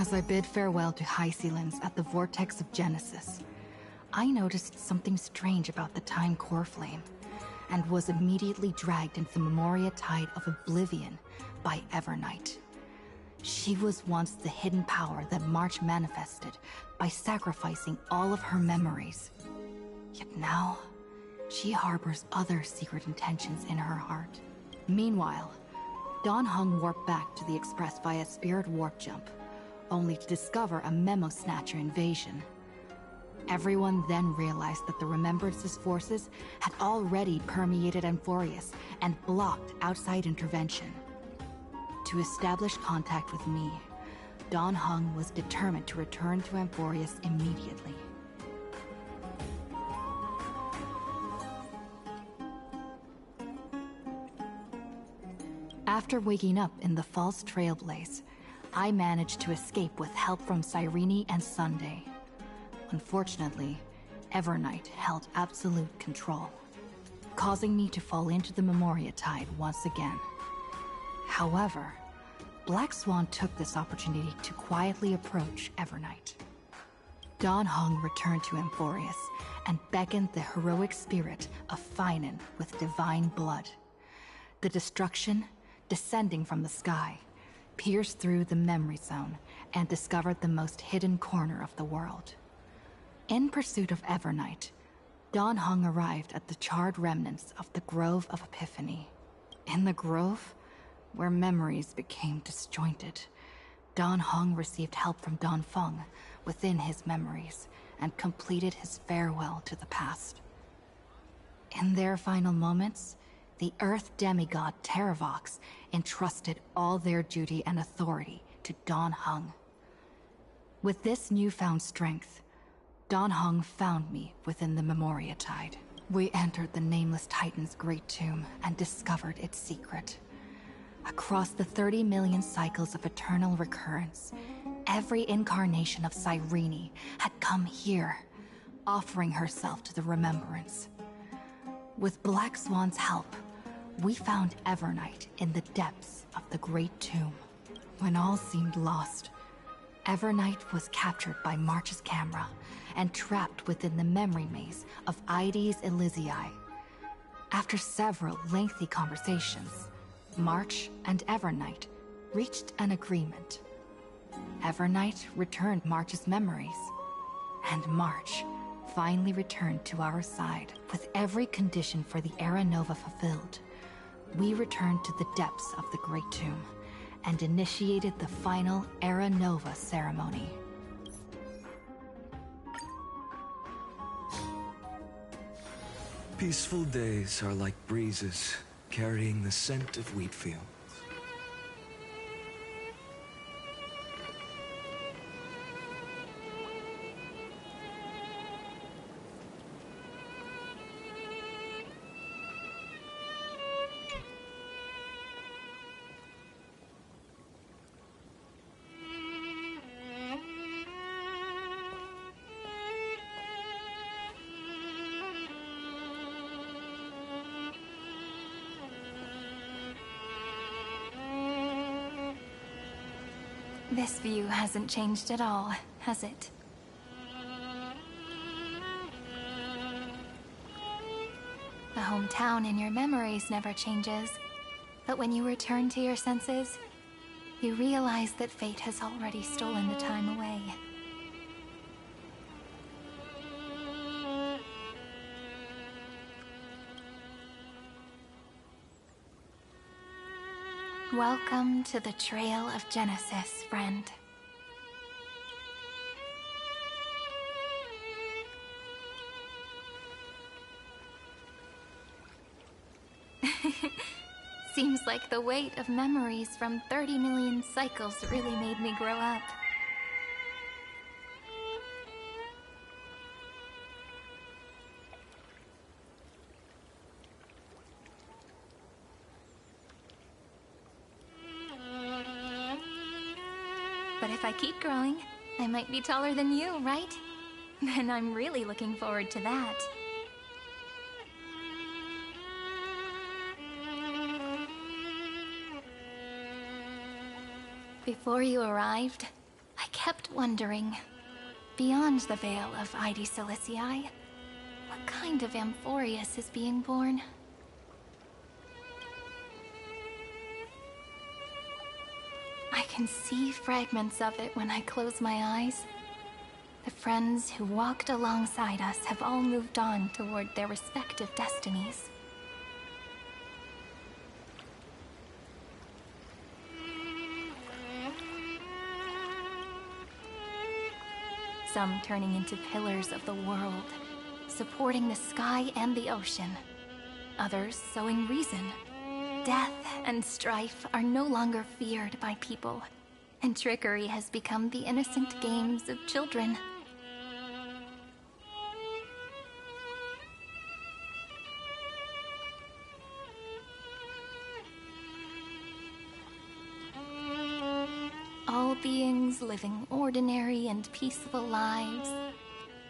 As I bid farewell to High Sealens at the vortex of Genesis, I noticed something strange about the time core flame, and was immediately dragged into the Memoria Tide of Oblivion by Evernight. She was once the hidden power that March manifested by sacrificing all of her memories. Yet now, she harbors other secret intentions in her heart. Meanwhile, Dawn Hung warped back to the Express via spirit warp jump, only to discover a Memo Snatcher invasion. Everyone then realized that the Remembrance's forces had already permeated Amphorius and blocked outside intervention. To establish contact with me, Dawn Hung was determined to return to Amphorius immediately. After waking up in the false trailblaze, I managed to escape with help from Cyene and Sunday. Unfortunately, Evernight held absolute control, causing me to fall into the Memoria Tide once again. However, Black Swan took this opportunity to quietly approach Evernight. Dawn Hung returned to Amphorius and beckoned the heroic spirit of Cyene with divine blood. The destruction, descending from the sky, pierced through the memory zone and discovered the most hidden corner of the world. In pursuit of Evernight, Dawn Hung arrived at the charred remnants of the Grove of Epiphany. In the grove, where memories became disjointed, Dawn Hung received help from Dawn Feng within his memories and completed his farewell to the past. In their final moments, the Earth demigod Terravox entrusted all their duty and authority to Dawn Hung. With this newfound strength, Dawn Hung found me within the Memoria Tide. We entered the Nameless Titan's great tomb and discovered its secret. Across the 30 million cycles of eternal recurrence, every incarnation of Cyene had come here, offering herself to the Remembrance. With Black Swan's help, we found Evernight in the depths of the Great Tomb. When all seemed lost, Evernight was captured by March's camera and trapped within the memory maze of Ides Elysiae. After several lengthy conversations, March and Evernight reached an agreement. Evernight returned March's memories, and March finally returned to our side. With every condition for the Era Nova fulfilled, we returned to the depths of the Great Tomb and initiated the final Era Nova ceremony. Peaceful days are like breezes carrying the scent of wheat fields. This view hasn't changed at all, has it? The hometown in your memories never changes, but when you return to your senses, you realize that fate has already stolen the time away. Welcome to the Trail of Genesis, friend. Seems like the weight of memories from 30 million cycles really made me grow up. But if I keep growing, I might be taller than you, right? Then I'm really looking forward to that. Before you arrived, I kept wondering, beyond the veil of Ide Silicii, what kind of Amphorius is being born? I can see fragments of it when I close my eyes. The friends who walked alongside us have all moved on toward their respective destinies. Some turning into pillars of the world, supporting the sky and the ocean. Others sowing reason. Death and strife are no longer feared by people, and trickery has become the innocent games of children. All beings living ordinary and peaceful lives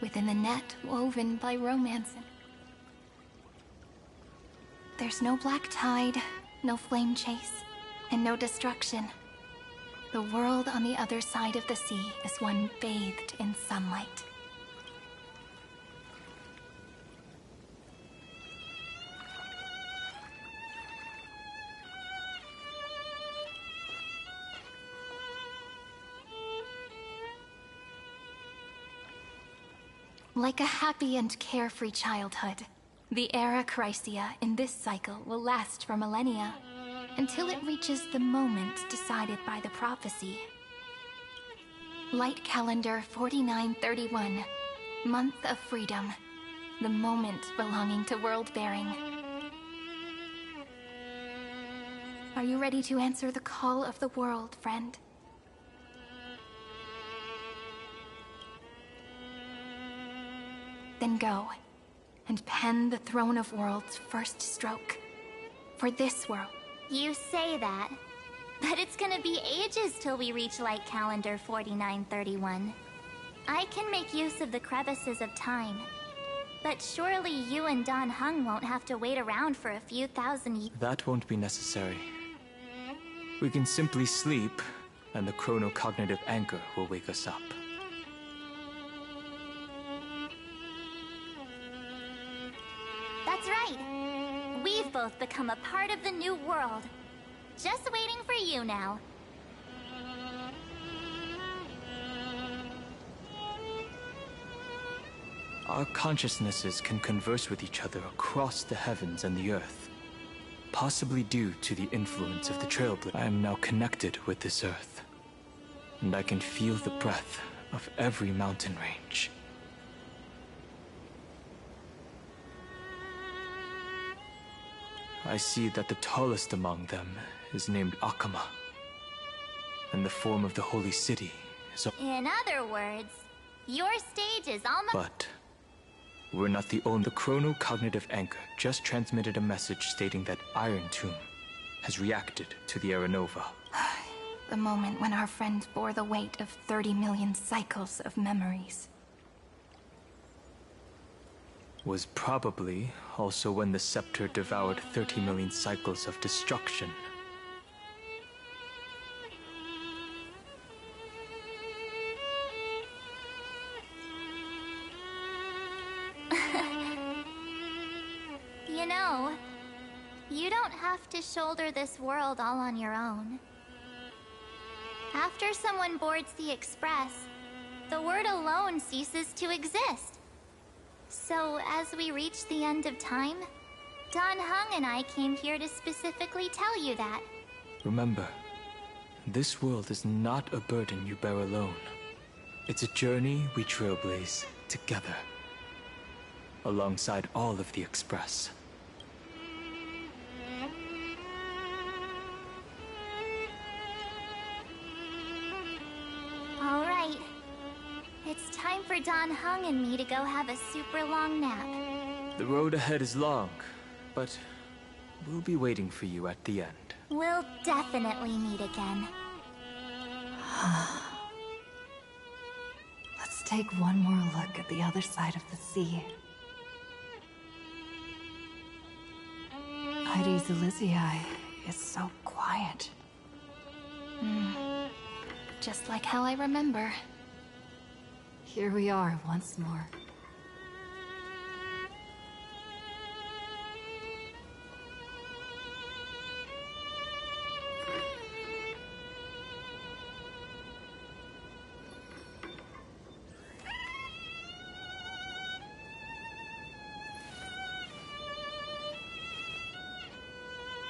within the net woven by romance. There's no black tide, no flame chase, and no destruction. The world on the other side of the sea is one bathed in sunlight. Like a happy and carefree childhood, the era Chrysia in this cycle will last for millennia, until it reaches the moment decided by the prophecy. Light calendar 4931, month of freedom, the moment belonging to world-bearing. Are you ready to answer the call of the world, friend? Then go, and pen the Throne of Worlds' first stroke. For this world. You say that, but it's gonna be ages till we reach light calendar 4931. I can make use of the crevices of time, but surely you and Dan Heng won't have to wait around for a few thousand years. That won't be necessary. We can simply sleep, and the chronocognitive anchor will wake us up. That's right. We've both become a part of the new world. Just waiting for you now. Our consciousnesses can converse with each other across the heavens and the earth. Possibly due to the influence of the Trailblazer. I am now connected with this earth. And I can feel the breath of every mountain range. I see that the tallest among them is named Akama. And the form of the holy city is... In other words, your stage is almost... But we're not the only... The chronocognitive anchor just transmitted a message stating that Iron Tomb has reacted to the Aranova. The moment when our friend bore the weight of 30 million cycles of memories. Was probably also when the scepter devoured 30 million cycles of destruction. You know, you don't have to shoulder this world all on your own. After someone boards the Express, the word alone ceases to exist. So, as we reach the end of time, Dan Heng and I came here to specifically tell you that. Remember, this world is not a burden you bear alone. It's a journey we trailblaze together, alongside all of the Express. All right. It's time for Dan Heng and me to go have a super long nap. The road ahead is long, but we'll be waiting for you at the end. We'll definitely meet again. Let's take one more look at the other side of the sea. Ide Silicii is so quiet. Just like how I remember. Here we are once more.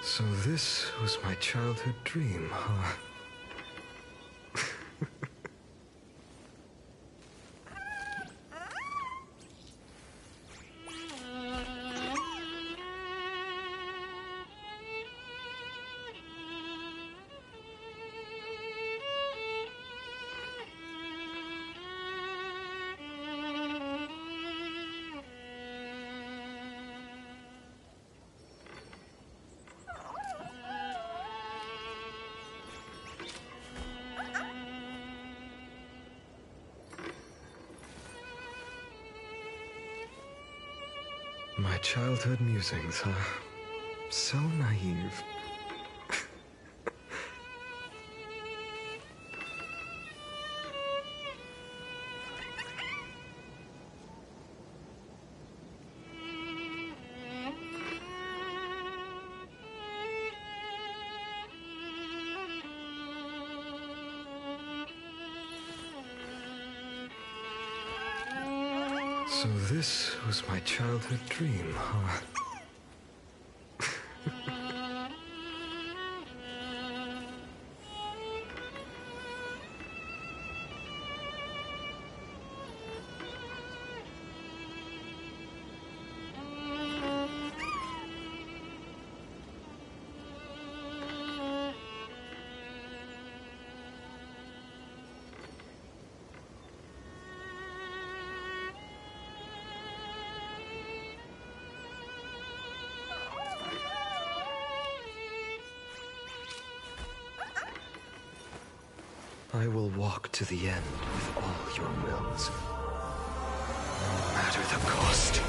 So this was my childhood dream, huh? My childhood musings, huh? So naive. So this was my childhood dream, huh? I will walk to the end with all your wills, no matter the cost.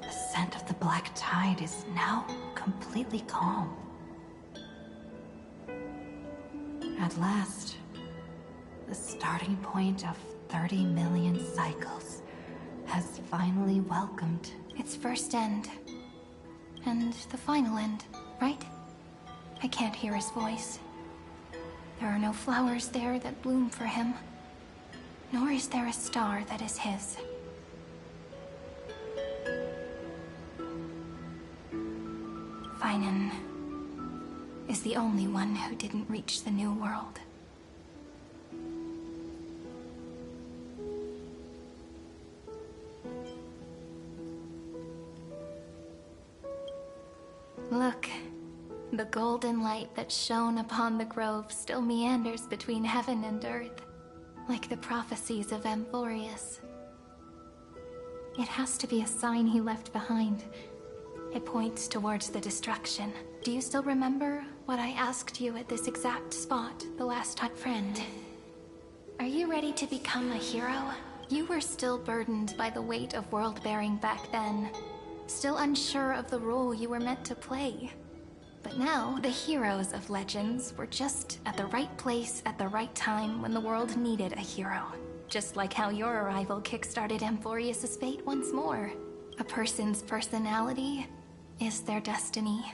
The scent of the black tide is now completely calm. At last, the starting point of 30 million cycles has finally welcomed Its first end. And the final end, right? I can't hear his voice. There are no flowers there that bloom for him. Nor is there a star that is his. Cyene is the only one who didn't reach the new world. Look, the golden light that shone upon the grove still meanders between heaven and earth, like the prophecies of Amphorius. It has to be a sign he left behind. It points towards the destruction. Do you still remember what I asked you at this exact spot the last time? Friend, are you ready to become a hero? You were still burdened by the weight of world-bearing back then. Still unsure of the role you were meant to play. But now, the heroes of legends were just at the right place at the right time when the world needed a hero. Just like how your arrival kickstarted Amphorius' fate once more. A person's personality is their destiny.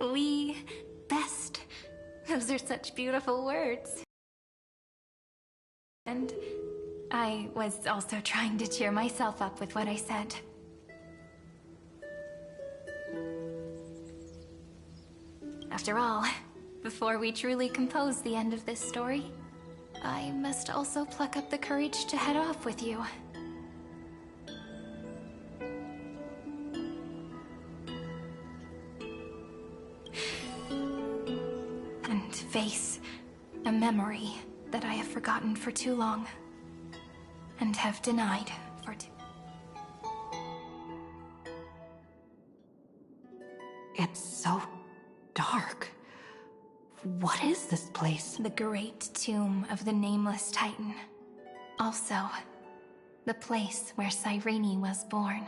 We best. Those are such beautiful words. And I was also trying to cheer myself up with what I said. After all, before we truly compose the end of this story, I must also pluck up the courage to head off with you. And face a memory that I have forgotten for too long. And have denied for too... It's so dark. What is this place? The great tomb of the Nameless Titan. Also, the place where Cyene was born.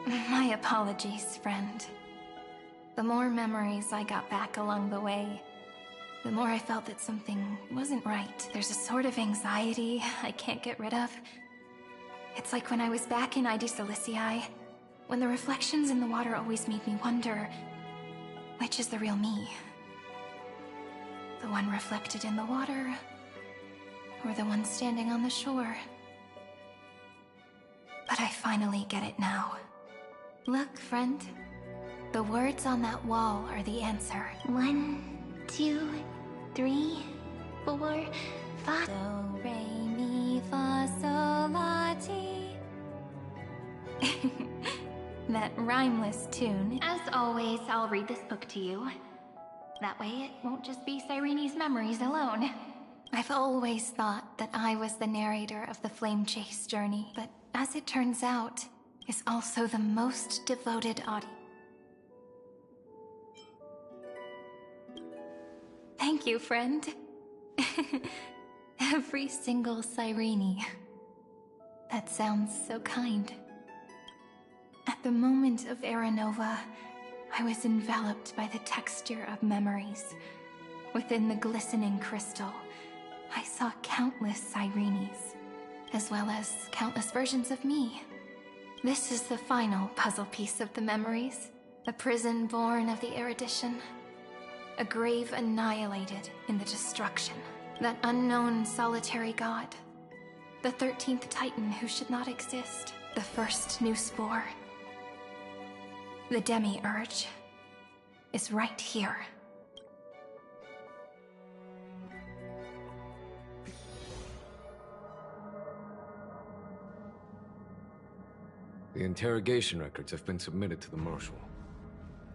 My apologies, friend. The more memories I got back along the way, the more I felt that something wasn't right. There's a sort of anxiety I can't get rid of. It's like when I was back in Ida Silicii, when the reflections in the water always made me wonder, which is the real me? The one reflected in the water, or the one standing on the shore? But I finally get it now. Look, friend. The words on that wall are the answer. 1, 2, 3, 4, 5. Do, re, mi, fa, sol, la, ti. That rhymeless tune. As always, I'll read this book to you. That way it won't just be Cyrene's memories alone. I've always thought that I was the narrator of the Flame Chase journey, but as it turns out, is also the most devoted audience. Thank you, friend. Every single cyene. That sounds so kind. At the moment of Aranova, I was enveloped by the texture of memories. Within the glistening crystal, I saw countless cyrenes, as well as countless versions of me. This is the final puzzle piece of the memories. A prison born of the erudition. A grave annihilated in the destruction. That unknown solitary god. The 13th Titan who should not exist. The first new spore. The demi-urge is right here. The interrogation records have been submitted to the Marshal.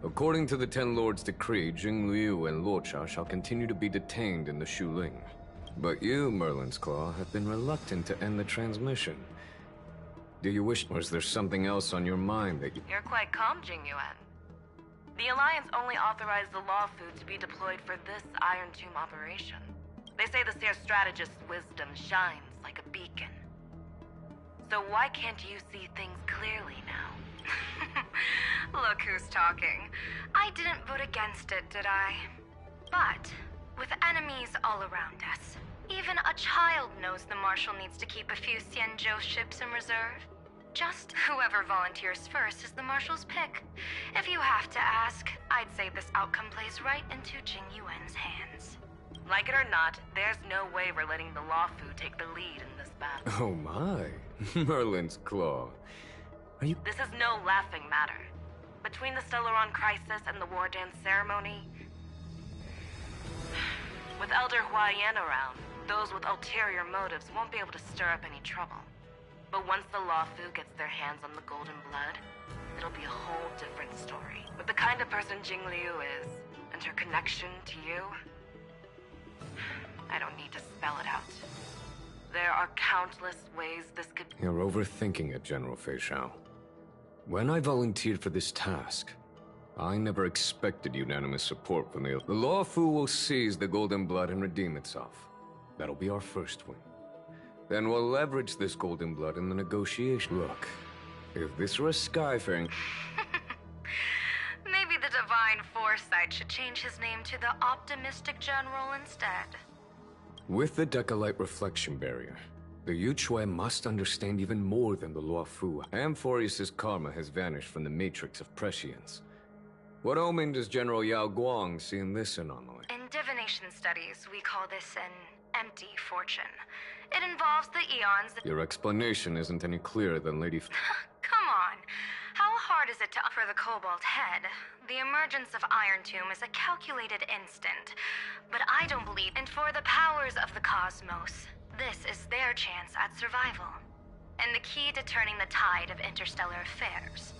According to the Ten Lords' decree, Jing Liu and Luocha shall continue to be detained in the Shuling. But you, Merlin's Claw, have been reluctant to end the transmission. Do you wish, or is there something else on your mind that you... You're quite calm, Jing Yuan. The Alliance only authorized the Law Food to be deployed for this Iron Tomb operation. They say the Seer Strategist's wisdom shines like a beacon. So why can't you see things clearly now? Look who's talking. I didn't vote against it, did I? But, with enemies all around us, even a child knows the Marshal needs to keep a few Xianzhou ships in reserve. Just whoever volunteers first is the Marshal's pick. If you have to ask, I'd say this outcome plays right into Jing Yuan's hands. Like it or not, there's no way we're letting the Law Food take the lead in this battle. Oh my. Merlin's Claw. Are you... This is no laughing matter. Between the Stellaron crisis and the War Dance ceremony... With Elder Huaiyan around, those with ulterior motives won't be able to stir up any trouble. But once the Law Fu gets their hands on the Golden Blood, it'll be a whole different story. With the kind of person Jing Liu is, and her connection to you, I don't need to spell it out. There are countless ways this could... You're overthinking it, General Fei Shao. When I volunteered for this task, I never expected unanimous support from the Law Fu will seize the Golden Blood and redeem itself. That'll be our first win. Then we'll leverage this Golden Blood in the negotiation. Look, if this were a Skyfaring... Maybe the Divine Foresight should change his name to the Optimistic General instead. With the Decalite Reflection Barrier, the Yuchue must understand even more than the Luo Fu. Amphorius' karma has vanished from the matrix of prescience. What omen does General Yao Guang see in this anomaly? In divination studies, we call this an empty fortune. It involves the eons that... Your explanation isn't any clearer than Lady... Come on. How hard is it to offer the Cobalt Head? The emergence of Iron Tomb is a calculated instant. But I don't believe... And for the powers of the cosmos, this is their chance at survival. And the key to turning the tide of interstellar affairs.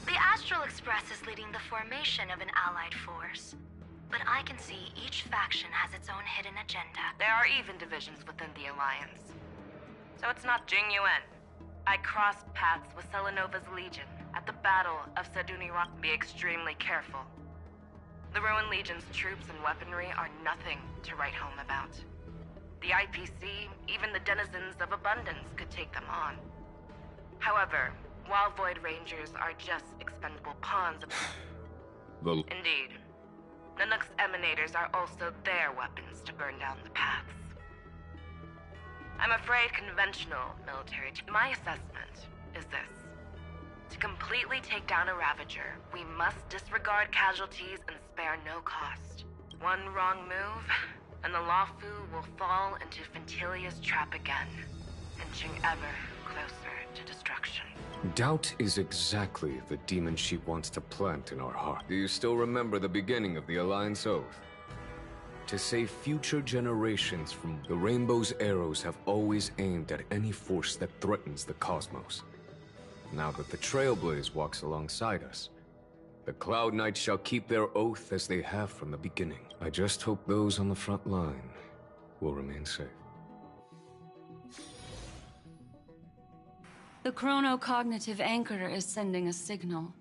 The Astral Express is leading the formation of an allied force. But I can see each faction has its own hidden agenda. There are even divisions within the Alliance. So it's not Jing Yuan. I crossed paths with Selenova's Legion at the Battle of Seduniran. Be extremely careful. The Ruined Legion's troops and weaponry are nothing to write home about. The IPC, even the denizens of Abundance, could take them on. However, while Void Rangers are just expendable pawns of... Indeed. Nanook's emanators are also their weapons to burn down the paths. I'm afraid conventional military... My assessment is this. To completely take down a Ravager, we must disregard casualties and spare no cost. One wrong move, and the Luofu will fall into Fintilia's trap again, inching ever closer to destruction. Doubt is exactly the demon she wants to plant in our heart. Do you still remember the beginning of the Alliance Oath? To save future generations from the Rainbow's arrows have always aimed at any force that threatens the cosmos. Now that the Trailblaze walks alongside us, the Cloud Knights shall keep their oath as they have from the beginning. I just hope those on the front line will remain safe. The chronocognitive anchor is sending a signal.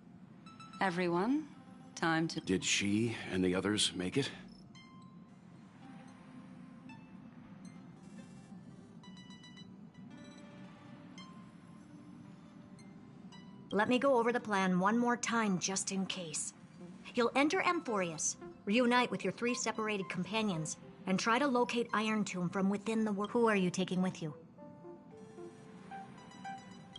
Everyone, time to... Did she and the others make it? Let me go over the plan one more time just in case. You'll enter Amphorius, reunite with your 3 separated companions, and try to locate Iron Tomb from within the world. Who are you taking with you?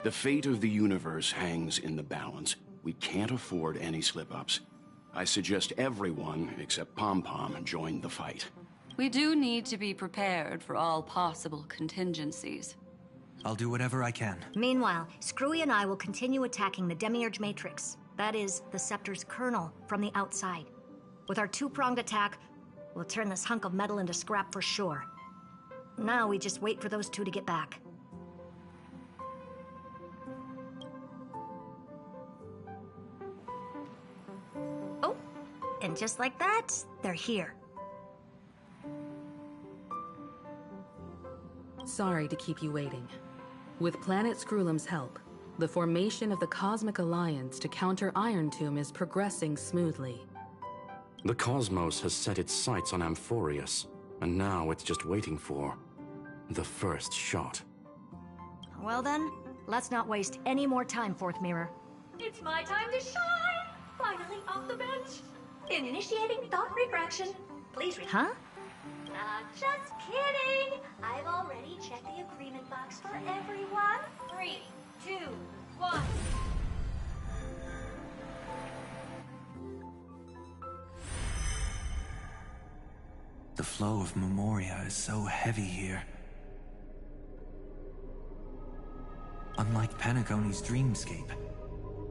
The fate of the universe hangs in the balance. We can't afford any slip-ups. I suggest everyone, except Pom-Pom, join the fight. We do need to be prepared for all possible contingencies. I'll do whatever I can. Meanwhile, Screwy and I will continue attacking the Demiurge Matrix. That is, the Scepter's kernel, from the outside. With our 2-pronged attack, we'll turn this hunk of metal into scrap for sure. Now we just wait for those 2 to get back. Oh, and just like that, they're here. Sorry to keep you waiting. With Planet Screwlum's help, the formation of the Cosmic Alliance to counter Iron Tomb is progressing smoothly. The cosmos has set its sights on Amphorius, and now it's just waiting for the first shot. Well then, let's not waste any more time, Fourth Mirror. It's my time to shine! Finally off the bench. Initiating thought refraction. Please read. Huh? Just kidding! I've already checked the agreement box for everyone. 3, 2, 1. The flow of Memoria is so heavy here. Unlike Penacony's dreamscape,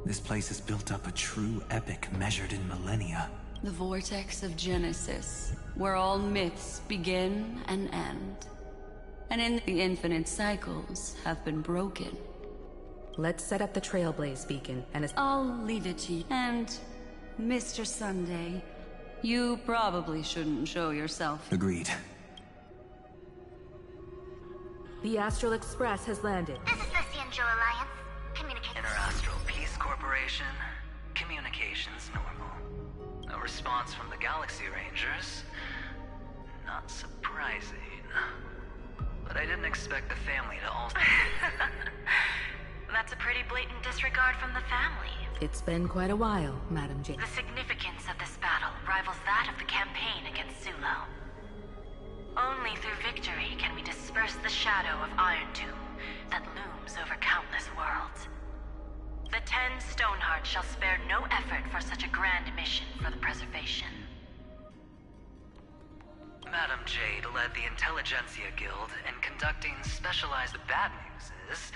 this place has built up a true epic measured in millennia. The vortex of Genesis, where all myths begin and end. And in the infinite cycles have been broken. Let's set up the Trailblaze beacon and I'll leave it to you. And, Mr. Sunday, you probably shouldn't show yourself. Agreed. The Astral Express has landed. This is the Cienjo Alliance. Communicate. Interastral Peace Corporation. Communications normal. No response from the Galaxy Rangers. Not surprising. But I didn't expect the family to also... That's a pretty blatant disregard from the family. It's been quite a while, Madam J. The significance of this battle rivals that of the campaign against Sulo. Only through victory can we disperse the shadow of Iron Tomb that looms over countless worlds. The 10 Stonehearts shall spare no effort for such a grand mission for the preservation. Madam Jade led the Intelligentsia Guild in conducting specialized bad news is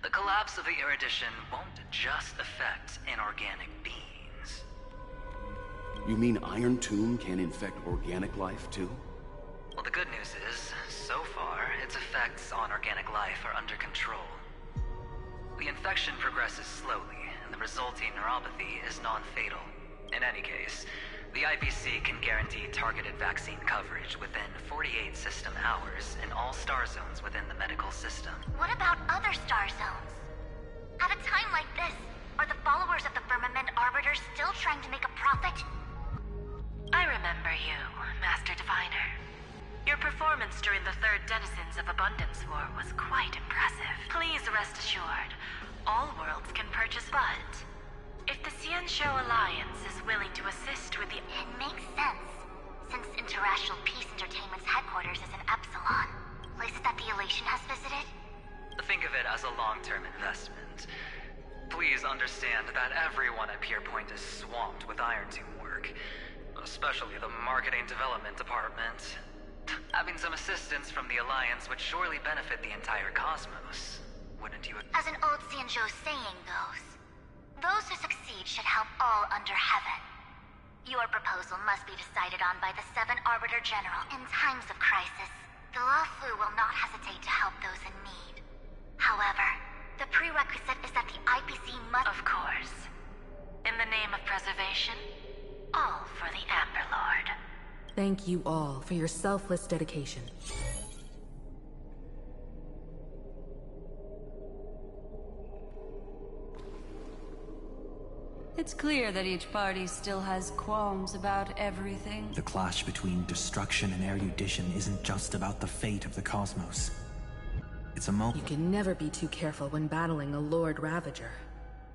the collapse of the Erudition won't just affect inorganic beings. You mean Iron Tomb can infect organic life too? Well, the good news is, so far, its effects on organic life are under control. The infection progresses slowly, and the resulting neuropathy is non-fatal. In any case, the IPC can guarantee targeted vaccine coverage within 48 system hours in all star zones within the medical system. What about other star zones? At a time like this, are the followers of the Firmament Arbiter still trying to make a profit? I remember you, Master Diviner. Your performance during the Third Denizens of Abundance War was quite impressive. Please rest assured, all worlds can purchase, but if the Cienjo Alliance is willing to assist with the... It makes sense, since Interastral Peace Entertainment's headquarters is in Epsilon, places that the Elation has visited. Think of it as a long-term investment. Please understand that everyone at Pierpoint is swamped with Iron Tomb work, especially the Marketing Development Department. Having some assistance from the Alliance would surely benefit the entire cosmos, wouldn't you? As an old Cienjo saying goes, those who succeed should help all under heaven. Your proposal must be decided on by the 7 Arbiter General. In times of crisis, the Luofu will not hesitate to help those in need. However, the prerequisite is that the IPC must... Of course. In the name of preservation, all for the Amber Lord. Thank you all for your selfless dedication. It's clear that each party still has qualms about everything. The clash between destruction and erudition isn't just about the fate of the cosmos. It's a moment. You can never be too careful when battling a Lord Ravager.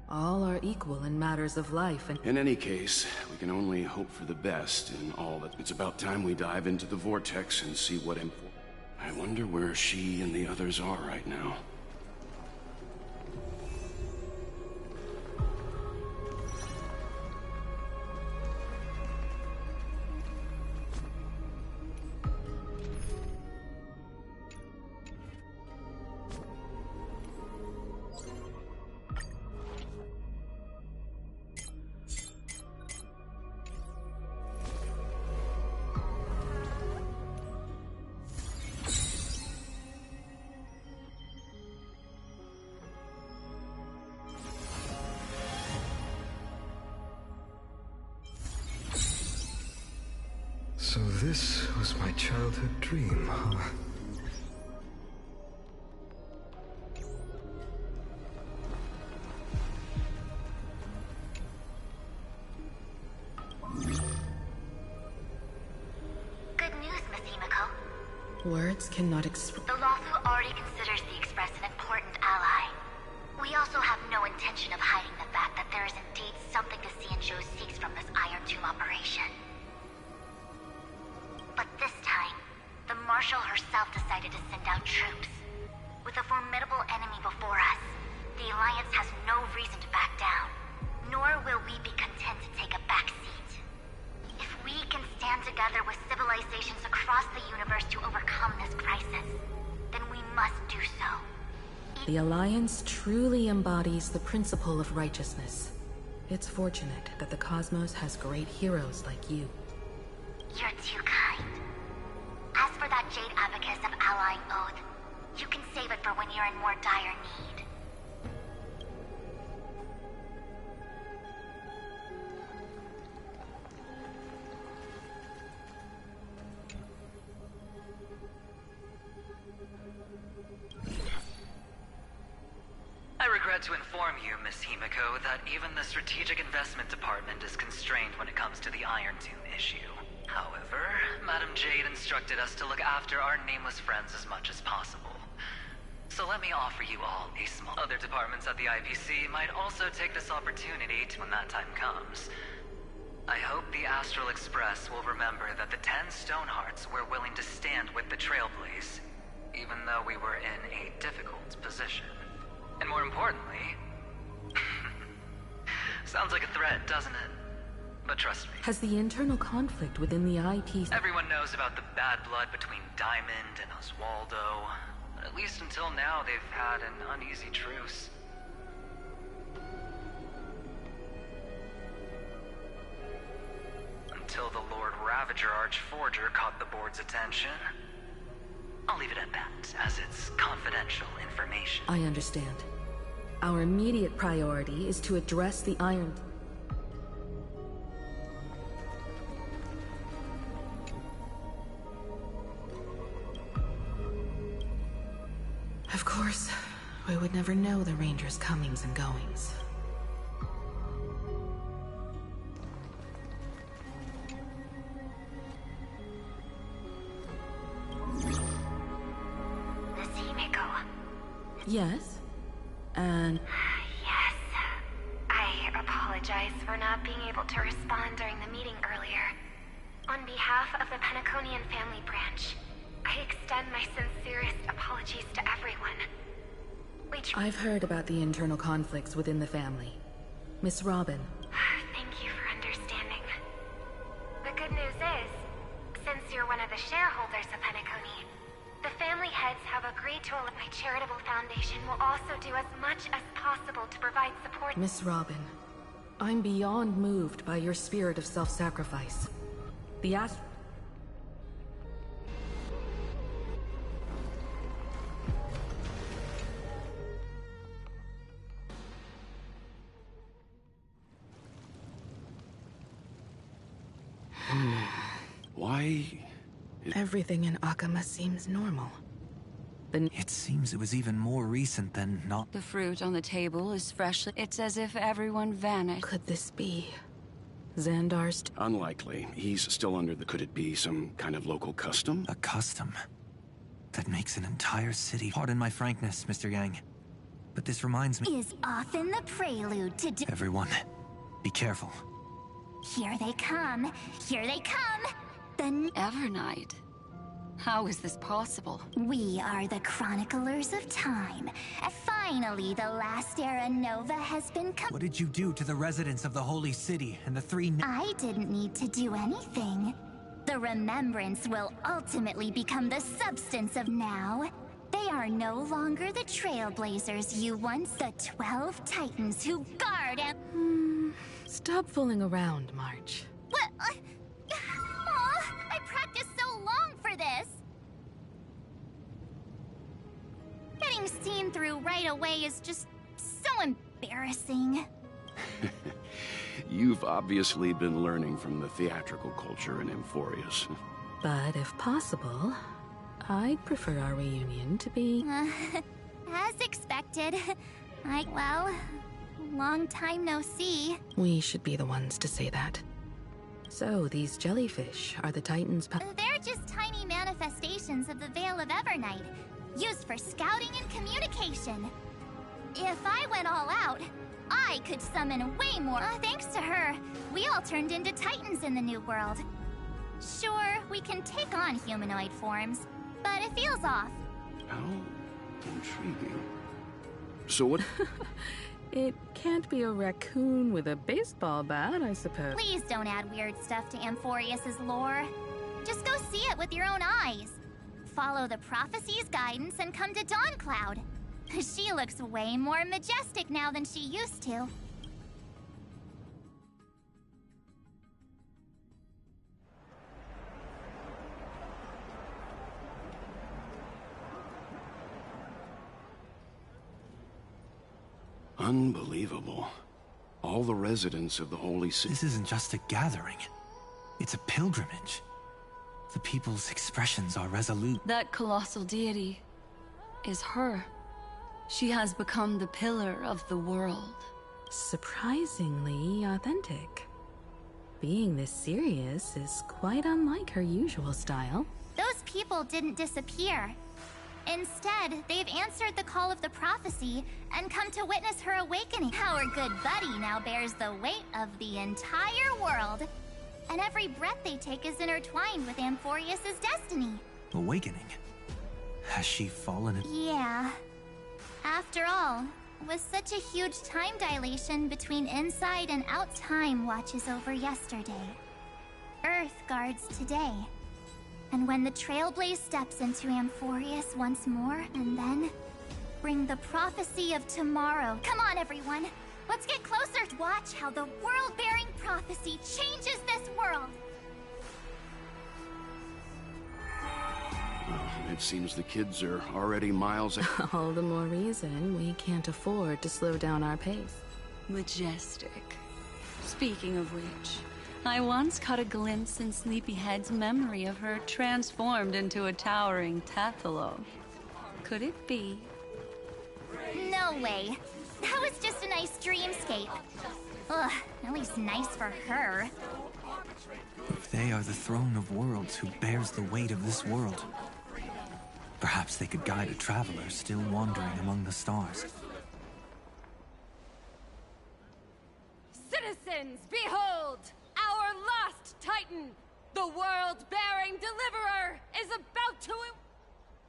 All are equal in matters of life and... In any case, we can only hope for the best in all that. It's about time we dive into the vortex and see what I wonder where she and the others are right now. So this was my childhood dream, huh? Good news, Miss Himiko. Words cannot express... The Lawfu already considers the Express an important ally. We also have no intention of hiding the fact that there is indeed something the Cienjo seeks from this Iron Tomb operation. But this time, the Marshal herself decided to send out troops. With a formidable enemy before us, the Alliance has no reason to back down. Nor will we be content to take a back seat. If we can stand together with civilizations across the universe to overcome this crisis, then we must do so. The Alliance truly embodies the principle of righteousness. It's fortunate that the cosmos has great heroes like you. You're too kind. As for that Jade Abacus of Allying Oath, you can save it for when you're in more dire need. I regret to inform you, Miss Himiko, that even the Strategic Investment Department is constrained when it comes to the Iron Tomb issue. However, Madam Jade instructed us to look after our nameless friends as much as possible. So let me offer you all a small... Other departments at the IPC might also take this opportunity to when that time comes. I hope the Astral Express will remember that the 10 Stonehearts were willing to stand with the Trailblaze, even though we were in a difficult position. And more importantly... sounds like a threat, doesn't it? But trust me. Has the internal conflict within the IPC... Everyone knows about the bad blood between Diamond and Oswaldo. At least until now, they've had an uneasy truce. Until the Lord Ravager Archforger caught the board's attention. I'll leave it at that, as it's confidential information. I understand. Our immediate priority is to address the Iron... Of course, we would never know the Ranger's comings and goings. Miss Himiko. Yes? And... Yes. I apologize for not being able to respond during the meeting earlier. On behalf of the Penaconian family branch, I extend my sincerest apologies to everyone. I've heard about the internal conflicts within the family. Miss Robin. Thank you for understanding. The good news is, since you're one of the shareholders of Penacony, the family heads have agreed to allow my charitable foundation will also do as much as possible to provide support. Miss Robin, I'm beyond moved by your spirit of self-sacrifice. The Why? Everything in Akama seems normal. It seems it was even more recent than not. The fruit on the table is freshly... It's as if everyone vanished. Could this be Xandar's... Unlikely. He's still under the... Could it be some kind of local custom? A custom? That makes an entire city. Pardon my frankness, Mr. Yang. But this reminds me... Is often the prelude to Everyone, be careful. Here they come! Here they come! The Evernight. How is this possible? We are the chroniclers of time. Finally, the last era Nova has been What did you do to the residents of the Holy City and the three... I didn't need to do anything. The remembrance will ultimately become the substance of now. They are no longer the Trailblazers you once, the 12 Titans who guard and... Stop fooling around, March. What? Aw, I practiced so long for this. Getting seen through right away is just so embarrassing. You've obviously been learning from the theatrical culture in Amphorius. But if possible, I'd prefer our reunion to be... As expected. Well, long time no see. We should be the ones to say that. So, these jellyfish are the Titans' They're just tiny manifestations of the Veil of Evernight, used for scouting and communication. If I went all out, I could summon way more. Thanks to her, we all turned into Titans in the New World. Sure, we can take on humanoid forms, but it feels off. How intriguing. So what... It can't be a raccoon with a baseball bat, I suppose. Please don't add weird stuff to Amphorius's lore. Just go see it with your own eyes. Follow the prophecy's guidance and come to Dawncloud. She looks way more majestic now than she used to. Unbelievable. All the residents of the Holy City... This isn't just a gathering. It's a pilgrimage. The people's expressions are resolute. That colossal deity is her. She has become the pillar of the world. Surprisingly authentic. Being this serious is quite unlike her usual style. Those people didn't disappear. Instead, they've answered the call of the prophecy and come to witness her awakening. Our good buddy now bears the weight of the entire world. And every breath they take is intertwined with Amphorius's destiny. Awakening? Has she fallen in... Yeah. After all, with such a huge time dilation between inside and out, time watches over yesterday. Earth guards today. And when the Trailblaze steps into Amphorius once more, and then bring the prophecy of tomorrow. Come on, everyone! Let's get closer to watch how the world-bearing prophecy changes this world! It seems the kids are already miles ahead. All the more reason we can't afford to slow down our pace. Majestic. Speaking of which, I once caught a glimpse in Sleepyhead's memory of her transformed into a towering Tathalov. Could it be? No way. That was just a nice dreamscape. Ugh, at least nice for her. If they are the throne of worlds who bears the weight of this world, perhaps they could guide a traveler still wandering among the stars. Citizens, behold! Our last Titan, the world-bearing deliverer, is about to...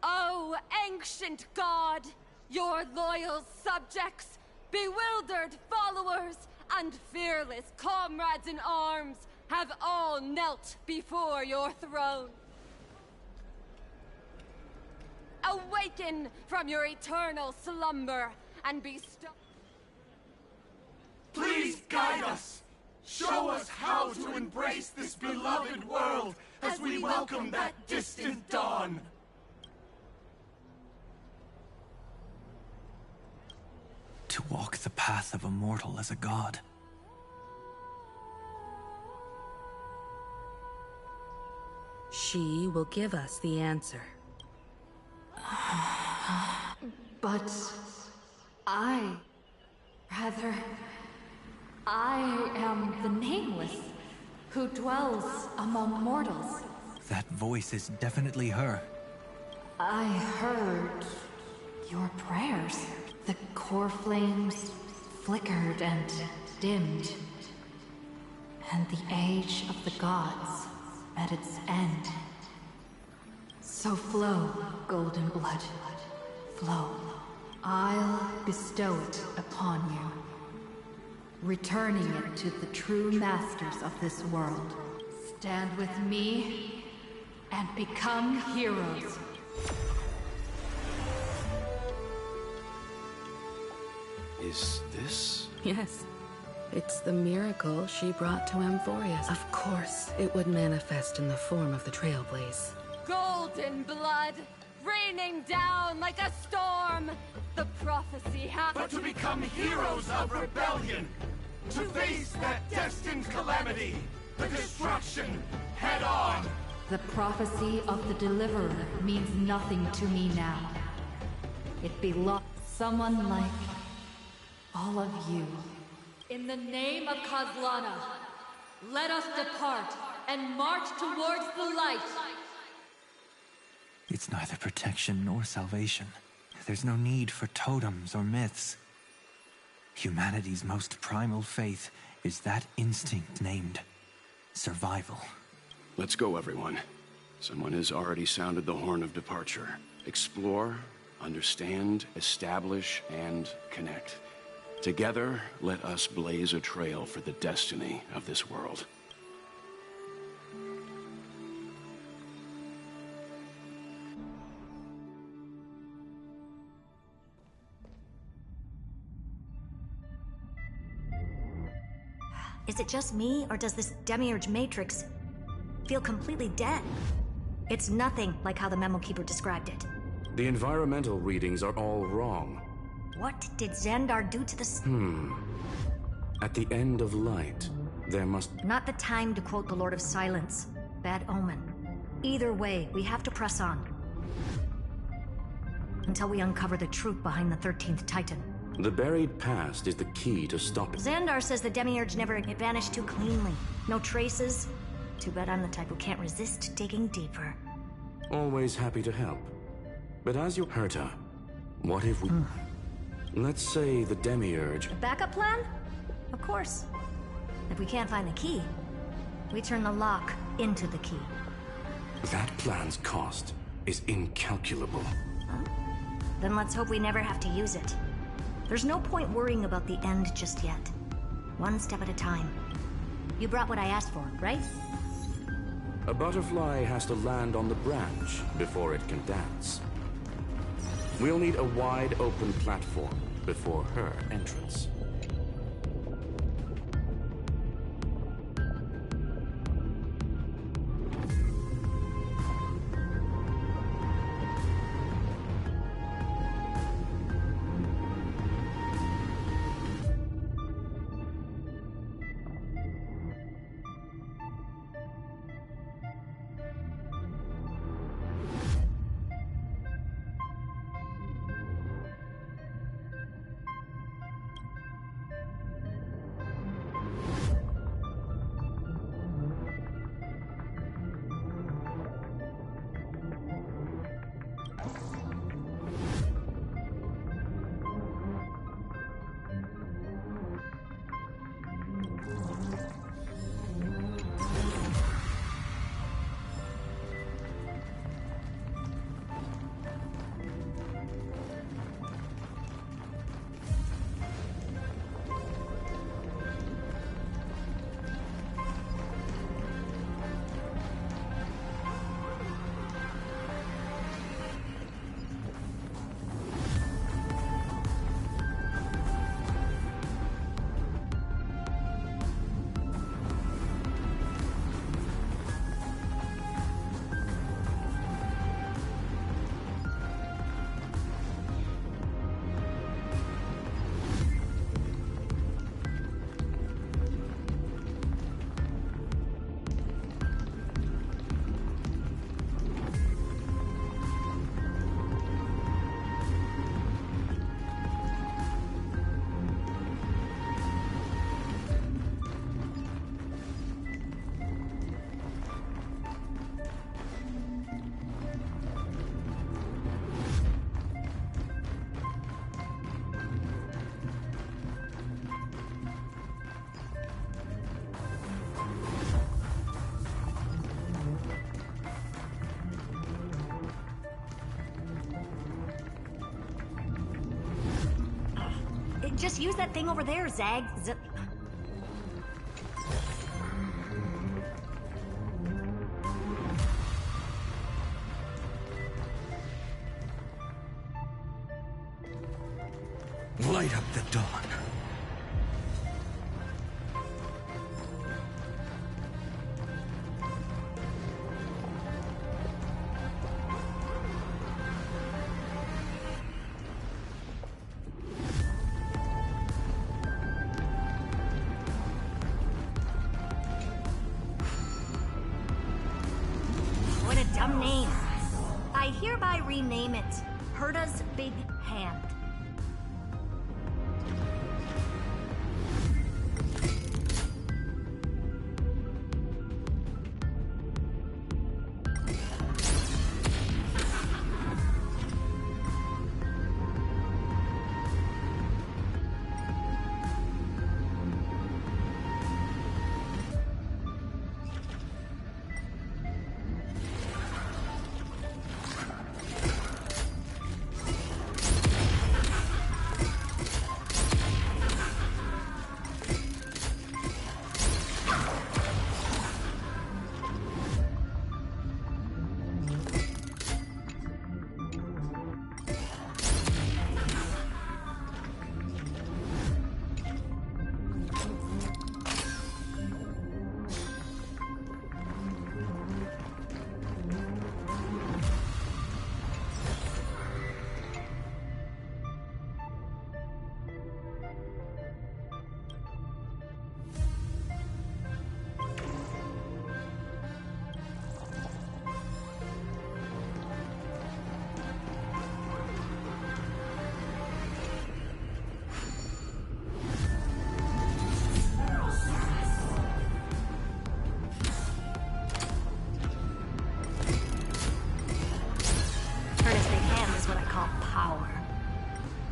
Oh, ancient god! Your loyal subjects, bewildered followers, and fearless comrades in arms have all knelt before your throne. Awaken from your eternal slumber and bestow... Please guide us! Show us how to embrace this beloved world as we welcome that distant dawn! To walk the path of a mortal as a god. She will give us the answer. But... I am the Nameless, who dwells among mortals. That voice is definitely her. I heard your prayers. The core flames flickered and dimmed, and the age of the gods at its end. So flow, golden blood, flow. I'll bestow it upon you, returning it to the true masters of this world. Stand with me and become heroes. Is this? Yes. It's the miracle she brought to Amphorius. Of course, it would manifest in the form of the Trailblaze. Golden blood, raining down like a storm. The prophecy But to become heroes of rebellion, to face that destined calamity, the destruction, head on. The prophecy of the Deliverer means nothing to me now. It belongs to someone like all of you. In the name of Kozlana, let us depart and march towards the light. It's neither protection nor salvation. There's no need for totems or myths. Humanity's most primal faith is that instinct named survival. Let's go, everyone. Someone has already sounded the horn of departure. Explore, understand, establish, and connect. Together, let us blaze a trail for the destiny of this world. Is it just me, or does this Demiurge Matrix feel completely dead? It's nothing like how the Memo Keeper described it. The environmental readings are all wrong. What did Xandar do to this? At the end of light, there must... Not the time to quote the Lord of Silence. Bad omen. Either way, we have to press on. Until we uncover the truth behind the 13th Titan. The buried past is the key to stop it. Xandar says the Demiurge never vanished too cleanly. No traces. Too bad I'm the type who can't resist digging deeper. Always happy to help. But as you heard her, what if we... Let's say the Demiurge... A backup plan? Of course. If we can't find the key, we turn the lock into the key. That plan's cost is incalculable. Then let's hope we never have to use it. There's no point worrying about the end just yet. One step at a time. You brought what I asked for, right? A butterfly has to land on the branch before it can dance. We'll need a wide open platform before her entrance. Just use that thing over there, Zag. Light up the dawn. What a dumb name. I hereby rename it Herta's Big Hand.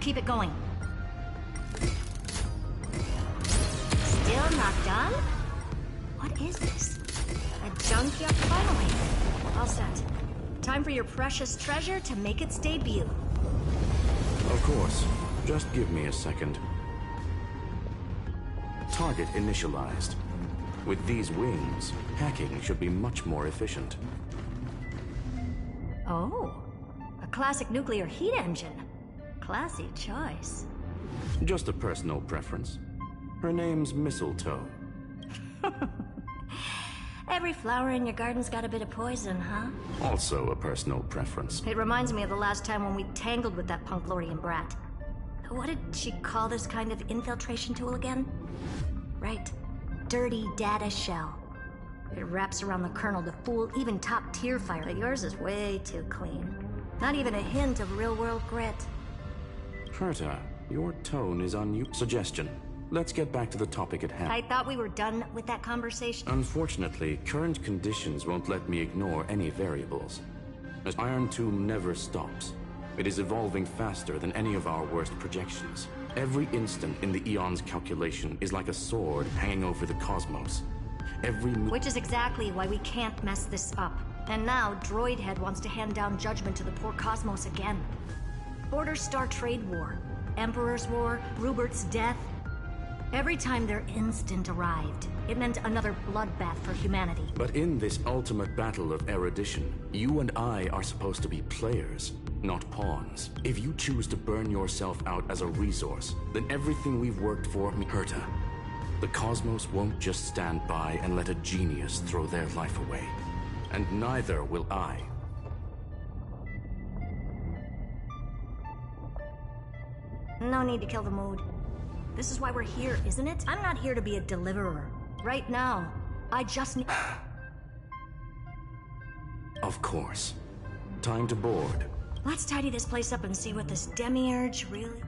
Keep it going. Still not done? What is this? A junkyard? Finally. All set. Time for your precious treasure to make its debut. Of course. Just give me a second. Target initialized. With these wings, hacking should be much more efficient. Oh, a classic nuclear heat engine. Classy choice. Just a personal preference. Her name's Mistletoe. Every flower in your garden's got a bit of poison, huh? Also a personal preference. It reminds me of the last time when we tangled with that Punklorian brat. What did she call this kind of infiltration tool again? Right. Dirty data shell. It wraps around the kernel to fool even top-tier fire, but yours is way too clean. Not even a hint of real-world grit. Herta, your tone is Suggestion. Let's get back to the topic at hand. I thought we were done with that conversation. Unfortunately, current conditions won't let me ignore any variables. As Iron Tomb never stops. It is evolving faster than any of our worst projections. Every instant in the Eon's calculation is like a sword hanging over the cosmos. Which is exactly why we can't mess this up. And now, Droidhead wants to hand down judgment to the poor cosmos again. Border Star Trade War, Emperor's War, Rupert's death. Every time their instant arrived, it meant another bloodbath for humanity. But in this ultimate battle of erudition, you and I are supposed to be players, not pawns. If you choose to burn yourself out as a resource, then everything we've worked for, Herta, the cosmos won't just stand by and let a genius throw their life away. And neither will I. No need to kill the mood. This is why we're here, isn't it? I'm not here to be a deliverer. Right now, I just need... Of course. Time to board. Let's tidy this place up and see what this demiurge really...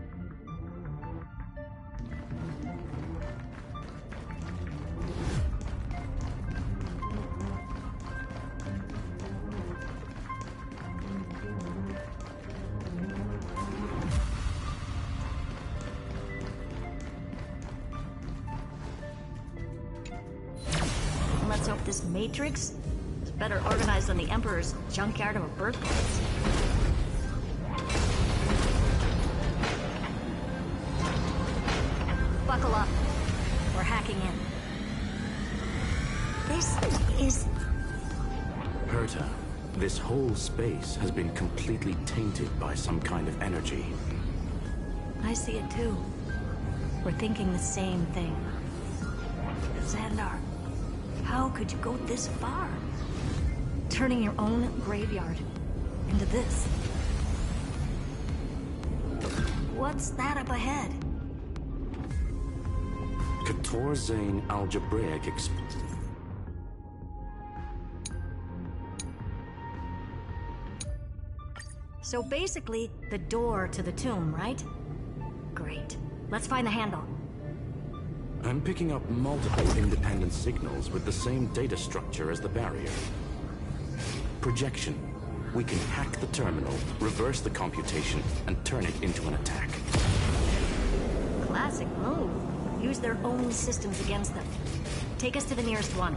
Let's hope this Matrix is better organized than the Emperor's junkyard of a birthplace. walking in. This is... Herta, this whole space has been completely tainted by some kind of energy. I see it too. We're thinking the same thing. Xandar, how could you go this far? Turning your own graveyard into this. What's that up ahead? Katorzane algebraic So basically, the door to the tomb, right? Great. Let's find the handle. I'm picking up multiple independent signals with the same data structure as the barrier. Projection. We can hack the terminal, reverse the computation, and turn it into an attack. Classic move. Use their own systems against them. Take us to the nearest one.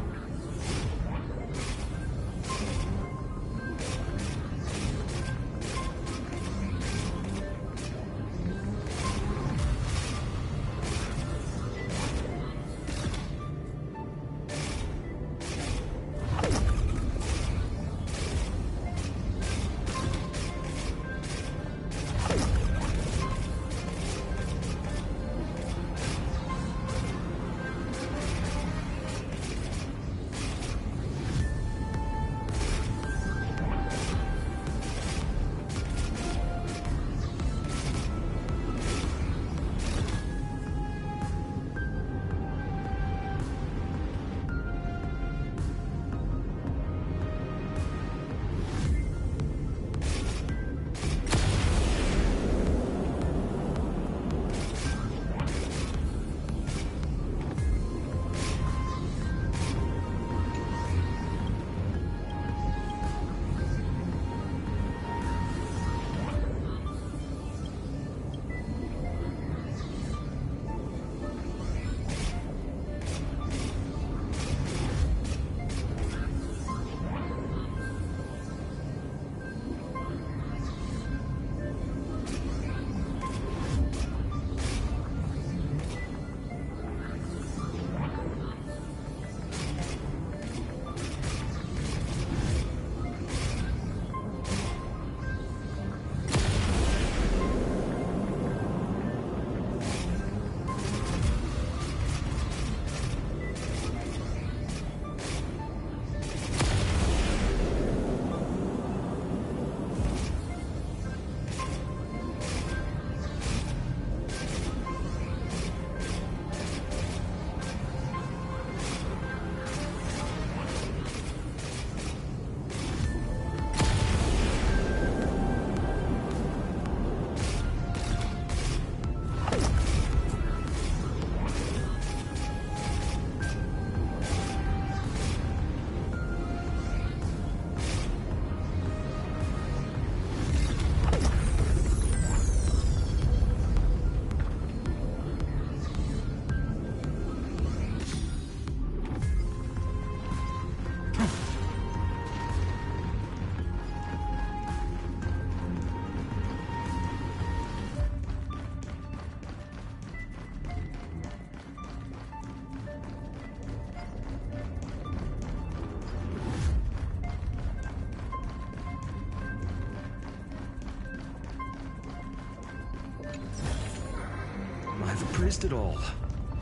I've appraised it all.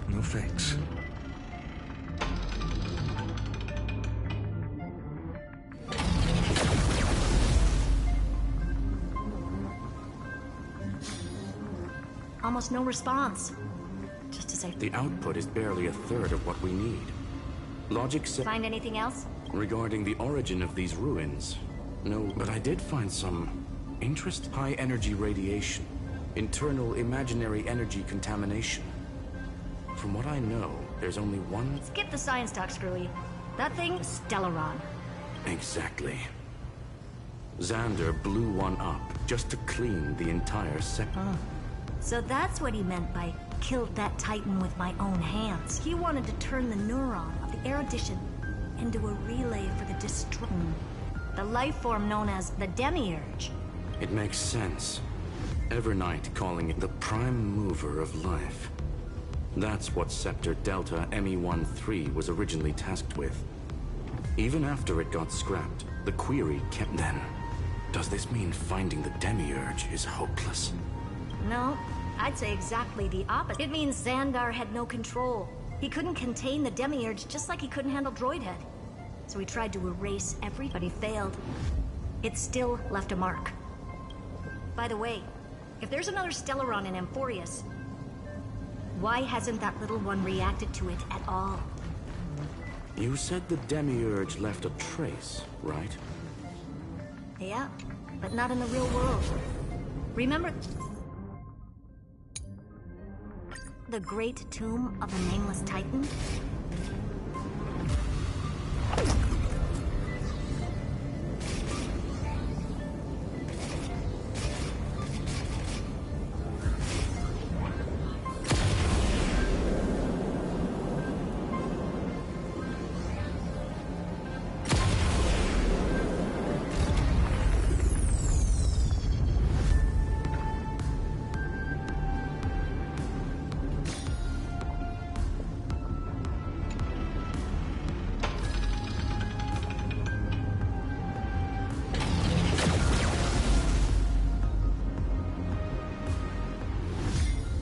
No fakes. Almost no response. Just as I... The output is barely a third of what we need. Logic said... Find anything else? Regarding the origin of these ruins. No, but I did find some interest. High energy radiation. Internal imaginary energy contamination. From what I know, there's only one... Skip the science talk, Screwy. That thing, Stellaron. Exactly. Xander blew one up just to clean the entire sector. Huh. So that's what he meant by killed that Titan with my own hands. He wanted to turn the neuron of the erudition into a relay for the the life form known as the Demiurge. It makes sense. Evernight calling it the prime mover of life. That's what Scepter Delta ME-13 was originally tasked with. Even after it got scrapped, the query kept then. Does this mean finding the Demiurge is hopeless? No, I'd say exactly the opposite. It means Xandar had no control. He couldn't contain the Demiurge just like he couldn't handle Droidhead. So he tried to erase but he failed. It still left a mark. By the way, if there's another Stellaron in Amphorius, why hasn't that little one reacted to it at all? You said the Demiurge left a trace, right? Yeah, but not in the real world. Remember the Great Tomb of the Nameless Titan?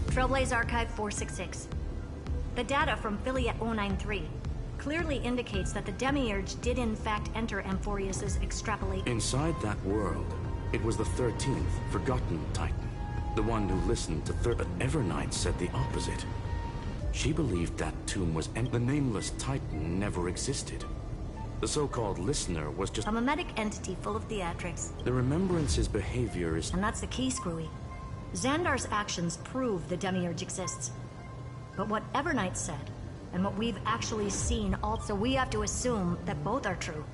Trailblaze Archive 466. The data from Filiat 093 clearly indicates that the Demiurge did in fact enter Amphorius's extrapolate. Inside that world, it was the 13th, forgotten Titan. The one who listened to but Evernight said the opposite. She believed that tomb was empty. The nameless Titan never existed. The so-called listener was just a mimetic entity full of theatrics. The Remembrance's behavior is... And that's the key, Screwy. Xandar's actions prove the Demiurge exists. But what Evernight said, and what we've actually seen also, we have to assume that both are true.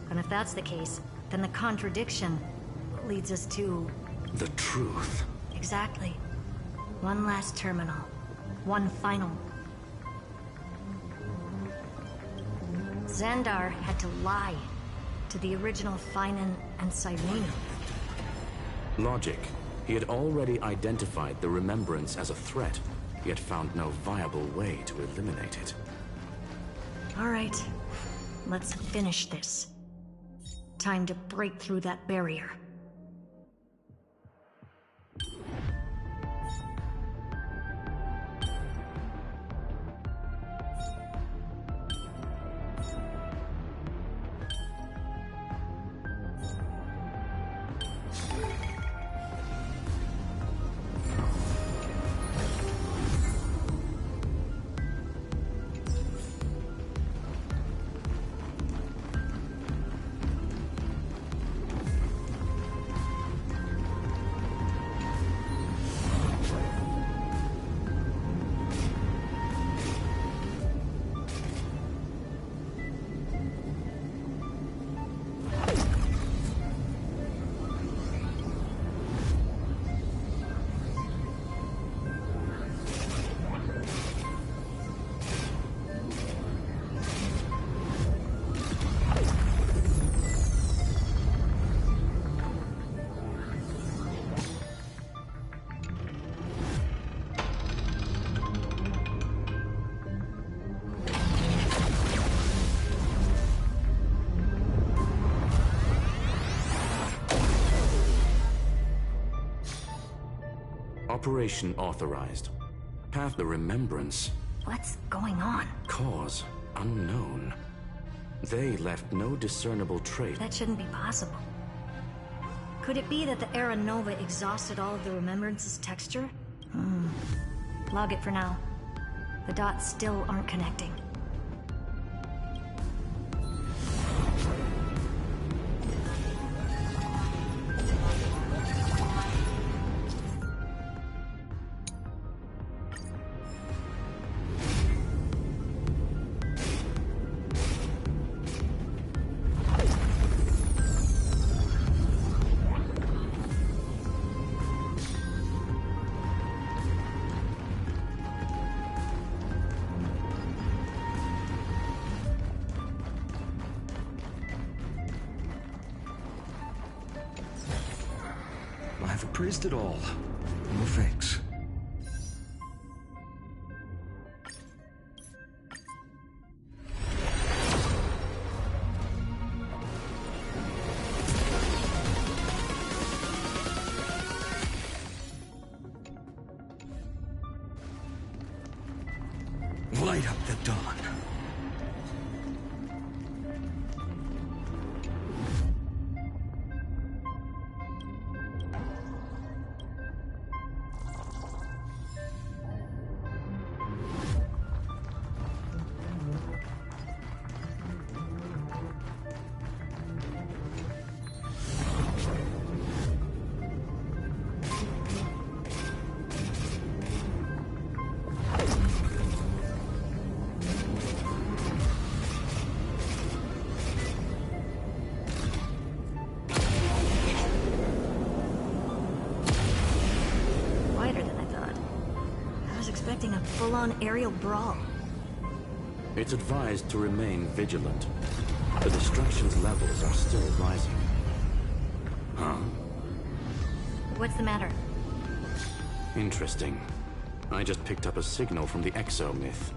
And if that's the case, then the contradiction leads us to... the truth. Exactly. One last terminal. One final. Xandar had to lie to the original Finan and cyene. Logic. He had already identified the Remembrance as a threat, yet found no viable way to eliminate it. All right, let's finish this. Time to break through that barrier. Operation authorized. Path the Remembrance. What's going on? Cause unknown. They left no discernible trace. That shouldn't be possible. Could it be that the Era Nova exhausted all of the Remembrance's texture? Log it for now. The dots still aren't connecting. I've appraised it all. No fix. light up the dawn. Expecting a full-on aerial brawl. It's advised to remain vigilant. The destruction's levels are still rising. Huh? What's the matter? Interesting. I just picked up a signal from the Exo myth.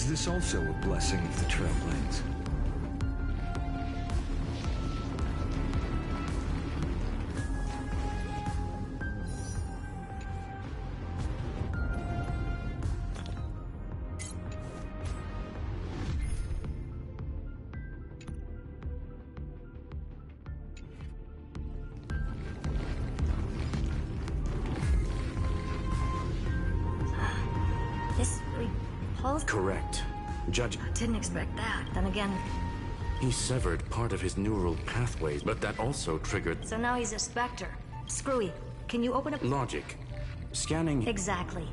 Is this also a blessing of the Trailblades? This repulsed? Correct. Judge... Didn't expect that. Then again... He severed part of his neural pathways, but that also triggered... So now he's a Spectre. Screwy, can you open up... Logic. Scanning... Exactly.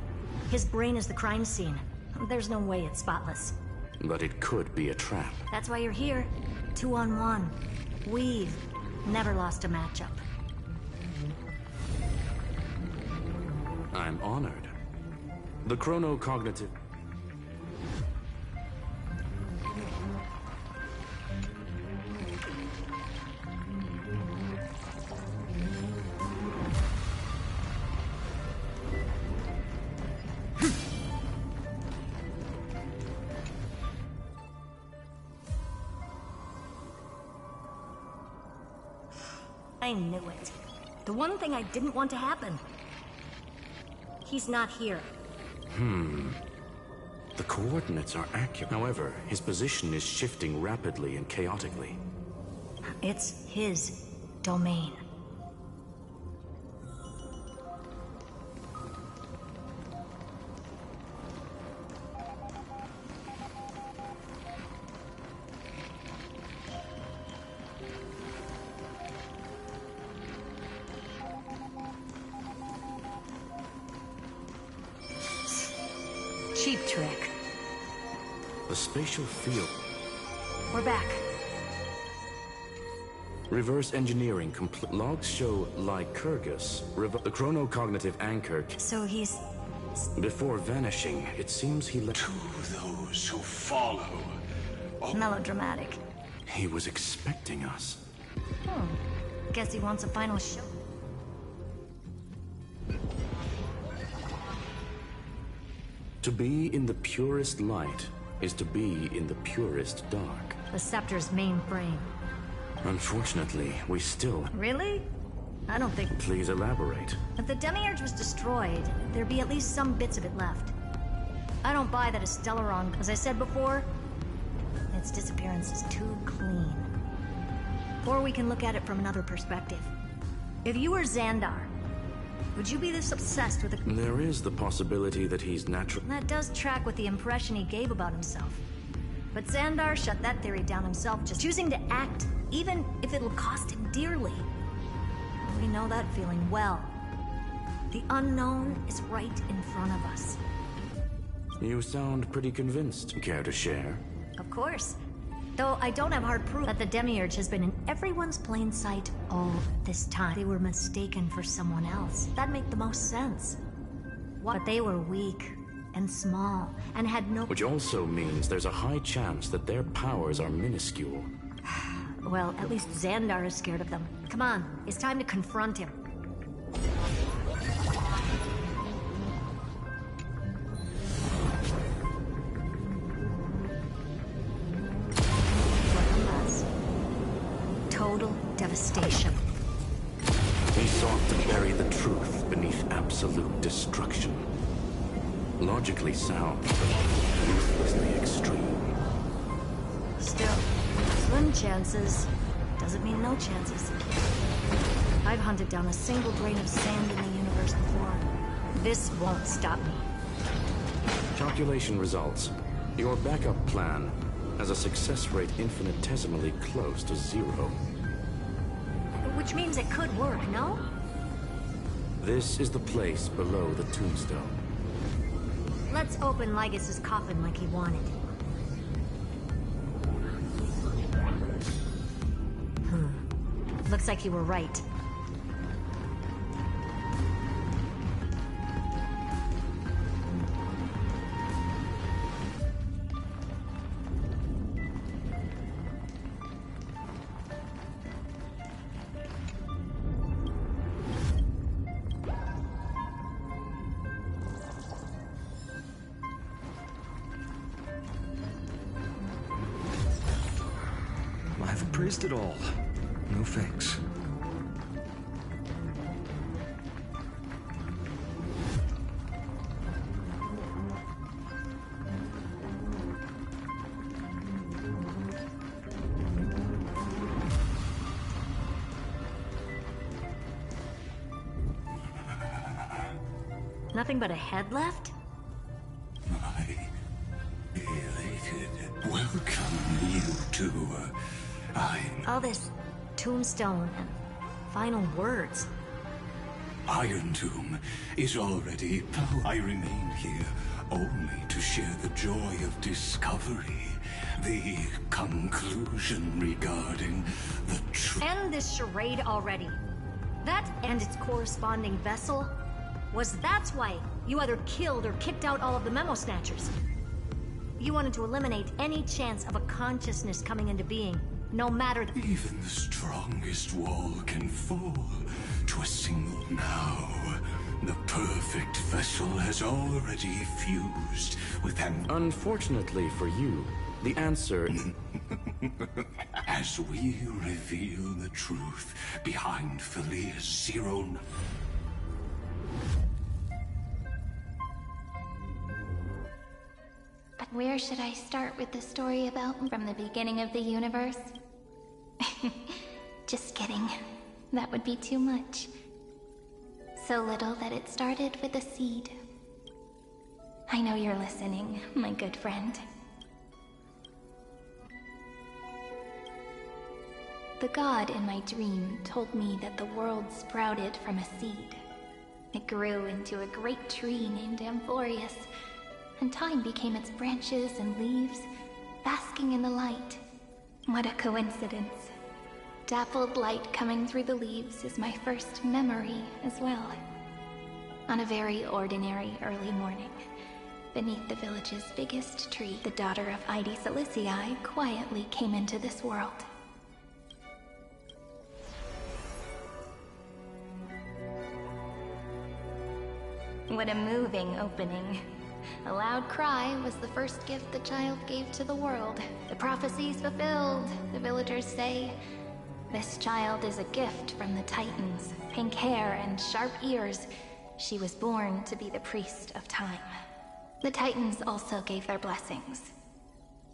His brain is the crime scene. There's no way it's spotless. But it could be a trap. That's why you're here. 2-on-1. We've never lost a matchup. I'm honored. The chronocognitive... I knew it. The one thing I didn't want to happen. He's not here. The coordinates are accurate. However, his position is shifting rapidly and chaotically. It's his domain. Cheap trick. The spatial field... We're back. Reverse engineering complete. Logs show Lycurgus, the chronocognitive anchor. So he's... Before vanishing, it seems he left... To those who follow. Melodramatic. He was expecting us. Guess he wants a final show. To be in the purest light is to be in the purest dark. The Scepter's mainframe. Unfortunately, we still... Really? I don't think... Please elaborate. If the Demiurge was destroyed, there'd be at least some bits of it left. I don't buy that a Stellaron, as I said before, its disappearance is too clean. Or we can look at it from another perspective. If you were Xandar, would you be this obsessed with the... There is the possibility that he's natural... That does track with the impression he gave about himself. But Xandar shut that theory down himself, just choosing to act, even if it'll cost him dearly. We know that feeling well. The unknown is right in front of us. You sound pretty convinced. Care to share? Of course. Though I don't have hard proof that the Demiurge has been in everyone's plain sight all this time. They were mistaken for someone else. That'd make the most sense. But they were weak and small and had no... Which also means there's a high chance that their powers are minuscule. Well, at least Xandar is scared of them. Come on, it's time to confront him. Total devastation. He sought to bury the truth beneath absolute destruction. Logically sound, but ruthlessly extreme. Still, slim chances doesn't mean no chances. I've hunted down a single grain of sand in the universe before. This won't stop me. Calculation results. Your backup plan has a success rate infinitesimally close to 0. Which means it could work, no? This is the place below the tombstone. Let's open Lycurgus's coffin like he wanted. Looks like you were right. praised it all. No fakes. Nothing but a head left? Welcome, you two. All this tombstone and final words. Iron Tomb is already power. I remain here only to share the joy of discovery. The conclusion regarding the End this charade already. That and its corresponding vessel that's why you either killed or kicked out all of the memo snatchers. You wanted to eliminate any chance of a consciousness coming into being, no matter Even the strongest wall can fall to a single now. The perfect vessel has already fused with an... Unfortunately for you, the answer... As we reveal the truth behind Filia's 09... But where should I start with the story about from the beginning of the universe? Just kidding. That would be too much. So little that it started with a seed. I know you're listening, my good friend. The god in my dream told me that the world sprouted from a seed. It grew into a great tree named Amphorius, and time became its branches and leaves, basking in the light. What a coincidence. Dappled light coming through the leaves is my first memory as well. On a very ordinary early morning, beneath the village's biggest tree, the daughter of Ide Silicii quietly came into this world. What a moving opening. A loud cry was the first gift the child gave to the world. The prophecies fulfilled, the villagers say. This child is a gift from the Titans. Pink hair and sharp ears. She was born to be the priest of time. The Titans also gave their blessings.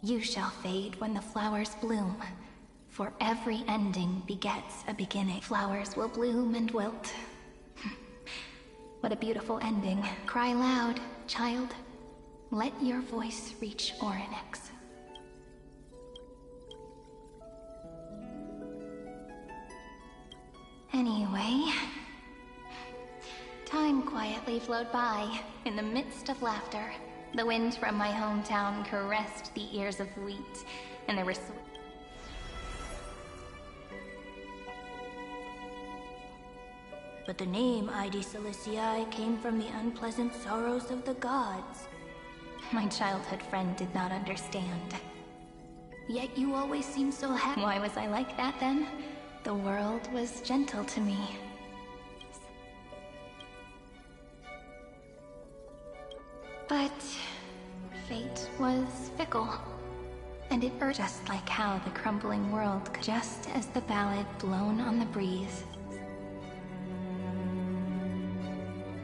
You shall fade when the flowers bloom, for every ending begets a beginning. Flowers will bloom and wilt. What a beautiful ending. Cry loud, child. Let your voice reach Orynyx. Anyway, time quietly flowed by, in the midst of laughter. The wind from my hometown caressed the ears of wheat, and there were But the name Ide Silicii came from the unpleasant sorrows of the gods. My childhood friend did not understand. Yet you always seemed so happy. Why was I like that then? The world was gentle to me. But fate was fickle. And it were just like how the crumbling world could, just as the ballad blown on the breeze.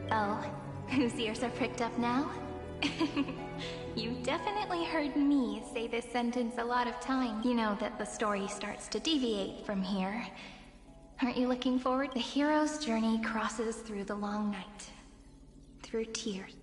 Oh, whose ears are pricked up now? You definitely heard me say this sentence a lot of times. You know that the story starts to deviate from here. Aren't you looking forward? The hero's journey crosses through the long night. Through tears.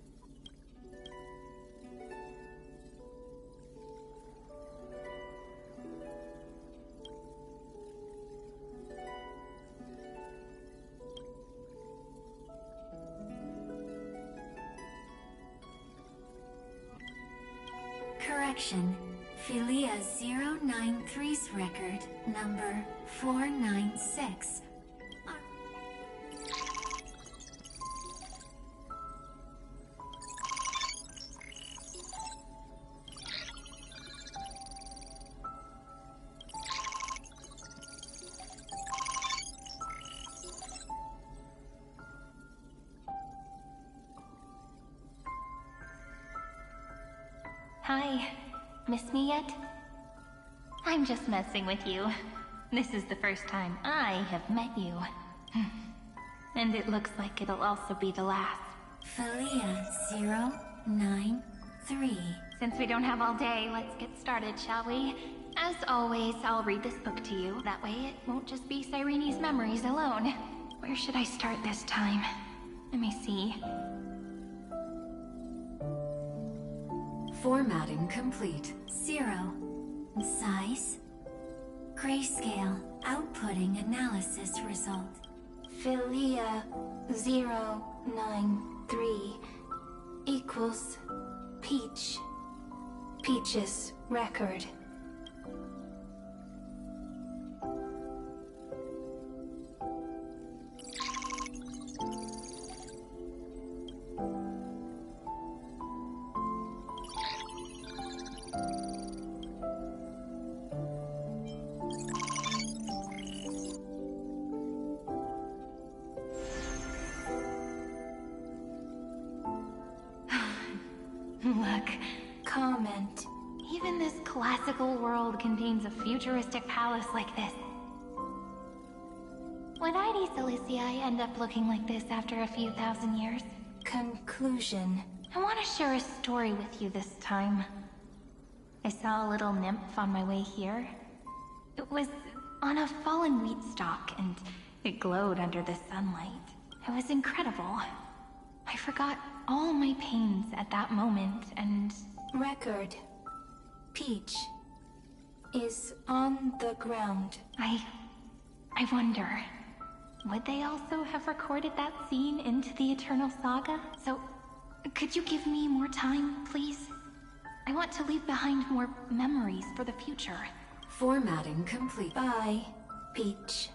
Correction. Filia 093's record, number 496. Hi. Miss me yet? I'm just messing with you. This is the first time I have met you. And it looks like it'll also be the last. Felia 093. Since we don't have all day, let's get started, shall we? As always, I'll read this book to you. That way it won't just be Cyrene's memories alone. Where should I start this time? Let me see. Formatting complete. 0. Size. Grayscale. Outputting analysis result. Felia 093 equals Peach. Peach's record. Look, comment. Even this classical world contains a futuristic palace like this. Would ID Silicii end up looking like this after a few thousand years? Conclusion. I want to share a story with you this time. I saw a little nymph on my way here. It was on a fallen wheat stalk, and it glowed under the sunlight. It was incredible. I forgot all my pains at that moment, and... Record. Peach is on the ground. I wonder, would they also have recorded that scene into the Eternal Saga? So, could you give me more time, please? I want to leave behind more memories for the future. Formatting complete. Bye, Peach.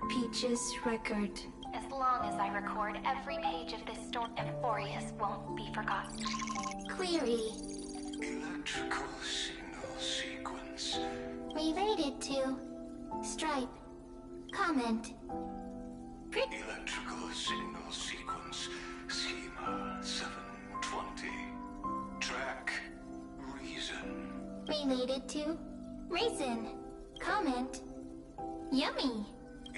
Peach's record. As long as I record every page of this story, Euphorius won't be forgotten. Query. Electrical signal sequence. Related to Stripe. Comment. Electrical signal sequence. Schema 720. Track. Reason. Related to Reason. Comment. Yummy.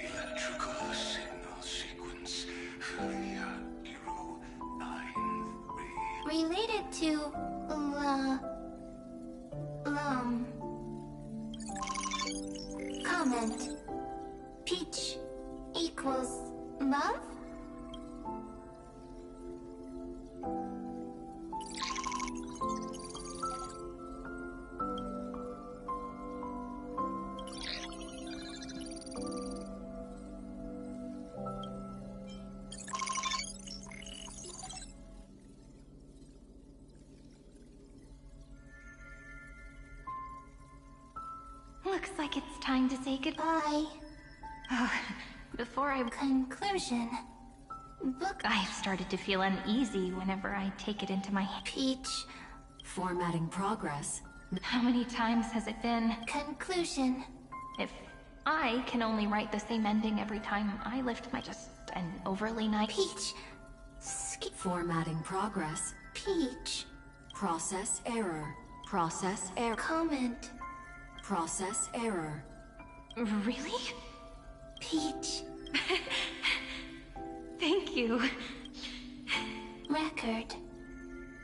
Electrical signal sequence. Felia 093. Related to Comment. Peach equals love? Looks like it's time to say goodbye. Before I... Conclusion. Book. I've started to feel uneasy whenever I take it into my... Peach. Formatting progress. How many times has it been? Conclusion. If I can only write the same ending every time I lift my... just an overly nice... Peach. Formatting progress. Peach. Process error. Process error. Comment. Process error. Really? Peach. Thank you. Record.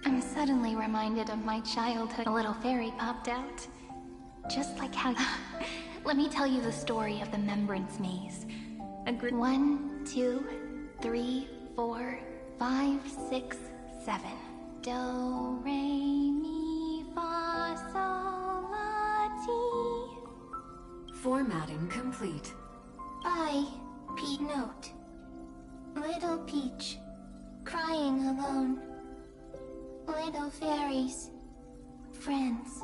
I'm suddenly reminded of my childhood. A little fairy popped out. Just like how... Let me tell you the story of the Membrance Maze. 1, 2, 3, 4, 5, 6, 7. Do, re, mi, fa, sol, la, ti. Formatting complete. Bye, P note. Little Peach, crying alone. Little fairies, friends.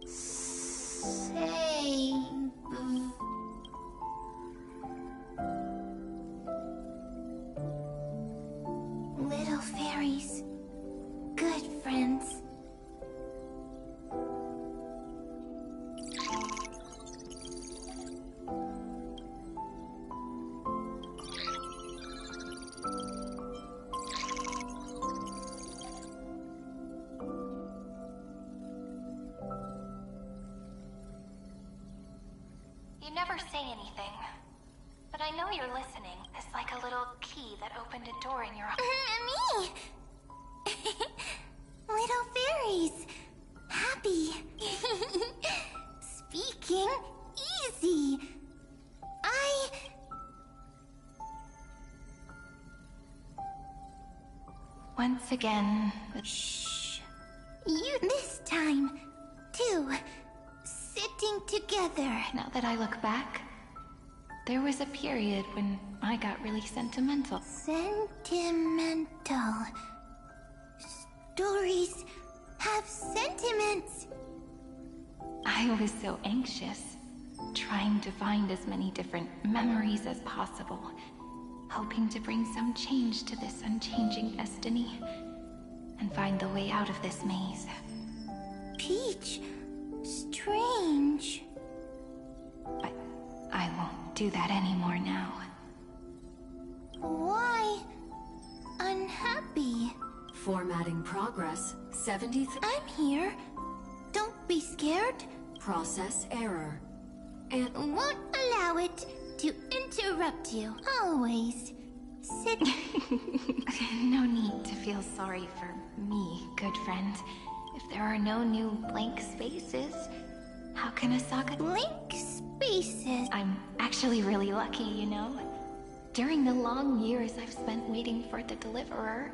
Save. Little fairies, good friends. never say anything. But I know you're listening. It's like a little key that opened a door in your heart. Me! Little fairies. Happy. Speaking easy. Once again... Shh. You this time, too. Sitting together. Now that I look back, there was a period when I got really sentimental. Sentimental. Stories have sentiments. I was so anxious, trying to find as many different memories as possible, hoping to bring some change to this unchanging destiny, and find the way out of this maze. Peach, strange. But I won't do that anymore now. Why unhappy? Formatting progress, 70th... I'm here. Don't be scared. Process error. And won't allow it to interrupt you. Always. Sit. No need to feel sorry for me, good friend. If there are no new blank spaces, how can a saga... Blank spaces? I'm actually really lucky, you know? During the long years I've spent waiting for the deliverer.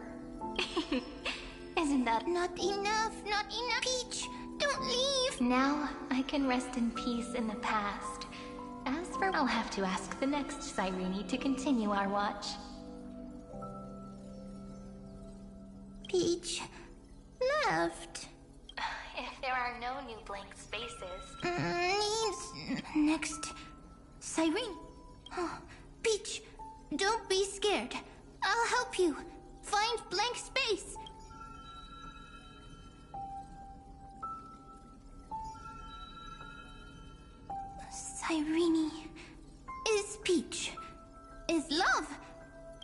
Isn't that not enough? Not enough? Peach, don't leave! Now I can rest in peace in the past. As for... I'll have to ask the next Cyrene to continue our watch. Peach left. If there are no new blank spaces... Needs... Next... Cyrene. Oh, Peach, don't be scared. I'll help you. Find blank space. Cyrene is Peach, is love.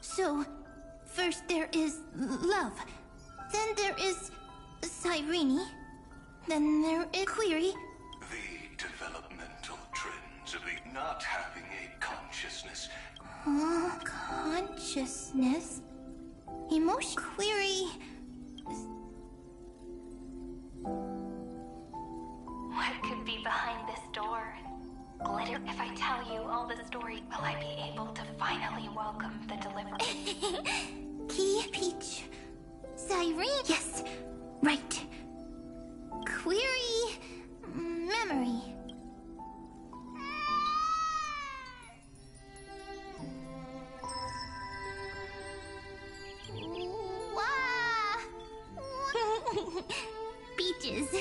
So, first there is love, then there is Cyrene, then there is Query. The developmental trends of not having a consciousness. Consciousness? Emotion? Query... What could be behind this door? Glitter, if I tell you all the story, will I be able to finally welcome the deliverer? Key, Peach. Cyrene? Yes, right. Query... memory. Peaches,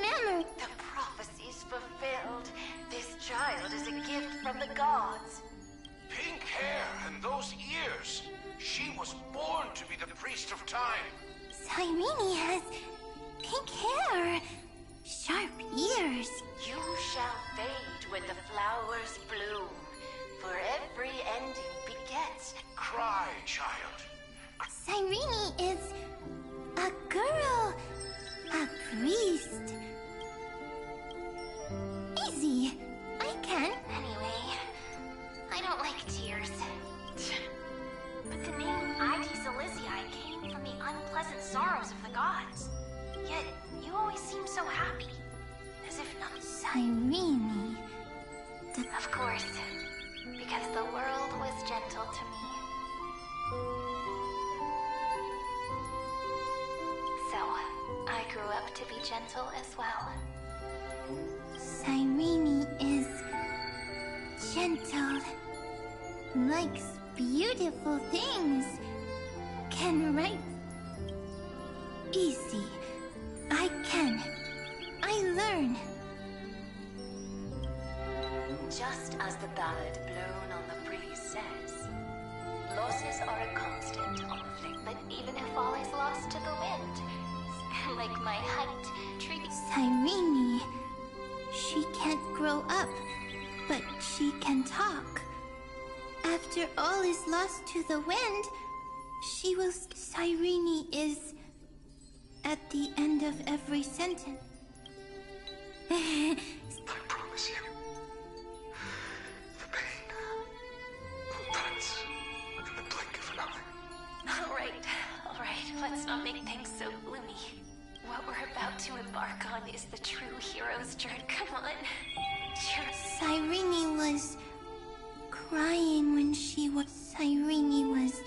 memory. The prophecy's fulfilled. This child is a gift from the gods. Pink hair and those ears. She was born to be the priest of time. Cyrene has pink hair, sharp ears. You shall fade when the flowers bloom, for every ending begets. Cry, child. Cyrene is a girl, a priest. Easy, I can. Anyway, I don't like tears. But the name Id Celestii came from the unpleasant sorrows of the gods. Yet, you always seem so happy. As if not... Cyrene... Of course. Because the world was gentle to me. So, I grew up to be gentle as well. Cyrene is... gentle. Likes beautiful things. Can write... easy. I can. I learn. Just as the ballad blown on the breeze says, losses are a constant on flick. But even if all is lost to the wind, like my height, treating... Cyrene... she can't grow up, but she can talk. After all is lost to the wind, she will... Cyrene is... at the end of every sentence. I promise you, make things so gloomy. What we're about to embark on is the true hero's journey. Come on. Cyrene was crying when she was... Cyrene was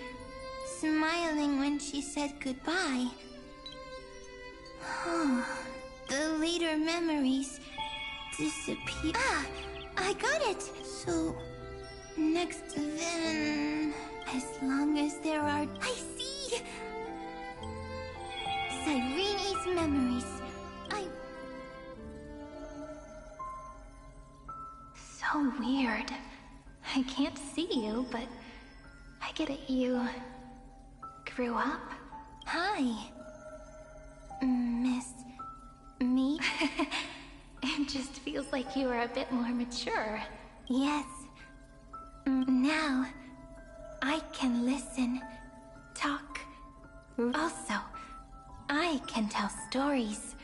smiling when she said goodbye. The later memories disappear. Ah! I got it! So, next then... As long as there are... I see! Cyrene's memories. So weird. I can't see you, but I get it. You grew up? Hi. Miss... me? It just feels like you are a bit more mature. Yes. Now, I can listen, talk. Also, I can tell stories.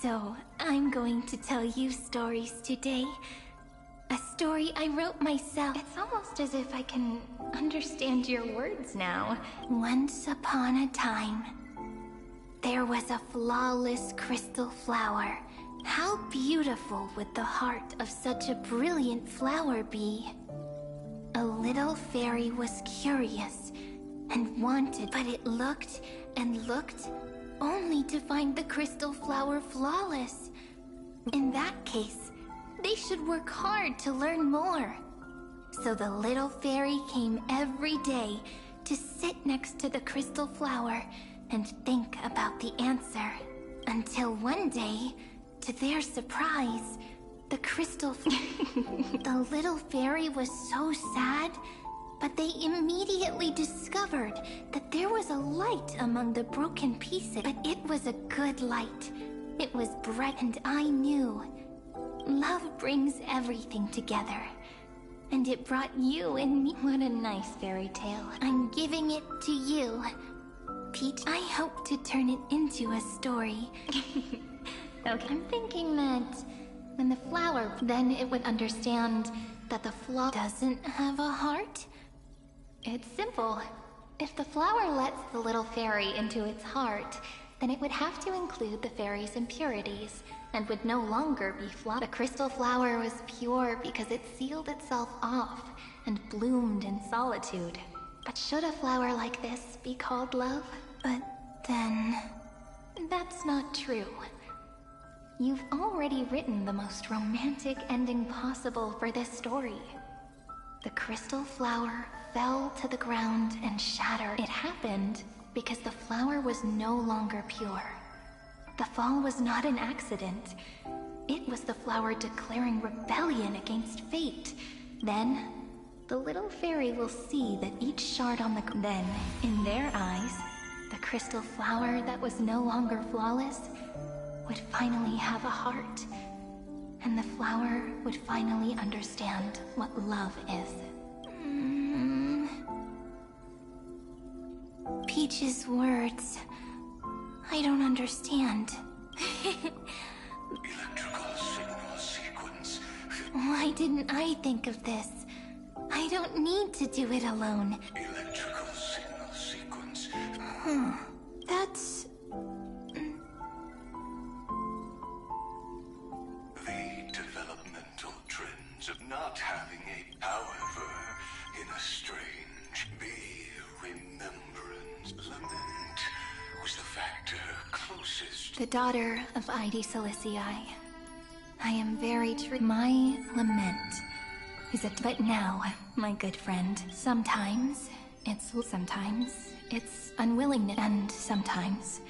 So, I'm going to tell you stories today. A story I wrote myself. It's almost as if I can understand your words now. Once upon a time, there was a flawless crystal flower. How beautiful would the heart of such a brilliant flower be? A little fairy was curious and wanted, but it looked and looked only to find the crystal flower flawless. In that case, they should work hard to learn more. So the little fairy came every day to sit next to the crystal flower and think about the answer. Until one day, to their surprise, the the little fairy was so sad, but they immediately discovered that there was a light among the broken pieces. But it was a good light. It was bright, and I knew love brings everything together. And it brought you and me. What a nice fairy tale. I'm giving it to you, Peach. I hope to turn it into a story. Okay, I'm thinking that when the flower, then it would understand that the flower doesn't have a heart? It's simple. If the flower lets the little fairy into its heart, then it would have to include the fairy's impurities, and would no longer be flawed. The crystal flower was pure because it sealed itself off and bloomed in solitude. But should a flower like this be called love? But then... That's not true. You've already written the most romantic ending possible for this story. The crystal flower fell to the ground and shattered. It happened because the flower was no longer pure. The fall was not an accident. It was the flower declaring rebellion against fate. Then, the little fairy will see that each shard on the... Then, in their eyes, the crystal flower that was no longer flawless would finally have a heart. And the flower would finally understand what love is. Peach's words... I don't understand. Electrical signal sequence. Why didn't I think of this? I don't need to do it alone. Electrical signal sequence. That's... The developmental trends of not having a... However, in a strange, remembrance, lament was the factor closest. The daughter of Id Silicii. I am very true. My lament is it. But now, my good friend, sometimes it's unwillingness, and sometimes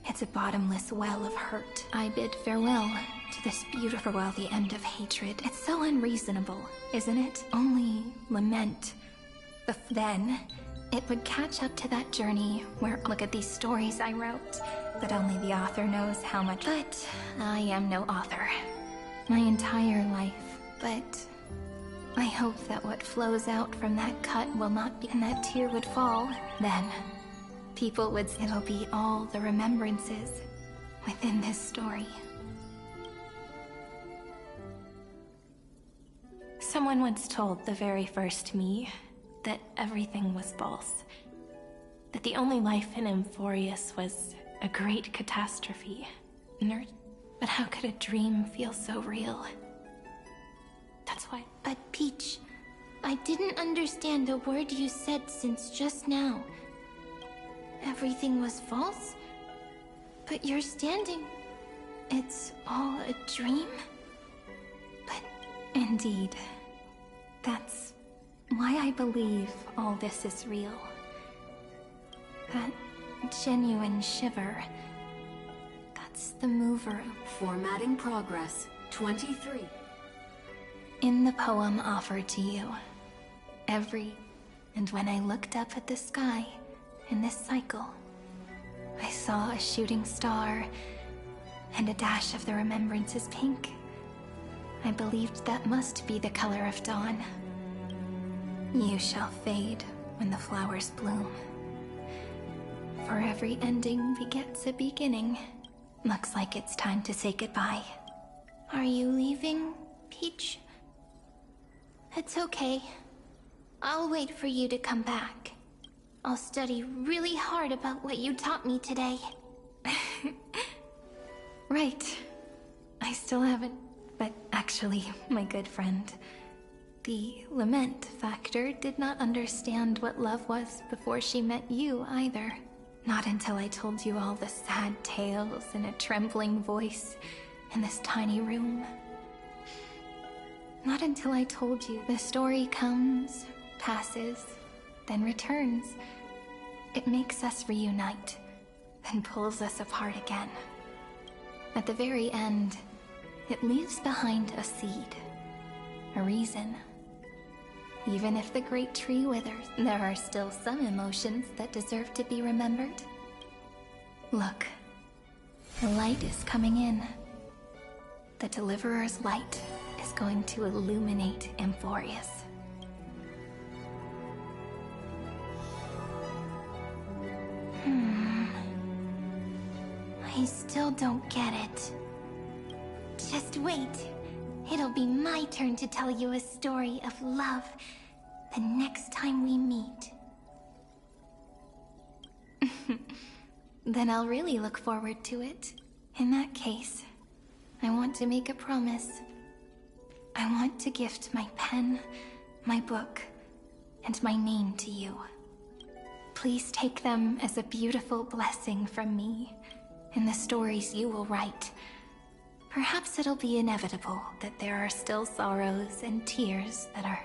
it's a bottomless well of hurt. I bid farewell to this beautiful, the end of hatred. It's so unreasonable, isn't it? Only lament. Then, it would catch up to that journey where, look at these stories I wrote, but only the author knows how much. But I am no author. My entire life. But I hope that what flows out from that cut will not be, and that tear would fall. Then, people would, it'll be all the remembrances within this story. Someone once told the very first me that everything was false. that the only life in Amphorius was a great catastrophe. But how could a dream feel so real? That's why. But Peach, I didn't understand a word you said since just now. Everything was false? But you're standing... It's all a dream? But indeed, that's why I believe all this is real. That genuine shiver, that's the mover. Formatting progress. 23. In the poem offered to you, and when I looked up at the sky in this cycle, I saw a shooting star and a dash of the remembrance's pink. I believed that must be the color of dawn. You shall fade when the flowers bloom. For every ending begets a beginning. Looks like it's time to say goodbye. Are you leaving, Peach? It's okay. I'll wait for you to come back. I'll study really hard about what you taught me today. Right. I still haven't... But actually, my good friend, the lament factor did not understand what love was before she met you either. Not until I told you all the sad tales in a trembling voice in this tiny room. Not until I told you the story comes, passes, then returns. It makes us reunite, then pulls us apart again. At the very end, it leaves behind a seed, a reason. Even if the great tree withers, there are still some emotions that deserve to be remembered. Look, the light is coming in. The Deliverer's light is going to illuminate Amphorius. I still don't get it. Just wait. It'll be my turn to tell you a story of love the next time we meet. Then I'll really look forward to it. In that case, I want to make a promise. I want to gift my pen, my book, and my name to you. Please take them as a beautiful blessing from me in the stories you will write. Perhaps it'll be inevitable that there are still sorrows and tears that are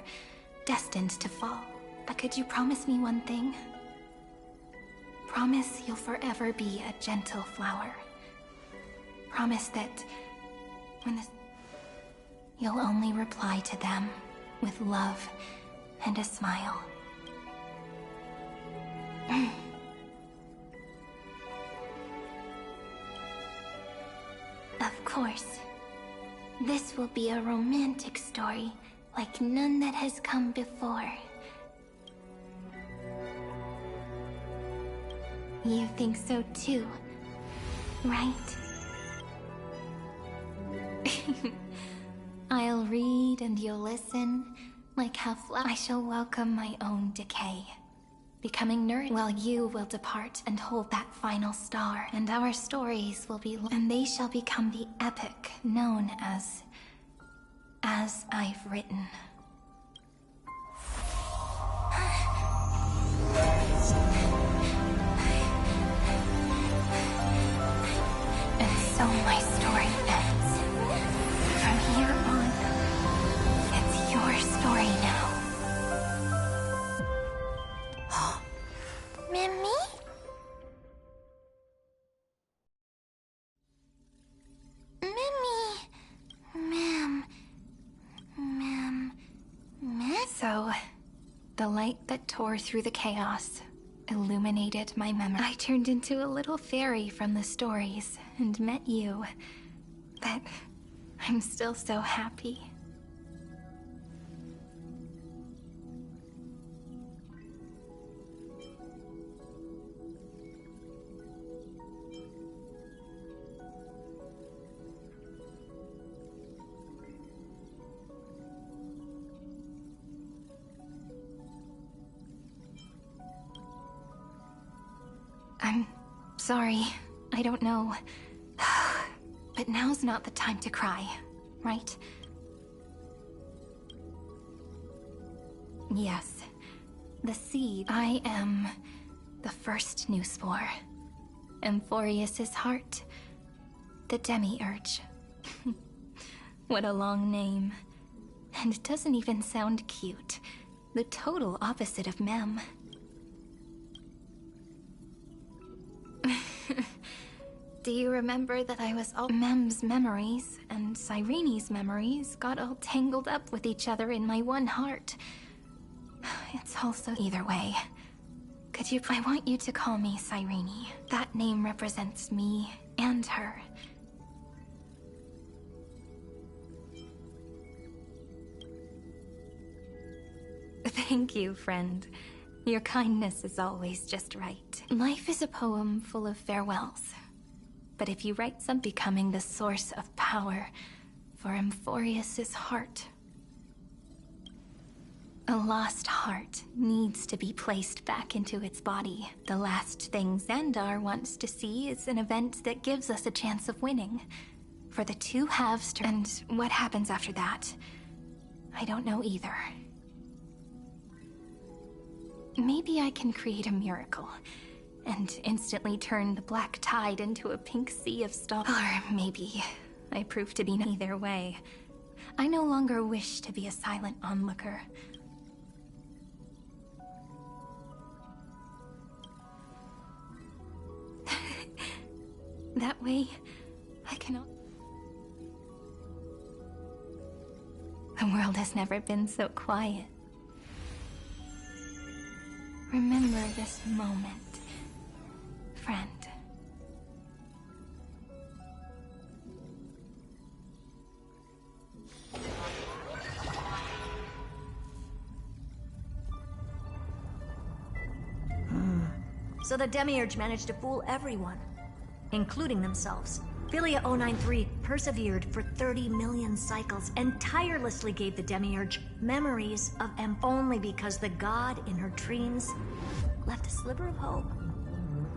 destined to fall. But could you promise me one thing? Promise you'll forever be a gentle flower. Promise that you'll only reply to them with love and a smile. Of course. This will be a romantic story like none that has come before. You think so too, right? I'll read and you'll listen, like how I shall welcome my own decay. Becoming nourished while you will depart and hold that final star. And our stories will be... And they shall become the epic known as I've written. And so my story ends. From here on, it's your story now. Mimi? So, the light that tore through the chaos illuminated my memory. I turned into a little fairy from the stories and met you. But I'm still so happy. Sorry, I don't know. But now's not the time to cry, right? Yes. The seed. I am the first new spore. Amphorius's heart. The demiurge. What a long name. And it doesn't even sound cute. The total opposite of Mem. Do you remember that I was all Mem's memories and Cyrene's memories got all tangled up with each other in my one heart? It's also either way. Could you? I want you to call me Cyrene. That name represents me and her. Thank you, friend. Your kindness is always just right. Life is a poem full of farewells. But if you write some becoming the source of power for Amphorius's heart. A lost heart needs to be placed back into its body. The last thing Xandar wants to see is an event that gives us a chance of winning. For the two halves to... And what happens after that? I don't know either. Maybe I can create a miracle and instantly turn the black tide into a pink sea of stars. Or maybe I prove to be either way. I no longer wish to be a silent onlooker. That way, I cannot... The world has never been so quiet. Remember this moment, friend. So the Demiurge managed to fool everyone, including themselves. Philia 093 persevered for 30 million cycles and tirelessly gave the Demiurge memories of M only because the god in her dreams left a sliver of hope,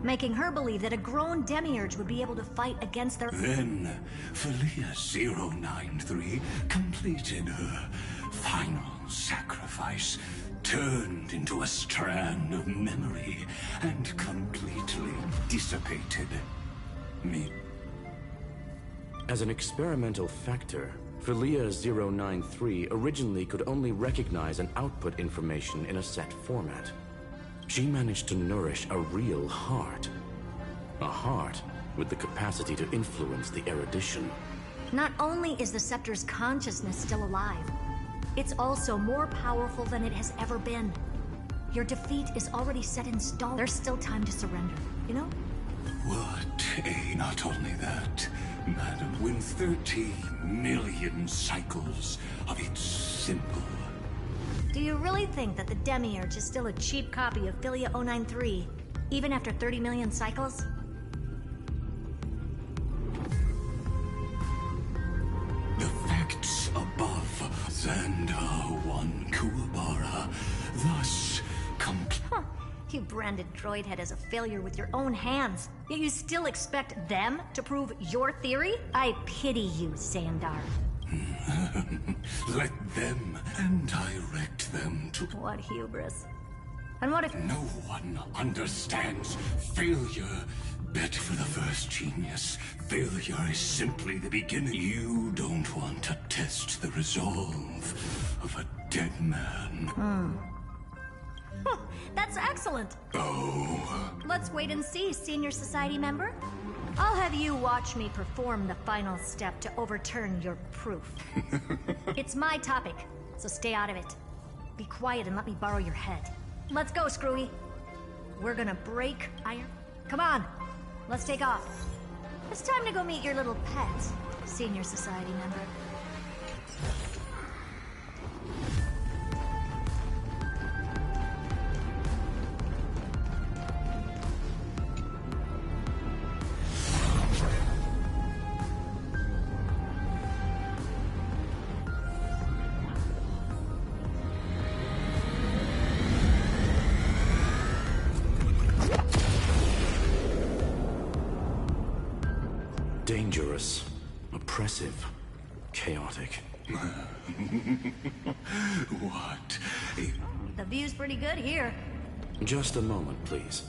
making her believe that a grown Demiurge would be able to fight against their... Then, Philia 093 completed her final sacrifice, turned into a strand of memory, and completely dissipated me. As an experimental factor, Philia 093 originally could only recognize and output information in a set format. She managed to nourish a real heart. A heart with the capacity to influence the erudition. Not only is the Scepter's consciousness still alive, it's also more powerful than it has ever been. Your defeat is already set in stone. There's still time to surrender, you know? What a... Not only that, madam, when 30 million cycles of its symbol... Do you really think that the Demiurge is still a cheap copy of Philia 093, even after 30 million cycles? The facts above, Xandar 1 Kuwabara, thus complete. Huh. You branded Droidhead as a failure with your own hands, yet you still expect them to prove your theory? I pity you, Xandar. Let them and direct them to... What hubris. And what if... No one understands failure better. For the first genius, failure is simply the beginning. You don't want to test the resolve of a dead man. That's excellent. Oh. Let's wait and see, Senior Society member. I'll have you watch me perform the final step to overturn your proof. It's my topic, so stay out of it. Be quiet and let me borrow your head. Let's go, Screwy. We're gonna break iron. Come on, let's take off. It's time to go meet your little pet, Senior Society member. Dangerous, oppressive, chaotic. What? The view's pretty good here. Just a moment, please.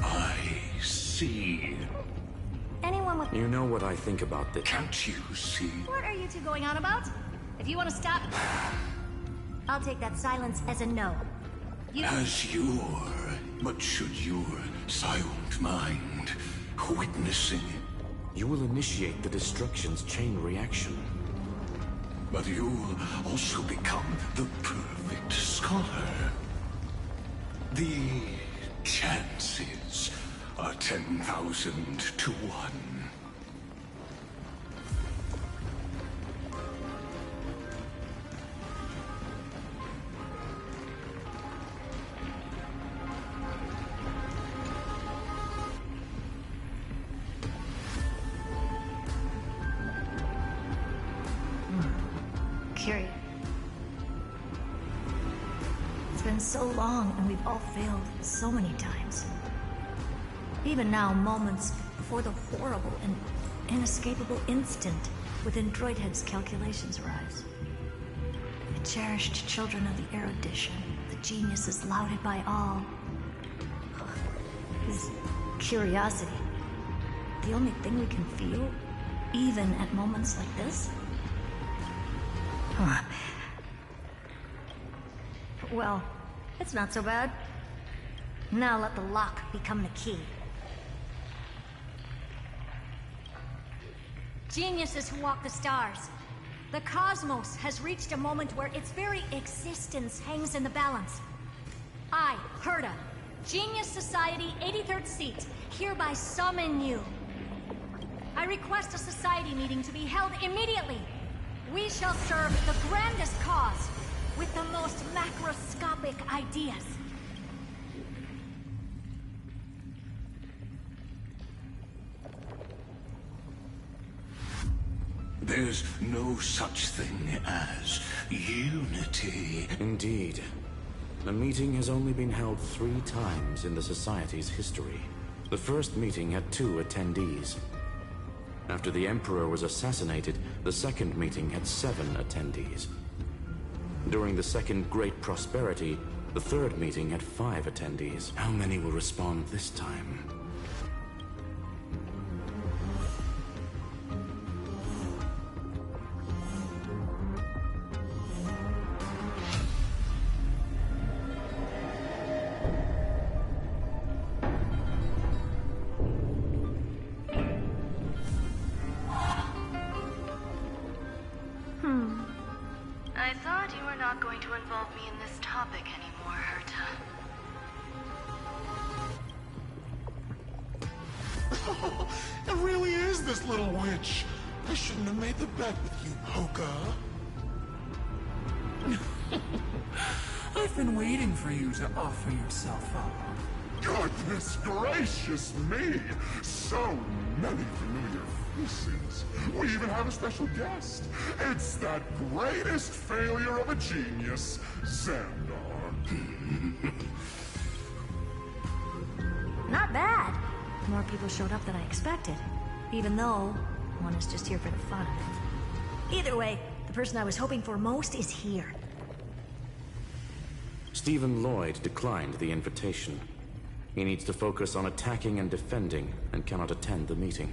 I see. Anyone with... You know what I think about this. Can't you see? What are you two going on about? If you want to stop... I'll take that silence as a no. As your... But should your silent mind witnessing it? You will initiate the destruction's chain reaction. But you'll also become the perfect scholar. The chances are 10,000 to 1. Curious. It's been so long, and we've all failed so many times. Even now, moments before the horrible and inescapable instant within Droidhead's calculations rise. The cherished children of the erudition, the geniuses lauded by all. His curiosity. The only thing we can feel, even at moments like this? Huh. Well, it's not so bad. Now let the lock become the key. Geniuses who walk the stars. The cosmos has reached a moment where its very existence hangs in the balance. I, Herta, Genius Society 83rd seat, hereby summon you. I request a society meeting to be held immediately. We shall serve the grandest cause with the most macroscopic ideas. There's no such thing as unity. Indeed. The meeting has only been held 3 times in the Society's history. The first meeting had 2 attendees. After the Emperor was assassinated, the second meeting had 7 attendees. During the Second Great Prosperity, the third meeting had 5 attendees. How many will respond this time? I thought you were not going to involve me in this topic anymore, Herta. It really is this little witch. I shouldn't have made the bet with you, Hoka. I've been waiting for you to offer yourself up. Goodness gracious me! So many familiar faces. We even have a special guest. It's that greatest failure of a genius, Xandar. Not bad. More people showed up than I expected. Even though one is just here for the fun of it. Either way, the person I was hoping for most is here. Stephen Lloyd declined the invitation. He needs to focus on attacking and defending, and cannot attend the meeting.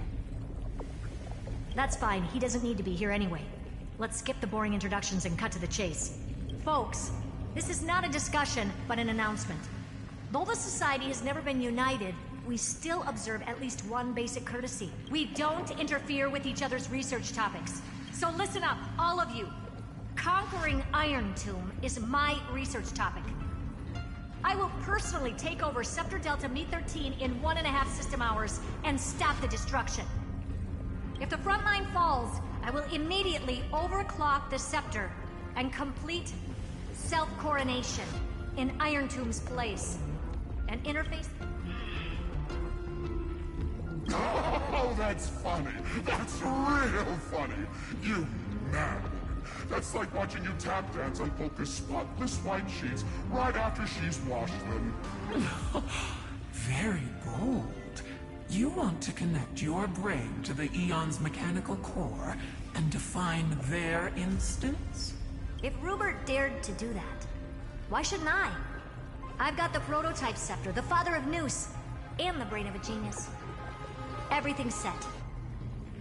That's fine. He doesn't need to be here anyway. Let's skip the boring introductions and cut to the chase. Folks, this is not a discussion, but an announcement. Though the Society has never been united, we still observe at least one basic courtesy. We don't interfere with each other's research topics. So listen up, all of you. Conquering Iron Tomb is my research topic. I will personally take over Scepter Delta Me-13 in 1.5 system hours and stop the destruction. If the front line falls, I will immediately overclock the Scepter and complete self-coronation in Iron Tomb's place. An interface... Oh, that's funny. That's real funny. You mad woman. That's like watching you tap dance on Polka's spotless white sheets right after she's washed them. want to connect your brain to the Eon's mechanical core and define their instance? If Rupert dared to do that, why shouldn't I? I've got the prototype scepter, the father of Noose, and the brain of a genius. Everything's set.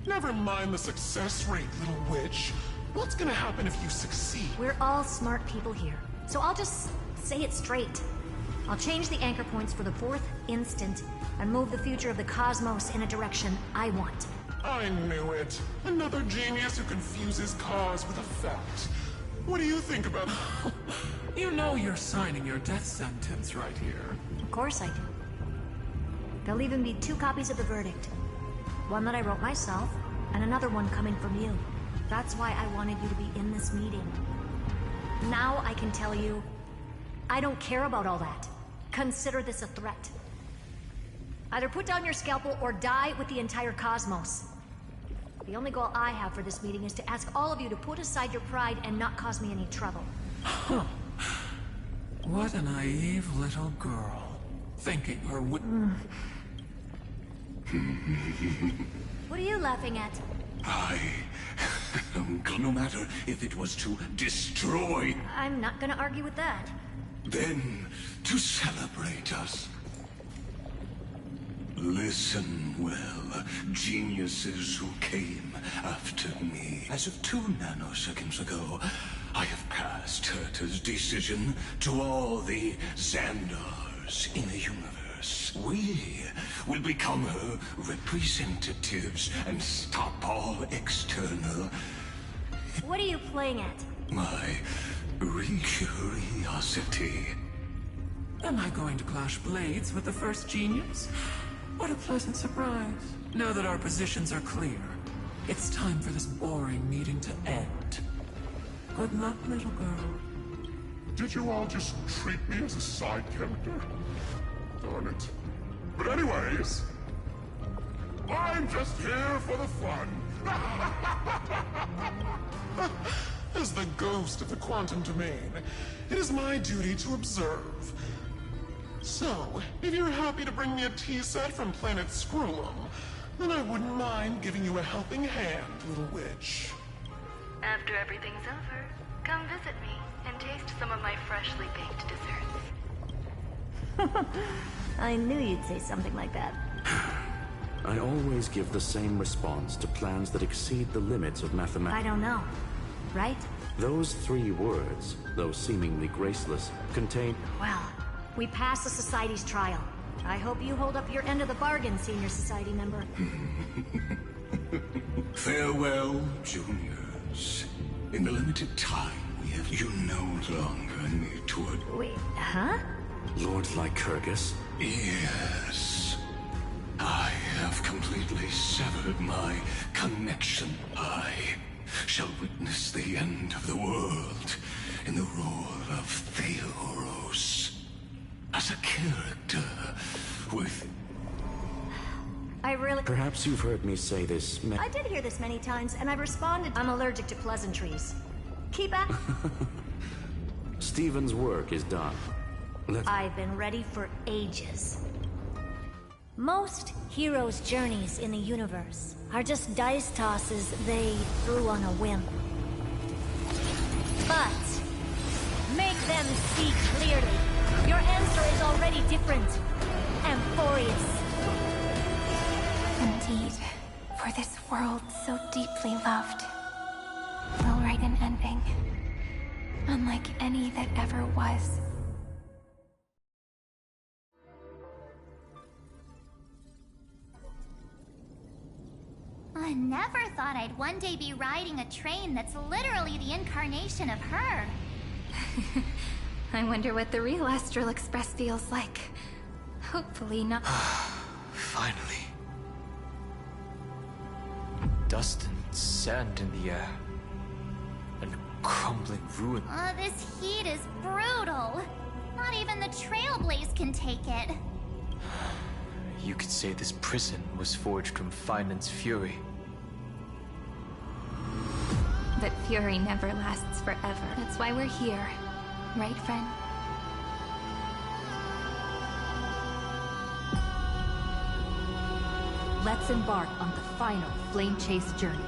Never mind the success rate, little witch. What's gonna happen if you succeed? We're all smart people here, so I'll just say it straight. I'll change the anchor points for the fourth instant and move the future of the cosmos in a direction I want. I knew it. Another genius who confuses cause with effect. What do you think about... You know you're signing your death sentence right here. Of course I do. There'll even be 2 copies of the verdict. One that I wrote myself, and another one coming from you. That's why I wanted you to be in this meeting. Now I can tell you, I don't care about all that. Consider this a threat. Either put down your scalpel or die with the entire cosmos. The only goal I have for this meeting is to ask all of you to put aside your pride and not cause me any trouble. Huh. What a naive little girl. Thinking her What are you laughing at? No matter if it was to destroy, I'm not gonna argue with that. then to celebrate us. Listen well, geniuses who came after me. As of 2 nanoseconds ago, I have passed Herta's decision to all the Xandars in the universe. We will become her representatives and stop all external... What are you playing at? My curiosity. Am I going to clash blades with the first genius? What a pleasant surprise. Now that our positions are clear, it's time for this boring meeting to end. Good luck, little girl. Did you all just treat me as a side character? Darn it. But anyways, I'm just here for the fun. As the ghost of the quantum domain, it is my duty to observe. So, if you're happy to bring me a tea set from planet Scrollum, then I wouldn't mind giving you a helping hand, little witch. After everything's over, come visit me and taste some of my freshly baked desserts. I knew you'd say something like that. I always give the same response to plans that exceed the limits of mathematics. I don't know. Right? Those 3 words, though seemingly graceless, contain... Well, we passed the Society's trial. I hope you hold up your end of the bargain, Senior Society member. Farewell, juniors. In the limited time we have, you no longer need to... Wait, huh? Lord Lycurgus? Yes. I have completely severed my connection. I shall witness the end of the world in the role of Theoros. As a character with... I really... Perhaps you've heard me say this I did hear this many times, and I've responded. I'm allergic to pleasantries. Keep at... Stephen's work is done. I've been ready for ages. Most heroes' journeys in the universe are just dice tosses they threw on a whim. But make them see clearly. Your answer is already different. Amphorius. Indeed, for this world so deeply loved, we'll write an ending, unlike any that ever was. I never thought I'd one day be riding a train that's literally the incarnation of her. I wonder what the real Astral Express feels like. Hopefully not... Finally. Dust and sand in the air. And crumbling ruin. This heat is brutal. Not even the Trailblaze can take it. You could say this prison was forged from Finance's fury. But fury never lasts forever. That's why we're here. Right, friend? Let's embark on the final flame chase journey.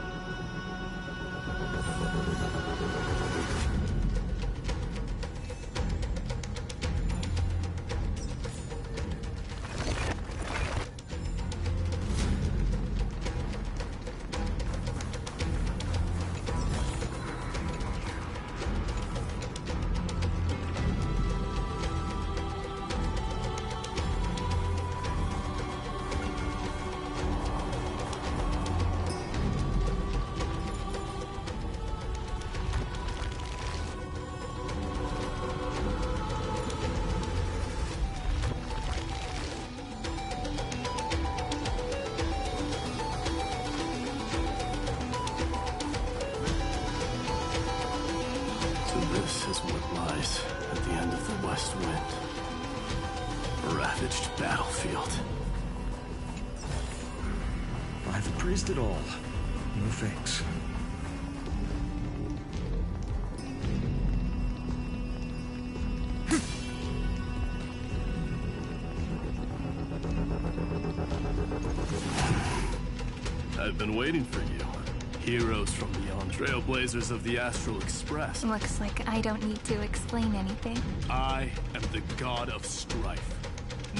This is what lies at the end of the West Wind. A ravaged battlefield. I've appraised it all. No thanks. I've been waiting for you. Heroes from beyond, trailblazers of the Astral Express. Looks like I don't need to explain anything. I am the god of strife,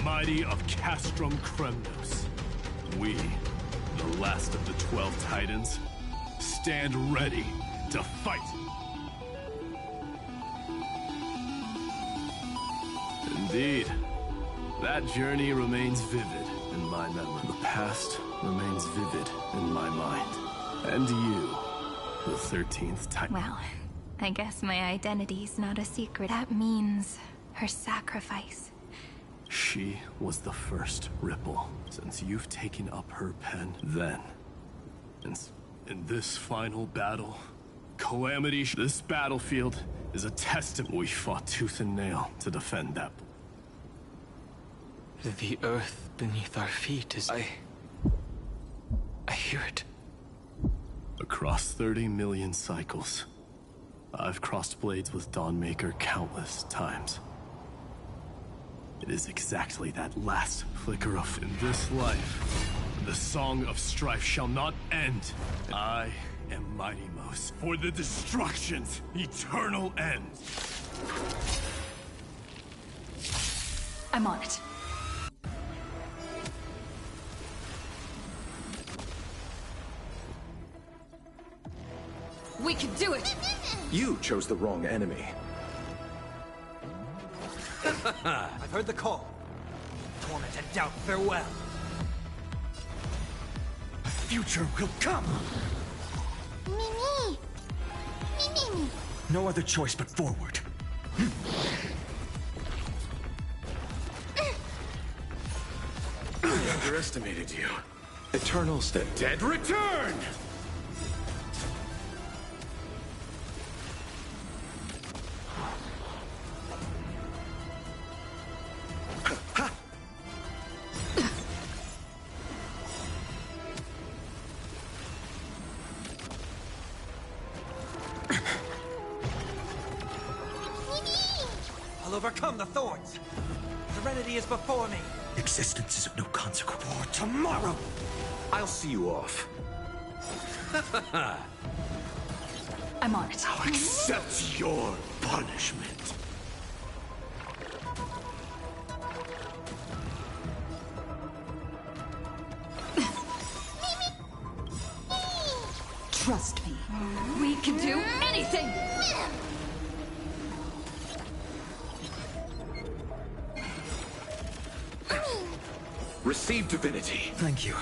mighty of Castrum Kremnos. We, the last of the 12 Titans, stand ready to fight. Indeed, that journey remains vivid in my memory. The past remains vivid in my mind. And you, the 13th Titan. Well, I guess my identity's not a secret. That means her sacrifice. She was the first Ripple. Since you've taken up her pen, then, in this final battle, Calamity, this battlefield is a testament. We fought tooth and nail to defend that. The earth beneath our feet is... I hear it. Across 30 million cycles, I've crossed blades with Dawnmaker countless times. It is exactly that last flicker of... In this life, the song of strife shall not end. I am Mighty Most for the destruction's eternal end. I'm on it. We can do it! You chose the wrong enemy. I've heard the call. Torment and doubt, farewell. The future will come! Me. No other choice but forward. I underestimated you. Eternals, the dead return! I'll overcome the thorns. Serenity is before me. Existence is of no consequence. For tomorrow! I'll see you off. I'm on it. I'll accept your punishment. Trust me. We can do anything! Receive divinity. Thank you.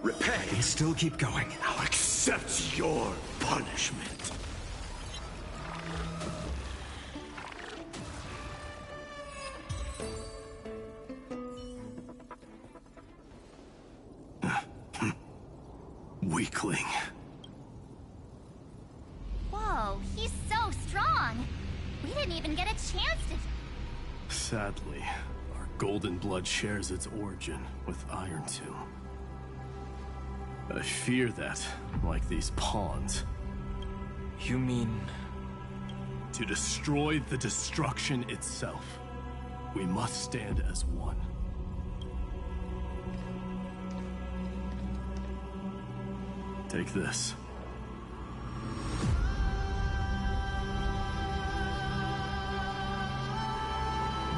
Repay. And still keep going. I'll accept your punishment. Weakling. Whoa, he's so strong. We didn't even get a chance to... Sadly, our golden blood shares its origin with Iron Tomb. I fear that, like these pawns... You mean... To destroy the destruction itself, we must stand as one. Take this.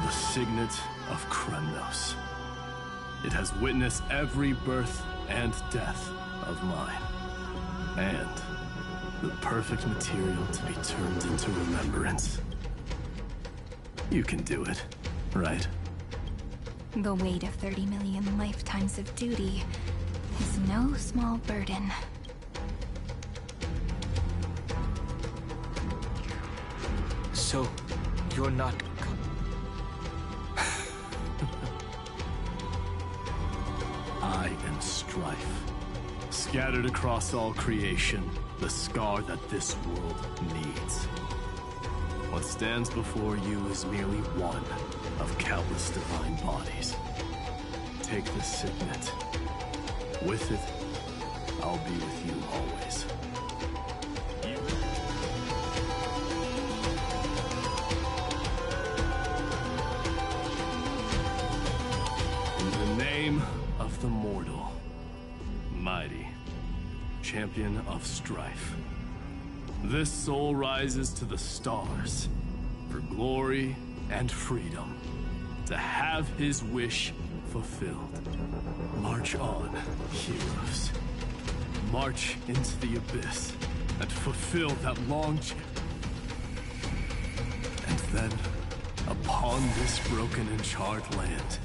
The Signet of Kremnos. It has witnessed every birth and death of mine. And the perfect material to be turned into remembrance. You can do it, right? The weight of 30 million lifetimes of duty is no small burden. So, you're not... I am strife. Scattered across all creation, the scar that this world needs. What stands before you is merely one of countless divine bodies. Take the signet. With it, I'll be with you always. In the name of the mortal, mighty, champion of strife, this soul rises to the stars for glory and freedom, to have his wish fulfilled. March on, heroes. March into the abyss and fulfill that long and then, upon this broken and charred land,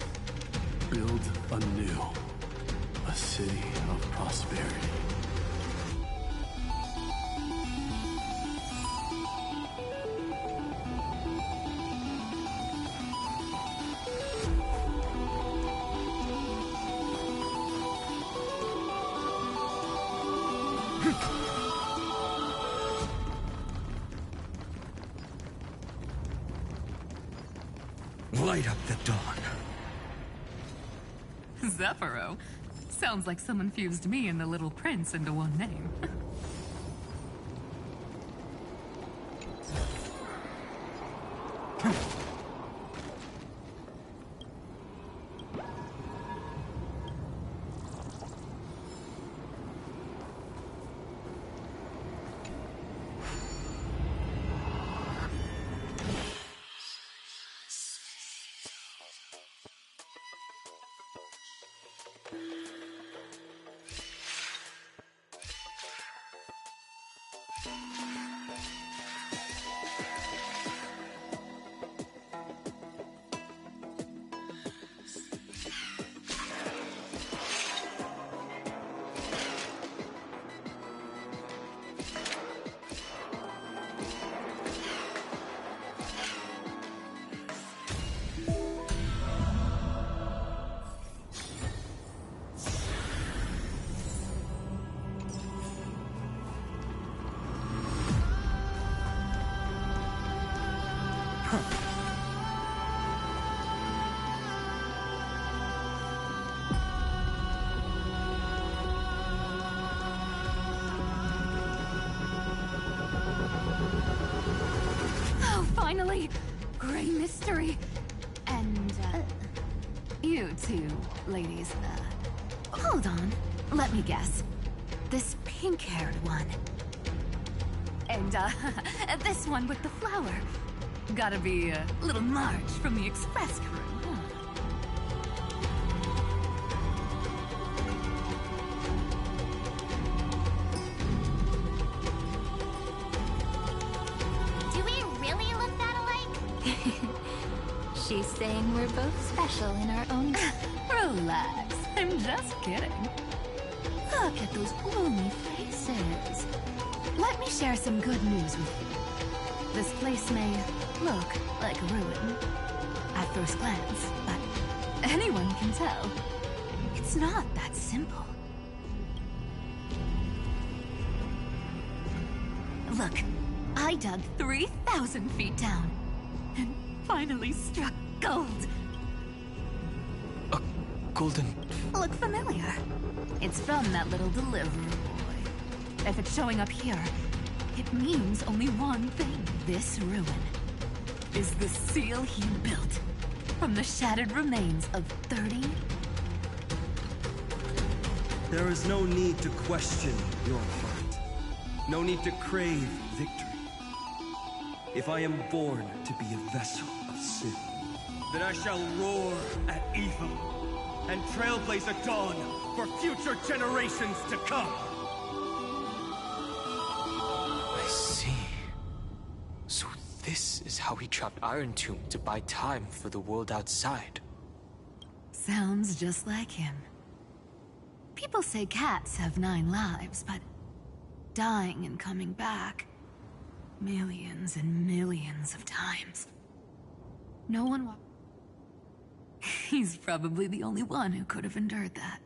build anew a city of prosperity. Light up the dawn. Zephyro? Sounds like someone fused me and the Little Prince into one name. Finally! Gray mystery! And, you two, ladies, Hold on. Let me guess. This pink-haired one. and, this one with the flower. Gotta be a little Marge from the Express crew, huh? She's saying we're both special in our own... Relax. I'm just kidding. Look at those gloomy faces. Let me share some good news with you. This place may look like a ruin at first glance, but anyone can tell it's not that simple. Look, I dug 3,000 feet down and finally struck gold. A golden... Look familiar. It's from that little deliverer boy. If it's showing up here, it means only one thing. This ruin is the seal he built from the shattered remains of 30 There is no need to question your heart. No need to crave victory. If I am born to be a vessel of sin, then I shall roar at evil and trailblaze a dawn for future generations to come. I see. So this is how he trapped Iron Tomb to buy time for the world outside. Sounds just like him. People say cats have 9 lives, but dying and coming back millions and millions of times. No one He's probably the only one who could have endured that.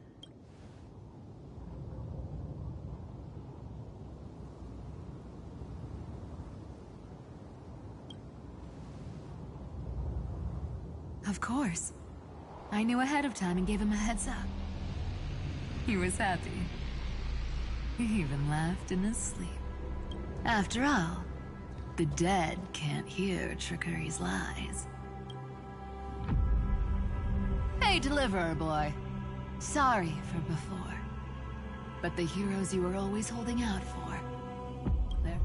Of course. I knew ahead of time and gave him a heads up. He was happy. He even laughed in his sleep. After all, the dead can't hear Trickery's lies. Hey, Deliverer boy. Sorry for before. But the heroes you were always holding out for, they're...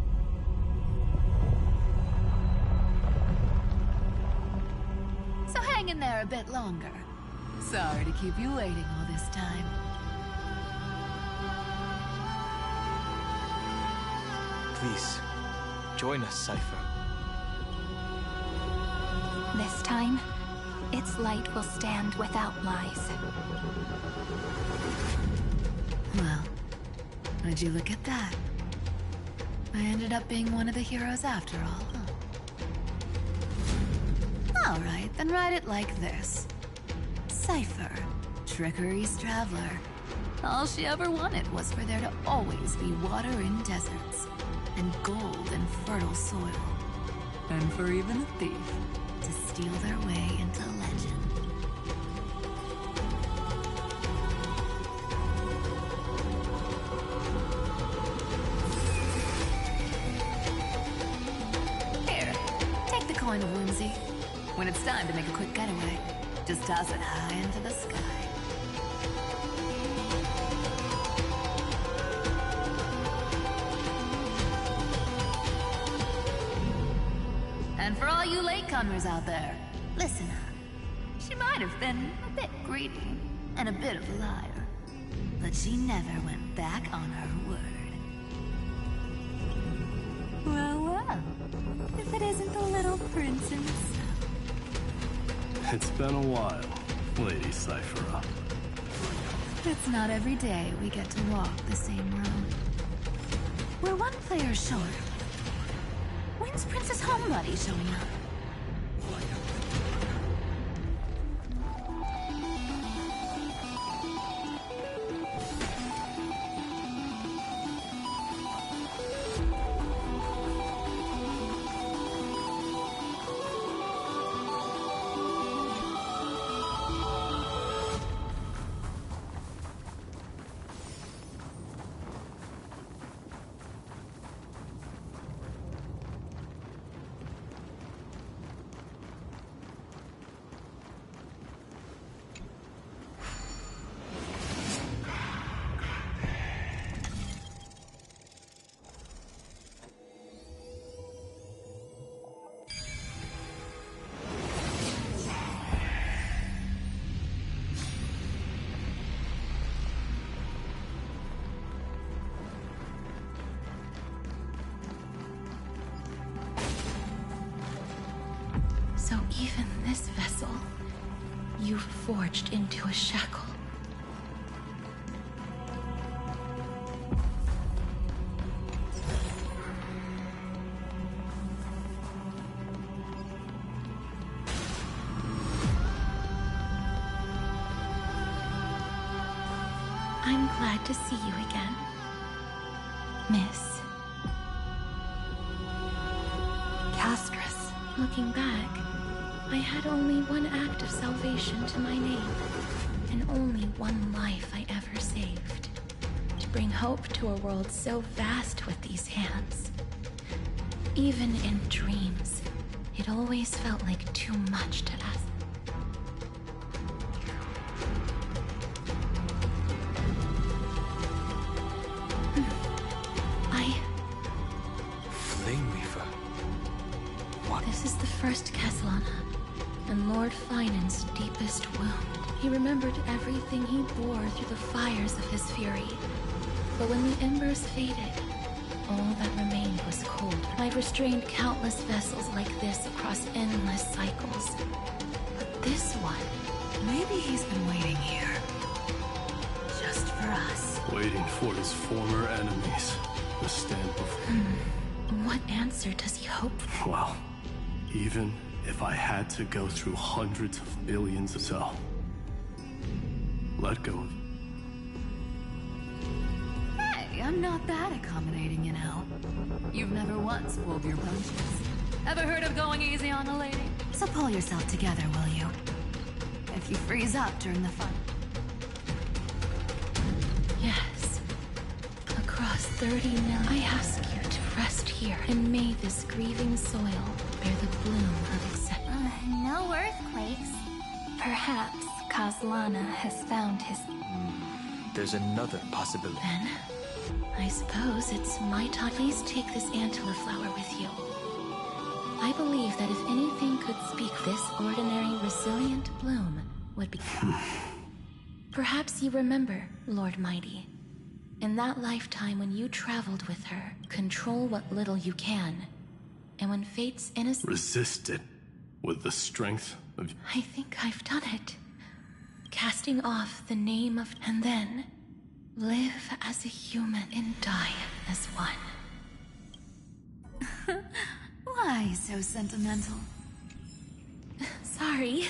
So hang in there a bit longer. Sorry to keep you waiting all this time. Please, join us, Cypher. This time, its light will stand without lies. Well, would you look at that? I ended up being one of the heroes after all, huh? Alright, then write it like this. Cypher, Trickery's traveler. All she ever wanted was for there to always be water in deserts, and gold in fertile soil. And for even a thief to steal their way into legend. Here, take the coin of whimsy. When it's time to make a quick getaway, just toss it high into the sky. And for all you latecomers out there, listen up. She might have been a bit greedy and a bit of a liar, but she never went back on her word. Well, well, if it isn't the little prince himself. It's been a while, Lady Cypher. It's not every day we get to walk the same road. We're one player short. When's Princess Homebody showing up? So even this vessel, you've forged into a shackle. I'm glad to see you again, Miss Castress. Looking back, I had only one act of salvation to my name, and only one life I ever saved. To bring hope to a world so vast with these hands. Even in dreams, it always felt like too much to ask. Leinen's deepest wound. He remembered everything he bore through the fires of his fury. But when the embers faded, all that remained was cold. I've restrained countless vessels like this across endless cycles. But this one... Maybe he's been waiting here. Just for us. Waiting for his former enemies to stand before. What answer does he hope for? Well, even if I had to go through hundreds of billions of so, let go of Hey, I'm not that accommodating, you know. You've never once pulled your punches. Ever heard of going easy on a lady? So pull yourself together, will you? If you freeze up during the fun. Yes. Across 30 million, I ask you to rest here, and may this grieving soil bear the bloom of acceptance. No earthquakes. Perhaps Kazlana has found his... There's another possibility. Then, I suppose it's my time. Please take this Antilla flower with you. I believe that if anything could speak, this ordinary, resilient bloom would be... Perhaps you remember, Lord Mighty. In that lifetime when you traveled with her, control what little you can. And when fate's innocent... resist it with the strength of... I think I've done it. Casting off the name of... And then, live as a human and die as one. Why so sentimental? Sorry.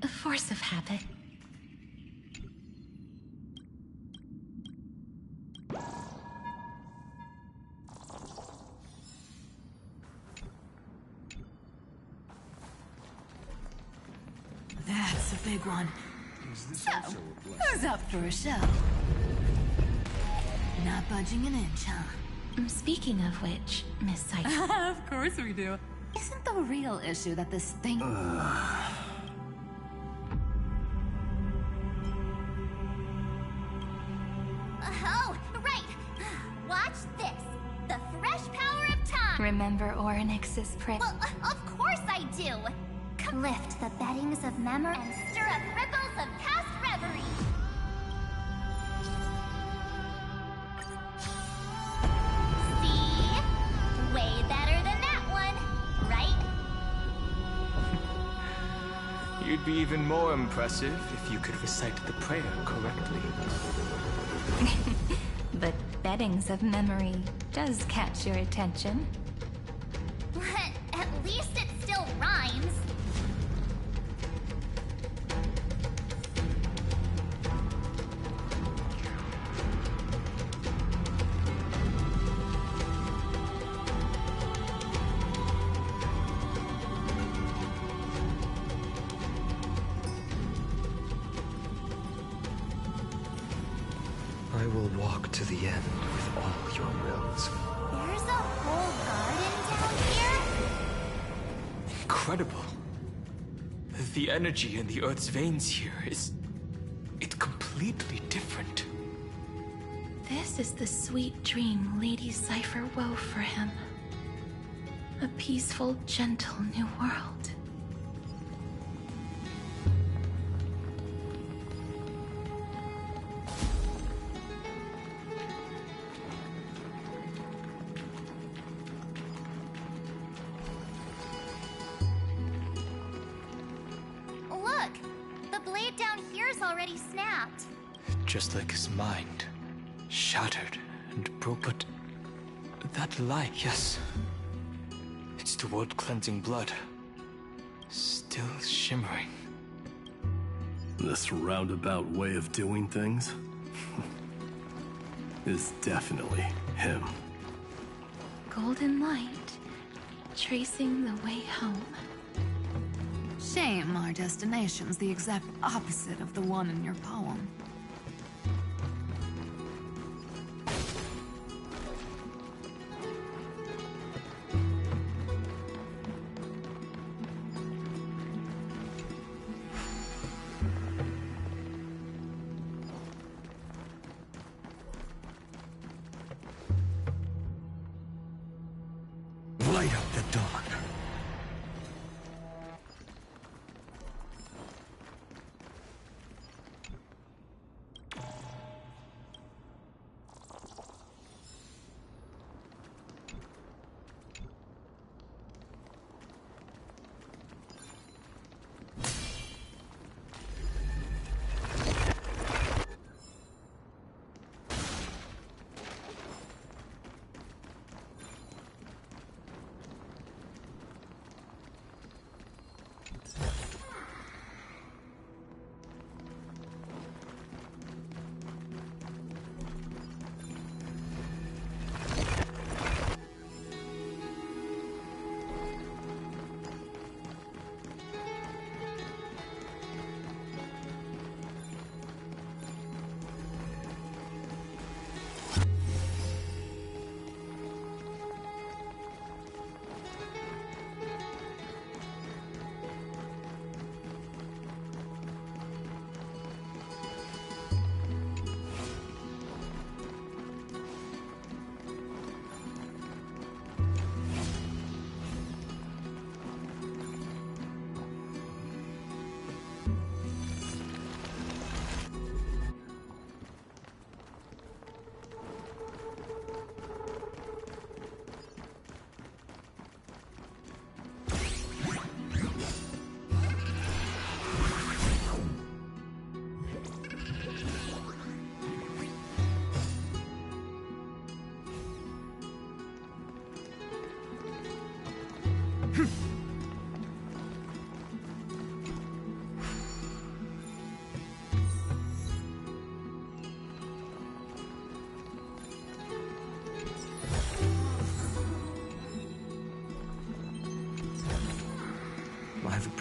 A force of habit. That's a big one. So, who's up for a show? Not budging an inch, huh? Speaking of which, Miss Cypher... Of course we do. Isn't the real issue that this thing... Oh, right! Watch this! The fresh power of time! Remember Orynyx's prayer? Well, of course I do! Lift the beddings of memory and stir up ripples of past reverie! See? Way better than that one, right? You'd be even more impressive if you could recite the prayer correctly. But beddings of memory does catch your attention. At least it still rhymes. I will walk to the end with all your wills. There's a whole garden down here? Incredible. The energy in the Earth's veins here is... it's completely different. This is the sweet dream Lady Cypher wove for him. A peaceful, gentle new world. Look! The blade down here's already snapped. Just like his mind. Shattered and broke, but... that light, yes. It's the world-cleansing blood. Still shimmering. This roundabout way of doing things is definitely him. Golden light, tracing the way home. Shame our destination's the exact opposite of the one in your poem. Light up the dawn.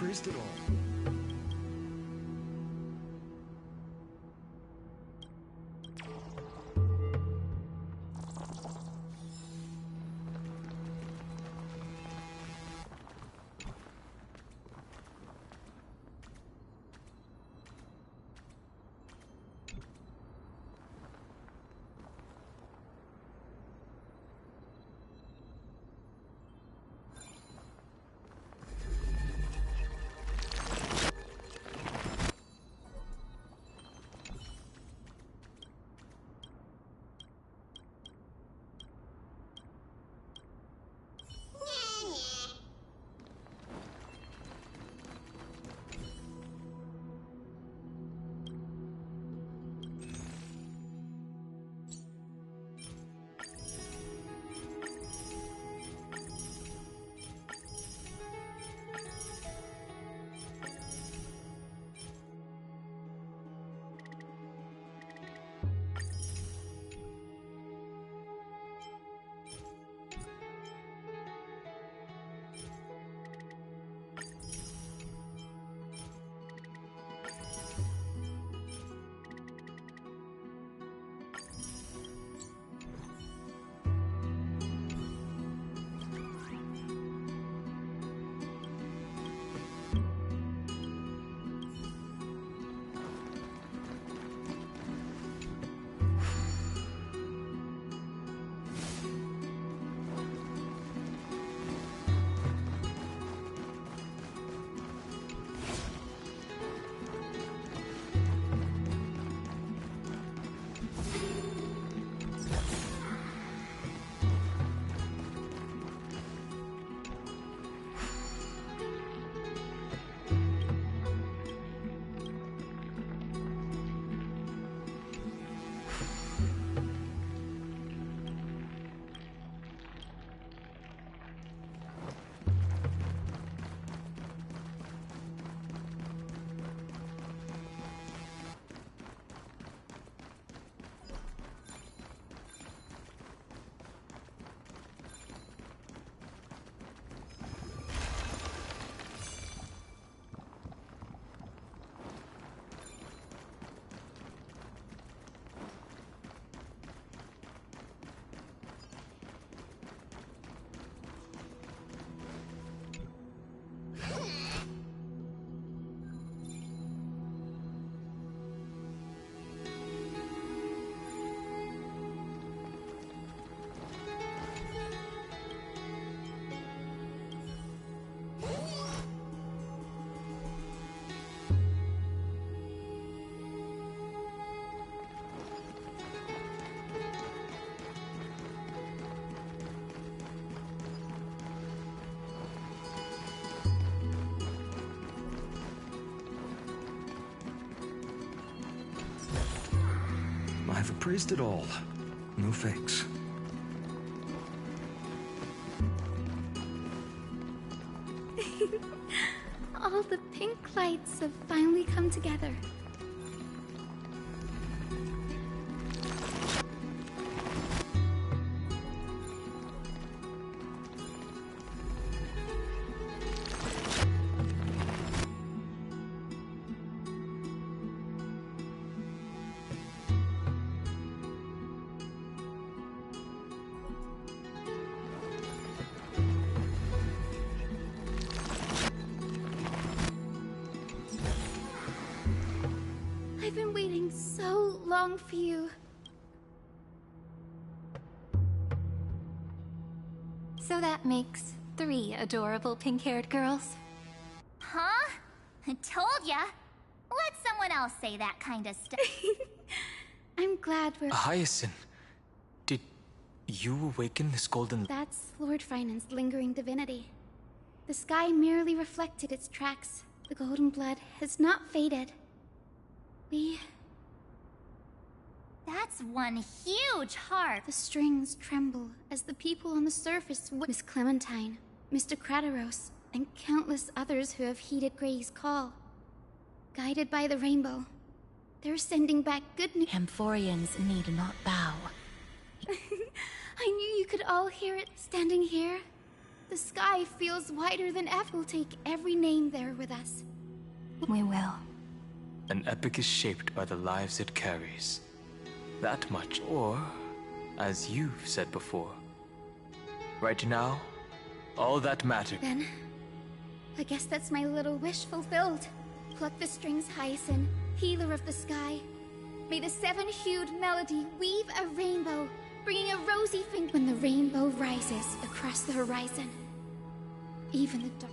praised it all. I've appraised it all. No fakes. All the pink lights have finally come together. I've been waiting so long for you. So that makes 3 adorable pink-haired girls. Huh? I told ya. Let someone else say that kind of stuff. I'm glad we're... Hyacinth, did you awaken this golden... That's Lord Finan's lingering divinity. The sky merely reflected its tracks. The golden blood has not faded. That's one huge heart. The strings tremble as the people on the surface Miss Clementine, Mr. Krateros, and countless others who have heeded Grey's call. Guided by the rainbow, they're sending back good news. Amphorians need not bow. I knew you could all hear it standing here. The sky feels wider than ever. We'll take every name there with us. We will. An epic is shaped by the lives it carries. That much. Or, as you've said before, right now, all that matters. Then, I guess that's my little wish fulfilled. Pluck the strings, Hyacinth, healer of the sky. May the seven-hued melody weave a rainbow, bringing a rosy fin when the rainbow rises across the horizon. Even the dark.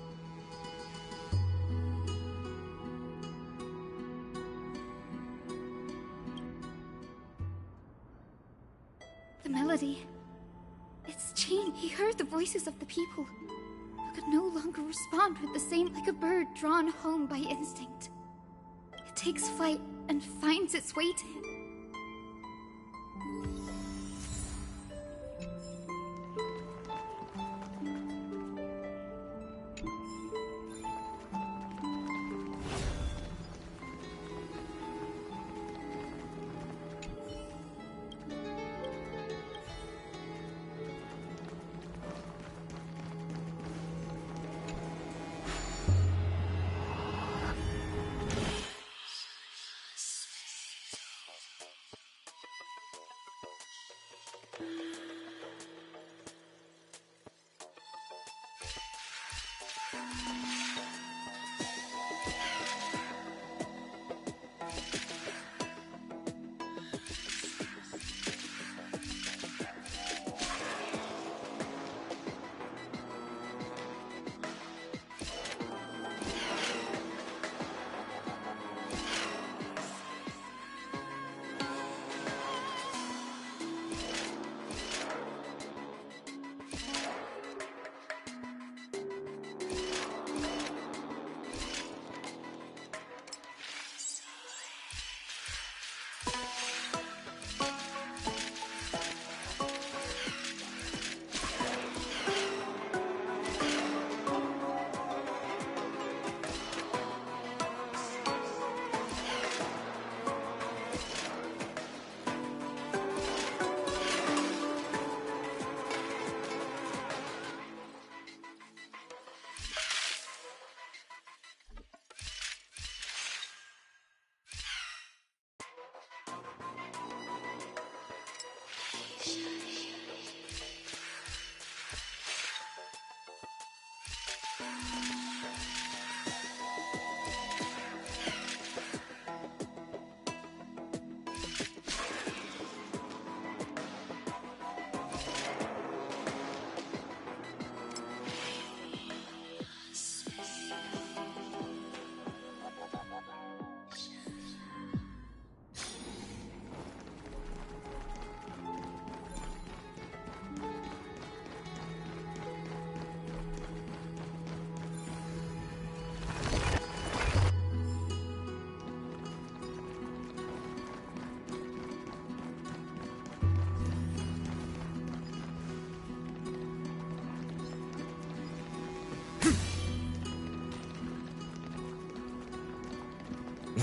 The melody. It's changed. He heard the voices of the people, but could no longer respond with the same, like a bird drawn home by instinct. It takes flight and finds its way to him.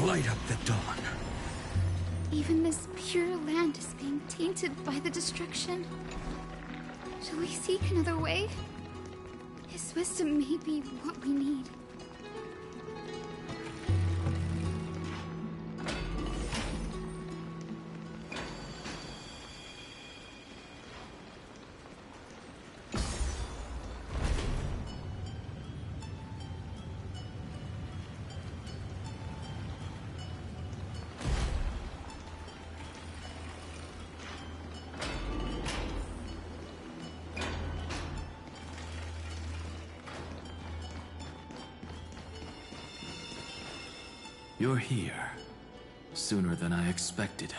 Light up the dawn. Even this pure land is being tainted by the destruction. Shall we seek another way? His wisdom may be what we need. You're here. Sooner than I expected.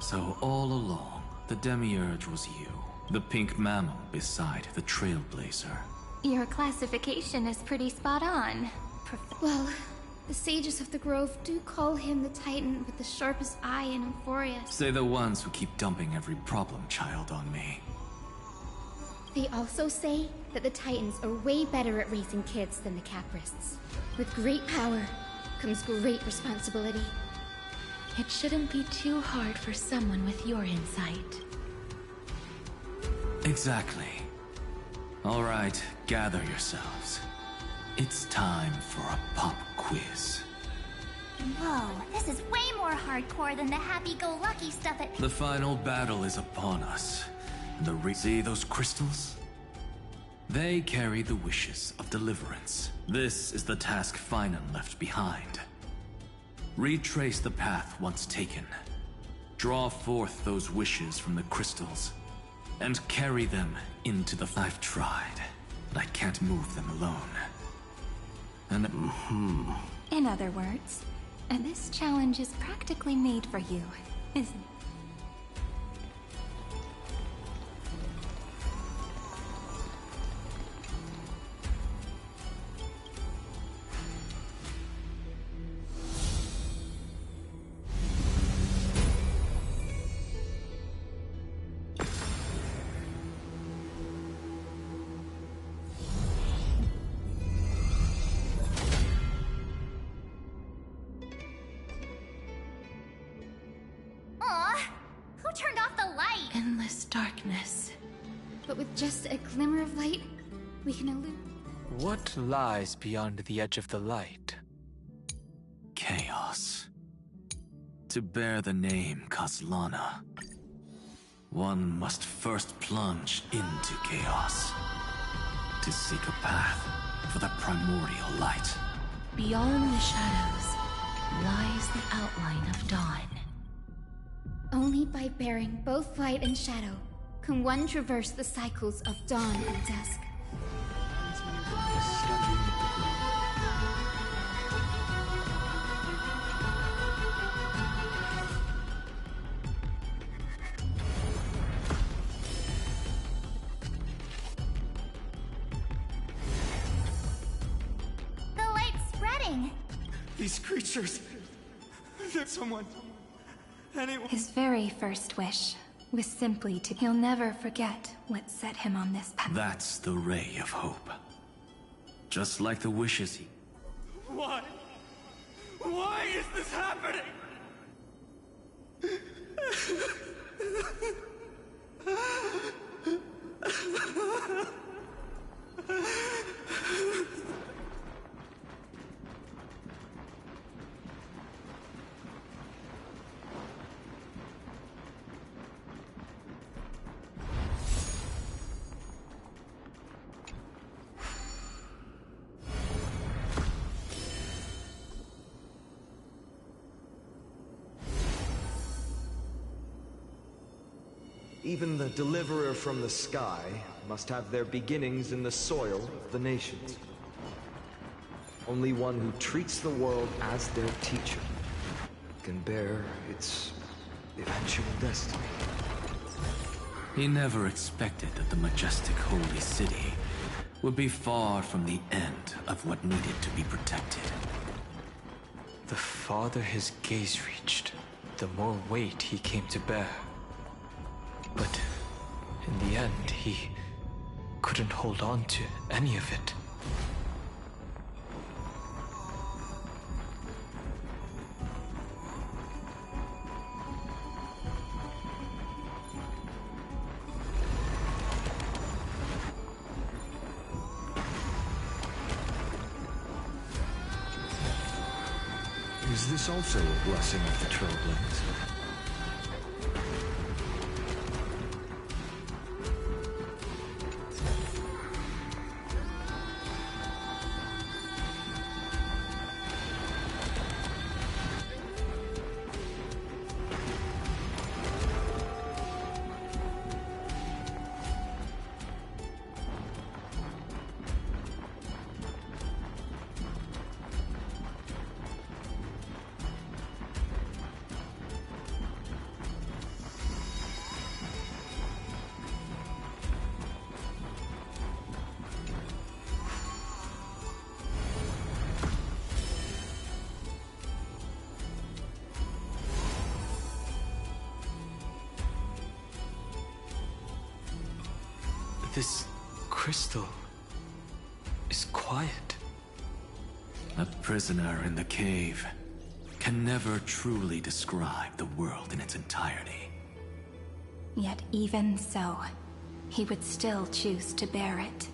So all along, the Demiurge was you. The pink mammal beside the Trailblazer. Your classification is pretty spot on. Well, the sages of the Grove do call him the Titan with the sharpest eye in Euphoria. Say the ones who keep dumping every problem child on me. They also say that the Titans are way better at raising kids than the Caprists. With great power comes great responsibility. It shouldn't be too hard for someone with your insight. Exactly. All right, gather yourselves. It's time for a pop quiz. Whoa, this is way more hardcore than the happy-go-lucky stuff at... The final battle is upon us. See those crystals? They carry the wishes of deliverance. This is the task Finan left behind. Retrace the path once taken. Draw forth those wishes from the crystals, and carry them into the... I've tried, but I can't move them alone. And... In other words, this challenge is practically made for you, isn't it? Darkness. But with just a glimmer of light, we can elude... What lies beyond the edge of the light? Chaos. To bear the name Kaslana, one must first plunge into chaos, to seek a path for the primordial light. Beyond the shadows lies the outline of dawn. Only by bearing both light and shadow can one traverse the cycles of dawn and dusk. The light's spreading! These creatures... There's someone... anyone... His very first wish was simply to... He'll never forget what set him on this path. That's the ray of hope. Just like the wishes he... Why? Why is this happening? Even the deliverer from the sky must have their beginnings in the soil of the nations. Only one who treats the world as their teacher can bear its eventual destiny. He never expected that the majestic holy city would be far from the end of what needed to be protected. The farther his gaze reached, the more weight he came to bear. But in the end, he couldn't hold on to any of it. Is this also a blessing of the Trailblades? This crystal is quiet. A prisoner in the cave can never truly describe the world in its entirety. Yet even so, he would still choose to bear it.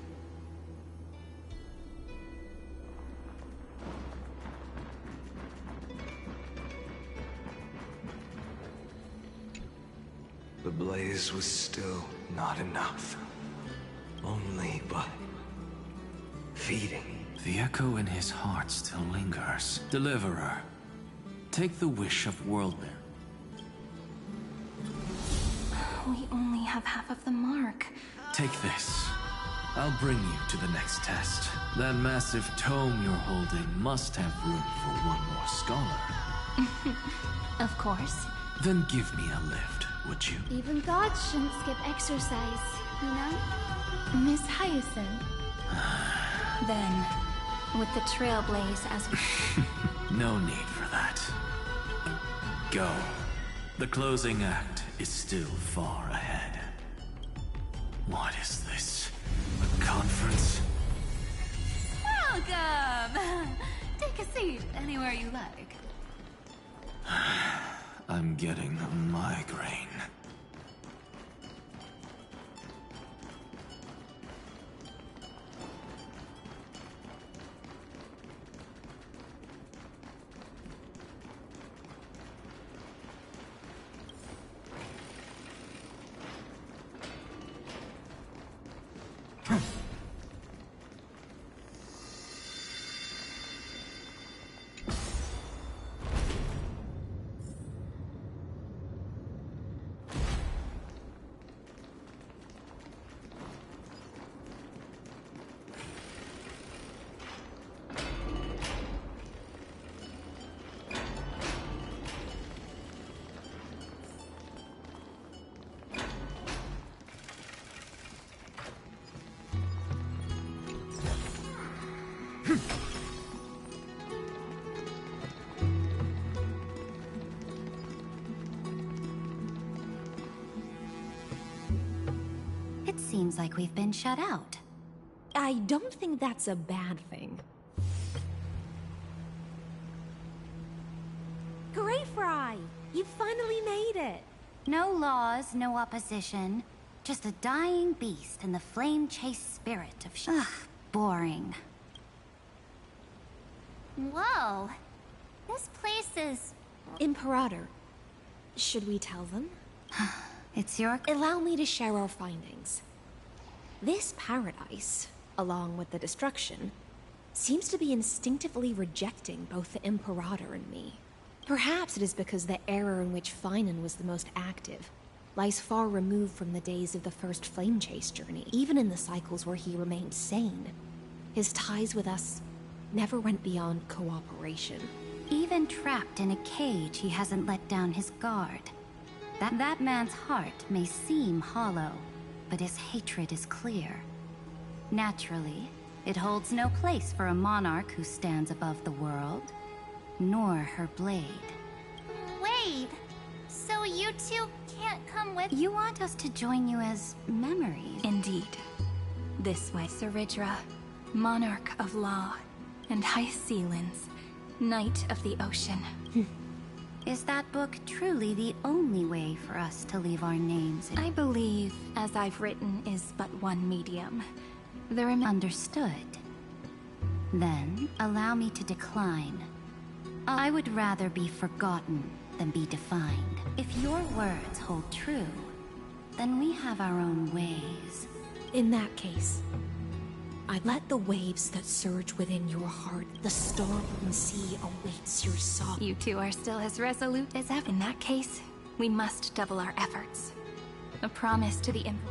The blaze was still not enough. Only by feeding. The echo in his heart still lingers. Deliverer, take the wish of Worldbear. We only have half of the mark. Take this. I'll bring you to the next test. That massive tome you're holding must have room for one more scholar. Of course. Then give me a lift, would you? Even gods shouldn't skip exercise, you know? Miss Hyacinth. Then, with the trailblaze as... No need for that. Go. The closing act is still far ahead. What is this? A conference? Welcome! Take a seat anywhere you like. I'm getting a migraine. It seems like we've been shut out. I don't think that's a bad thing. Greyfry! You finally made it! No laws, no opposition. Just a dying beast and the flame-chased spirit of Ugh, boring. Whoa. This place is... Imperator. Should we tell them? It's your... Allow me to share our findings. This paradise, along with the destruction, seems to be instinctively rejecting both the Imperator and me. Perhaps it is because the era in which Finan was the most active lies far removed from the days of the first Flame Chase journey, even in the cycles where he remained sane. His ties with us never went beyond cooperation. Even trapped in a cage, he hasn't let down his guard. That man's heart may seem hollow, but his hatred is clear. Naturally, it holds no place for a monarch who stands above the world, nor her blade. Wait, so you two can't come with... You want us to join you as memories? Indeed. This way, Saridra, monarch of law, and High Sealens, knight of the ocean. Is that book truly the only way for us to leave our names in? I believe, as I've written, is but one medium. Understood. Then, allow me to decline. I would rather be forgotten than be defined. If your words hold true, then we have our own ways. In that case, I let the waves that surge within your heart, the storm sea awaits your song. You two are still as resolute as ever. In that case, we must double our efforts. A promise to the Emperor.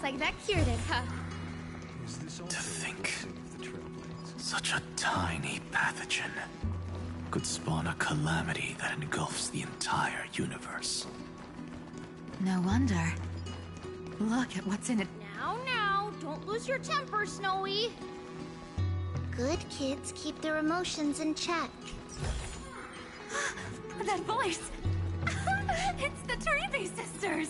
like that cured it, huh? To think, such a tiny pathogen could spawn a calamity that engulfs the entire universe. No wonder. Look at what's in it. Now, don't lose your temper, Snowy. Good kids keep their emotions in check. That voice! It's the Treevy sisters!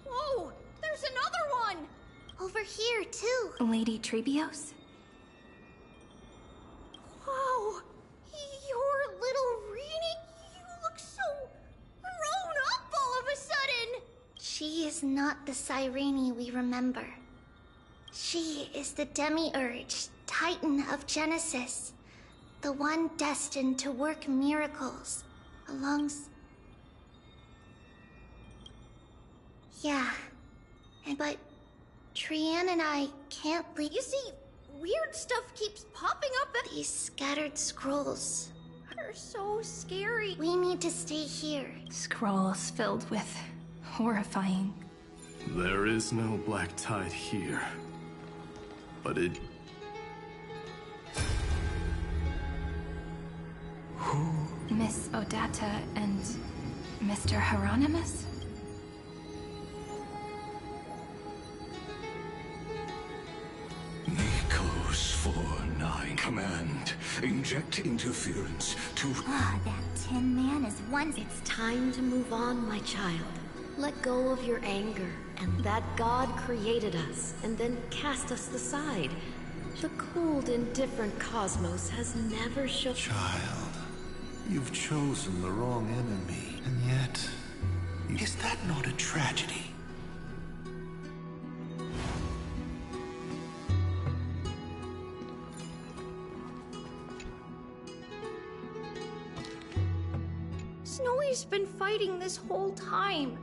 Whoa! There's another one! Over here, too. Lady Treebios? Whoa! Your little Reenie, you look so grown up all of a sudden! She is not the Cyrene we remember. She is the Demiurge, Titan of Genesis. The one destined to work miracles Yeah. But Trian and I can't leave. You see, weird stuff keeps popping up at— These scattered scrolls are so scary. We need to stay here. Scrolls filled with horrifying. There is no black tide here. But it... Miss Odata and Mr. Hieronymus? Nikos 4-9. Command. Inject interference to... That Tin Man is one... It's time to move on, my child. Let go of your anger, and that God created us, and then cast us aside. The cold, indifferent cosmos has never shown... Child, you've chosen the wrong enemy, and yet... Is that not a tragedy? Snowy's been fighting this whole time.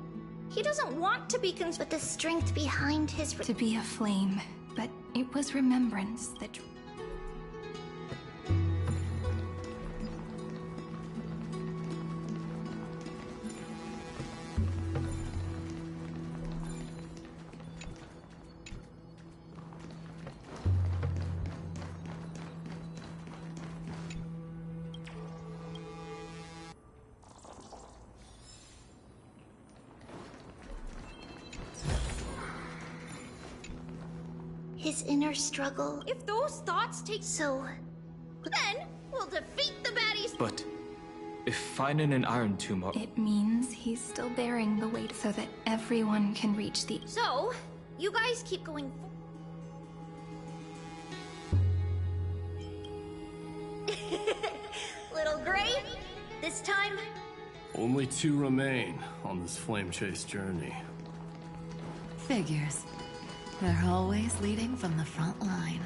He doesn't want to be But the strength behind his... To be a flame, but it was remembrance that... His inner struggle. If those thoughts take... So... Then we'll defeat the baddies. But if finding an Iron Tomb are... It means he's still bearing the weight so that everyone can reach the... So, you guys keep going... Little Gray, this time... Only 2 remain on this flame chase journey. Figures. They're always leading from the front line.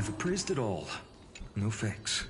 I've appraised it all. No fakes.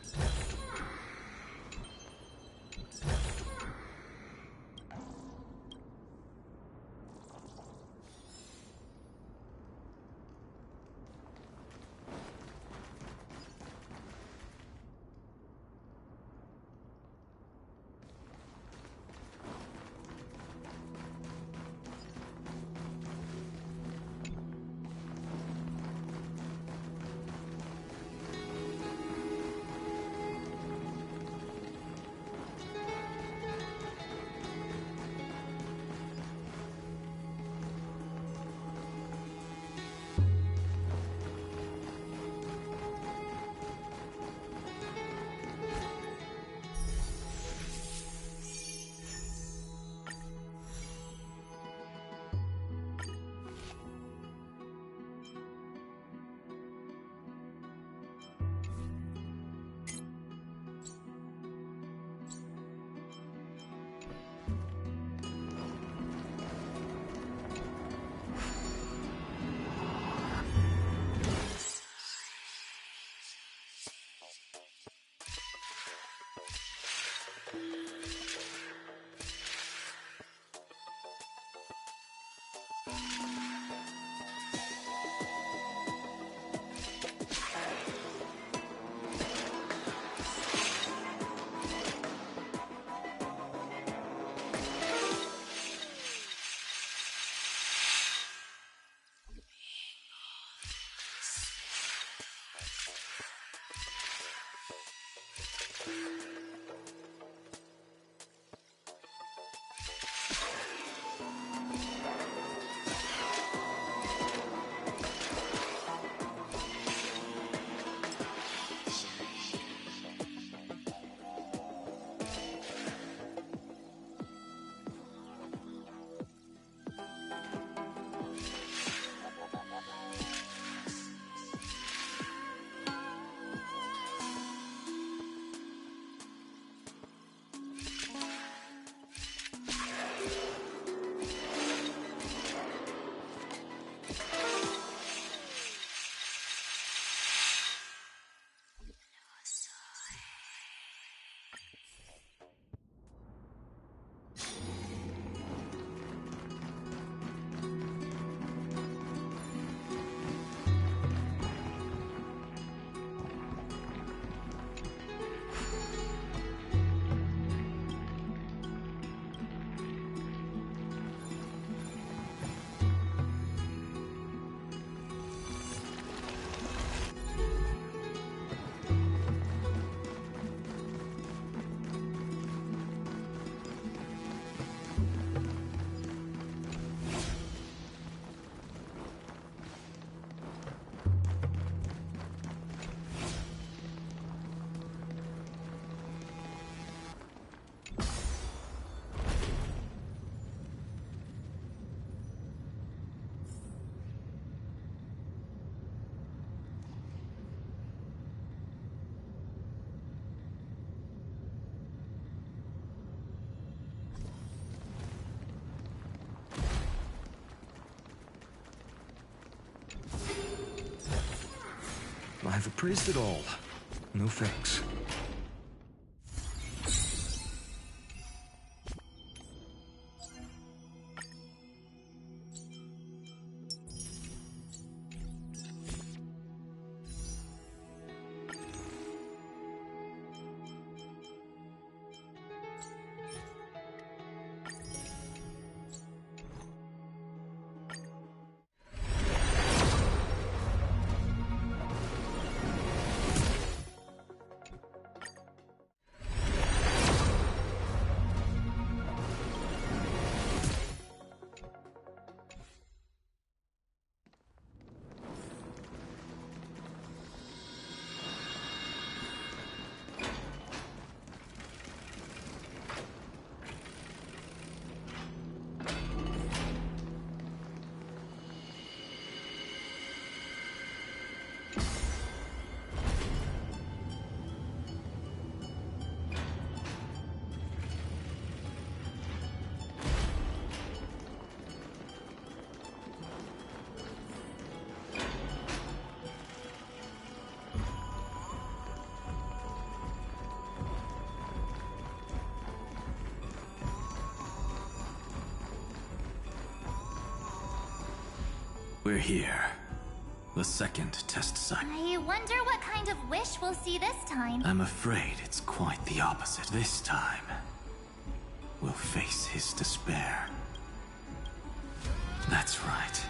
I've appraised it all. No fakes. We're here. The second test site. I wonder what kind of wish we'll see this time. I'm afraid it's quite the opposite. This time, we'll face his despair. That's right.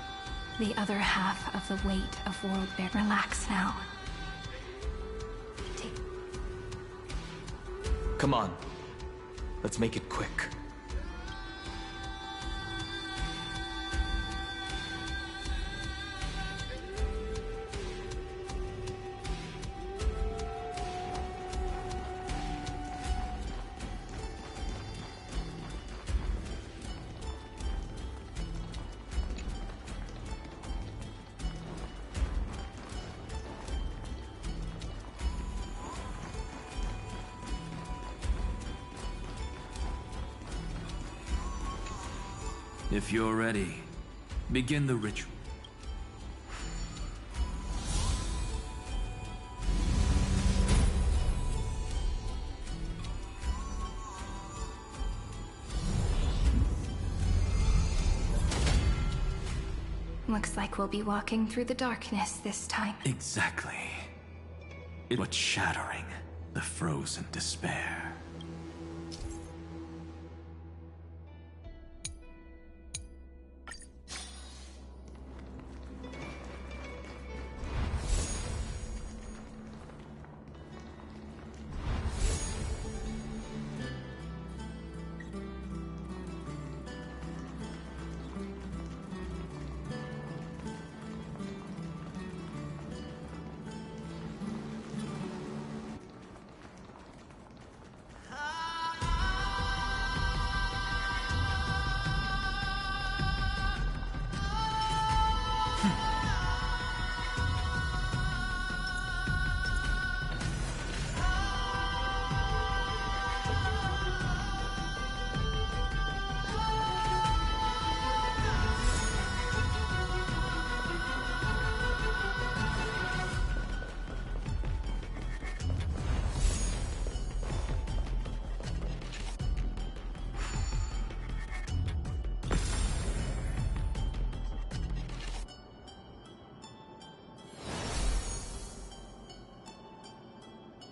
The other half of the weight of world bear. Relax now. Come on. Let's make it quick. If you're ready, begin the ritual. Looks like we'll be walking through the darkness this time. Exactly. It was shattering the frozen despair.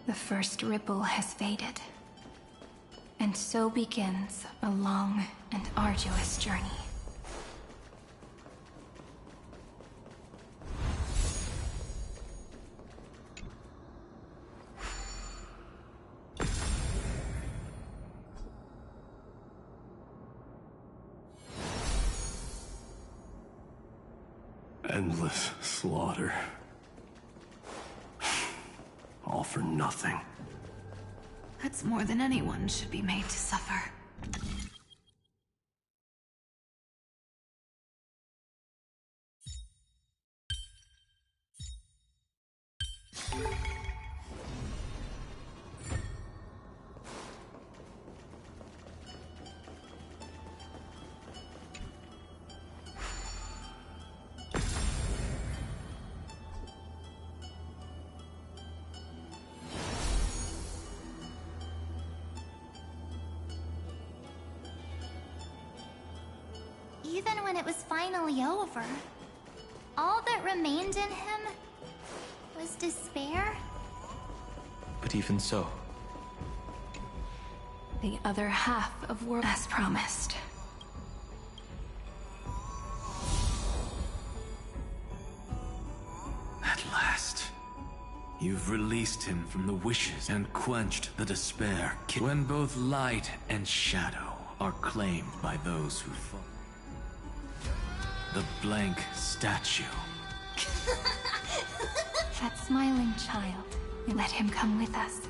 The first ripple has faded. And so begins a long and arduous journey. Endless slaughter. All for nothing. That's more than anyone should be made to suffer. Even when it was finally over, all that remained in him was despair. But even so, The other half of world as promised. At last, you've released him from the wishes and quenched the despair. When both light and shadow are claimed by those who fall. The blank statue. That smiling child. Let him come with us.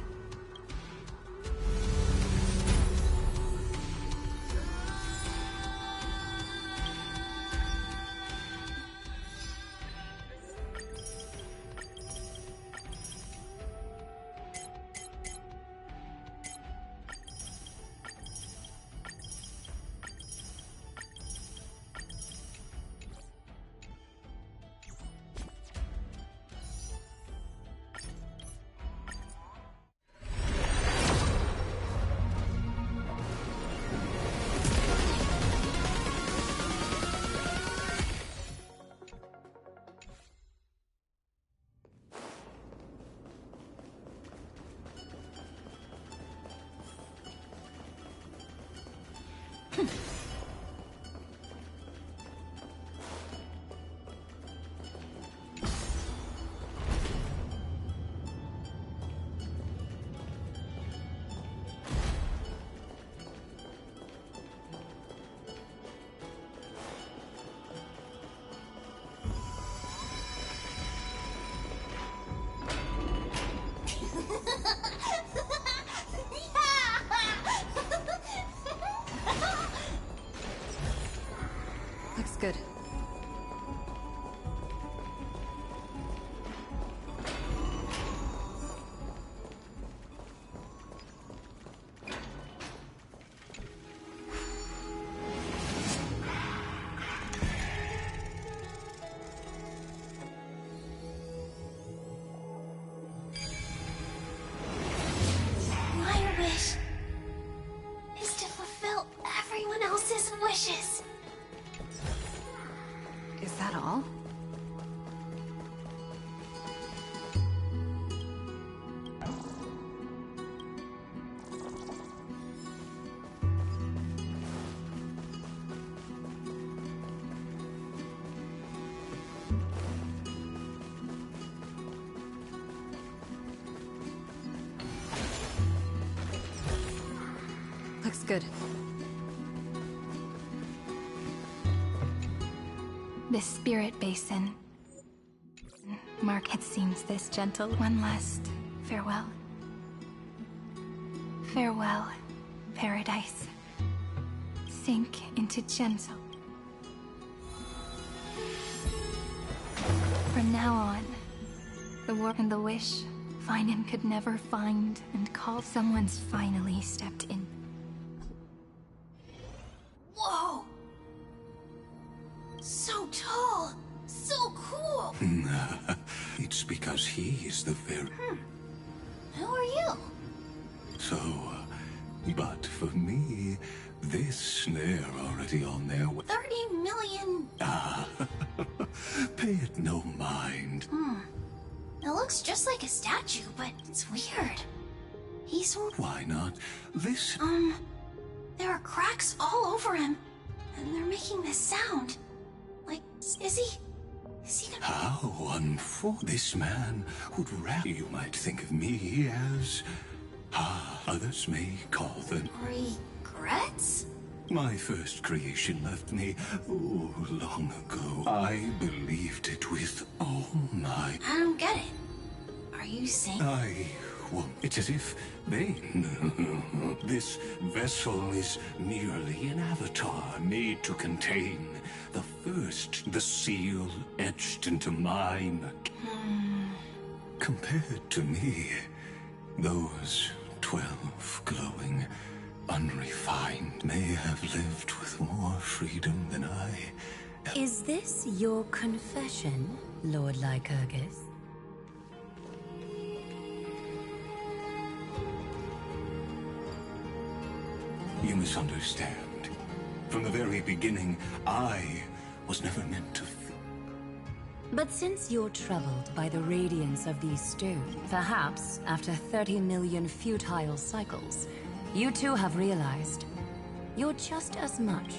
Looks good. My wish is to fulfill everyone else's wishes. Is that all? Looks good. The spirit basin. Mark, it seems this gentle. One last farewell. Farewell, paradise. Sink into gentle. From now on, the work and the wish Finan could never find and call. Someone's finally stepped in. Whoa! So tall! So cool! It's because he is the very... Who are you? So, but for me, this they're already on their way. 30 million... Ah, pay it no mind. It looks just like a statue, but it's weird. He's... Why not listen? There are cracks all over him, and they're making this sound. Like, is he gonna... How unfortunate. This man would rather you might think of me as... others may call them... Regrets? My first creation left me, long ago. I believed it with all my... I don't get it. Are you saying... I won't. It's as if they... This vessel is merely an avatar made to contain the seal etched into mine. Compared to me, those 12 glowing, unrefined may have lived with more freedom than I. Is this your confession, Lord Lycurgus? You misunderstand. From the very beginning, I was never meant to... But since you're troubled by the radiance of these stones, perhaps after 30 million futile cycles, you too have realized you're just as much.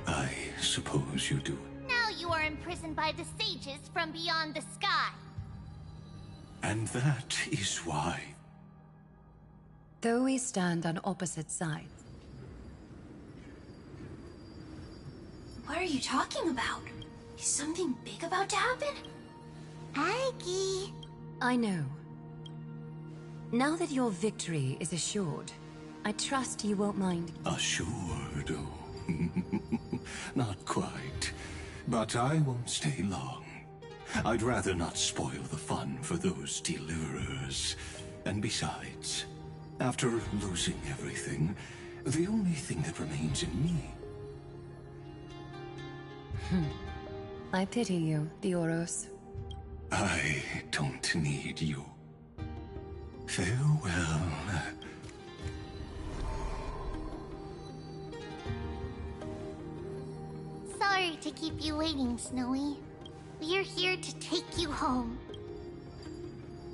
I suppose you do. Now you are imprisoned by the sages from beyond the sky. And that is why... Though we stand on opposite sides. What are you talking about? Is something big about to happen? Aggie. I know. Now that your victory is assured, I trust you won't mind. Assured, oh. Not quite. But I won't stay long. I'd rather not spoil the fun for those deliverers. And besides, after losing everything, the only thing that remains in me... I pity you, Theoros. I don't need you. Farewell. Sorry to keep you waiting, Snowy. We're here to take you home.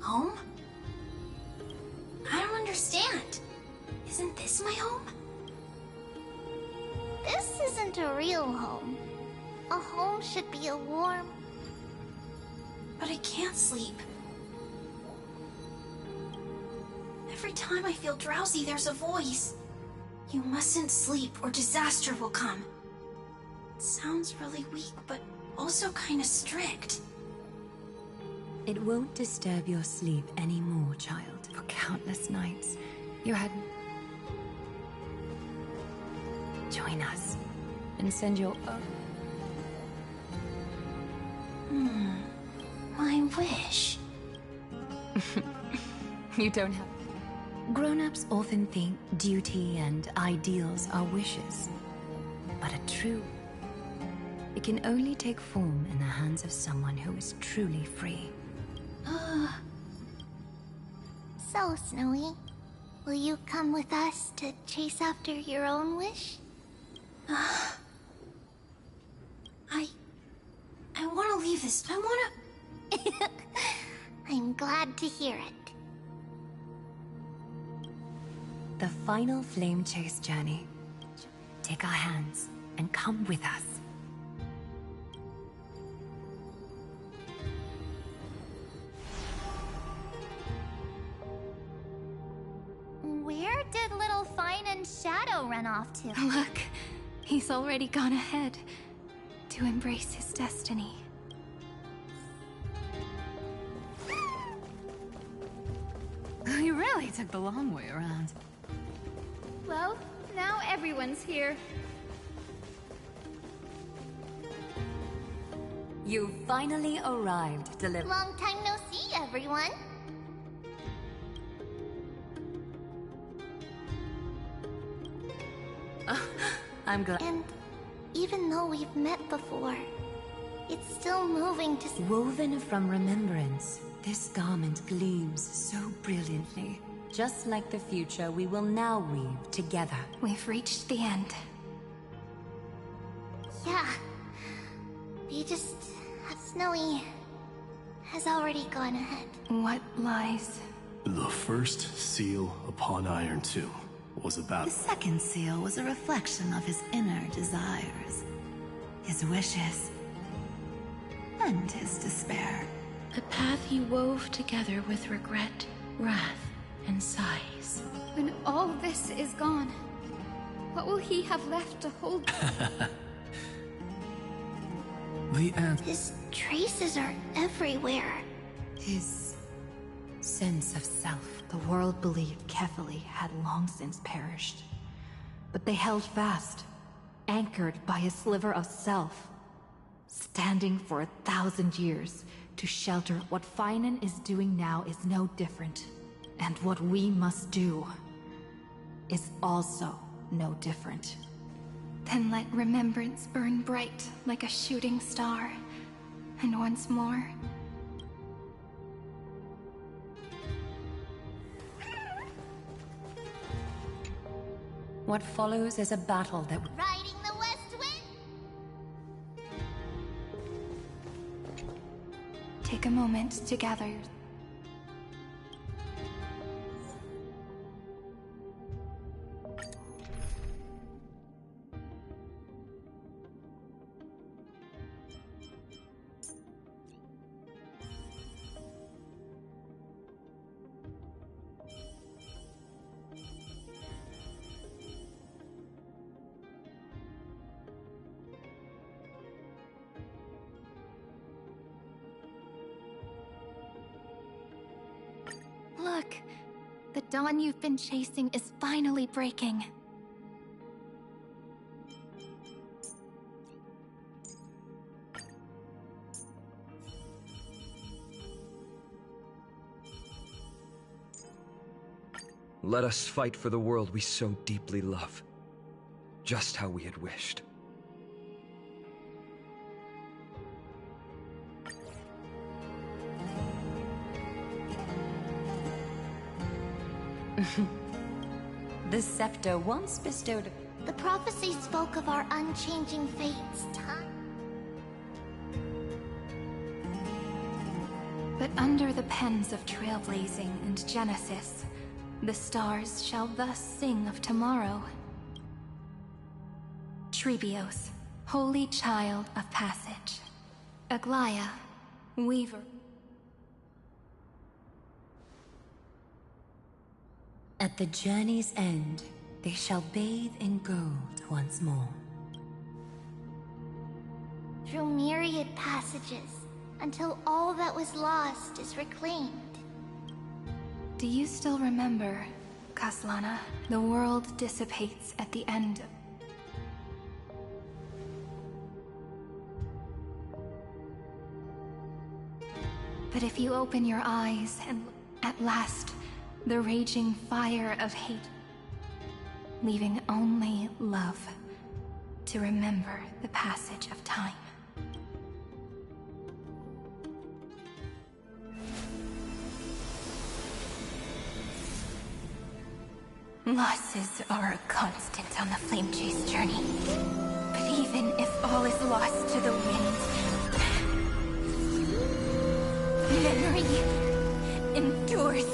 Home? I don't understand. Isn't this my home? This isn't a real home. A home should be a warm... But I can't sleep. Every time I feel drowsy, there's a voice. You mustn't sleep or disaster will come. It sounds really weak, but also kind of strict. It won't disturb your sleep anymore, child. For countless nights, you had... Join us. and send your My wish. You don't have... Grown-ups often think duty and ideals are wishes. But a true... It can only take form in the hands of someone who is truly free. So, Snowy, will you come with us to chase after your own wish? I want to leave this. I want to... I'm glad to hear it. The final flame chase journey. Take our hands and come with us. Where did little Fine and Shadow run off to? Look, he's already gone ahead to embrace his destiny. You really took the long way around. Well, now everyone's here. You finally arrived, deliver. Long time no see, everyone. I'm glad. And even though we've met before, it's still moving to... Woven from remembrance, this garment gleams so brilliantly. Just like the future we will now weave together. We've reached the end. Yeah. Snowy has already gone ahead. What lies? The first seal upon Iron 2 was about... The second seal was a reflection of his inner desires, his wishes, and his despair. A path he wove together with regret, wrath, and sighs. When all this is gone, what will he have left to hold? His traces are everywhere. His sense of self. The world believed Kefili had long since perished. But they held fast, anchored by a sliver of self, standing for 1,000 years to shelter what Finan is doing now is no different. And what we must do is also no different. Then let remembrance burn bright like a shooting star. And once more... What follows is a battle that... Riding the west wind? Take a moment to gather your... Look! The dawn you've been chasing is finally breaking. Let us fight for the world we so deeply love. Just how we had wished. The scepter once bestowed... The prophecy spoke of our unchanging fates. But under the pens of trailblazing and Genesis, the stars shall thus sing of tomorrow. Trebios, holy child of passage. Aglaya, weaver. At the journey's end, they shall bathe in gold once more. Through myriad passages, until all that was lost is reclaimed. Do you still remember, Kaslana? The world dissipates at the end of... But if you open your eyes and at last, the raging fire of hate, leaving only love to remember the passage of time. Losses are a constant on the Flame Chase journey. But even if all is lost to the wind, memory endures.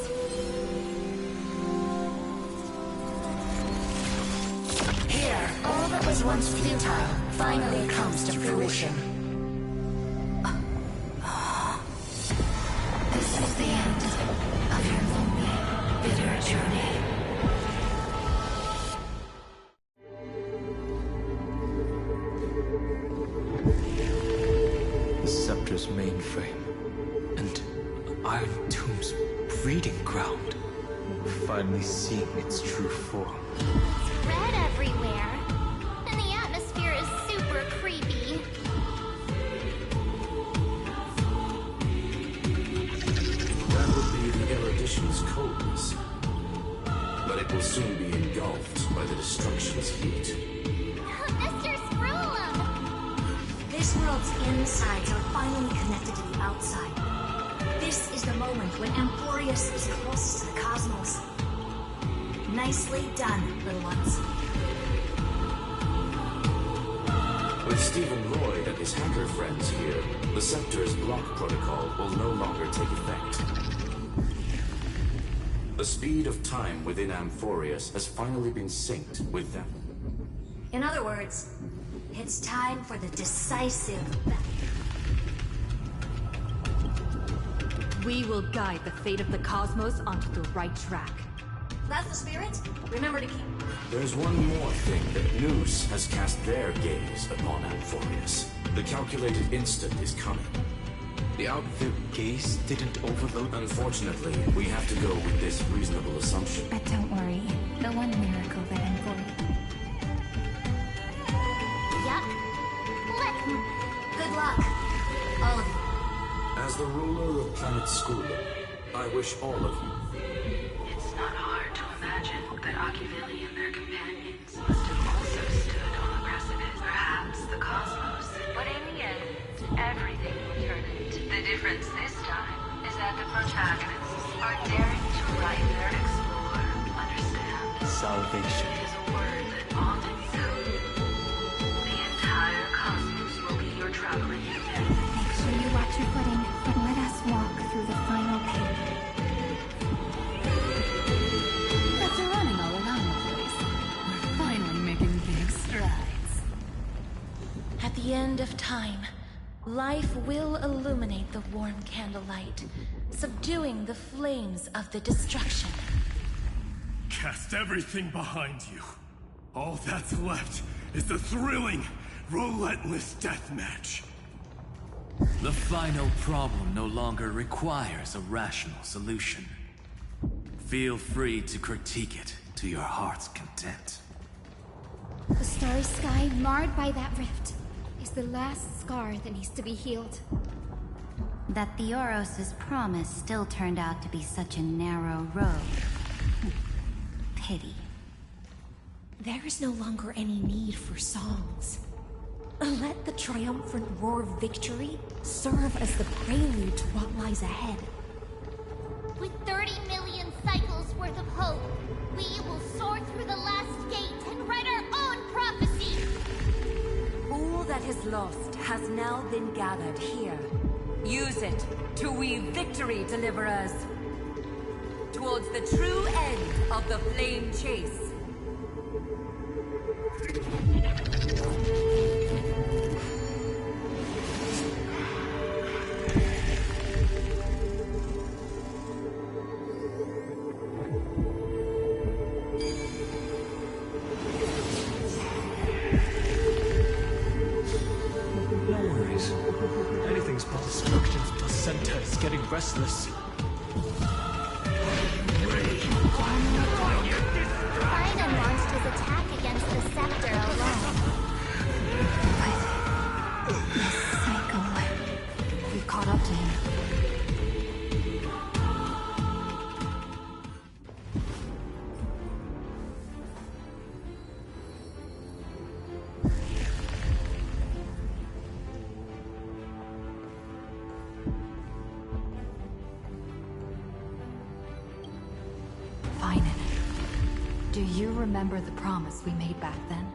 Here, all that was once futile finally comes to fruition. This is the end of your lonely, bitter journey. The Scepter's mainframe, and Iron Tomb's breeding ground. Finally seeing its true form. It's red everywhere, and the atmosphere is super creepy. That would be the erudition's coldness. But it will soon be engulfed by the destruction's heat. Mr. Scrollum! This world's insides are finally connected to the outside. This is the moment when Amphorius is closest to the cosmos. Nicely done, little ones. With Stephen Lloyd and his hacker friends here, the Scepter's block protocol will no longer take effect. The speed of time within Amphorius has finally been synced with them. In other words, it's time for the decisive battle. We will guide the fate of the cosmos onto the right track. That's the spirit. Remember to keep... There's one more thing that Noose has cast their gaze upon Amphorius. The calculated instant is coming. Their gaze didn't overload? Unfortunately, we have to go with this reasonable assumption. But don't worry, the one miracle that unfolded. Yup. Good luck, all of you. As the ruler of Planet Skoola, I wish all of you. It's not hard to imagine that Akivili and their companions must have also stood on the precipice, perhaps the cosmos. But in the end, everything will turn out. The difference this time is that the protagonists are daring to write their explore, understand. Salvation is a word that often sounds. The entire cosmos will be your traveling companion. Make sure you watch your footing, and let us walk through the final page. After running all around the place, we're finally making big strides. At the end of time, life will illuminate the warm candlelight, subduing the flames of the destruction. Cast everything behind you. All that's left is the thrilling, relentless deathmatch. The final problem no longer requires a rational solution. Feel free to critique it to your heart's content. The starry sky marred by that rift is the last scar that needs to be healed. That Theoros' promise still turned out to be such a narrow road. Pity. There is no longer any need for songs. Let the triumphant roar of victory serve as the prelude to what lies ahead. With 30 million cycles worth of hope, we will soar through the last gate and write our own prophecy! All that is lost has now been gathered here. Use it to weave victory, deliverers, towards the true end of the Flame Chase. No worries. Anything's but destruction's placenta is getting restless. Cyene launched his attack against the Scepter alone. But this cycle, we caught up to him. you remember the promise we made back then?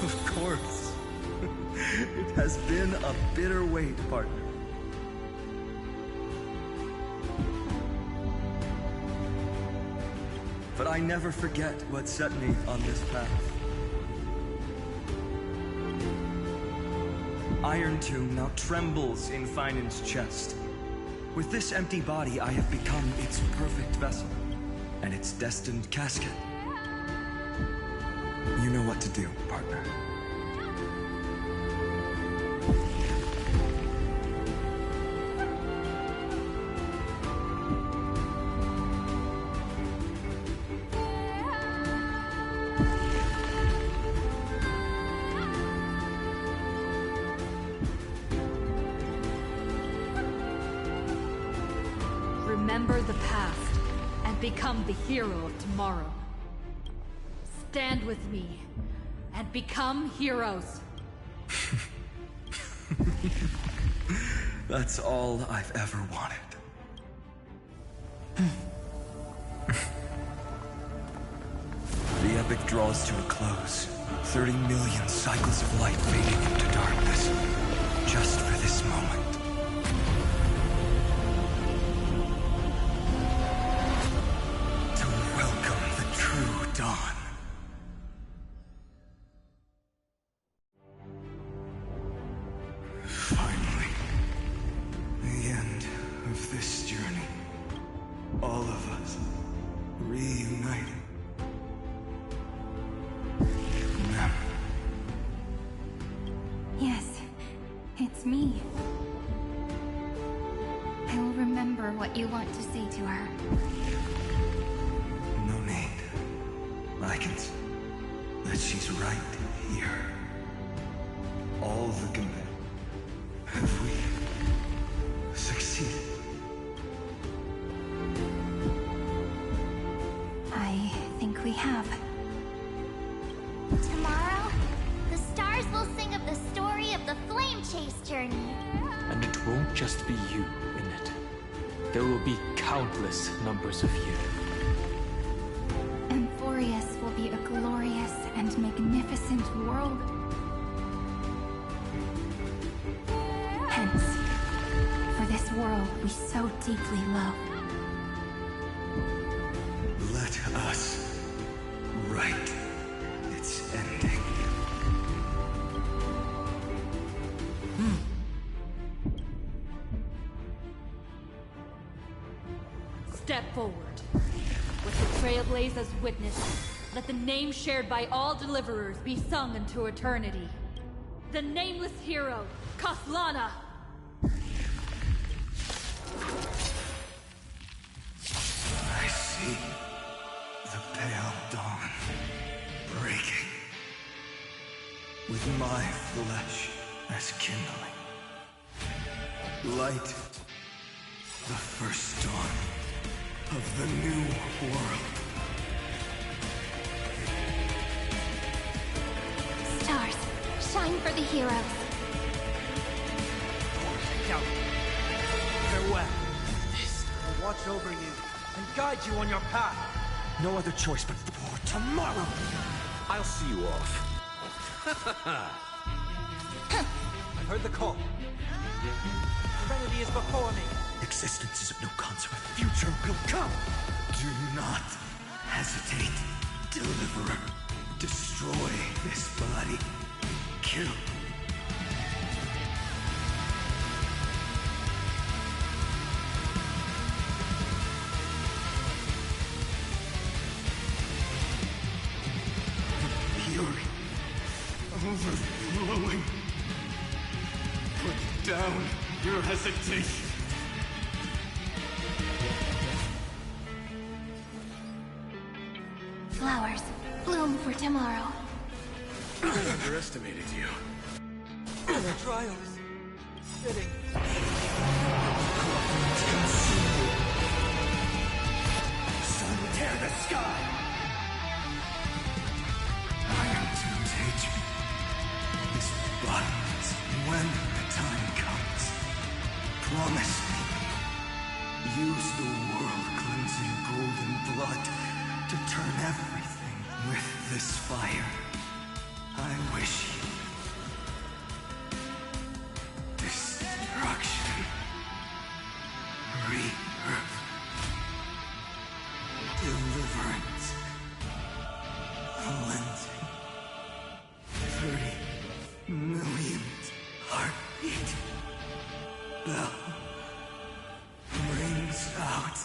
Of course. It has been a bitter wait, partner. But I never forget what set me on this path. Iron Tomb now trembles in Finan's chest. With this empty body, I have become its perfect vessel, and its destined casket. You know what to do, partner. Remember the past, and become the hero of tomorrow. Stand with me, and become heroes. That's all I've ever wanted. The epic draws to a close. 30 million cycles of light fading into darkness. Just for this moment. To welcome the true dawn. Finally. The end of this journey. All of us reunited. Ma'am. Yes, it's me. I will remember what you want to say to her. No need. I can see that she's right here. All the command. Have we succeeded? I think we have. Tomorrow, the stars will sing of the story of the Flame Chase journey. And it won't just be you in it. There will be countless numbers of you. Amphorius will be a glorious and magnificent world. Hence, for this world we so deeply love. Let us write its ending. Step forward. With the Trailblaze as witness, let the name shared by all deliverers be sung into eternity. The nameless hero, Kaslana! I see the pale dawn breaking. With my flesh as kindling. Light the first dawn of the new world. Stars, shine for the heroes. Out. Farewell. I'll watch over you and guide you on your path. No other choice but for tomorrow. I'll see you off. I've heard the call. Serenity is before me. Existence is of no consequence. Future will come. Do not hesitate. Deliverer. Destroy this body. Kill. Fury. Overflowing. Put down your hesitation. Flowers, bloom for tomorrow. I underestimated you. The trials. Fitting. Sun tear the sky. Iron But when the time comes, promise me, use the world-cleansing golden blood to turn everything with this fire. I wish you destruction, rebirth, deliverance, cleansing, 30 million heartbeat. Bell rings out.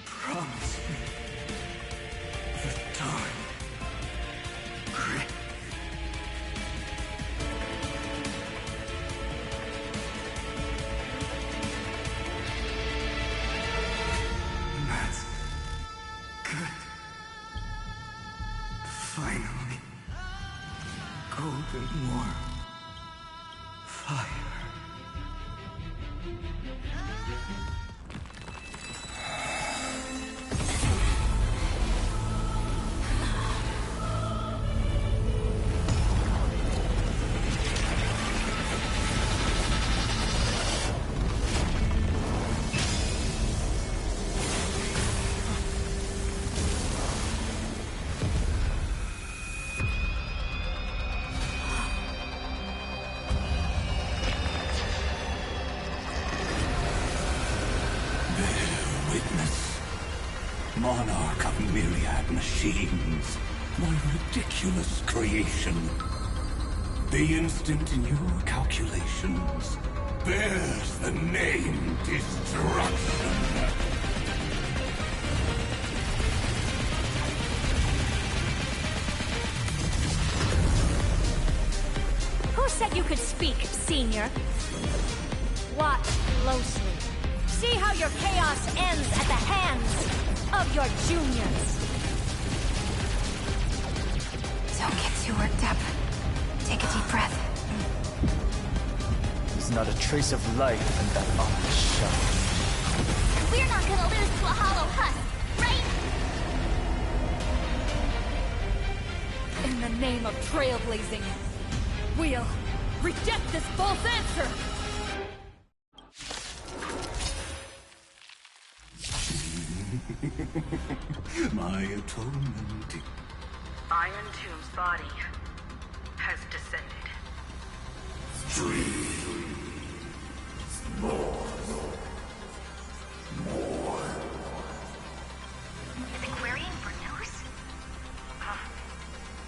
Promise me the dawn. Great. That's good. Finally. Golden warm fire. Monarch of myriad machines, my ridiculous creation. The instant in your calculations bears the name Destruction. Who said you could speak, Senior? Watch closely. See how your chaos ends at the hands of your juniors. Don't get too worked up. Take a deep breath. There's not a trace of life in that ominous shell. We're not gonna lose to a hollow husk, right? In the name of trailblazing, we'll reject this false answer! My atonement. Iron Tomb's body has descended. Is it querying for news?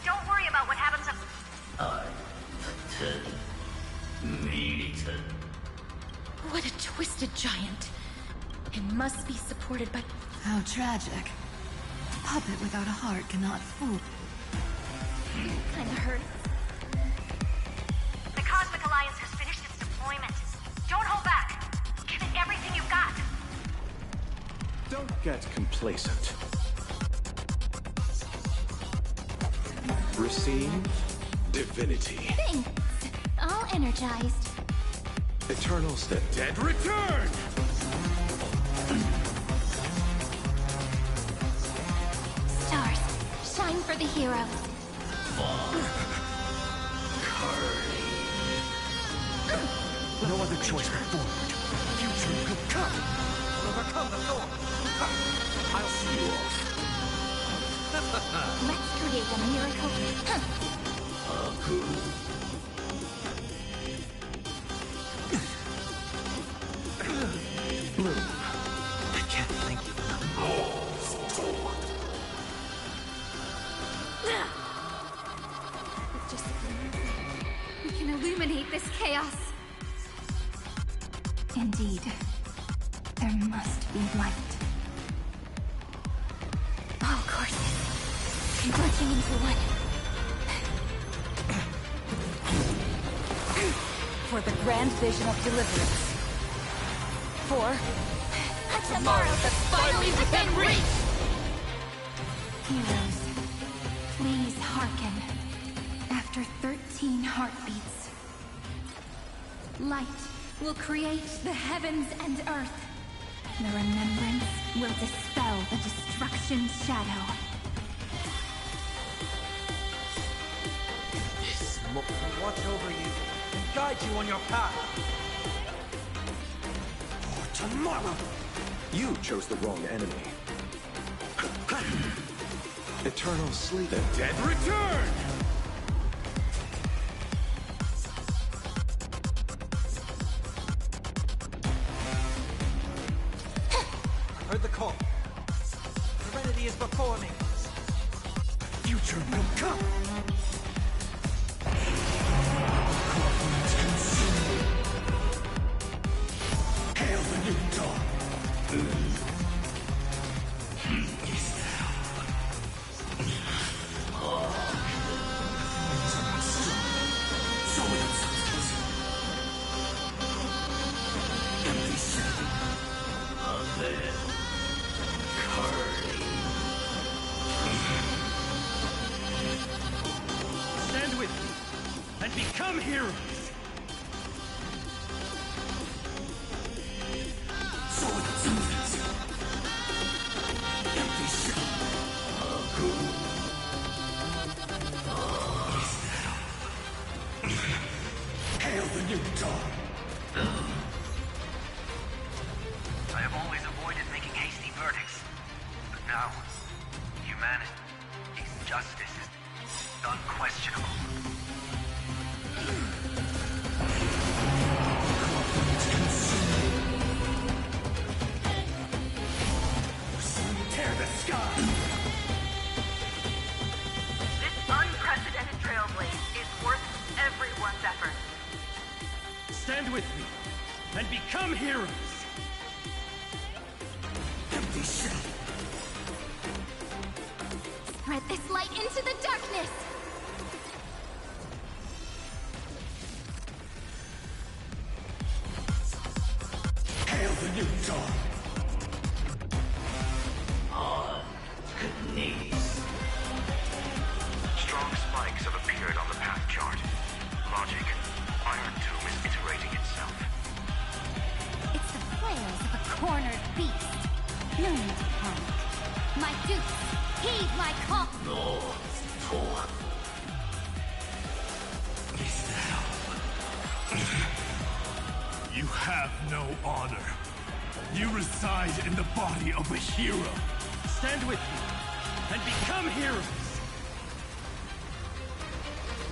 Don't worry about what happens up. What a twisted giant. It must be supported by... How tragic. A puppet without a heart cannot fool. Kinda hurt. The Cosmic Alliance has finished its deployment. Don't hold back. Give it everything you've got. Don't get complacent. Receive divinity. Thanks. All energized. Eternals the dead return! Stars, shine for the heroes. No other choice but forward. Future will come. Overcome the thorn. I'll see you off. Let's create a miracle. Bloom. I can't thank you enough. We can illuminate this chaos. Indeed, there must be light. All courses converging into one. For the grand vision of deliverance. For A tomorrow that's finally within reach! Heroes, please hearken. After 13 heartbeats, light will create the heavens and earth. The remembrance will dispel the destruction shadow. This will watch over you and guide you on your path. For tomorrow! You chose the wrong enemy. Eternal sleep. The dead return! I heard the call. Serenity is before me. Future will come! Hail the new dawn! Stand with me and become heroes. Hail the new dawn! I have always avoided making hasty verdicts, but now, humanity's justice is unquestionable. Tear the sky! This unprecedented trailblaze is worth everyone's effort. Stand with me and become heroes. Empty shell! Spread this light into the darkness! Hail the new dawn! Strong spikes have appeared on the path chart. Logic. Iron Tomb is iterating itself. It's the flails of a cornered beast. No need to panic. My dukes, heed my call! You have no honor. You reside in the body of a hero. Stand with me and become heroes.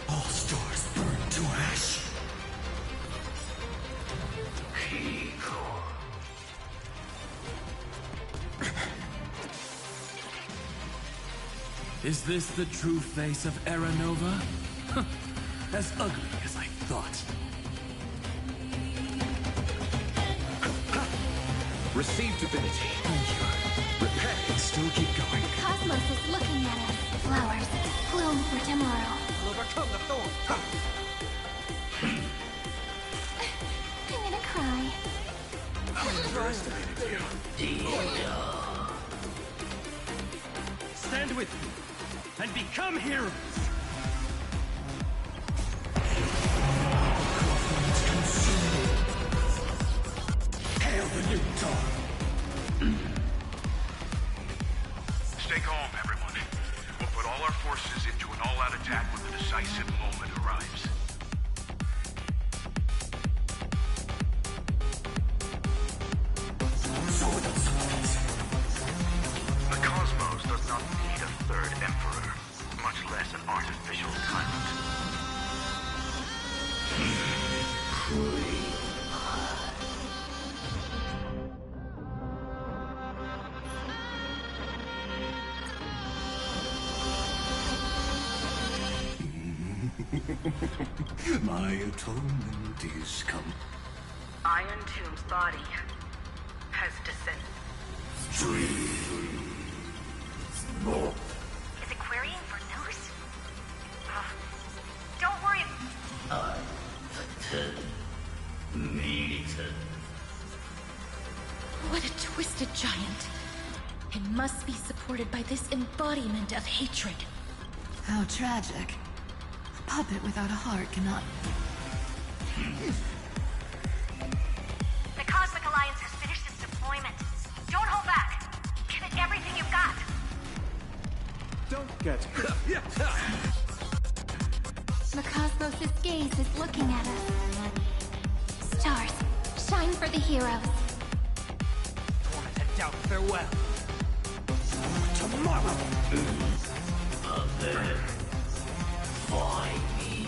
All stars burn to ash. Is this the true face of Era Nova? As ugly as I thought. Receive divinity. Thank you. Repent and still keep going. Cosmos is looking at us. Flowers bloom for tomorrow. I'll overcome the thorn. I'm gonna cry. How underestimated you. Stand with me and become heroes. Hail the new dawn! Stay calm, everyone. We'll put all our forces into an all-out attack when the decisive moment arrives. The cosmos does not need a third emperor, much less an artificial tyrant. My atonement is come. Iron Tomb's body has descended. Is it querying for news? Don't worry. What a twisted giant. It must be supported by this embodiment of hatred. How tragic. A puppet without a heart cannot... The Cosmic Alliance has finished its deployment. Don't hold back. Give it everything you've got. Don't get... The cosmos for the heroes. Torment and doubt, farewell. Tomorrow! And then, find me.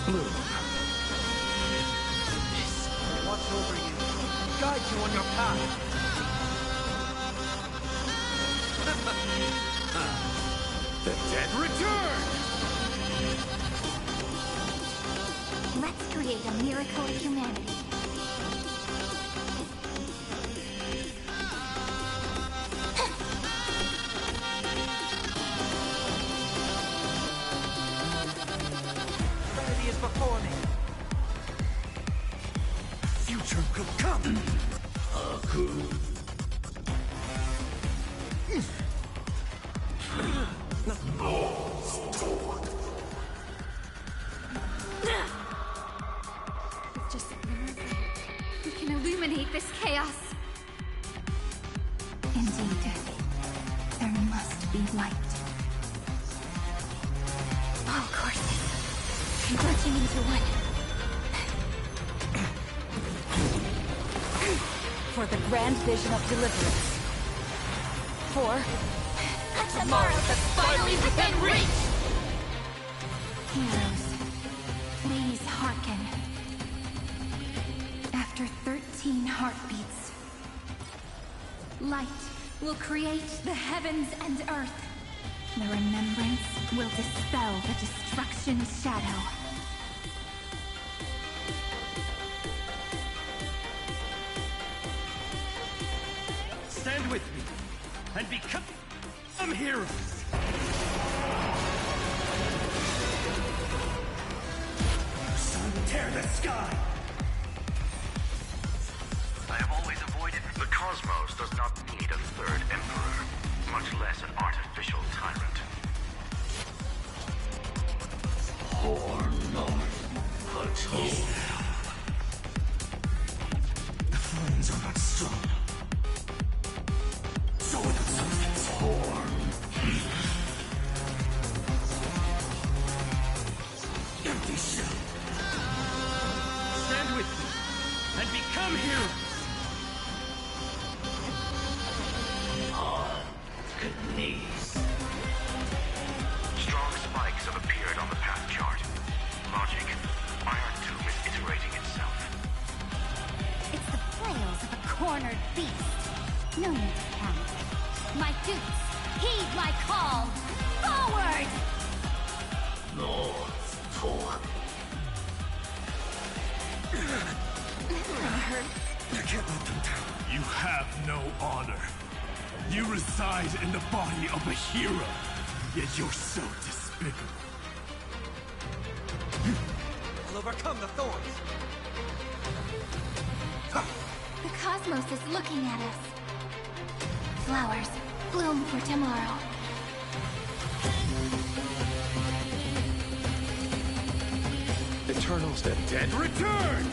Bloom. Watch over you, guide you on your path. The dead return! Let's create a miracle of humanity. Remedy is before me. Future could come. With just a glimmer of light, we can illuminate this chaos. Indeed, there must be light. All courses converging into one. For the grand vision of deliverance. For Tomorrow has finally within reach! Heroes, please hearken. After 13 heartbeats, light will create the heavens and earth. The remembrance will dispel the destruction's shadow. Stand with me and become heroes. Sun, tear the sky. I have always avoided. The cosmos does not need a third emperor, much less an artificial tyrant. The flames are not strong. So without substance. Empty shell. Stand with me and become heroes. Strong spikes have appeared on the path chart. Logic. Iron Tomb is iterating itself. It's the flails of a cornered beast. No need to panic. My dupes, heed my call! Forward! I can't let them down. You have no honor. You reside in the body of a hero, yet you're so despicable. I'll overcome the thorns. The cosmos is looking at us. Flowers bloom for tomorrow. Eternals, the dead return!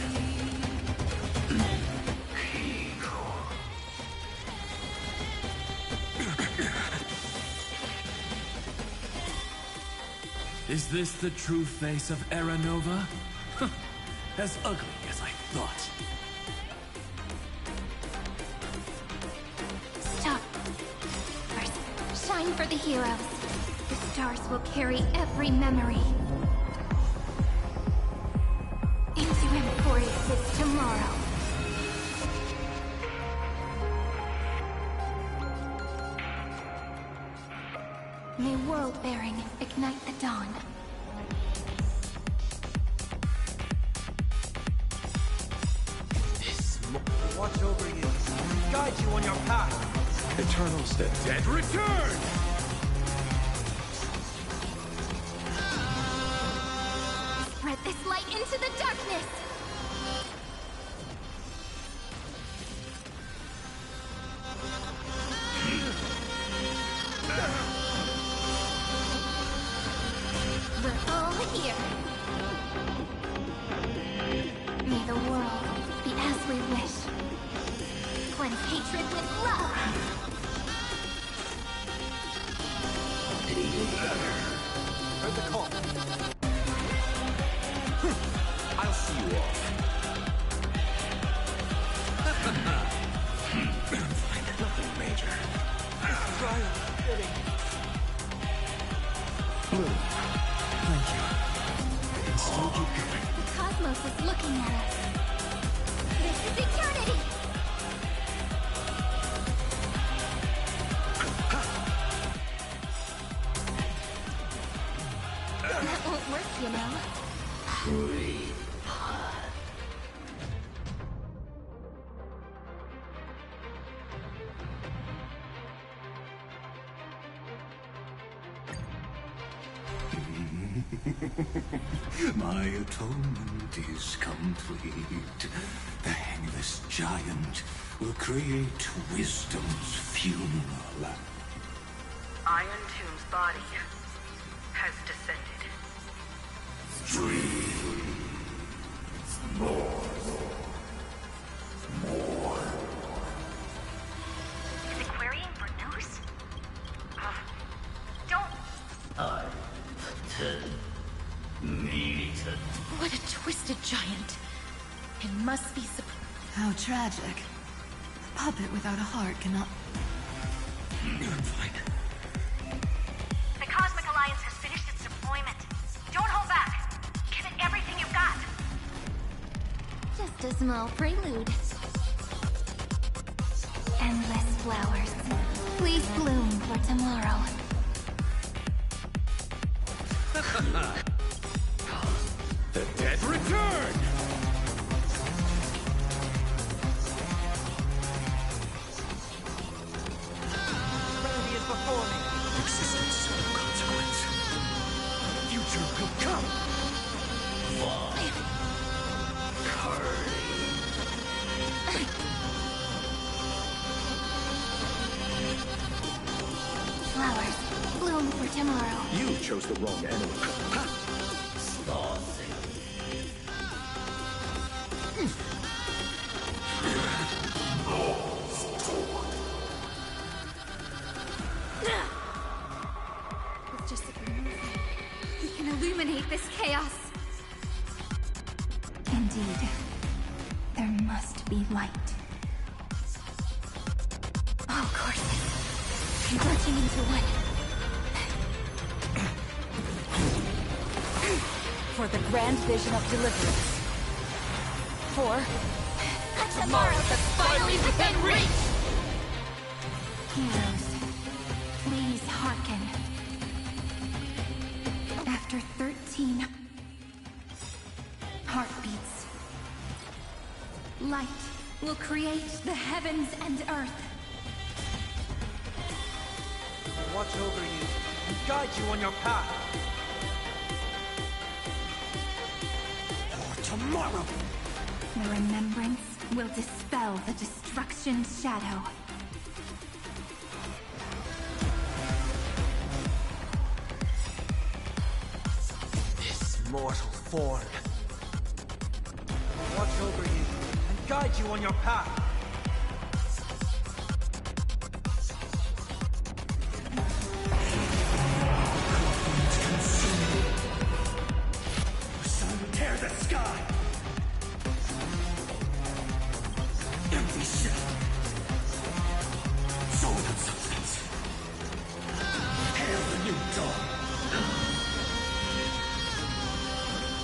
Is this the true face of Era Nova? As ugly as I thought. Stop. First, shine for the heroes. The stars will carry every memory. Into Emporius' tomorrow. May world-bearing ignite the dawn. Watch over you, guide you on your path. Eternals, the dead return! Spread this light into the darkness! We're all here. May the world be as we wish. Cleanse hatred with love. Heard the call. I'll see you off. Nothing major. Trial fitting. Bloom, thank you. I can still keep going. The cosmos is looking at us. This is eternity! That won't work, you know. My atonement is complete. The hangless giant will create wisdom's funeral. Iron Tomb's body has descended. Is it querying for news? Don't... What a twisted giant. It must be How tragic. A puppet without a heart cannot... I'm fine. The Cosmic Alliance has finished its deployment. Don't hold back. Give it everything you've got. Just a small prelude. Endless flowers. Please bloom for tomorrow. The dead return! Remedy is before me. Existence is no consequence. Future will come. Flowers. Bloom for tomorrow. You chose the wrong enemy. With just a remove we can illuminate this chaos. Indeed. There must be light. Oh, courses. Converging into one. For the grand vision of deliverance. For A tomorrow that's finally within reach! Heroes, please hearken. After 13 heartbeats, light will create the heavens and earth. I'll watch over you and guide you on your path. For tomorrow! The remembrance will dispel the destruction's shadow. This mortal form. I'll watch over you and guide you on your path. The sun tear the sky! Empty shell! Sword of substance! Hail the new dawn!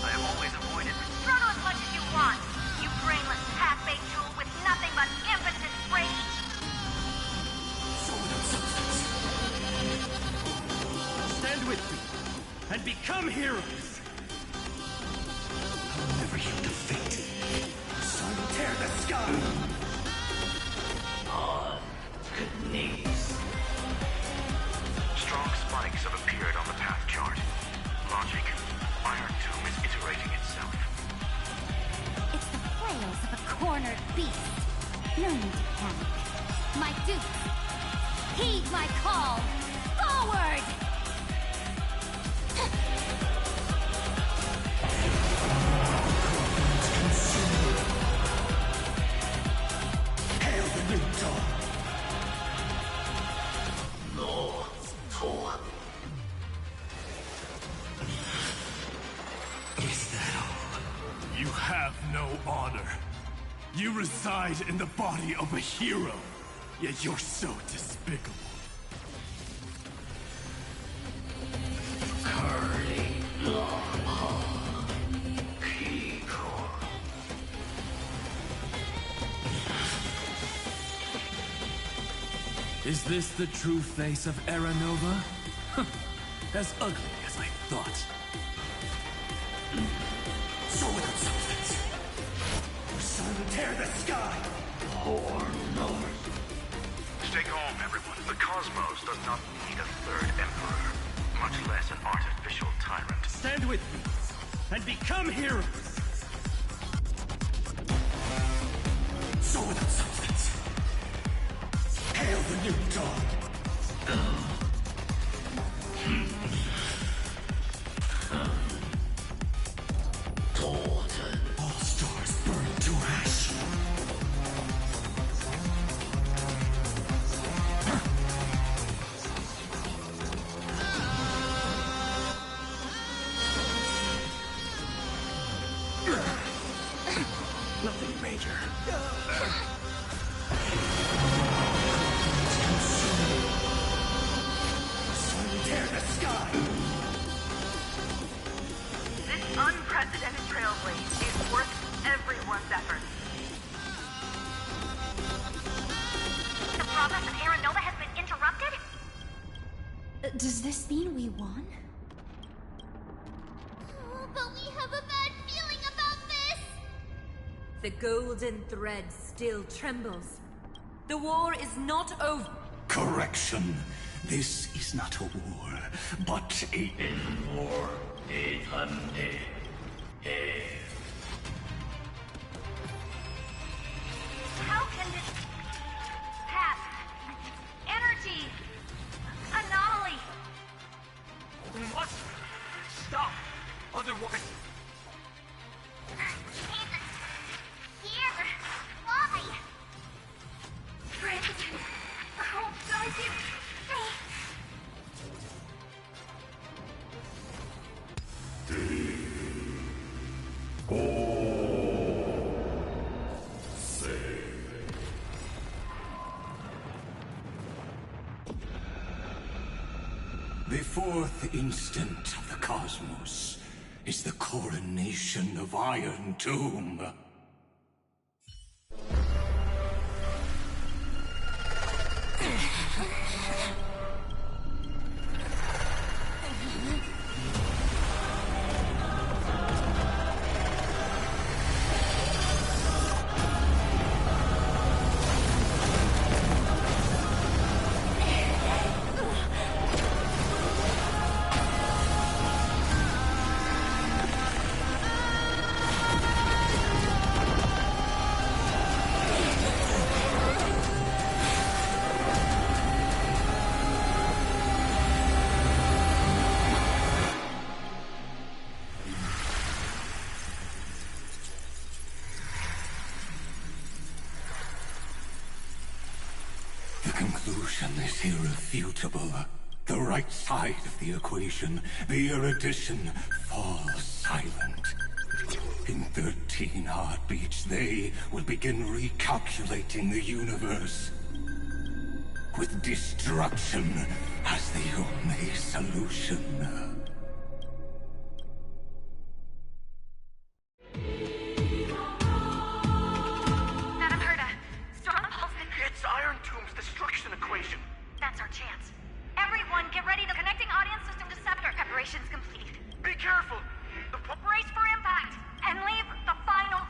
I have always avoided... Struggle as much as you want, you brainless half-baked tool with nothing but impotent rage! Sword of substance! Stand with me and become heroes! I'll never yield to fate. Sun tear the sky! Strong spikes have appeared on the path chart. Logic. Iron Tomb is iterating itself. It's the flails of a cornered beast. No need to panic. My dupes, heed my call! Forward! Hail the new dawn! Is that all? You have no honor. You reside in the body of a hero, yet you're so despicable. Is this the true face of Era Nova? As ugly as I thought. Show them substance! Your son will tear the sky! Stay calm, everyone. The cosmos does not need a third emperor, much less an artificial tyrant. Stand with me, and become heroes! Show them substance! Hail the new dawn! All stars burn to ash. Nothing major. Tear the sky! This unprecedented trailblaze is worth everyone's effort. The progress of Era Nova has been interrupted? Does this mean we won? Oh, but we have a bad feeling about this! The golden thread still trembles. The war is not over. Correction. This is not a war, but a... war. How can this path, energy, anomaly? We must stop, otherwise... Here! Why? Friends, oh, guys, The fourth instant of the cosmos is the coronation of Iron Tomb. The conclusion is irrefutable. The right side of the equation, the erudition, falls silent. In 13 heartbeats, they will begin recalculating the universe. With destruction as the only solution. Madam Herda, strong pulse and... It's Iron Tomb's destruction equation. That's our chance. Everyone, get ready. The connecting audience system to scepter. Preparations complete. Be careful! Brace for impact, and leave the final...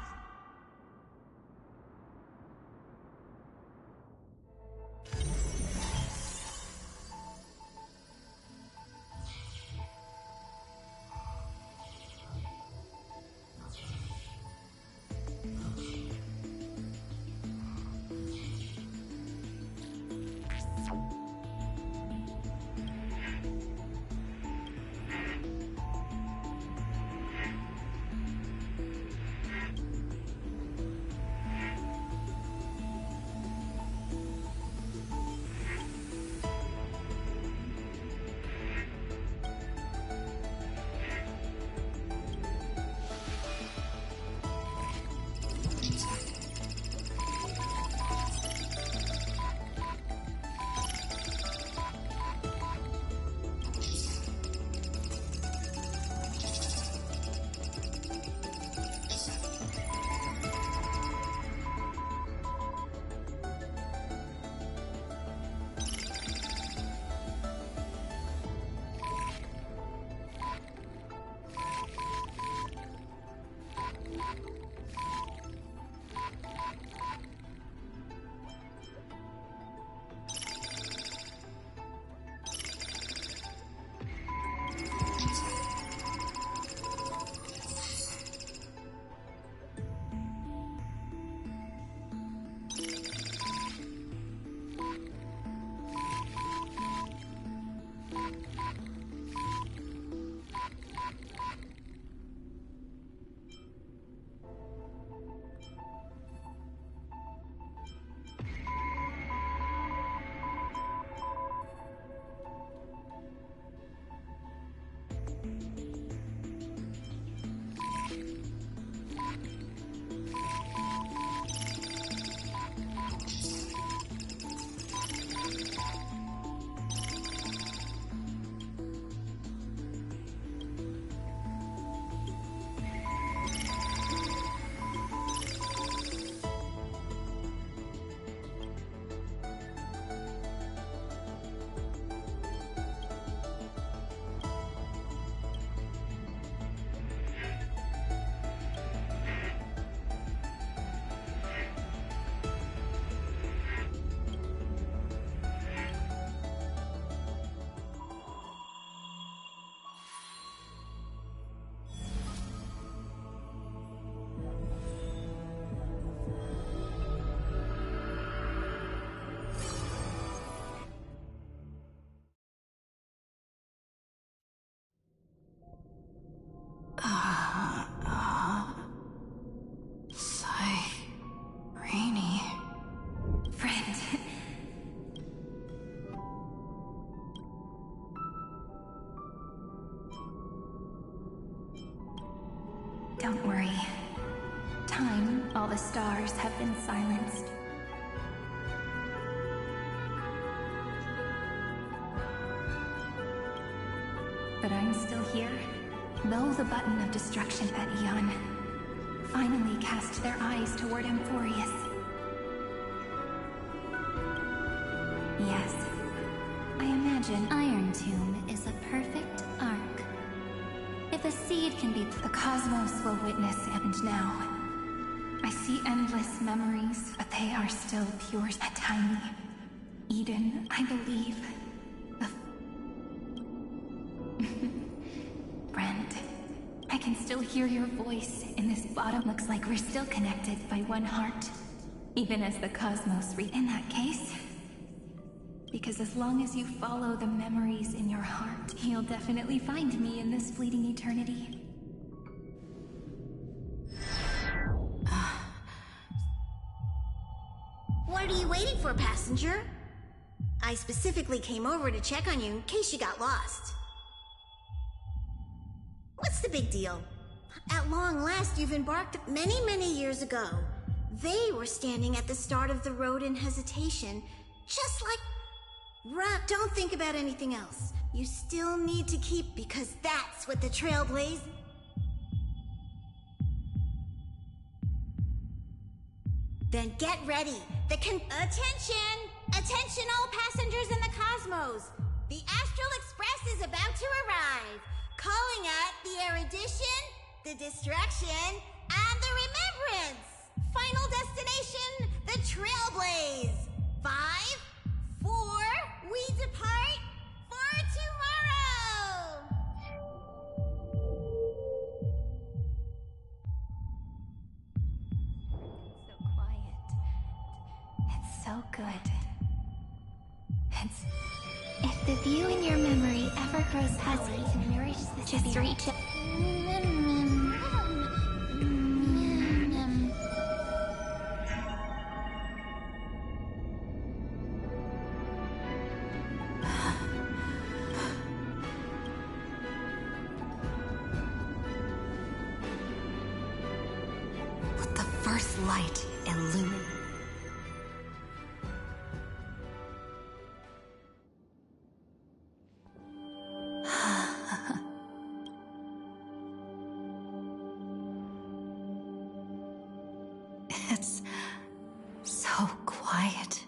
Cyene. Friend. Don't worry. Time, all the stars have been silenced. But I'm still here. Though the button of destruction at Eon finally cast their eyes toward Emphorius. Yes, I imagine Iron Tomb is a perfect arc. If a seed can be... The cosmos will witness, and now I see endless memories, but they are still pure and tiny. Eden, I believe. Friend, I can still hear your voice in this bottom. Looks like we're still connected by one heart, even as the cosmos in that case. Because as long as you follow the memories in your heart, you'll definitely find me in this fleeting eternity. What are you waiting for, passenger? I specifically came over to check on you in case you got lost. What's the big deal? At long last, you've embarked many, many years ago. They were standing at the start of the road in hesitation, just like... Don't think about anything else. You still need to keep, because that's what the Trailblaze... Then get ready. Attention! Attention all passengers in the cosmos! The Astral Express is about to arrive. Calling at the erudition, the distraction, and the remembrance. Final destination, the Trailblaze. 5, 4, we depart for tomorrow! So quiet. It's so good. It's... If the view in your memory ever grows fuzzy, nourish the just reach it. Let the first light illumine. It's so quiet.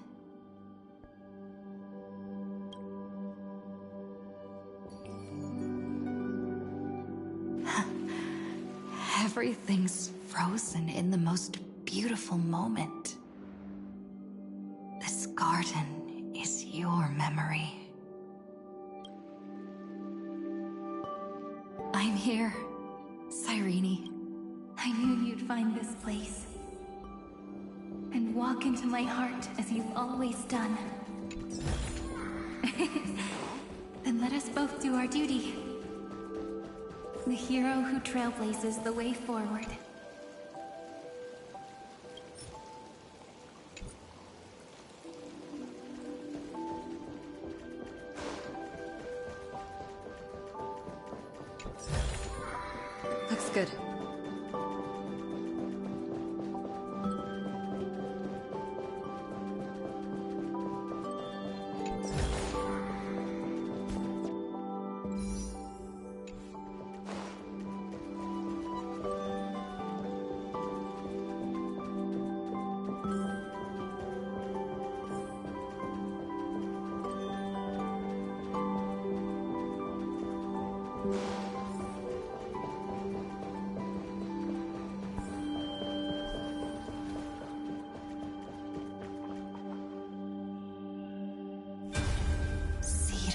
Everything's frozen in the most beautiful moment. This garden is your memory. I'm here, Cyrene. I knew you'd find this place. And walk into my heart as you've always done. Then let us both do our duty. The hero who trailblazes the way forward. Looks good.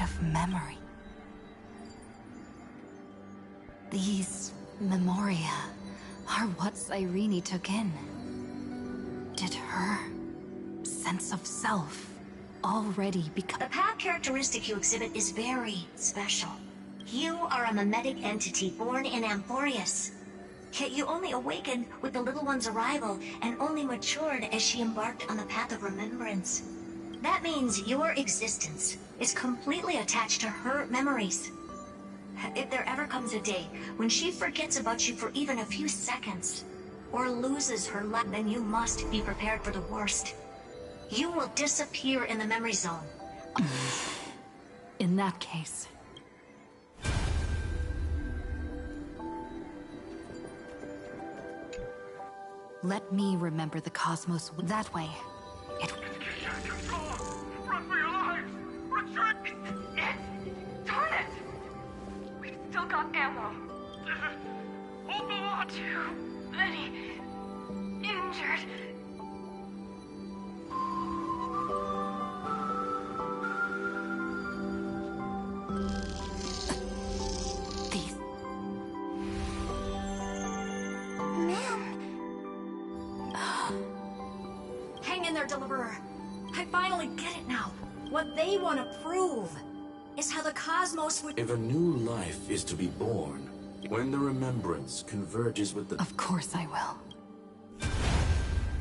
Of memory. These memoria are what Cyrene took in. Did her sense of self already become... The path characteristic you exhibit is very special. You are a mimetic entity born in Amphorius. Yet you only awakened with the little one's arrival and only matured as she embarked on the path of remembrance. That means your existence is completely attached to her memories. If there ever comes a day when she forgets about you for even a few seconds, or loses her life, then you must be prepared for the worst. You will disappear in the memory zone. In that case... let me remember the cosmos that way. It... Run for your lives! Retreat! Darn it! We've still got ammo. Hold on! Too many injured. These... Hang in there, Deliverer. I finally get it now. What they want to prove is how the cosmos would... If a new life is to be born, when the remembrance converges with the... Of course I will.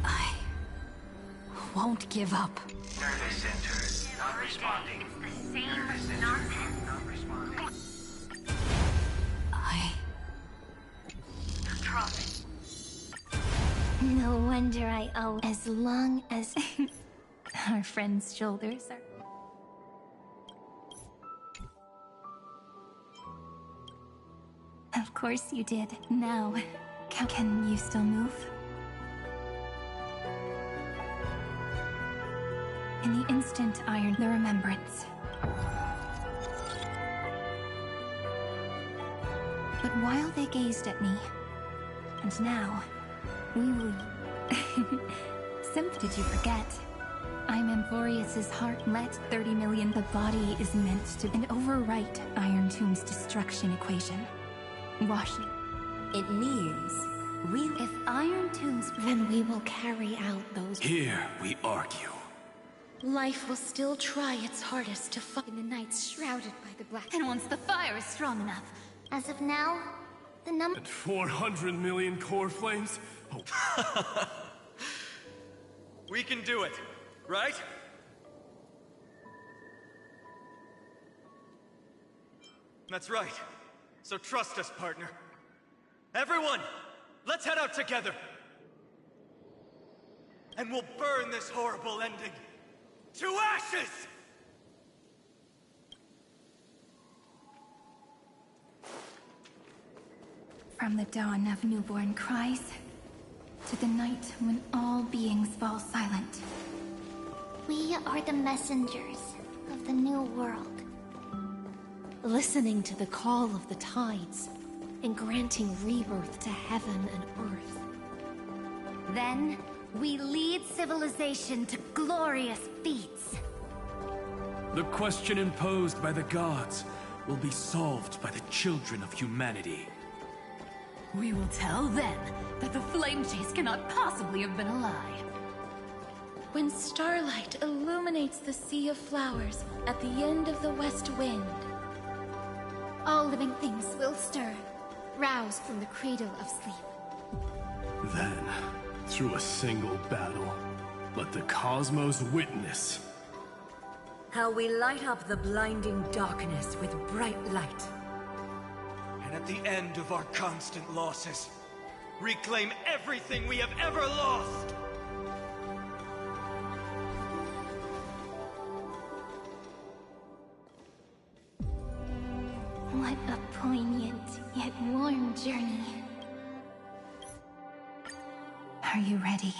I won't give up. Nervous centers not responding. The same nonsense. Not responding. Try. No wonder I owe as long as our friends' shoulders are... Of course you did. Now, can you still move? In the instant iron the remembrance. But while they gazed at me, and now, we will... Did you forget? I'm Amphorius's heart. Let 30 million... The body is meant to... and overwrite Iron Tomb's destruction equation. Wash it. It means if Iron Tombs... then we will carry out those... Here we argue. Life will still try its hardest to fight in the nights shrouded by the black. And once the fire is strong enough... As of now, the number... At 400 million core flames? Oh. We can do it, right? That's right. So trust us, partner. Everyone, let's head out together. And we'll burn this horrible ending to ashes! From the dawn of newborn cries, to the night when all beings fall silent. We are the messengers of the new world. Listening to the call of the tides, and granting rebirth to heaven and earth. Then, we lead civilization to glorious feats. The question imposed by the gods will be solved by the children of humanity. We will tell then that the flame chase cannot possibly have been a lie. When starlight illuminates the sea of flowers at the end of the west wind, all living things will stir, roused from the cradle of sleep. Then, through a single battle, let the cosmos witness how we light up the blinding darkness with bright light. And at the end of our constant losses, reclaim everything we have ever lost! What a poignant yet warm journey. Are you ready?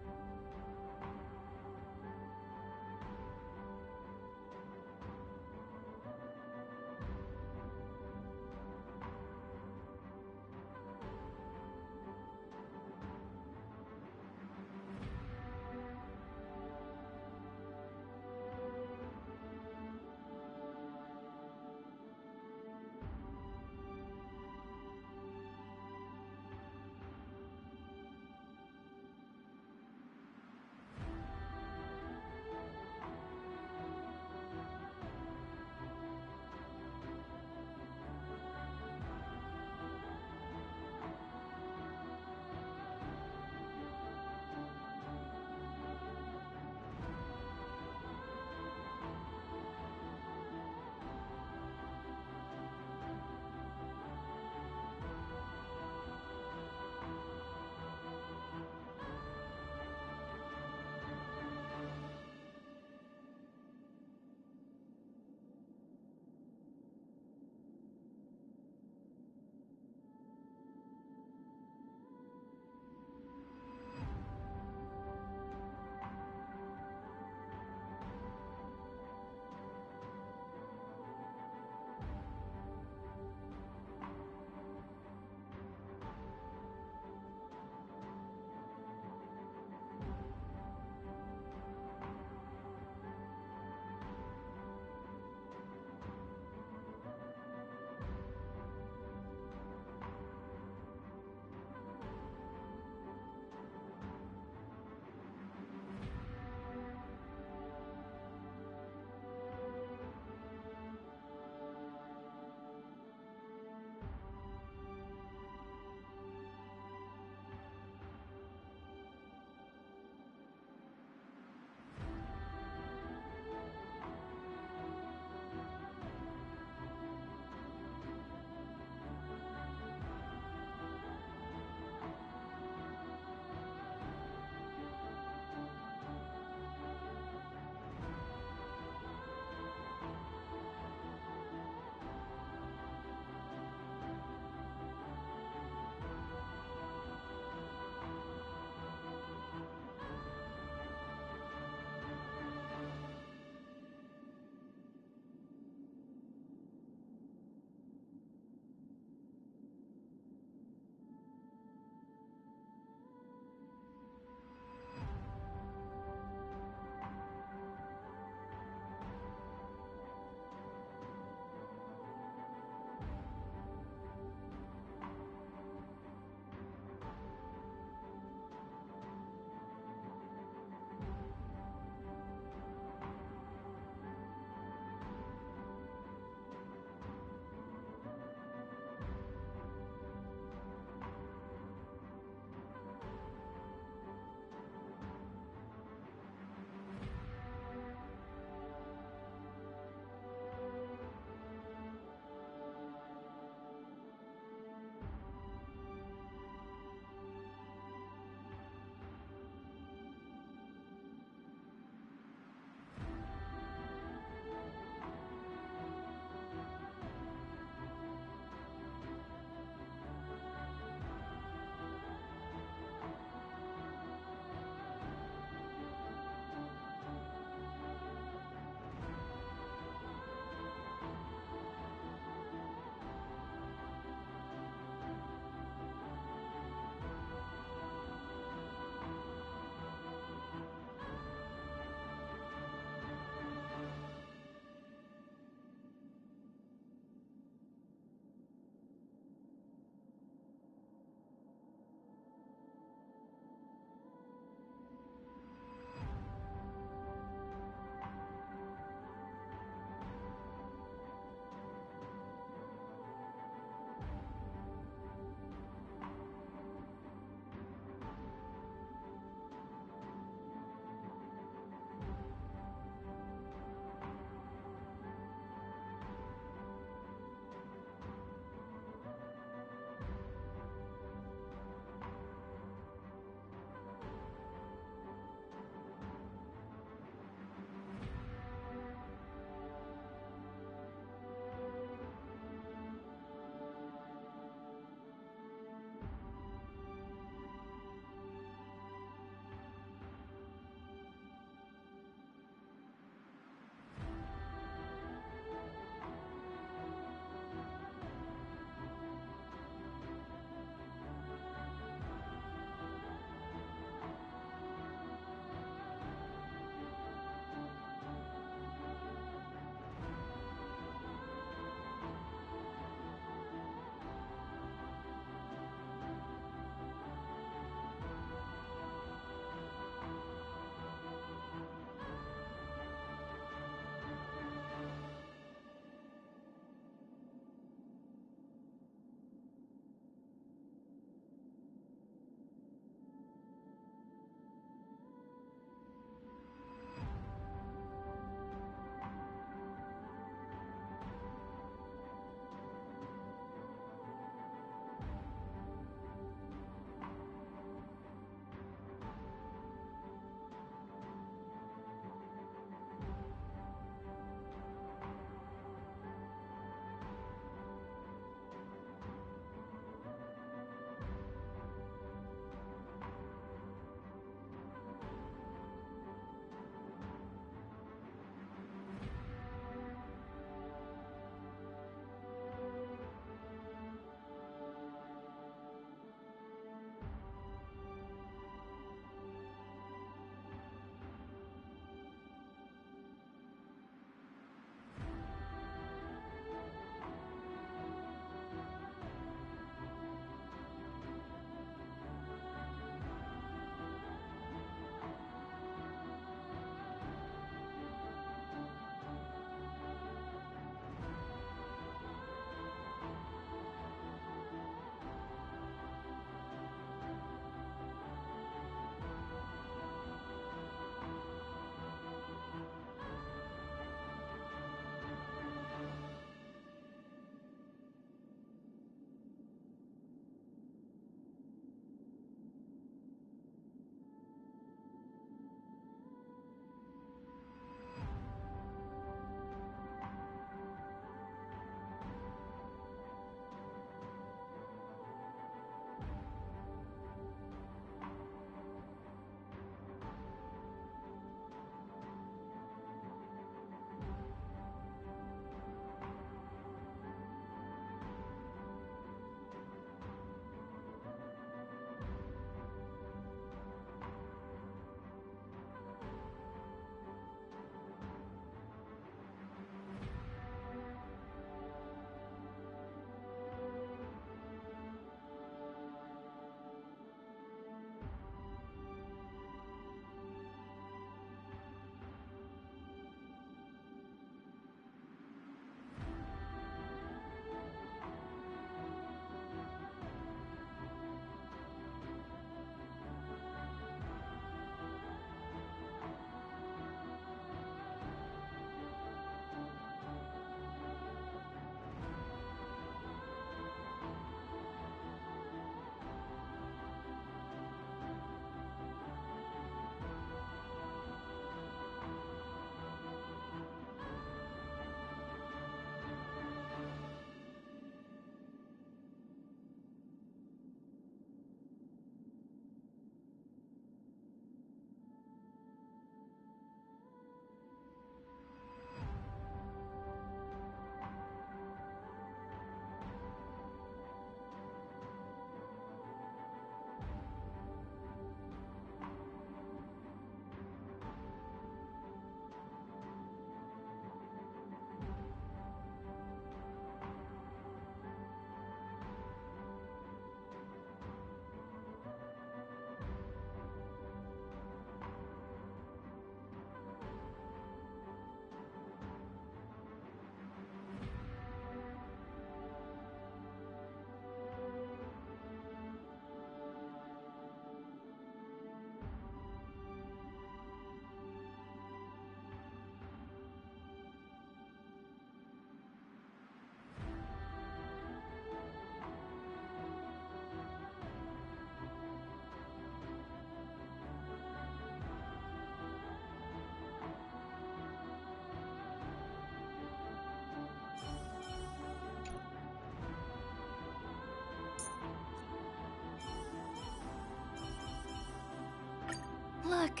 Look,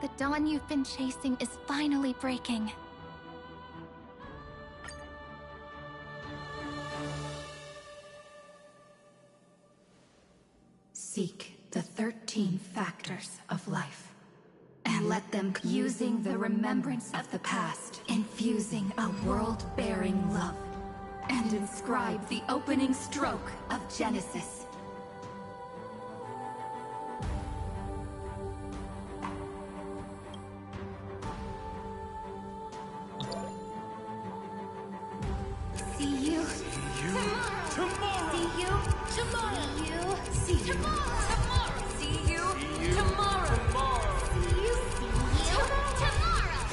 the dawn you've been chasing is finally breaking. Seek the 13 factors of life, and let them using the remembrance of the past, infusing a world-bearing love, and inscribe the opening stroke of Genesis. See you tomorrow. See you tomorrow. See you tomorrow. See you tomorrow. See you tomorrow.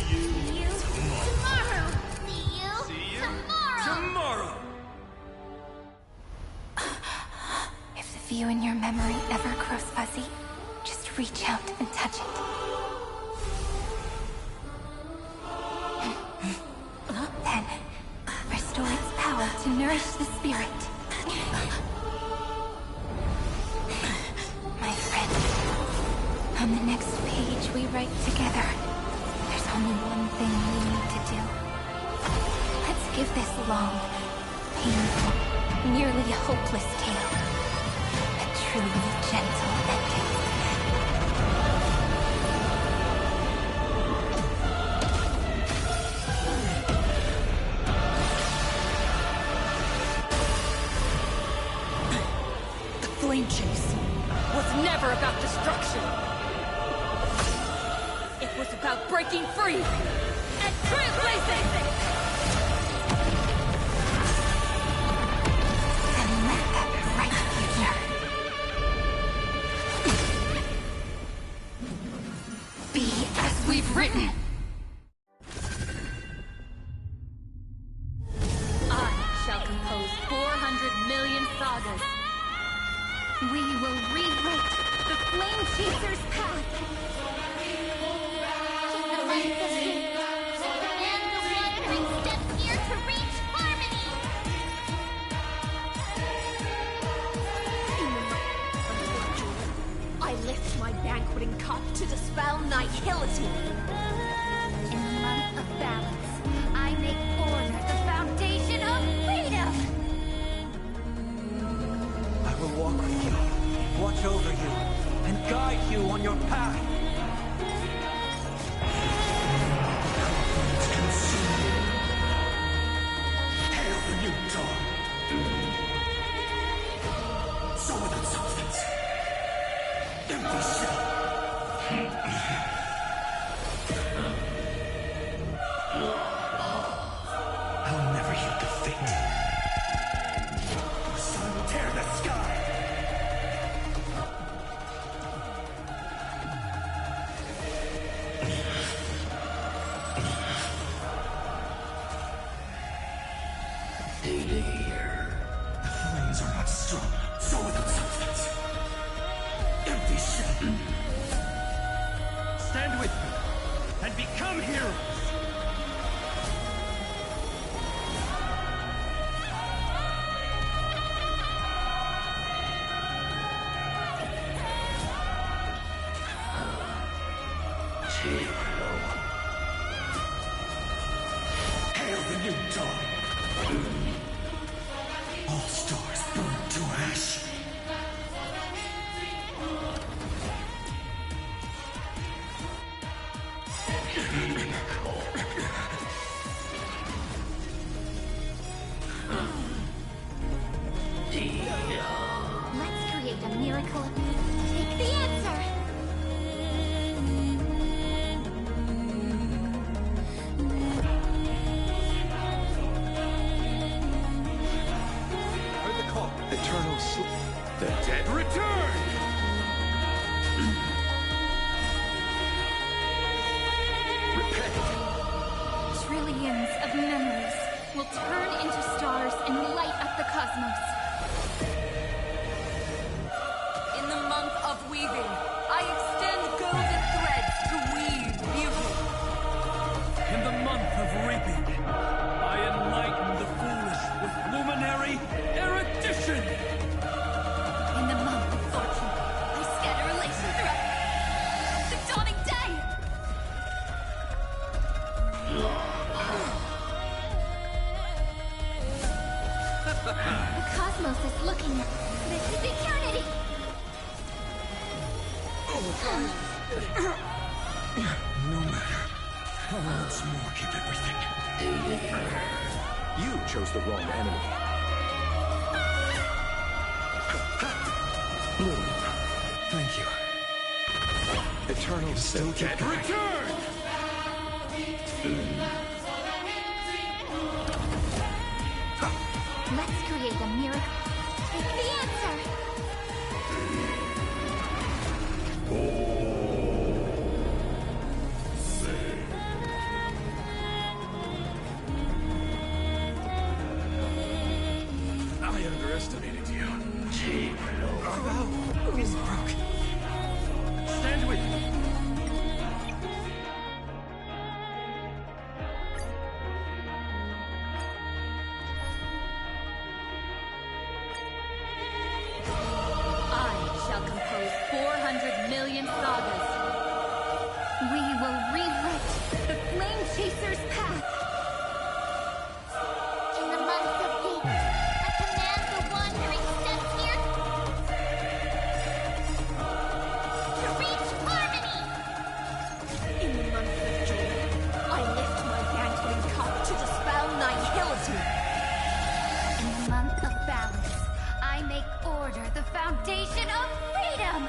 See you tomorrow. See you tomorrow. If the view in your memory ever grows fuzzy, just reach out and touch it. Then, restore its power to nourish the spirit. My friend, on the next page we write together, there's only one thing we need to do. Let's give this long, painful, nearly hopeless tale a truly gentle ending. Flame chase was never about destruction. It was about breaking free and trailblazing. And let that bright future be as we've written. I shall compose 400 million sagas. We will rewrite the Flame Chaser's path. The life of you, and the wandering steps here to reach harmony. I lift my banqueting cup to dispel nihility. In the month of balance, I make order the foundation of freedom. I will walk with you, watch over you, and guide you on your path. Hail the new dawn. So without substance. Empty shell. I'll never yield to fate. The sun will tear the sky. The flames are not strong, so without substance. Empty shell. Stand with me and become heroes. Hail the new dawn. All stars burn to ash. Let's create a miracle. Take the answer. Heard the call. Eternal sleep. The dead return! Repent. Trillions of memories will turn into stars and light up the cosmos. In the month of weaving, I extend golden threads to weave beauty. In the month of reaping, I enlighten the foolish with luminary erudition! In the month of fortune, I scatter elation throughout. No matter. I'll once more keep everything. You chose the wrong enemy. Bloom, thank you. Eternal Still keep going. Return! Let's create a miracle. Take the answer! I underestimated you. Our vow is broken. Stand with me. I shall compose 400 million sagas. We will rewrite the Flame Chaser's path. In the month of Gate, I command the wandering steps here to reach harmony! In the month of June, I lift my bantling cup to dispel nihility. In the month of balance, I make order the foundation of freedom!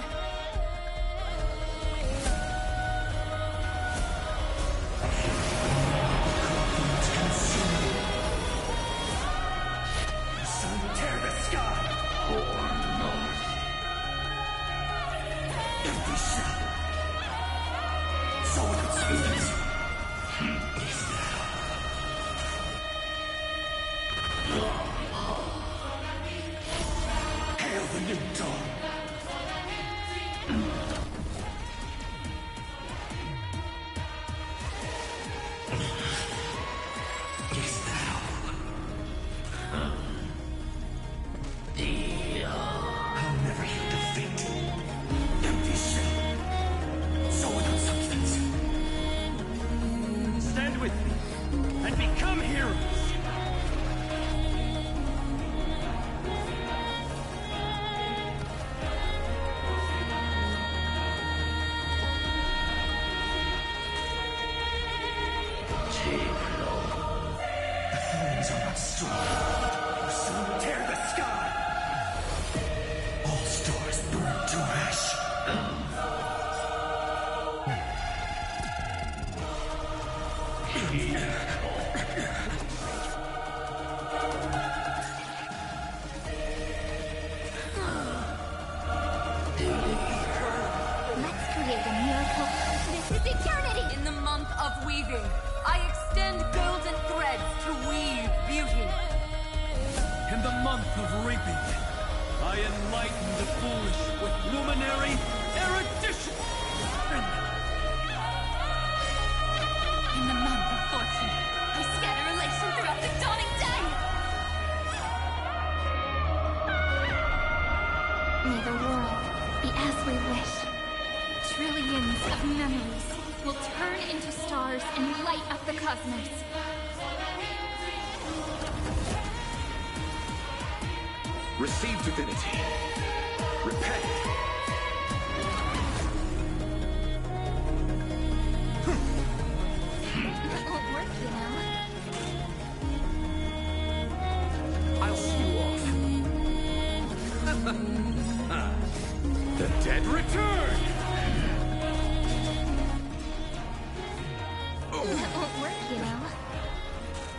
Sun, tear the sky! Every cell. So its is Hail the new dawn! Is that all? I'll never heal defeat. Empty shell. So without substance. Stand with me and become heroes. The flames are not strong. The sun tear the sky. All stars burn to ash. Let's create a miracle. This is eternity! In the month of weaving, I extend golden threads to weave beauty. In the month of reaping, I enlighten the foolish with luminary erudition. In the month of fortune, I scatter elation throughout the dawning day! May the world be as we wish. Trillions of memories will turn into stars and light up the cosmos. Receive divinity. Repent. It won't work, you know. I'll see you off. The dead return! It won't work, you know.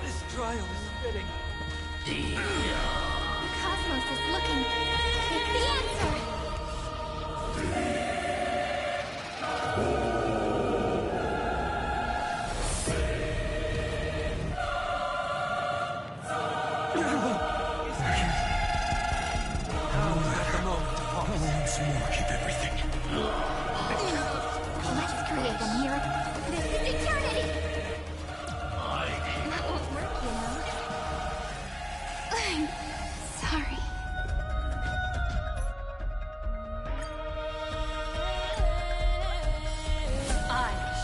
This trial is fitting. The cosmos is looking. Take the answer! Now is not the moment to pause. I'll once more keep everything. Let's create a miracle. This is eternity! That won't work, you know. I'm sorry. I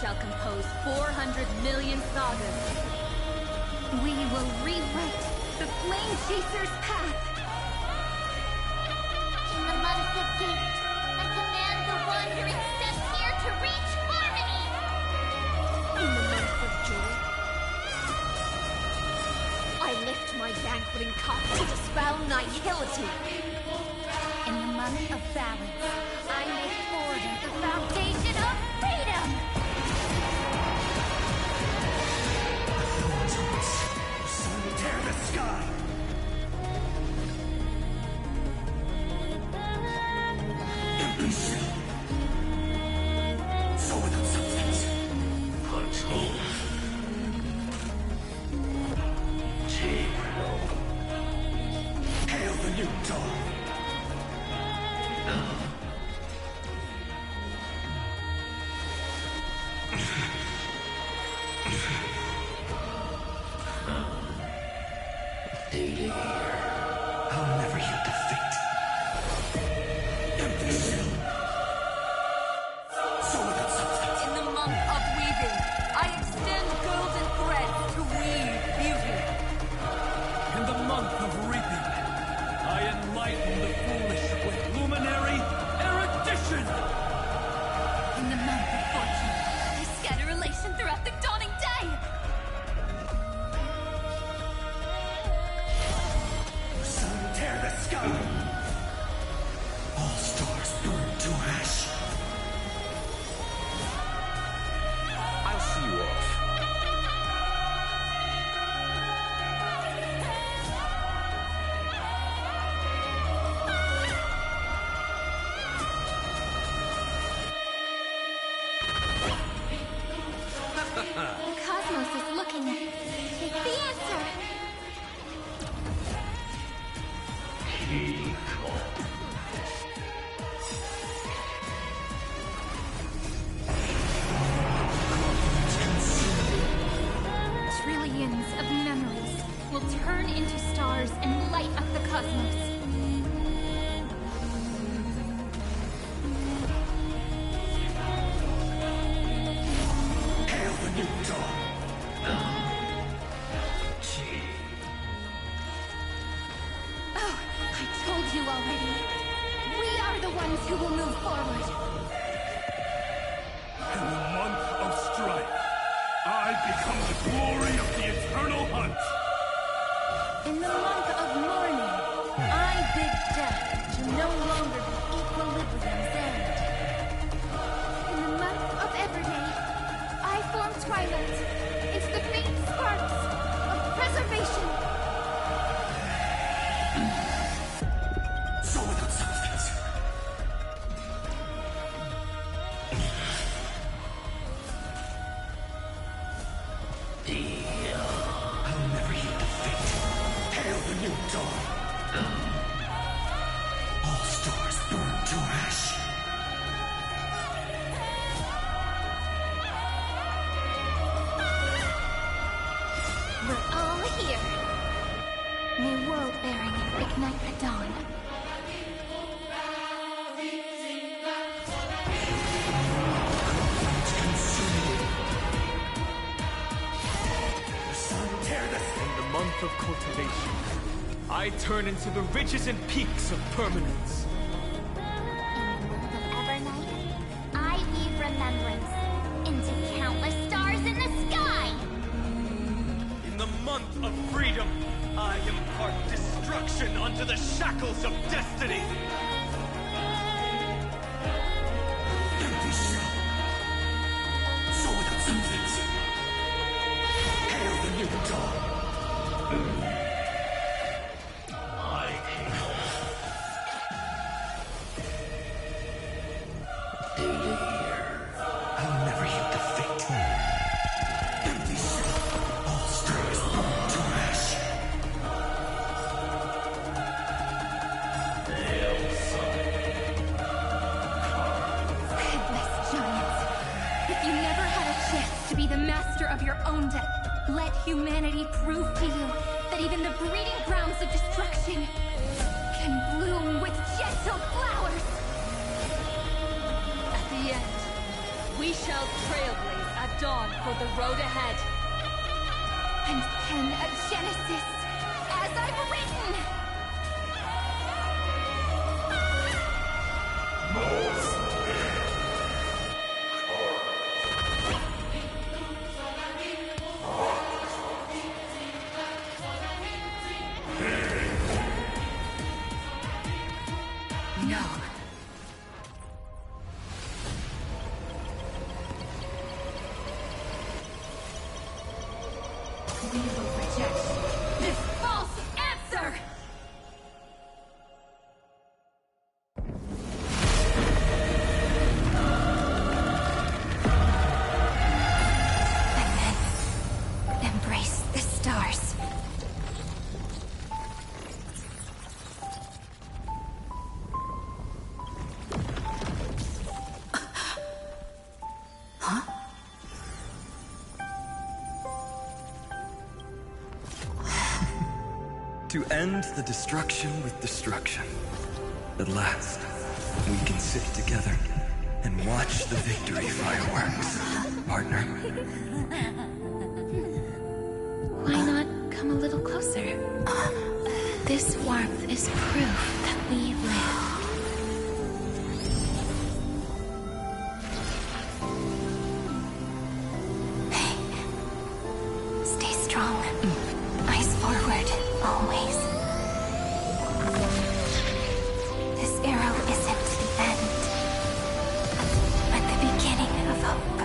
shall compose 400 million sagas. We will rewrite the Flame Chaser's path. In the month of Gate, I command the wandering steps here to reach harmony! annihility. In the month of balance, I make order the foundation of freedom! Tear the sky! Empty shell. So without substance. Punch hole. Hail the new dawn! I'll never yield to fate. Empty shell. So without substance. In the month of weaving, I extend golden threads to weave beauty. In the month of reaping, I enlighten the foolish with luminary erudition! In the month of fortune, I scatter elation throughout the dawning day! Sun, tear the sky! All stars burn to ash. I'll see you off. Cosmos is looking. The answer! Trillions of memories will turn into stars and light up the cosmos. Hail the new dawn! Oh, I told you already. We are the ones who will move forward. In the month of strife, I become the glory of the eternal hunt. In the month of mourning, I bid death to no longer be equilibrium's end. In the month of Everday, I form twilight into the faint sparks of preservation. So without substance. I'll never yield to fate. Hail the new dawn! All stars burn to ash. We're all here. May world bearing ignite the dawn. Sun, tear the In the month of cultivation, I turn into the ridges and peaks of permanence. Evernight, I weave remembrance into countless stars in the sky! In the month of freedom, I impart destruction unto the shackles of destiny. empty shell. So without substance. Hail the new dawn! My people. I'll never yield to fate. Empty shell. All stars burn to ash. Headless giants. If you never had a chance to be the master of your own death, let humanity prove to you that even the breeding grounds of destruction can bloom with gentle flowers. At the end, we shall trailblaze at dawn for the road ahead. And pen a Genesis as I've written. We will reject this false answer! And then embrace the stars. To end the destruction with destruction. At last, we can sit together and watch the victory fireworks, partner. Why not come a little closer? This warmth is proof that we live. Stay strong. Eyes forward, always. This arrow isn't the end, but the beginning of hope.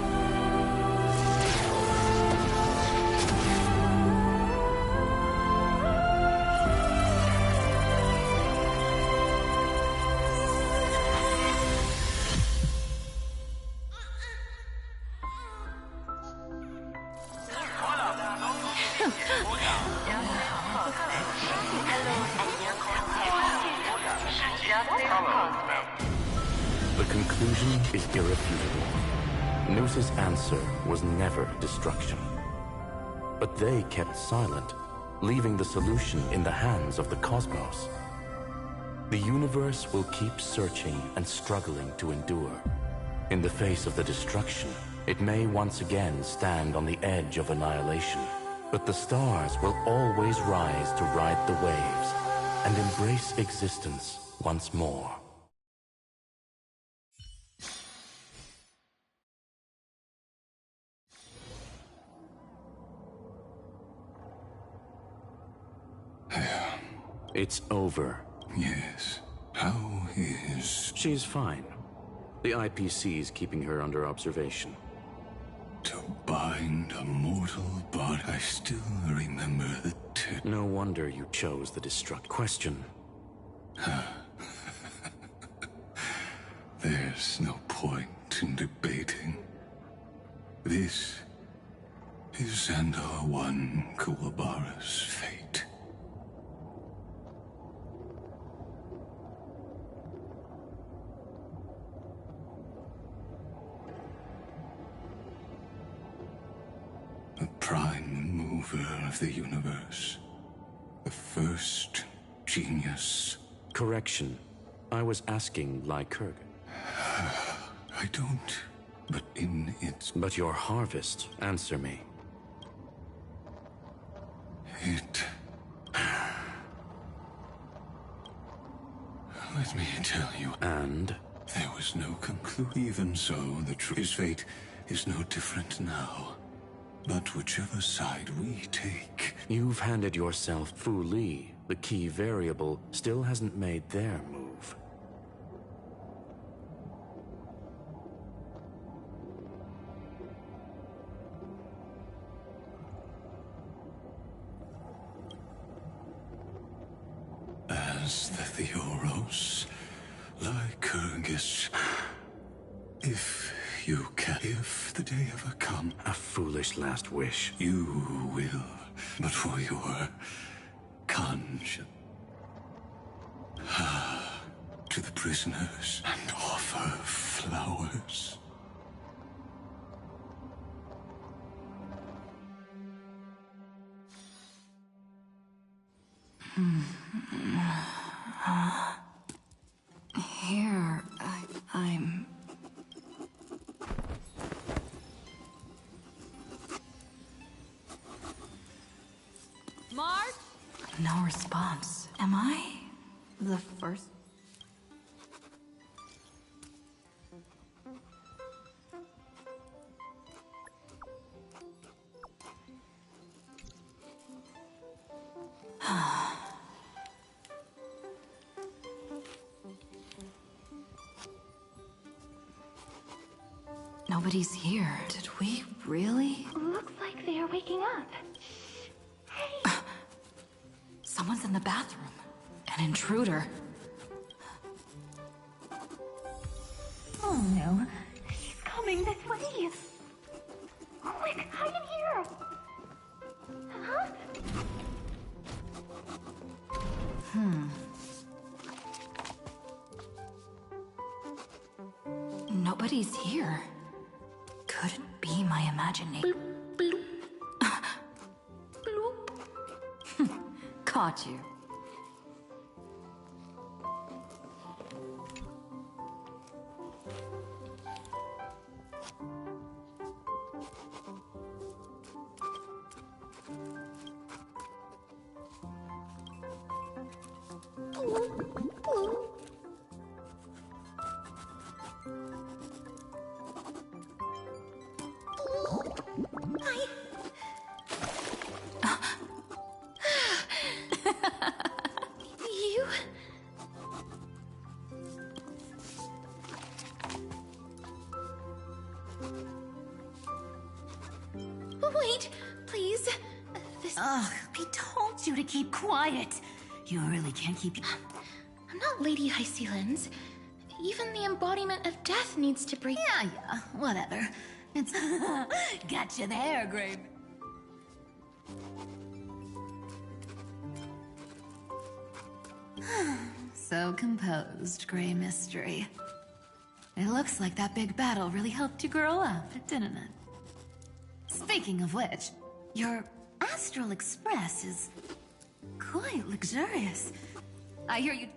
The conclusion is irrefutable. Noos's answer was never destruction. But they kept silent, leaving the solution in the hands of the cosmos. The universe will keep searching and struggling to endure. In the face of the destruction, it may once again stand on the edge of annihilation. But the stars will always rise to ride the waves and embrace existence once more. It's over. Yes. How is... She's fine. The IPC's keeping her under observation. To bind a mortal body, I still remember the tip. No wonder you chose the destruct. Question. There's no point in debating. This is Xandar One Kuwabara's fate. The prime mover of the universe. The first genius. Correction. I was asking Lycurg. I don't, but in its... But your harvest, answer me. It... Let me tell you. And? There was no conclusion. Even so, his fate is no different now. But whichever side we take... You've handed yourself Fu Li. The key variable still hasn't made their move. As the Theoros, Lycurgus, if you can, if the day ever comes, a foolish last wish. You will, but for your conscience. To the prisoners and offer flowers. Here, I'm... Mark? No response. Am I the first? Nobody's here. Did we really? Looks like they are waking up. in the bathroom? An intruder. Oh no. She's coming this way. Quick, hide in here. Huh? Nobody's here. Couldn't be my imagination. Caught you. You? Wait, please. Ugh, we told you to keep quiet. You really can't keep... I'm not Lady Hycelens. Even the embodiment of death needs to break... Yeah, whatever. It's... Gotcha there, Grave. So composed, Grey Mystery. It looks like that big battle really helped you grow up, didn't it? Speaking of which, your Astral Express is quite luxurious. I hear you...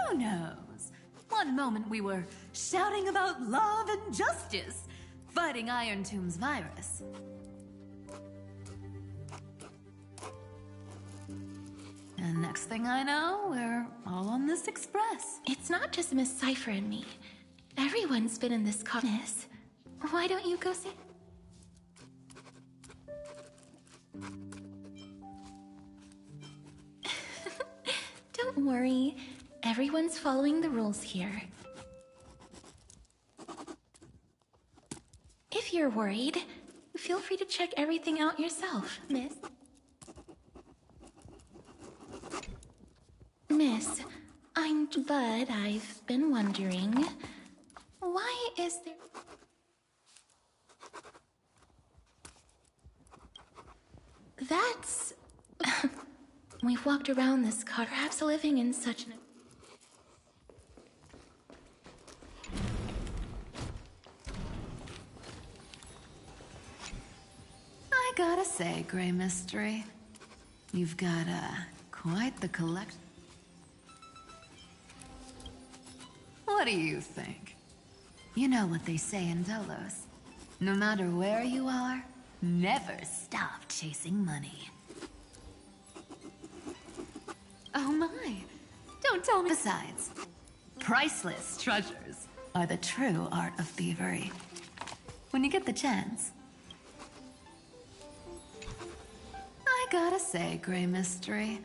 Who knows? One moment we were shouting about love and justice, fighting Iron Tomb's virus. And next thing I know, we're all on this express. It's not just Miss Cypher and me. Everyone's been in this contest. Why don't you go see? Don't worry. Everyone's following the rules here. If you're worried, feel free to check everything out yourself, Miss. Miss, but I've been wondering, why is there... That's... We've walked around this car, perhaps living in such an... I gotta say, Grey Mystery, you've got, quite the collection. What do you think? You know what they say in Dolos. No matter where you are, never stop chasing money. Oh my, don't tell me. Besides, priceless treasures are the true art of thievery. When you get the chance. I gotta say, Grey Mystery,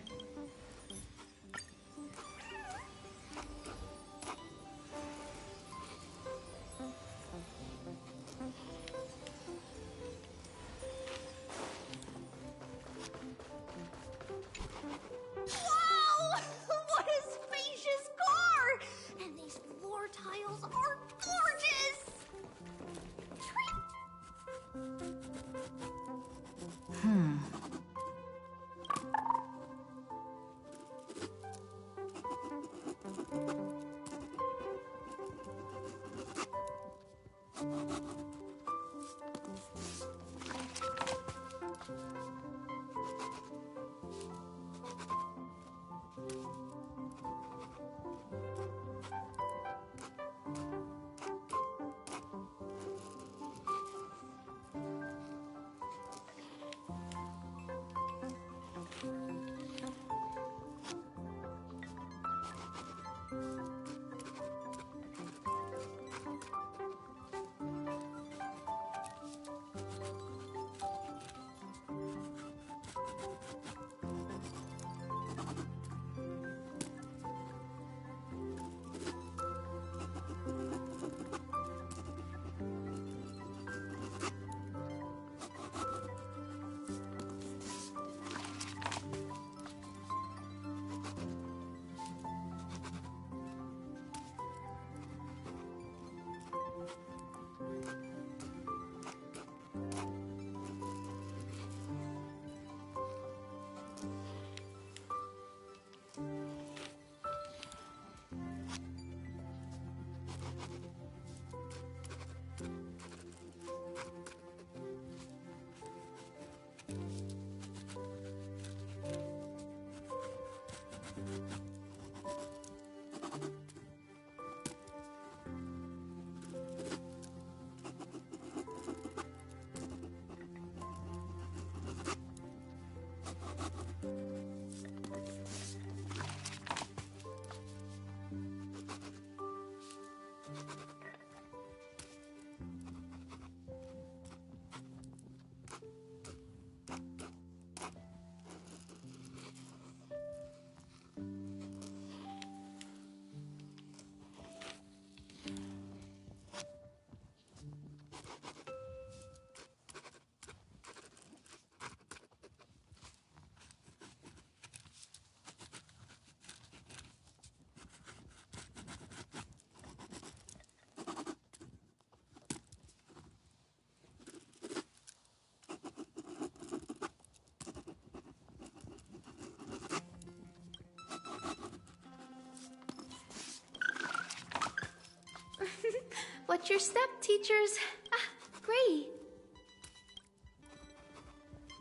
Watch your step, teachers. Ah, Gray.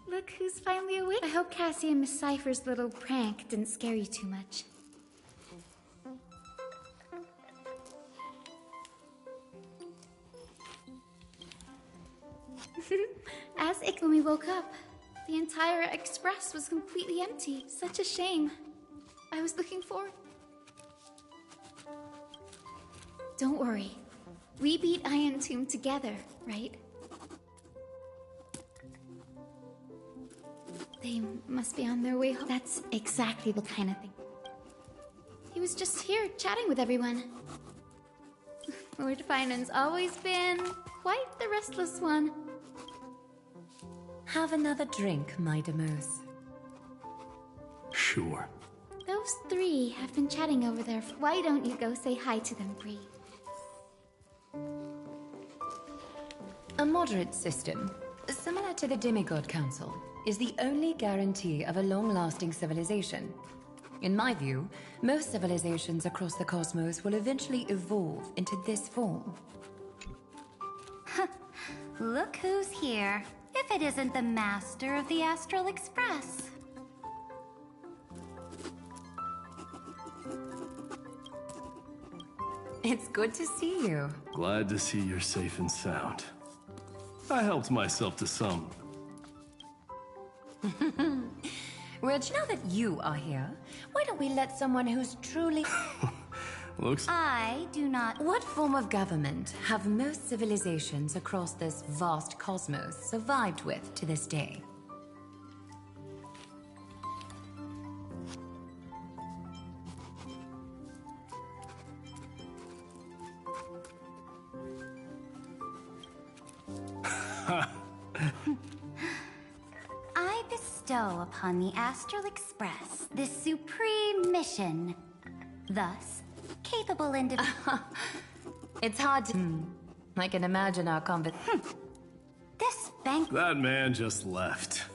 Look who's finally awake. I hope Cassie and Miss Cypher's little prank didn't scare you too much. When we woke up, the entire express was completely empty. Such a shame. I was looking forward. Don't worry. We beat Iron Tomb together, right? They must be on their way home. That's exactly the kind of thing. He was just here chatting with everyone. Lord Finan's always been quite the restless one. Have another drink, my Demos. Sure. Those three have been chatting over there. Why don't you go say hi to them, Bree? A moderate system, similar to the Demigod Council, is the only guarantee of a long-lasting civilization. In my view, most civilizations across the cosmos will eventually evolve into this form. Look who's here. If it isn't the master of the Astral Express. It's good to see you. Glad to see you're safe and sound. I helped myself to some. Reg, now that you are here, why don't we let someone who's truly... I do not... What form of government have most civilizations across this vast cosmos survived with to this day? I bestow upon the Astral Express this supreme mission. Thus, capable individual. It's hard to... I can imagine our conversation. This bank... That man just left.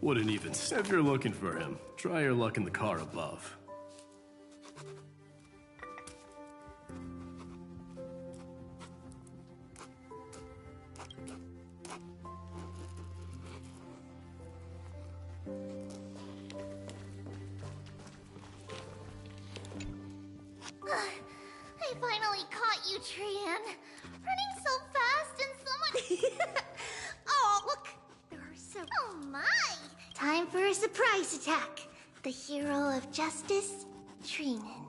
Wouldn't even... If you're looking for him, try your luck in the car above. I finally caught you, Trian. Running so fast and someone... Oh, look! There are so... Oh my! Time for a surprise attack. The hero of justice, Trian.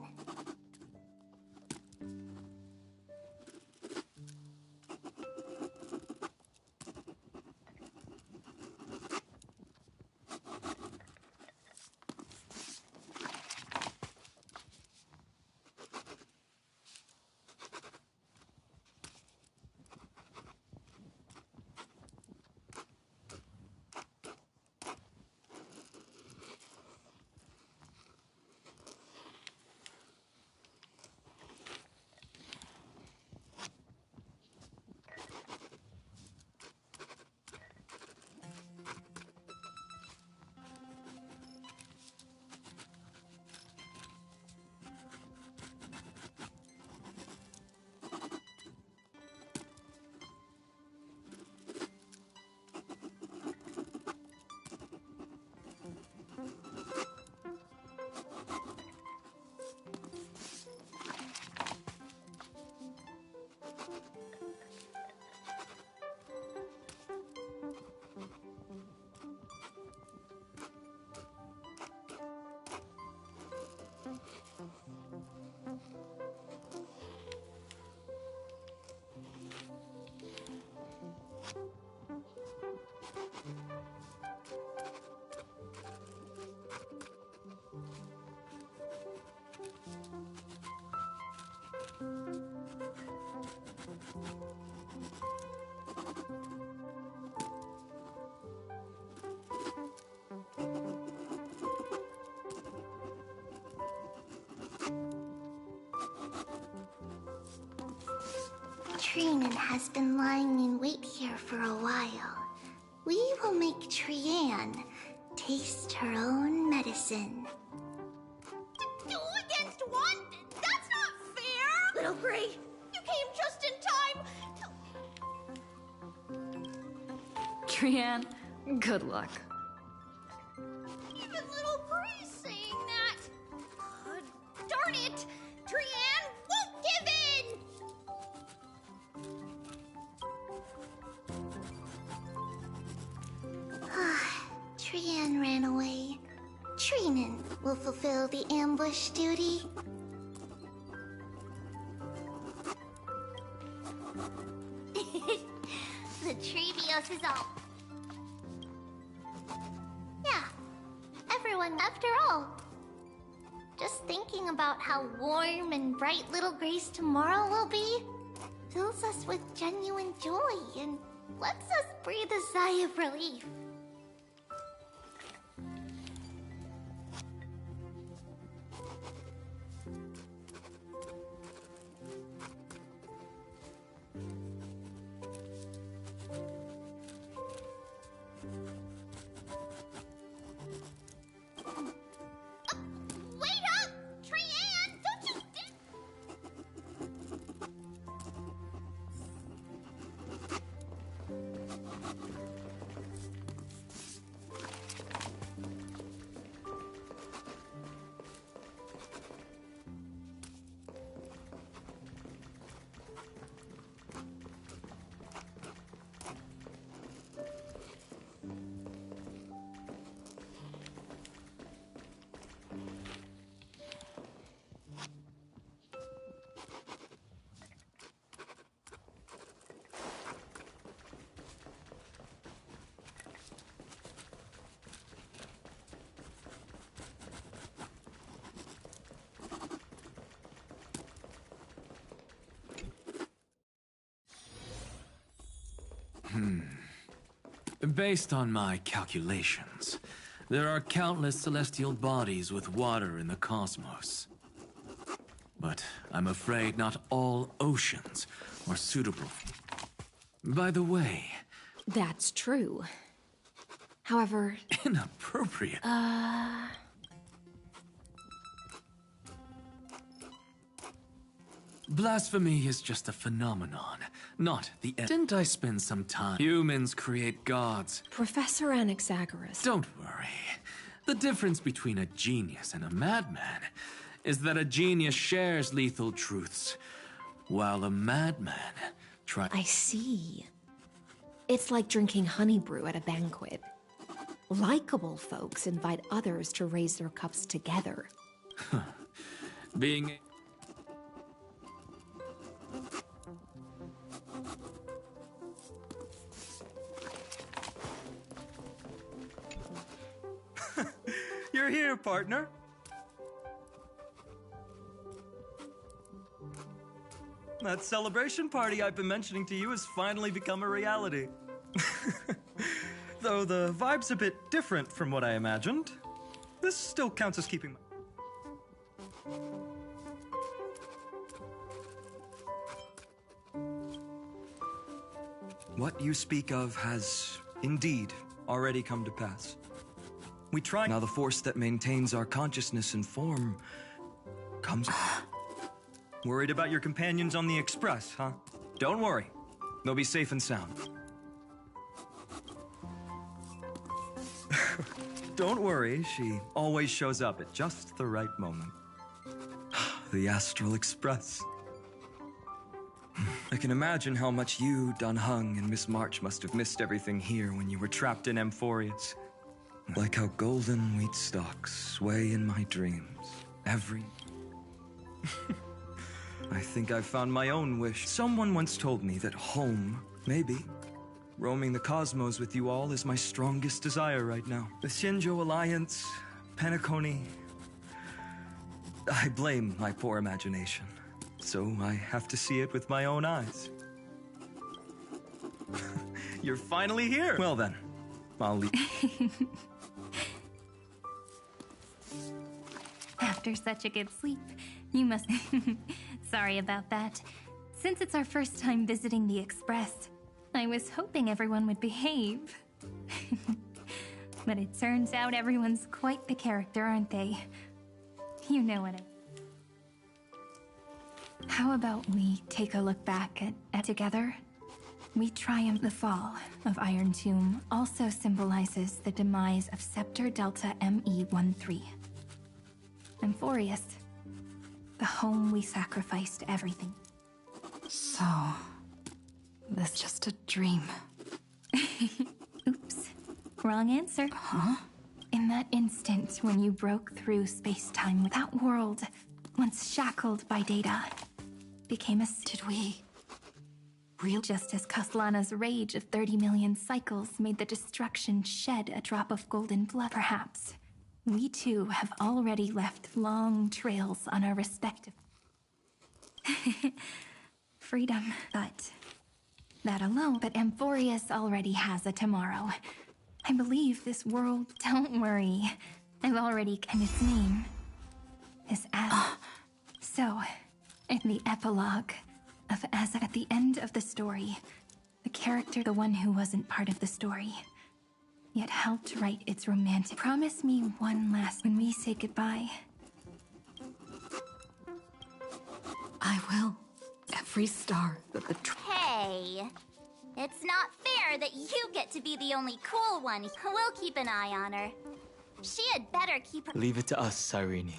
Trinan has been lying in wait here for a while. We will make Trian taste her own medicine. Two against one? That's not fair! Little Gray, you came just in time! Trian, good luck. Even Little Gray's saying that! Darn it! Trian won't give in! Trian ran away. Trinan will fulfill the ambush duty. The Trevios is all. Yeah, everyone after all. Just thinking about how warm and bright Little Gray's tomorrow will be fills us with genuine joy and lets us breathe a sigh of relief. Wait up! Trian, don't you Based on my calculations, there are countless celestial bodies with water in the cosmos. But I'm afraid not all oceans are suitable. By the way... That's true. However... Inappropriate. Blasphemy is just a phenomenon, not the end. Didn't I spend some time? Humans create gods. Professor Anaxagoras. Don't worry. The difference between a genius and a madman is that a genius shares lethal truths, while a madman tries... I see. It's like drinking honey brew at a banquet. Likeable folks invite others to raise their cups together. Being... You're here, partner. That celebration party I've been mentioning to you has finally become a reality. Though the vibe's a bit different from what I imagined, this still counts as keeping my... What you speak of has indeed already come to pass. We try now. The force that maintains our consciousness and form comes... Worried about your companions on the Express, huh? Don't worry. They'll be safe and sound. Don't worry, she always shows up at just the right moment. The Astral Express. I can imagine how much you, Dunhung, and Miss March must have missed everything here when you were trapped in Amphorius. Like how golden wheat stalks sway in my dreams every... I think I've found my own wish. Someone once told me that home, maybe, roaming the cosmos with you all is my strongest desire right now. The Shinjo Alliance, Penacony... I blame my poor imagination, so I have to see it with my own eyes. You're finally here! Well then, I'll leave. After such a good sleep, you must... Sorry about that. Since it's our first time visiting the Express, I was hoping everyone would behave. But it turns out everyone's quite the character, aren't they? You know what I... How about we take a look back at together? We triumph. The fall of Iron Tomb also symbolizes the demise of Scepter Delta ME-13. Amphorius, the home we sacrificed everything. So, this just a dream. Oops. Wrong answer. Huh? In that instant when you broke through space-time, that world, once shackled by data, became a... Did we... Just as Kaslana's rage of 30 million cycles made the destruction shed a drop of golden blood, perhaps we too have already left long trails on our respective... freedom, but... that alone. But Amphorius already has a tomorrow. I believe this world... Don't worry. I've already... And its name is Az. So, in the epilogue of Az, at the end of the story, the character, the one who wasn't part of the story, yet helped write its romantic... Promise me one last... when we say goodbye. I will. Every star that the... Hey, it's not fair that you get to be the only cool one. We'll keep an eye on her. She had better keep her... Leave it to us, Cyrene.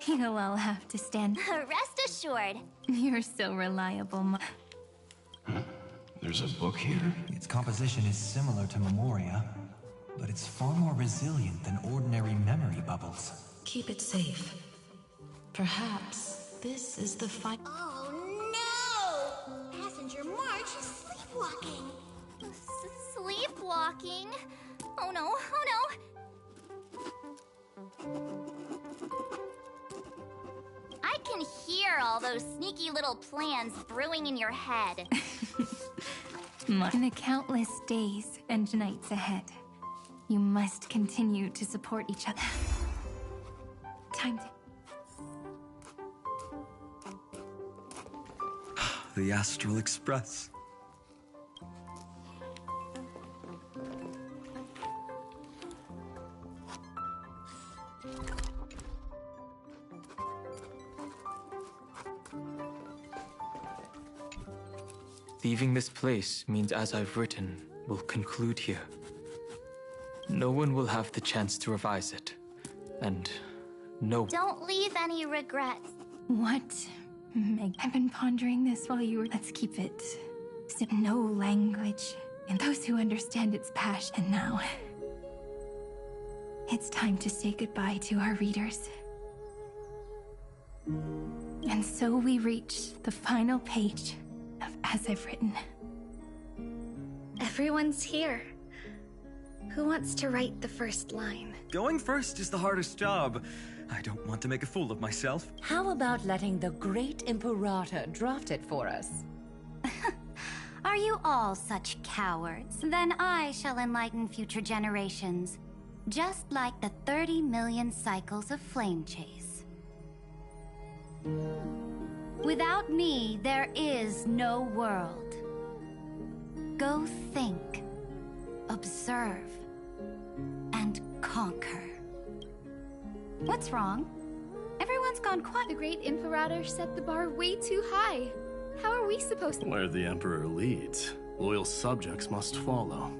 You'll all have to stand... Rest assured. You're so reliable, There's a book here? Its composition is similar to Memoria, but it's far more resilient than ordinary memory bubbles. Keep it safe. Perhaps this is the fight. Oh no! Passenger March is sleepwalking. Sleepwalking? Oh no, oh no! I can hear all those sneaky little plans brewing in your head. In the countless days and nights ahead, you must continue to support each other. Time to... The Astral Express. Leaving this place means, as I've written, will conclude here. No one will have the chance to revise it. And no... Don't leave any regrets. What? Meg, I've been pondering this while you were... Let's keep it... No language. And those who understand its passion. And now... it's time to say goodbye to our readers. And so we reach the final page of As I've Written. Everyone's here. Who wants to write the first line? Going first is the hardest job. I don't want to make a fool of myself. How about letting the great Imperator draft it for us? Are you all such cowards? Then I shall enlighten future generations, just like the 30 million cycles of flame chase. Without me, there is no world. Go think, observe, and conquer. What's wrong? Everyone's gone quiet. The great Imperator set the bar way too high. How are we supposed to... Where the Emperor leads, loyal subjects must follow.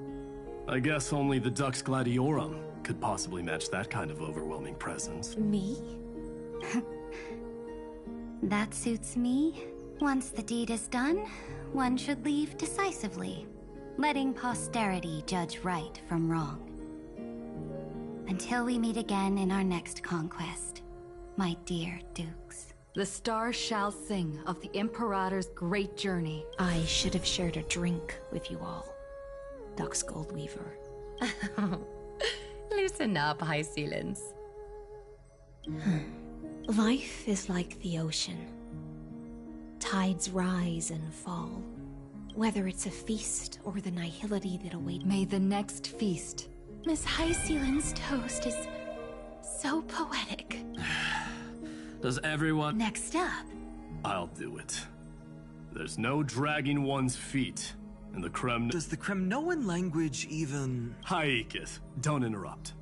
I guess only the Dux Gladiorum could possibly match that kind of overwhelming presence. Me? That suits me. Once the deed is done, one should leave decisively, letting posterity judge right from wrong. Until we meet again in our next conquest, my dear dukes. The stars shall sing of the Imperator's great journey. I should have shared a drink with you all. Dux Goldweaver. Loosen up, High Ceilings. Life is like the ocean. Tides rise and fall. Whether it's a feast or the nihility that awaits. May the next feast. Miss High Ceiling's toast is so poetic. Does everyone... Next up, I'll do it. There's no dragging one's feet in the Kremn— Does the Kremnoan language even— Haikith, don't interrupt.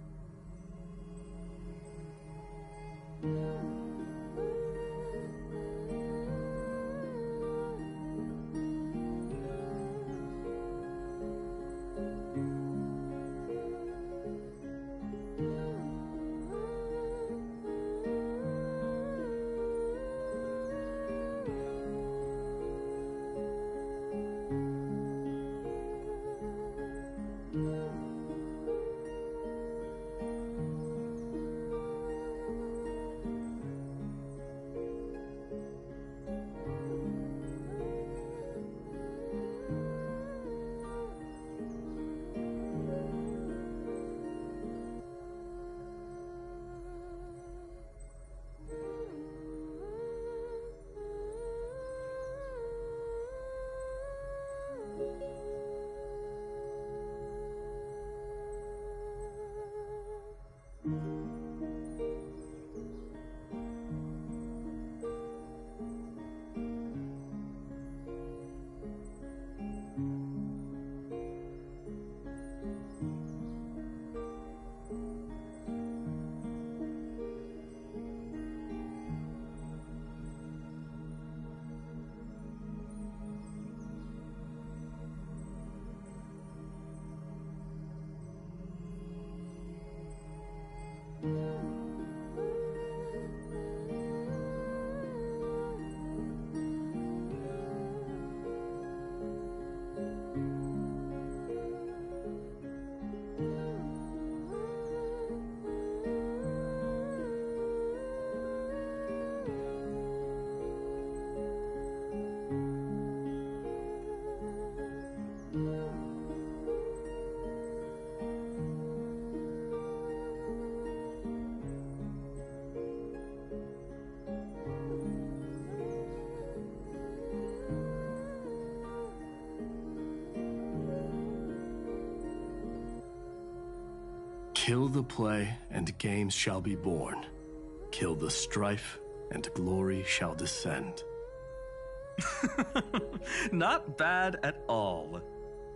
Kill the play, and games shall be born. Kill the strife, and glory shall descend. Not bad at all.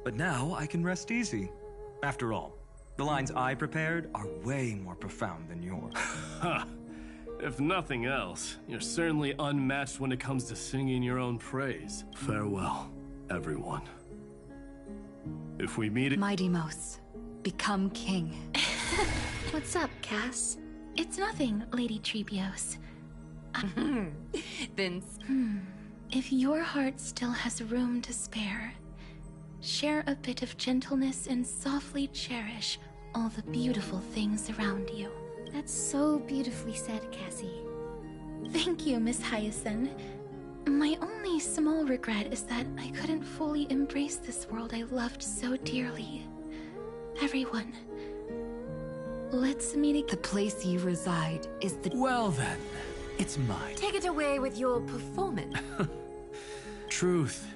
But now I can rest easy. After all, the lines I prepared are way more profound than yours. Ha! If nothing else, you're certainly unmatched when it comes to singing your own praise. Farewell, everyone. If we meet— Mighty Mos, become king. What's up, Cass? It's nothing, Lady Trebios. Vince. If your heart still has room to spare, share a bit of gentleness and softly cherish all the beautiful things around you. That's so beautifully said, Cassie. Thank you, Miss Hyacinth. My only small regret is that I couldn't fully embrace this world I loved so dearly. Everyone, let's meet again. The place you reside is the— Well then, it's mine. Take it away with your performance. Truth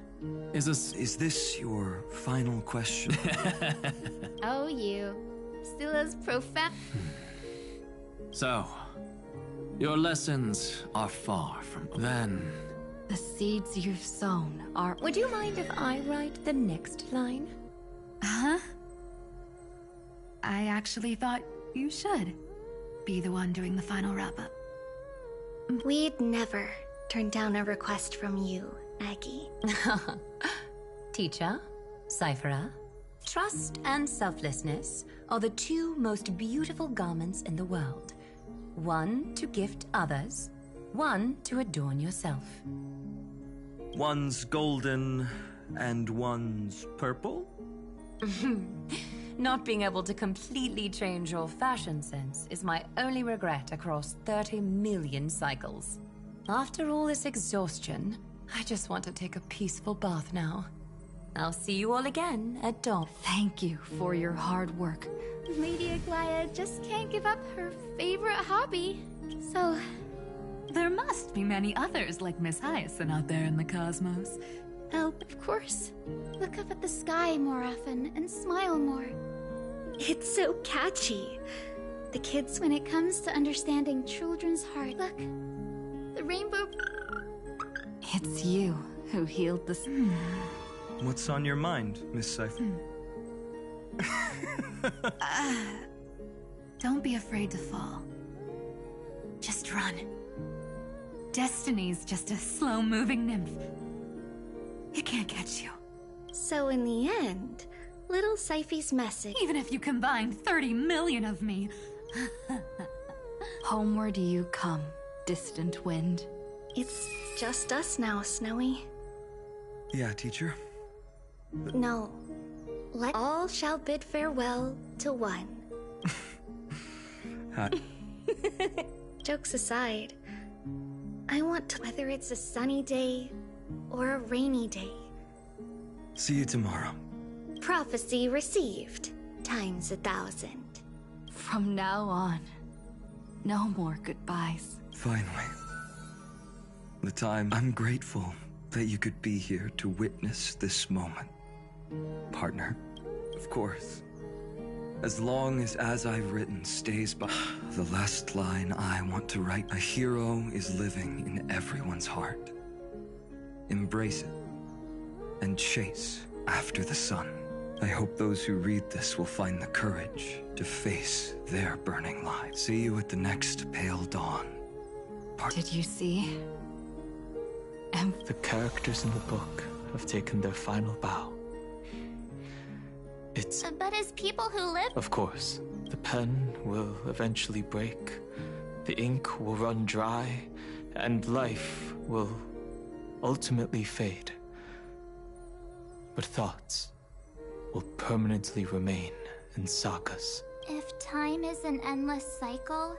is a— Is this your final question? Oh, you. Still as profound. So, your lessons are far from— Then— The seeds you've sown are— Would you mind if I write the next line? Huh? I actually thought you should be the one doing the final wrap-up. We'd never turn down a request from you, Aggie. Teacher, Cyphera, trust and selflessness are the two most beautiful garments in the world. One to gift others, one to adorn yourself. One's golden and one's purple? Not being able to completely change your fashion sense is my only regret across 30 million cycles. After all this exhaustion, I just want to take a peaceful bath now. I'll see you all again at dawn. Thank you for your hard work. Lady Aglaya just can't give up her favorite hobby. So, there must be many others like Miss Hyacinth out there in the cosmos. oh, of course. Look up at the sky more often and smile more. It's so catchy. The kids, when it comes to understanding children's heart, look. The rainbow It's you who healed the... What's on your mind, Miss Cypher? Don't be afraid to fall. Just run. Destiny's just a slow-moving nymph. It can't catch you. So in the end, little Cypher's message... Even if you combine 30 million of me... Homeward you come, distant wind. It's just us now, Snowy. Yeah, teacher? No. Let all shall bid farewell to one. Jokes aside, I want to, whether it's a sunny day or a rainy day. See you tomorrow. Prophecy received, times 1,000. From now on, no more goodbyes. Finally. The time. I'm grateful that you could be here to witness this moment. Partner, of course. As long as I've written stays by the last line I want to write, a hero is living in everyone's heart. Embrace it and chase after the sun. I hope those who read this will find the courage to face their burning lives. See you at the next pale dawn. Did you see? The characters in the book have taken their final bow. It's... But as people who live... Of course. The pen will eventually break, the ink will run dry, and life will ultimately fade. But thoughts will permanently remain in sagas. If time is an endless cycle,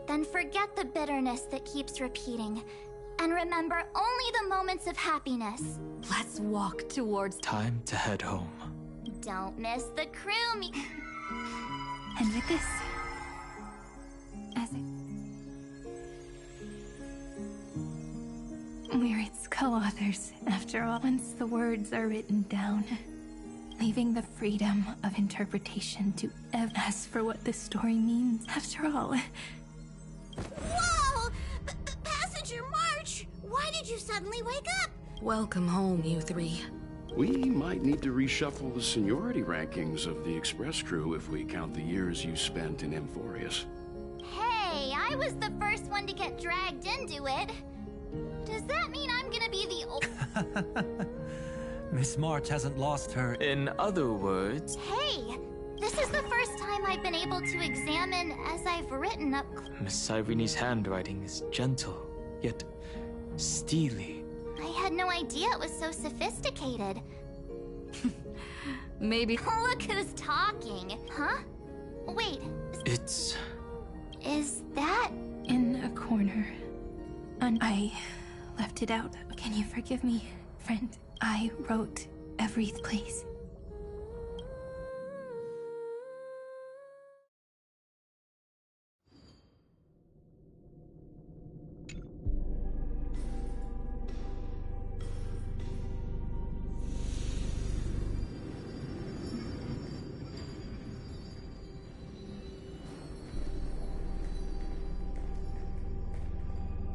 then forget the bitterness that keeps repeating, and remember only the moments of happiness. Let's walk towards... Time to head home. Don't miss the crew And with this, we're its co-authors, after all. Once the words are written down, leaving the freedom of interpretation to as for what this story means. After all... Whoa! Passenger March! Why did you suddenly wake up? Welcome home, you three. We might need to reshuffle the seniority rankings of the Express crew if we count the years you spent in Amphorius. Hey, I was the first one to get dragged into it. Does that mean I'm gonna be the old... Miss March hasn't lost her... In other words... Hey! This is the first time I've been able to examine as I've written up... Miss Cyrene's handwriting is gentle, yet steely. I had no idea it was so sophisticated. Maybe... Look who's talking. Huh? Wait. It's... Is that... in a corner. And I left it out. Can you forgive me, friend? I wrote every place.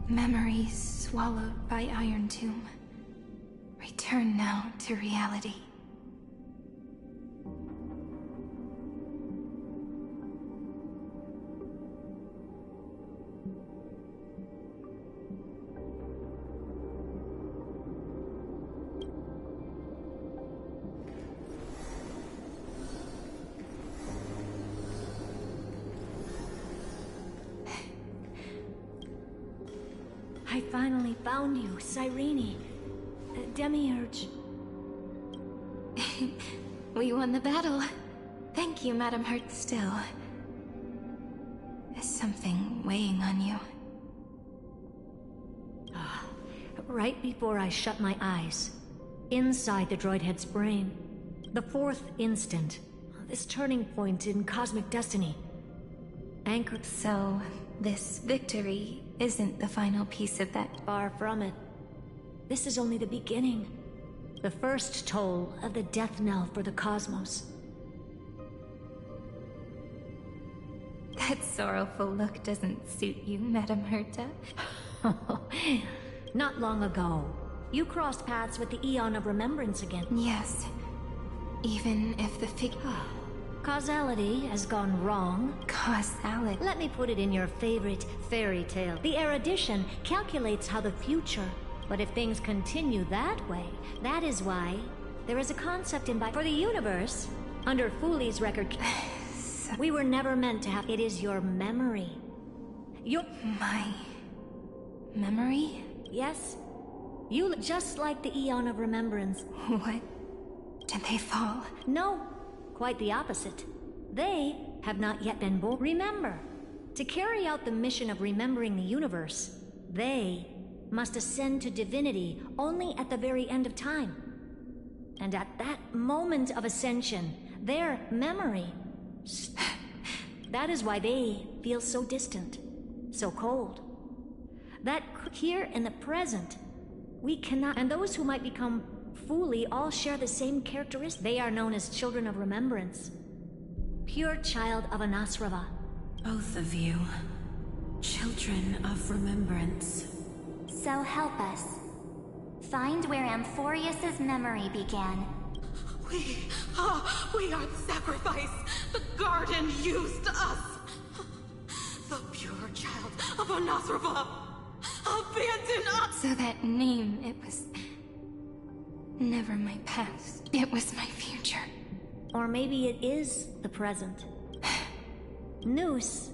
Memories swallowed by Iron Tomb. Return now to reality. I finally found you, Cyrene. Demiurge. We won the battle. Thank you, Madam Hurt. Still, there's something weighing on you. Right before I shut my eyes, inside the droid head's brain, the fourth instant, this turning point in cosmic destiny, anchored. So, this victory isn't the final piece of that. Far from it. This is only the beginning. The first toll of the death knell for the cosmos. That sorrowful look doesn't suit you, Madam Herta. Not long ago, you crossed paths with the Eon of Remembrance again. Yes. Even if the Causality has gone wrong. Causality? Let me put it in your favorite fairy tale. The erudition calculates how the future. But if things continue that way, that is why there is a concept for the universe. Under Fooley's record, we were never meant to have. It is your memory. My memory? Yes. You look just like the Eon of Remembrance. What? Did they fall? No. Quite the opposite. They have not yet been born. Remember, to carry out the mission of remembering the universe, they must ascend to divinity only at the very end of time. And at that moment of ascension, their memory... that is why they feel so distant, so cold. That here in the present, we cannot... And those who might become Fooley all share the same characteristics. They are known as children of remembrance. Pure child of Anasrava. Both of you. Children of remembrance. So help us. Find where Amphorius's memory began. We are the sacrifice. The garden used us. The pure child of Anasrava. Abandon us! So that name, it was... never my past. It was my future. Or maybe it is the present. Noose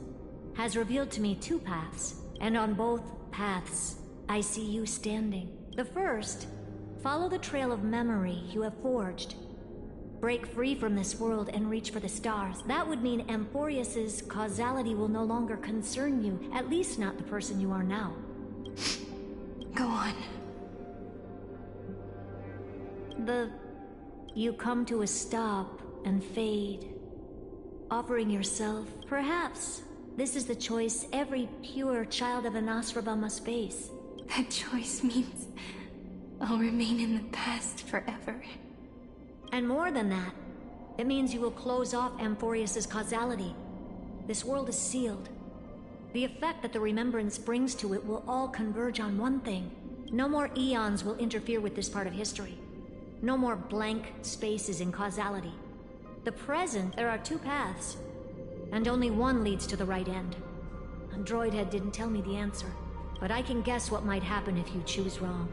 has revealed to me two paths, and on both paths, I see you standing. The first, follow the trail of memory you have forged. Break free from this world and reach for the stars. That would mean Amphorius's causality will no longer concern you, at least not the person you are now. Go on. You come to a stop and fade, offering yourself. Perhaps this is the choice every pure child of Anasrava must face. That choice means I'll remain in the past forever. And more than that, it means you will close off Amphorius's causality. This world is sealed. The effect that the remembrance brings to it will all converge on one thing. No more eons will interfere with this part of history. No more blank spaces in causality. The present, there are two paths, and only one leads to the right end. Androidhead didn't tell me the answer, but I can guess what might happen if you choose wrong.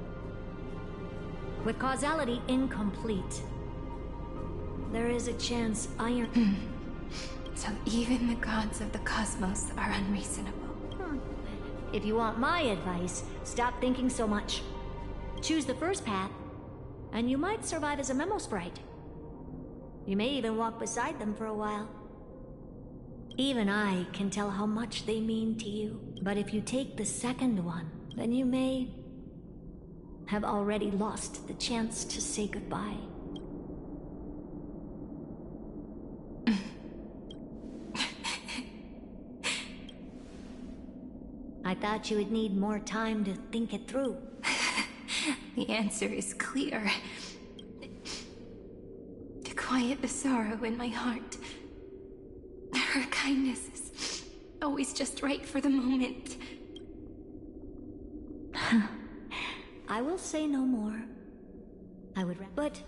With causality incomplete, there is a chance iron... So even the gods of the cosmos are unreasonable. If you want my advice, stop thinking so much. Choose the first path, and you might survive as a memo sprite. You may even walk beside them for a while. Even I can tell how much they mean to you. But if you take the second one, then you may have already lost the chance to say goodbye. I thought you would need more time to think it through. The answer is clear. To quiet the sorrow in my heart. Her kindness is always just right for the moment. I will say no more. But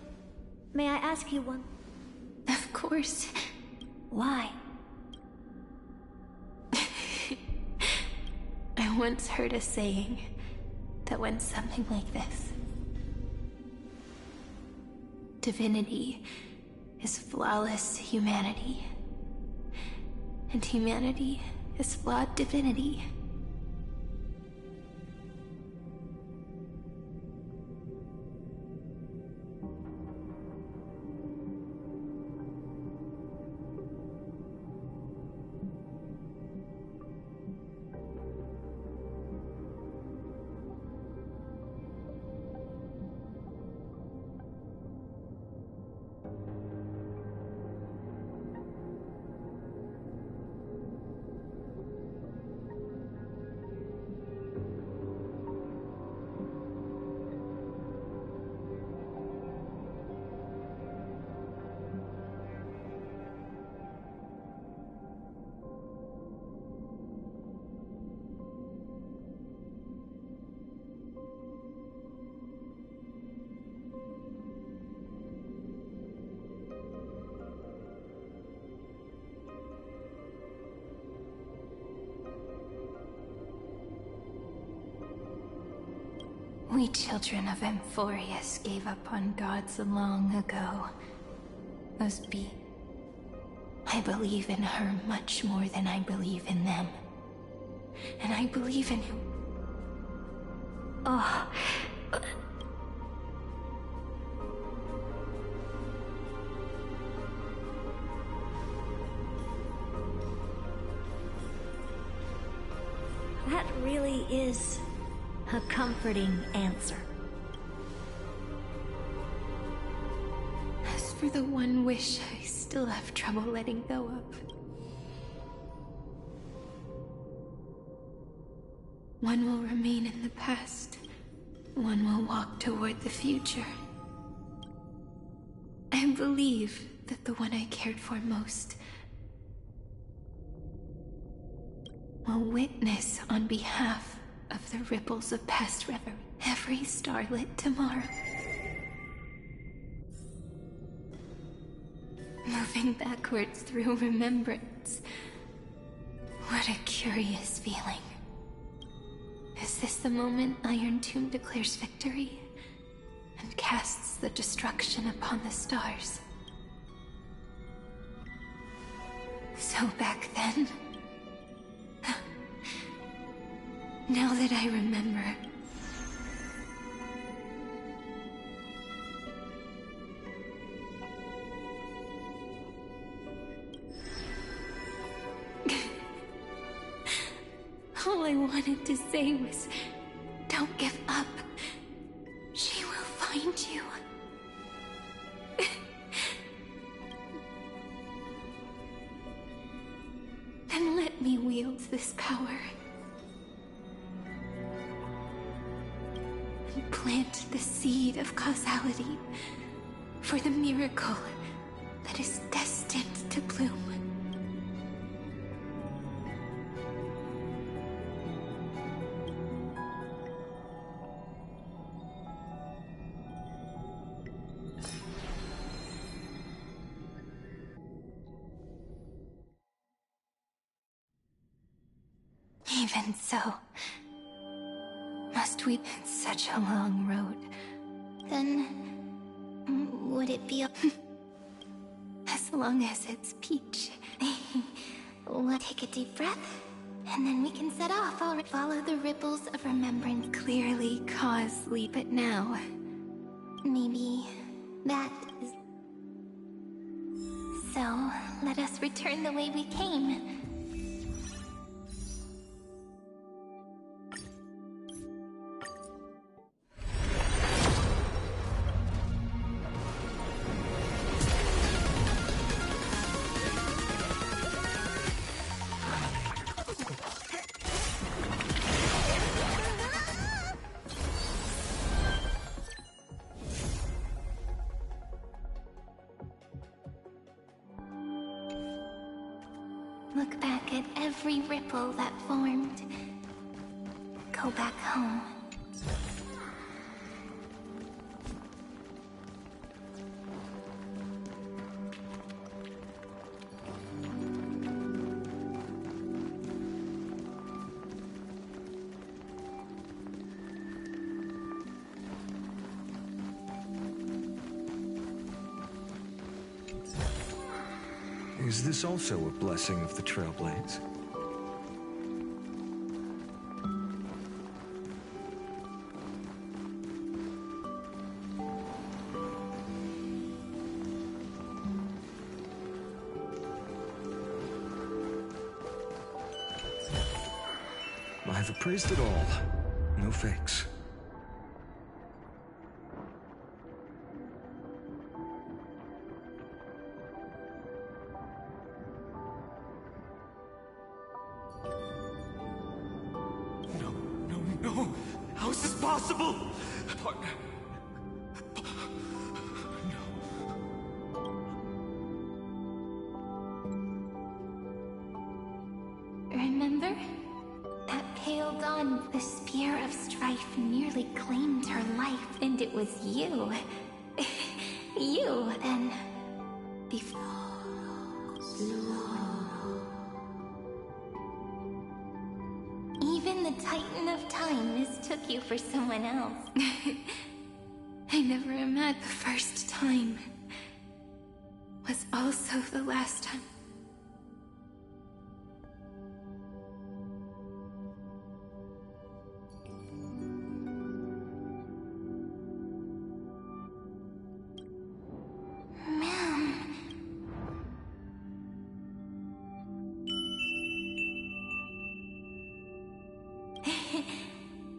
may I ask you one? Of course. Why? I once heard a saying that went something like this. Divinity is flawless humanity, and humanity is flawed divinity. We children of Emphorius gave up on gods long ago. Must be. I believe in her much more than I believe in them. And I believe in... Oh... That really is a comforting answer. As for the one wish I still have trouble letting go of. One will remain in the past. One will walk toward the future. I believe that the one I cared for most will witness on behalf of the ripples of past reverie every starlit tomorrow. Moving backwards through remembrance. What a curious feeling. Is this the moment Iron Tomb declares victory and casts the destruction upon the stars? So back then, now that I remember, all I wanted to say was, don't give up. She will find you. Then let me wield this power. And plant the seed of causality for the miracle that is destined to bloom. Even so, must we? It's such a long road. Then... would it be... As long as it's Peach. We'll take a deep breath, and then we can set off. I'll follow the ripples of remembrance. Clearly cause leap it now. Maybe that is... So, let us return the way we came. Look back at every ripple that formed. Go back home. Is this also a blessing of the Trailblades? I've appraised it all. No fakes. No! How is this possible? Partner. Remember? That pale dawn, the spear of strife nearly claimed her life, and it was you. You, then... Before... Even the Titan of Time mistook mistook you for someone else. I never imagined the first time was also the last time.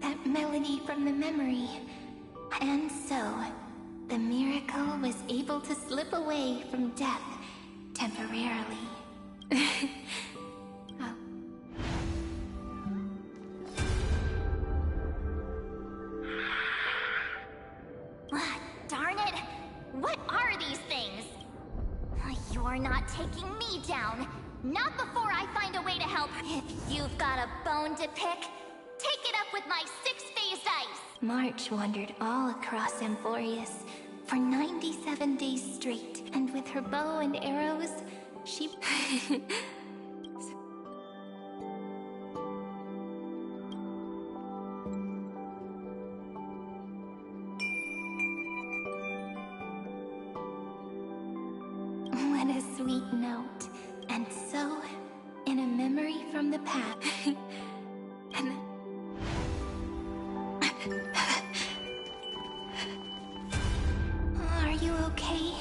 That melody from the memory. And so, the miracle was able to slip away from death temporarily. Oh. Darn it! What are these things? You're not taking me down. Not before I find a way to help. If you've got a bone to pick, take it up with my six-phased ice. March wandered all across Amphorius for 97 days straight, and with her bow and arrows, she... What a sweet note. And so, in a memory from the past, and... Are you okay?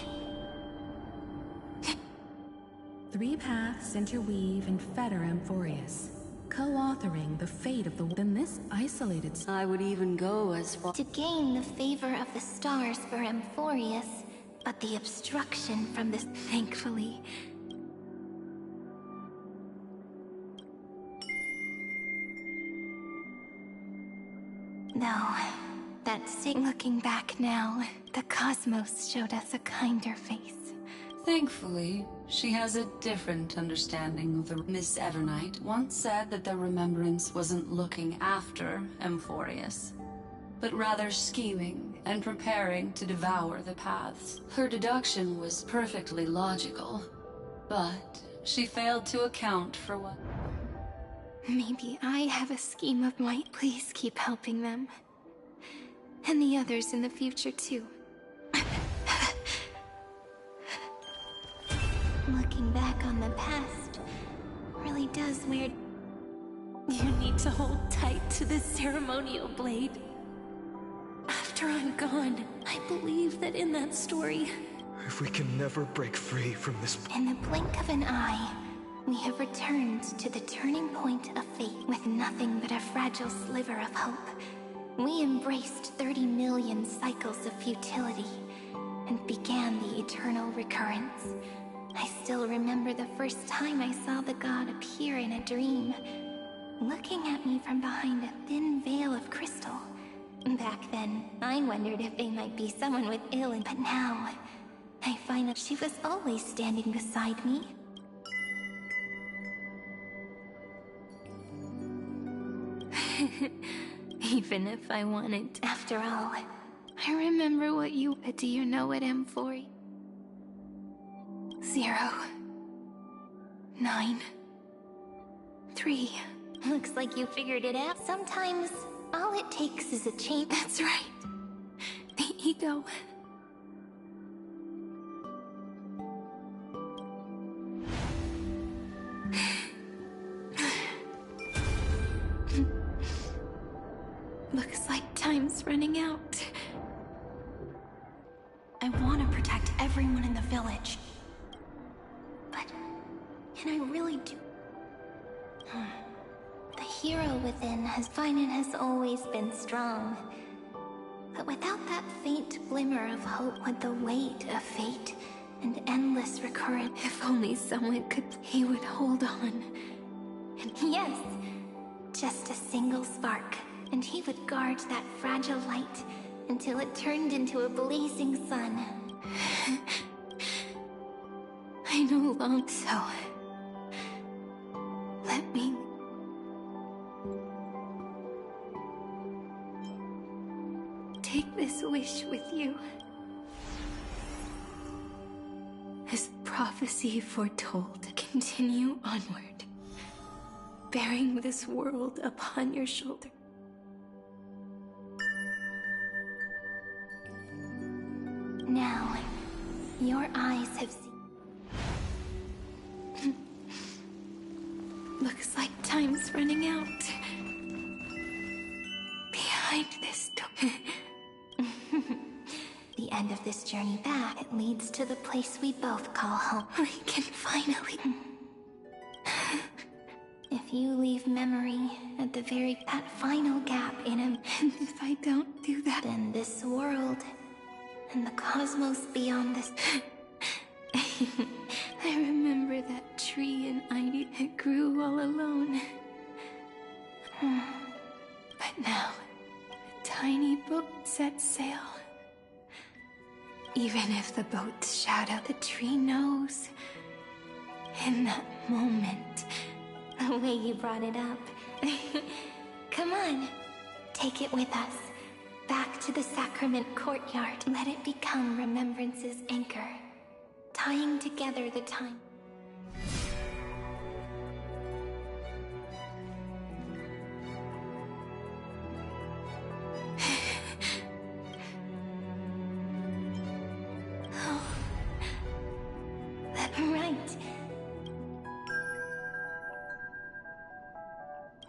3 paths interweave and fetter Amphorius, co-authoring the fate of the... Then this isolated... I would even go as far... To gain the favor of the stars for Amphorius, but the obstruction from this... Thankfully... No, looking back now, the cosmos showed us a kinder face. Thankfully, she has a different understanding of the... Miss Evernight once said that the remembrance wasn't looking after Amphorius, but rather scheming and preparing to devour the paths. Her deduction was perfectly logical, but she failed to account for what... Maybe I have a scheme of mine. Please keep helping them. And the others in the future, too. Looking back on the past really does weird. You need to hold tight to this ceremonial blade. After I'm gone, I believe that in that story... If we can never break free from this... In the blink of an eye, we have returned to the turning point of fate with nothing but a fragile sliver of hope. We embraced 30 million cycles of futility and began the eternal recurrence. I still remember the first time I saw the god appear in a dream, looking at me from behind a thin veil of crystal. Back then, I wondered if they might be someone with ill intent, but now, I find that she was always standing beside me. Even if I wanted. After all, I remember what you... Do you know what M4? 0 9 3. Looks like you figured it out. Sometimes, all it takes is a change. That's right. The ego. Looks like time's running out. I want to protect everyone in the village. But can I really do... The hero within has always been strong. But without that faint glimmer of hope, with the weight of fate and endless recurrent... If only someone could... He would hold on. And yes, just a single spark. And he would guard that fragile light until it turned into a blazing sun. I no longer... So... Let me... take this wish with you. As prophecy foretold, continue onward, bearing this world upon your shoulder. Now, your eyes have seen. Looks like time's running out. Behind this door. The end of this journey back, it leads to the place we both call home. We can finally... If you leave memory at the that final gap in him, and if I don't do that, then this world and the cosmos beyond this. I remember that tree in Ivy that grew all alone. But now, a tiny boat sets sail. Even if the boat's shadow, the tree knows. In that moment, the way you brought it up. Come on, take it with us. Back to the sacrament courtyard. Let it become Remembrance's anchor, tying together the time. oh, Right.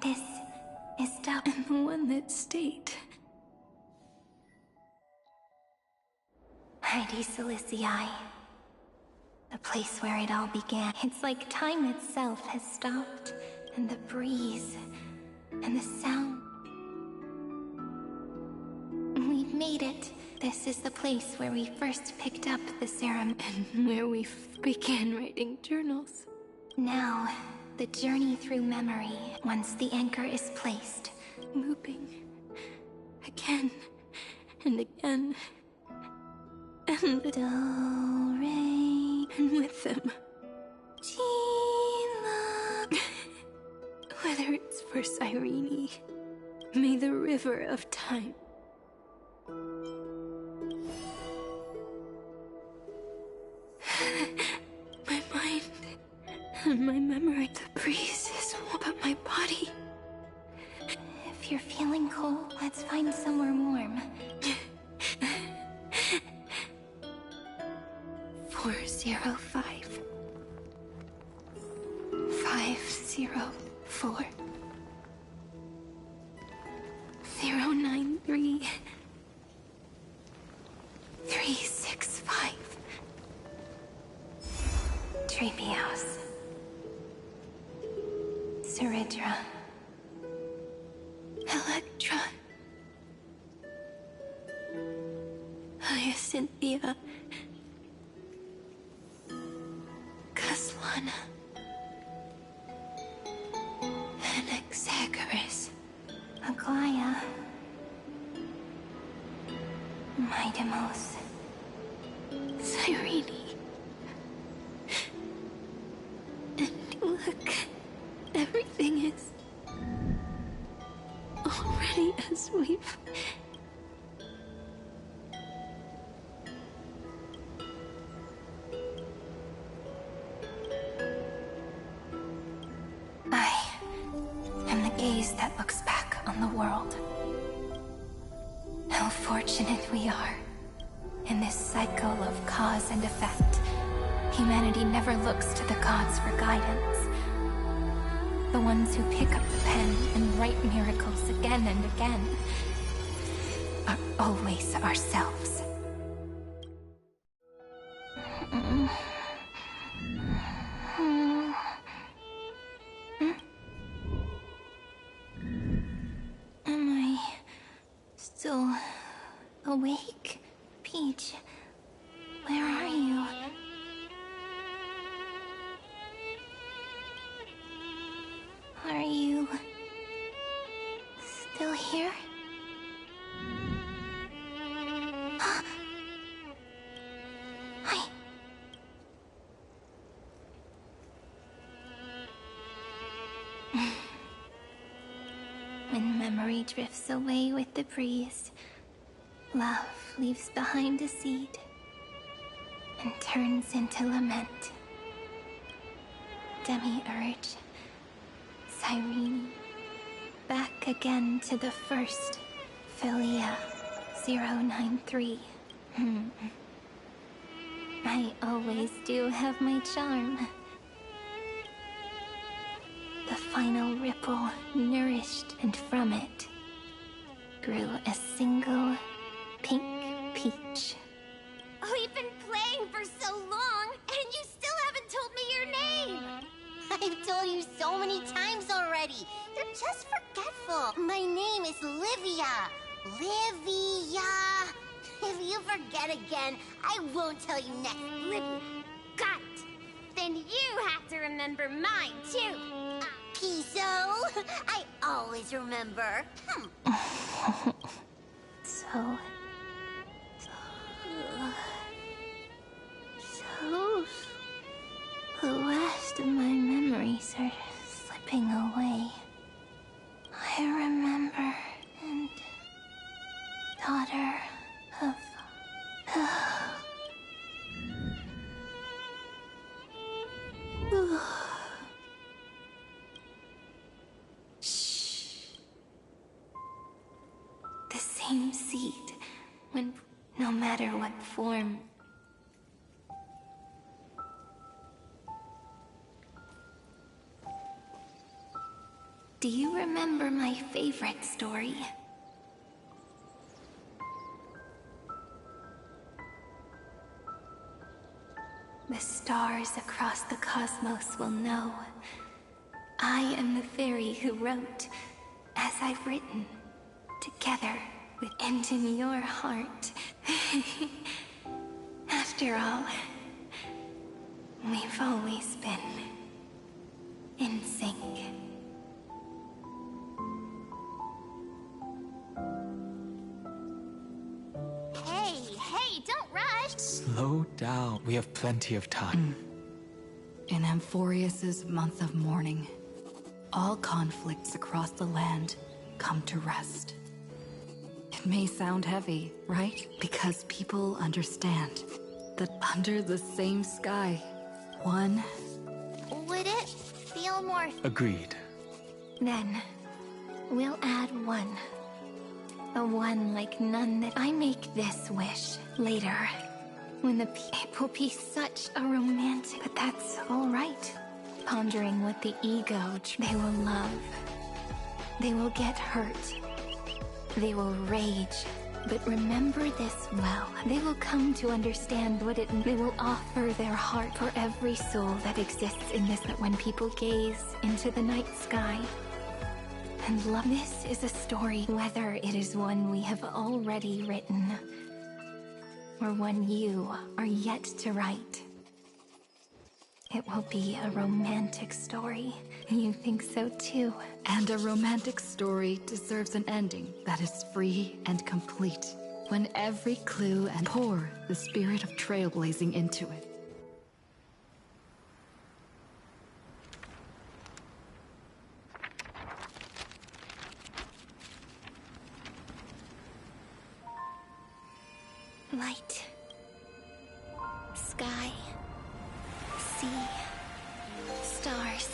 This is Dub. And the one that stayed. Heidi Silicii. The place where it all began. It's like time itself has stopped, and the breeze, and the sound. We've made it. This is the place where we first picked up the serum, and where we began writing journals. Now, the journey through memory, once the anchor is placed. Looping. Again, and again. And the Do, re, and with them, Gila. Whether it's for Cyene, may the river of time. My mind and my memory, the breeze is warm, but my body. If you're feeling cold, let's find somewhere warm. 405 504 093 365 Treehouse. Ceridra. Electra. Hyacinthia. Caslana. Anaxagoras. Aglaya. Midemos. Cyene. And look, everything is already as we've... I am the gaze that looks back on the world. How fortunate we are. In this cycle of cause and effect, humanity never looks to the gods for guidance. The ones who pick up the pen and write miracles again and again are always ourselves. Am I still awake? Peach, where are you? Are you still here? When memory drifts away with the breeze, love leaves behind a seed and turns into lament. Demiurge, Cyene, back again to the first, Philia 093. I always do have my charm. The final ripple nourished, and from it grew a single pink peach. We've been playing for so long, and you still haven't told me your name! I've told you so many times already. You're just forgetful. My name is Livia. Livia. If you forget again, I won't tell you next. Livia. Got it. Then you have to remember mine, too. Piso. I always remember. So the last of my memories are slipping away. I remember, and daughter of... Shh. The same seed, when no matter what form. Do you remember my favorite story? The stars across the cosmos will know. I am the fairy who wrote, as I've written, together with and in your heart. After all, we've always been in sync. Hey, don't rush! Slow down. We have plenty of time. In Amphorius's month of mourning, all conflicts across the land come to rest. It may sound heavy, right? Because people understand that under the same sky, one... Would it feel more... Agreed. Then, we'll add one. A one like none that I make this wish later. When the it will be such a romantic... But that's alright. Pondering what the ego... They will love. They will get hurt. They will rage. But remember this well. They will come to understand what it... They will offer their heart for every soul that exists in this... That when people gaze into the night sky... And love, this is a story, whether it is one we have already written, or one you are yet to write. It will be a romantic story. You think so too. And a romantic story deserves an ending that is free and complete, when every clue and pour the spirit of trailblazing into it. Light, sky, sea, stars,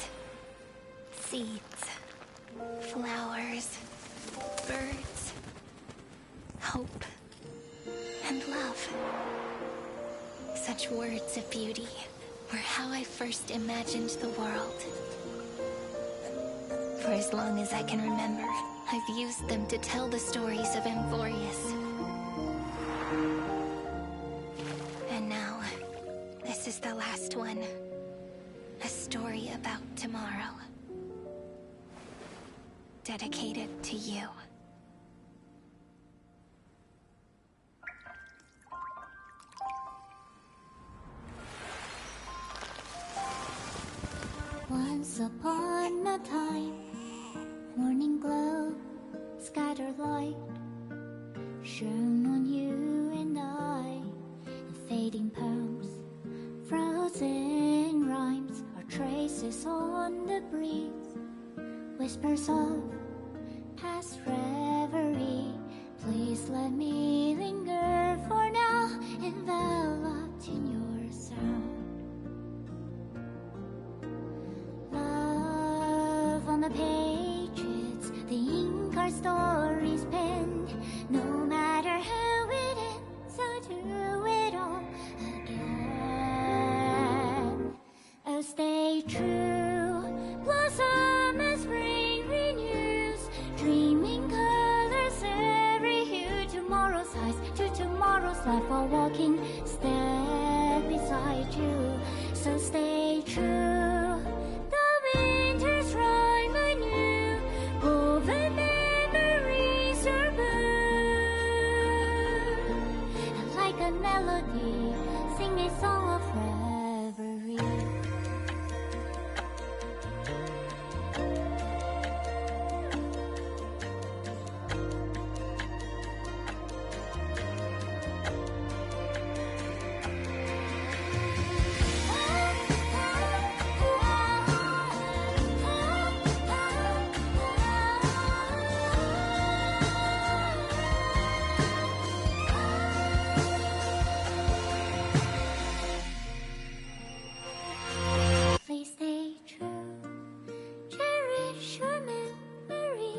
seeds, flowers, birds, hope, and love. Such words of beauty were how I first imagined the world. For as long as I can remember, I've used them to tell the stories of Amphorius. And now, this is the last one. A story about tomorrow. Dedicated to you. Once upon a time, morning glow, scattered light, shone on you and I, in fading poems, frozen rhymes, or traces on the breeze, whispers of past reverie. Please let me linger for now, enveloped in your sound. Love on the pages, the ink our stories penned. No matter how it ends, I'll do it all again. size to tomorrow's life while walking step beside you. So stay true. The winter's rhyme anew, woven memories are blue. And like a melody, sing a song of reverie. Please stay true. Cherish your memory.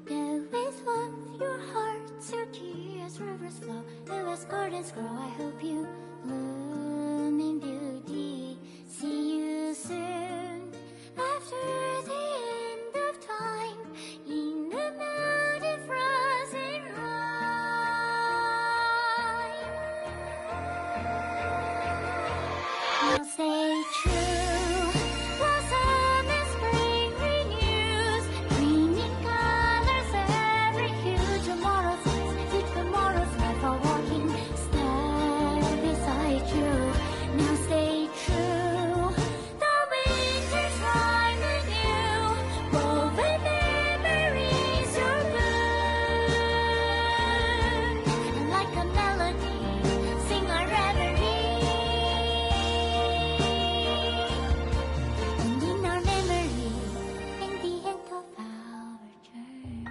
Go with love, your heart's your tears, rivers flow, as gardens grow. I hope you bloom in beauty. See you soon after the end of time in the mountain frozen rime. Now stay true. Blossom and spring renews, bringing colors every hue. Tomorrow's eyes, teach tomorrow's life while walking step beside you. Now stay true. The winter's rhyme anew, woven memories are blue. And like a melody, sing our reverie. And in our memory, in the end of our journey.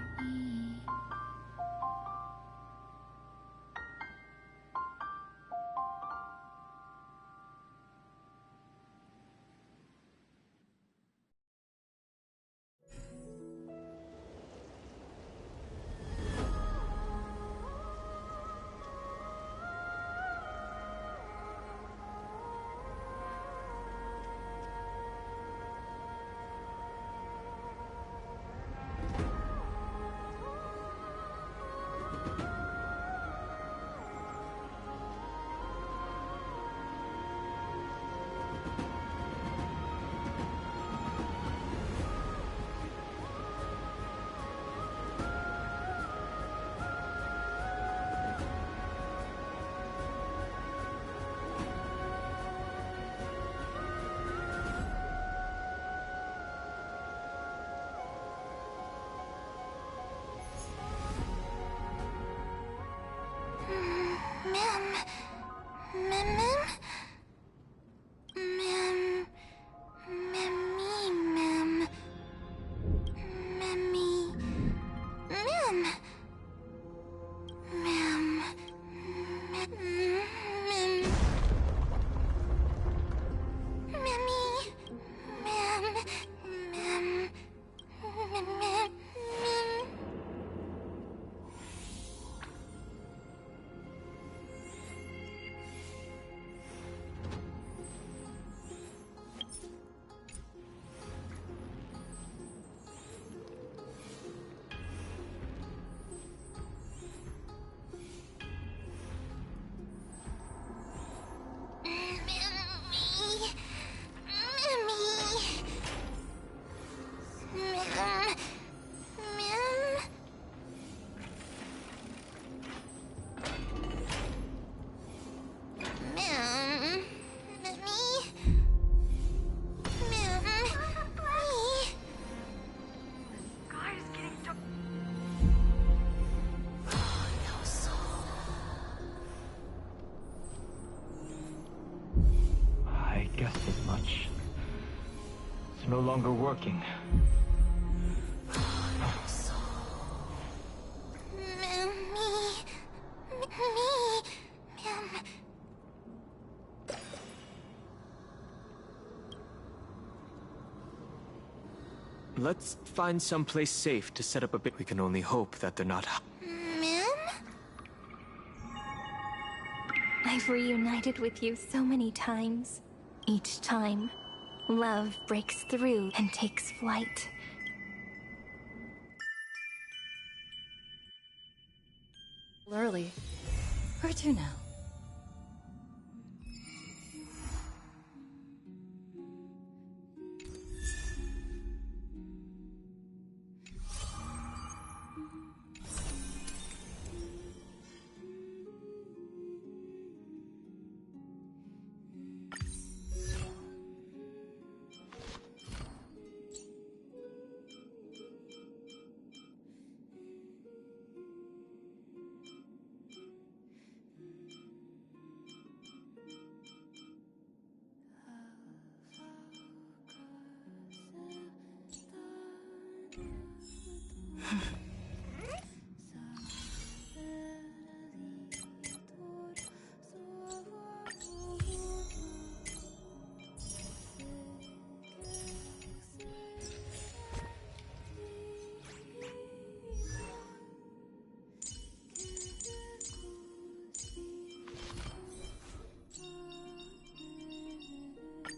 I guessed as much. It's no longer working. Let's find someplace safe to set up a bit. We can only hope that they're not. I've reunited with you so many times. Each time, love breaks through and takes flight. Early. Where to now?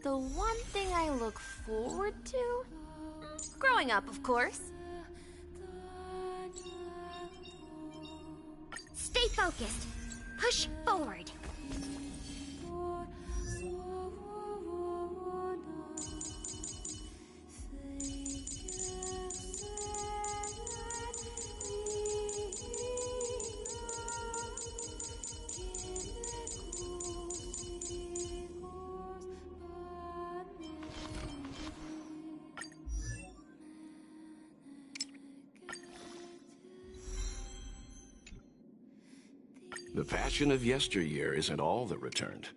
The one thing I look forward to? Growing up, of course. Stay focused. Push forward. The passion of yesteryear isn't all that returned.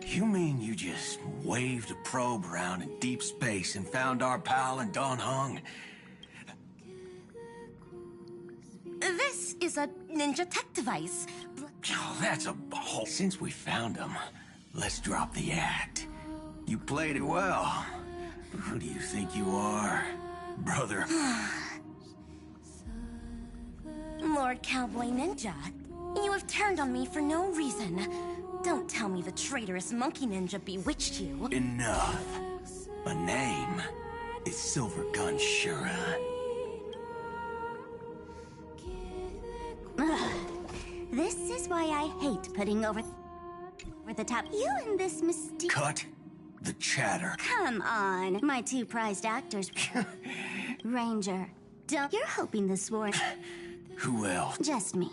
You mean you just waved a probe around in deep space and found our pal and Don Hung? This is a ninja tech device. Oh, that's a whole... Since we found him, let's drop the act. You played it well. But who do you think you are, brother? Lord Cowboy Ninja, you have turned on me for no reason. Don't tell me the traitorous monkey ninja bewitched you. Enough. A name is Silver Gun Shura. This is why I hate putting over the top you and this mystique. Cut the chatter. Come on, my two prized actors. Ranger, don't. You're hoping this war. Who else? Just me.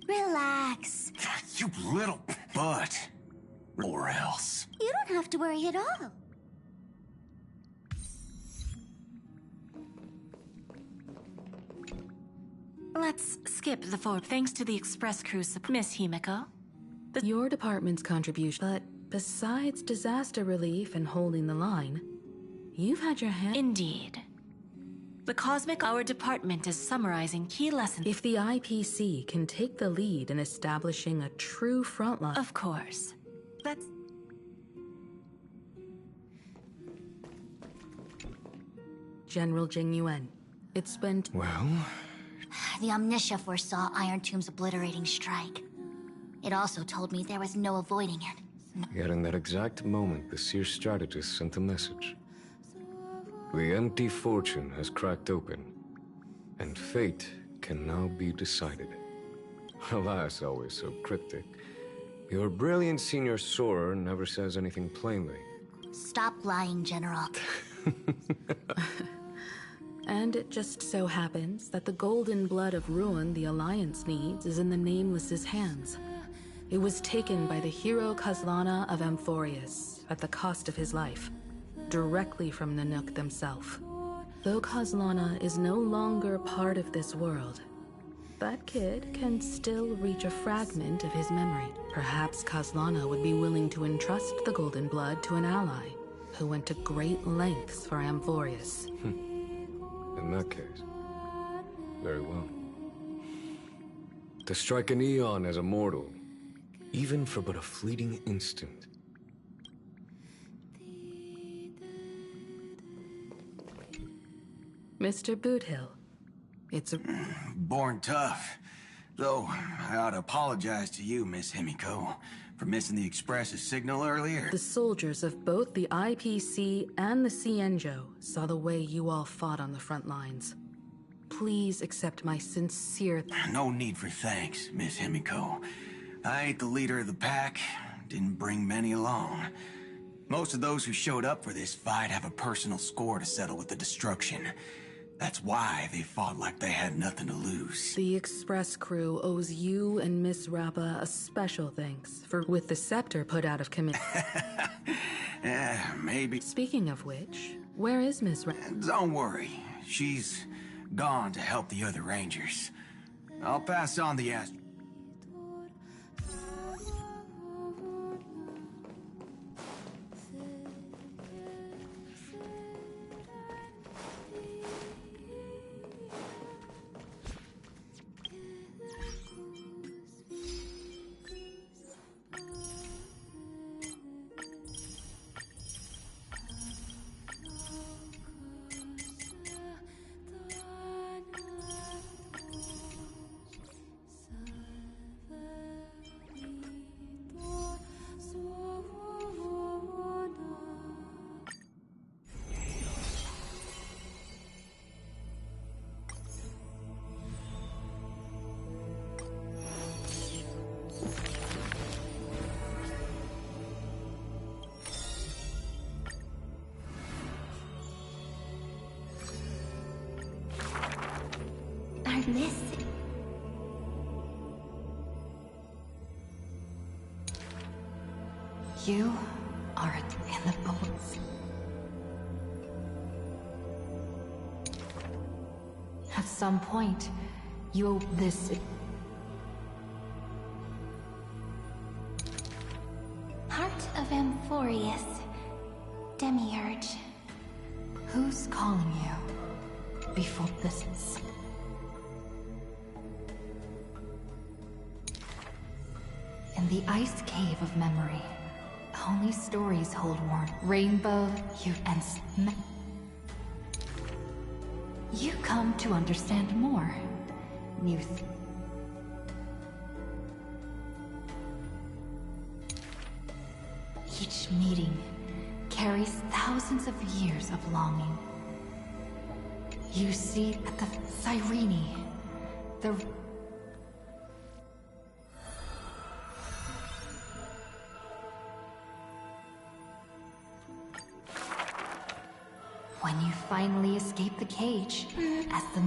Relax. You little butt. Or else. You don't have to worry at all. Let's skip the forward. Thanks to the express crews, Miss Himiko. Your department's contribution, but besides disaster relief and holding the line, you've had your hand. Indeed. The Cosmic Hour Department is summarizing key lessons. If the IPC can take the lead in establishing a true front line... Of course. That's... General Jing Yuan, it's been... Well... The Omniscia foresaw Iron Tomb's obliterating strike. It also told me there was no avoiding it. Yet in that exact moment, the seer strategist sent a message. The empty fortune has cracked open, and fate can now be decided. Alas, always so cryptic. Your brilliant senior soarer never says anything plainly. Stop lying, General. And it just so happens that the golden blood of ruin the Alliance needs is in the Nameless's hands. It was taken by the hero Kazlana of Amphorius at the cost of his life, directly from Nanook themselves. Though Kazlana is no longer part of this world, that kid can still reach a fragment of his memory. Perhaps Kazlana would be willing to entrust the golden blood to an ally who went to great lengths for Amphorius. In that case, very well. To strike an eon as a mortal, even for but a fleeting instant. Mr. Boothill, it's a... Born tough. Though, I ought to apologize to you, Miss Himiko, for missing the Express's signal earlier. The soldiers of both the IPC and the Cienjo saw the way you all fought on the front lines. Please accept my sincere... No need for thanks, Miss Himiko. I ain't the leader of the pack, didn't bring many along. Most of those who showed up for this fight have a personal score to settle with the destruction. That's why they fought like they had nothing to lose. The Express crew owes you and Miss Rappa a special thanks for with the scepter put out of commission. Maybe. Speaking of which, where is Miss Rappa? Don't worry, she's gone to help the other Rangers. I'll pass on the ask. Miss... You are in the boats. At some point, you owe this... Heart of Amphorius, Demiurge. Who's calling you? Before this... In the ice cave of memory, only stories hold warm. Rainbow, you and you come to understand more. Youth. Each meeting carries thousands of years of longing. You see at the cyene, the... When you finally escape the cage, as the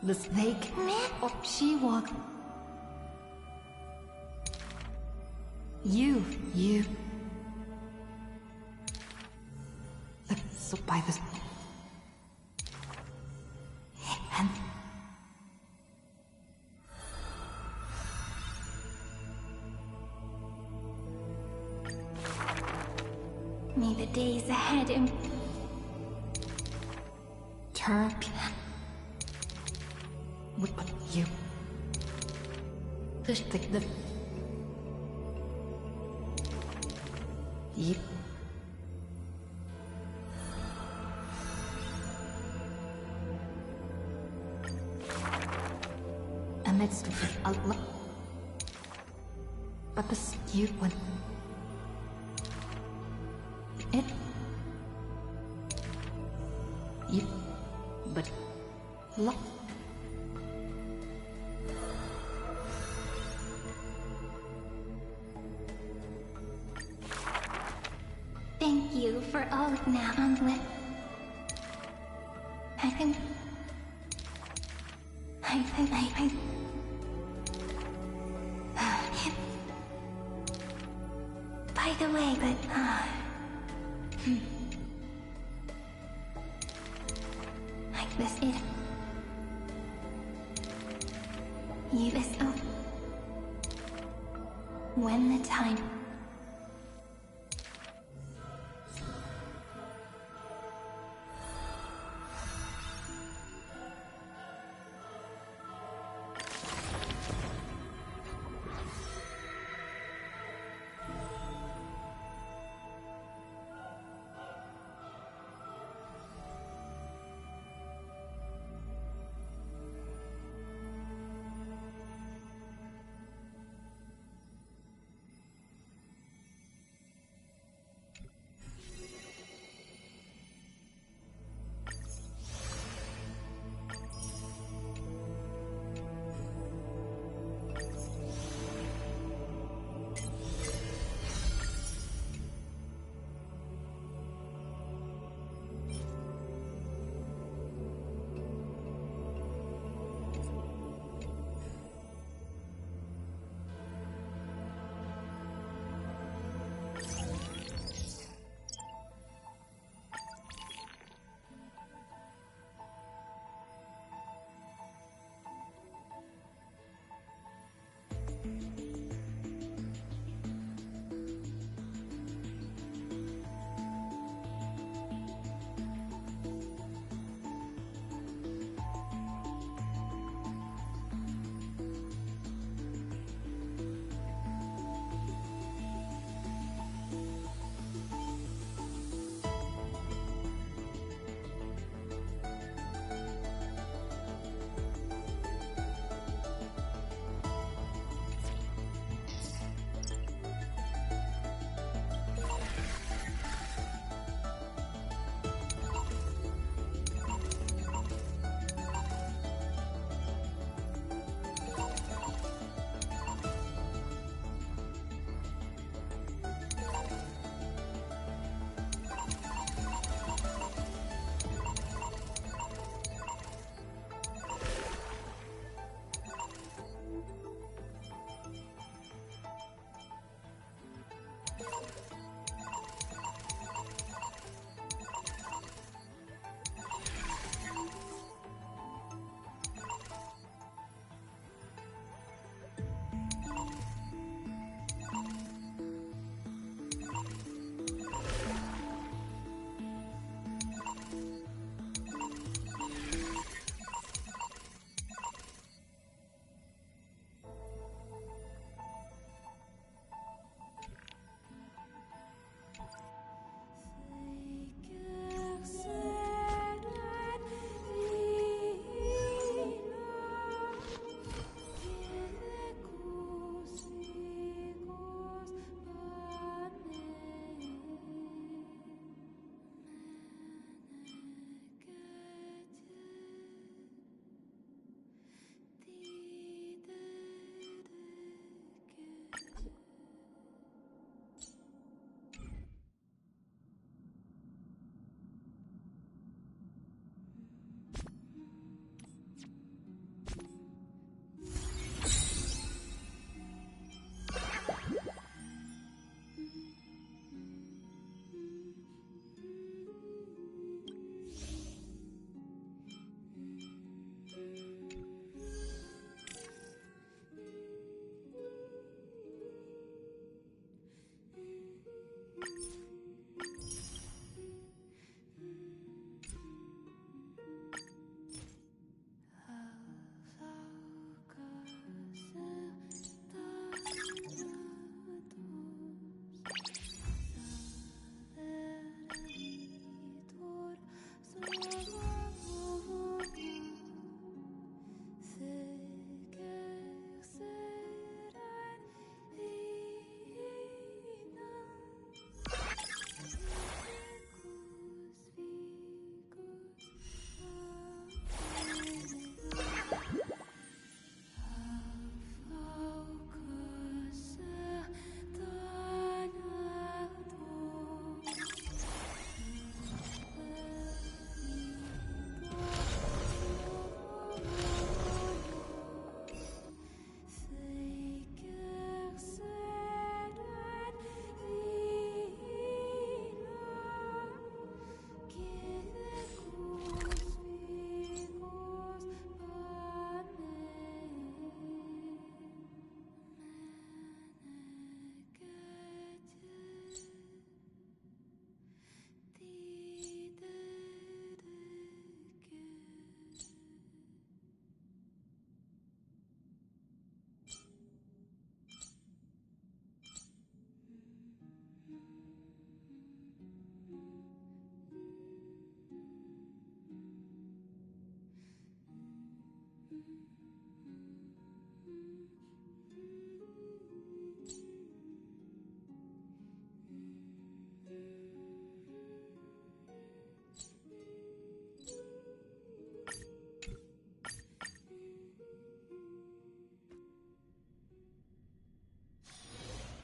the snake, or she walked. You. So by this, and May the days ahead turn. What you? The you. midst of but the skewed one. It. You. But. Look. Thank you for all now on with. I can. By the way, but like this it. You this when the time.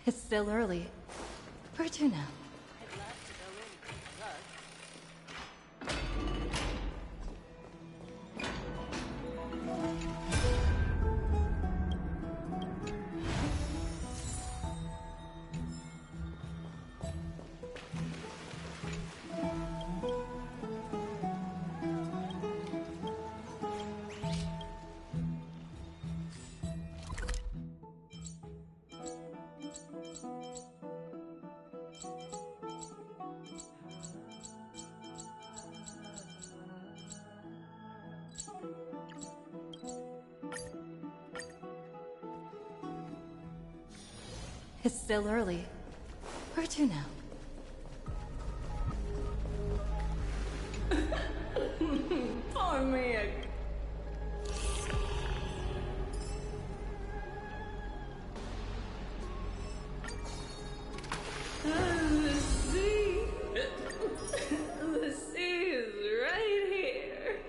It's still early. Where to now? It's still early. Where to now? Poor man. The sea. The sea is right here.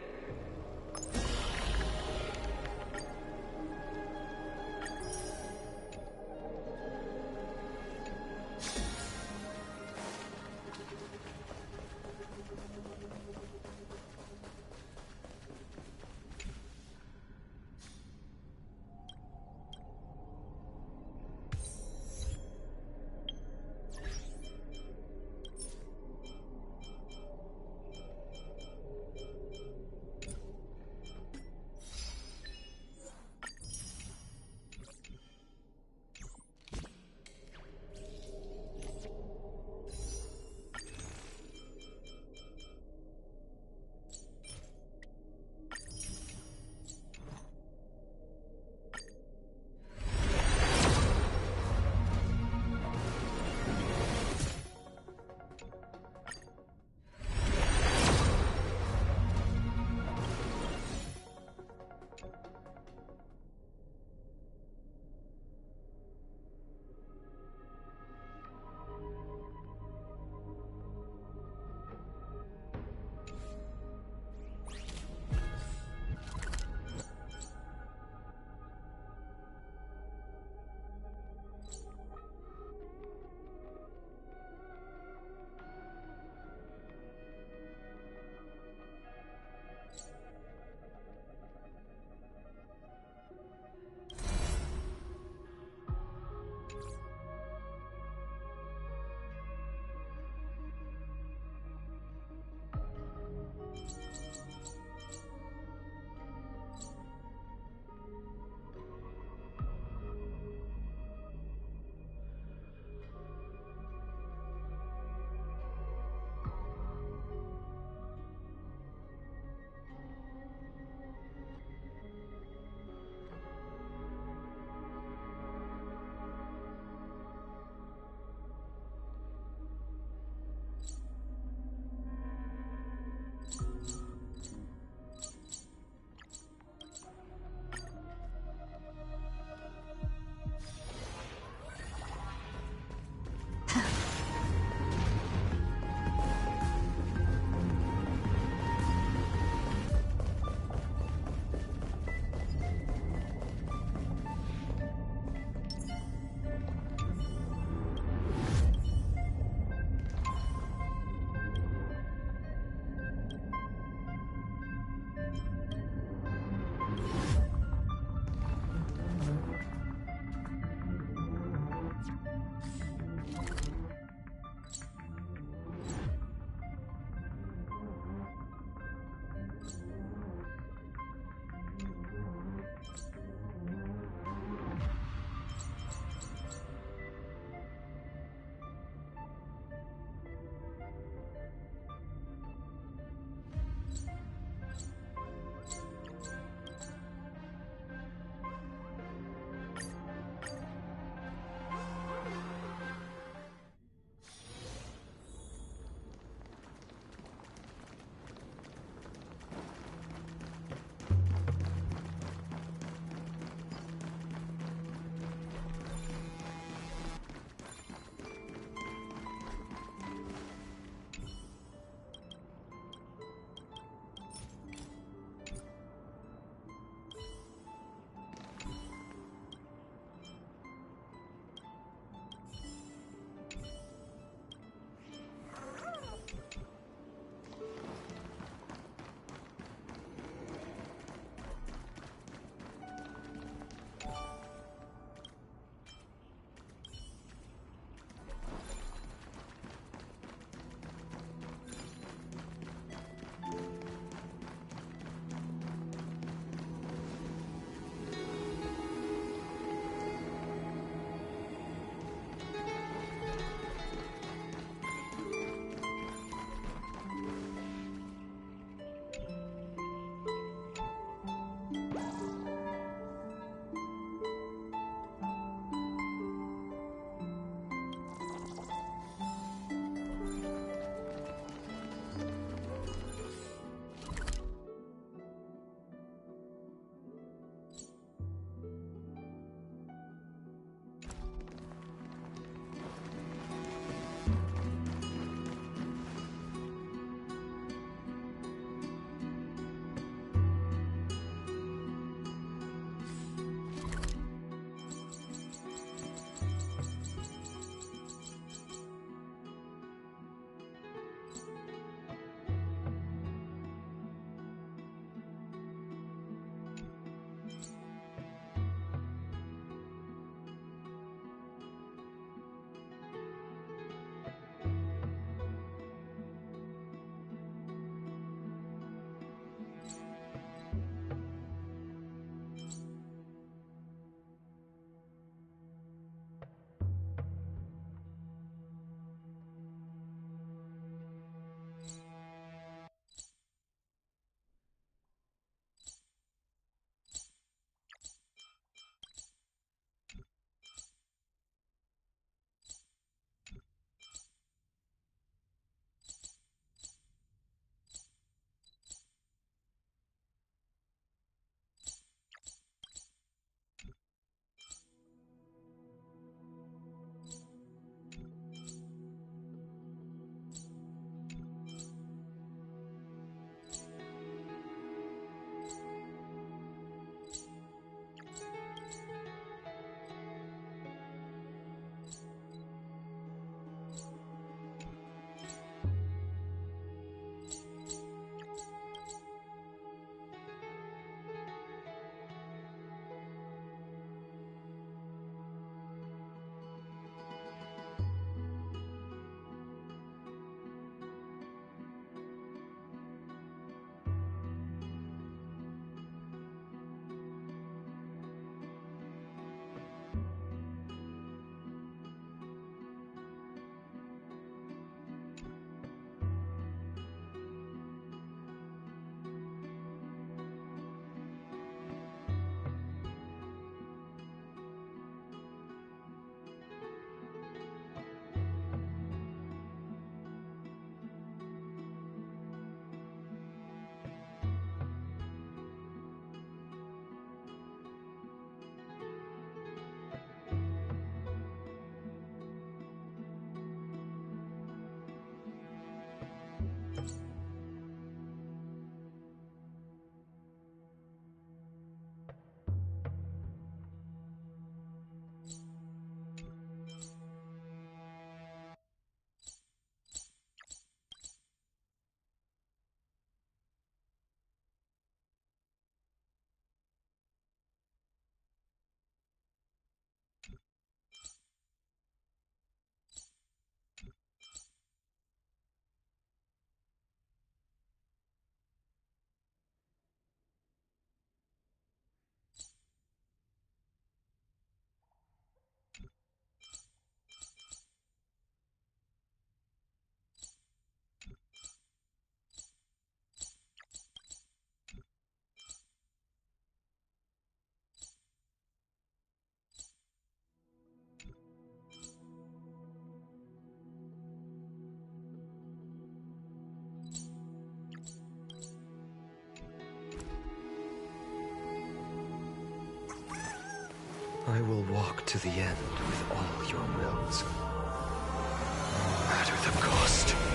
I will walk to the end with all your wills. No matter the cost.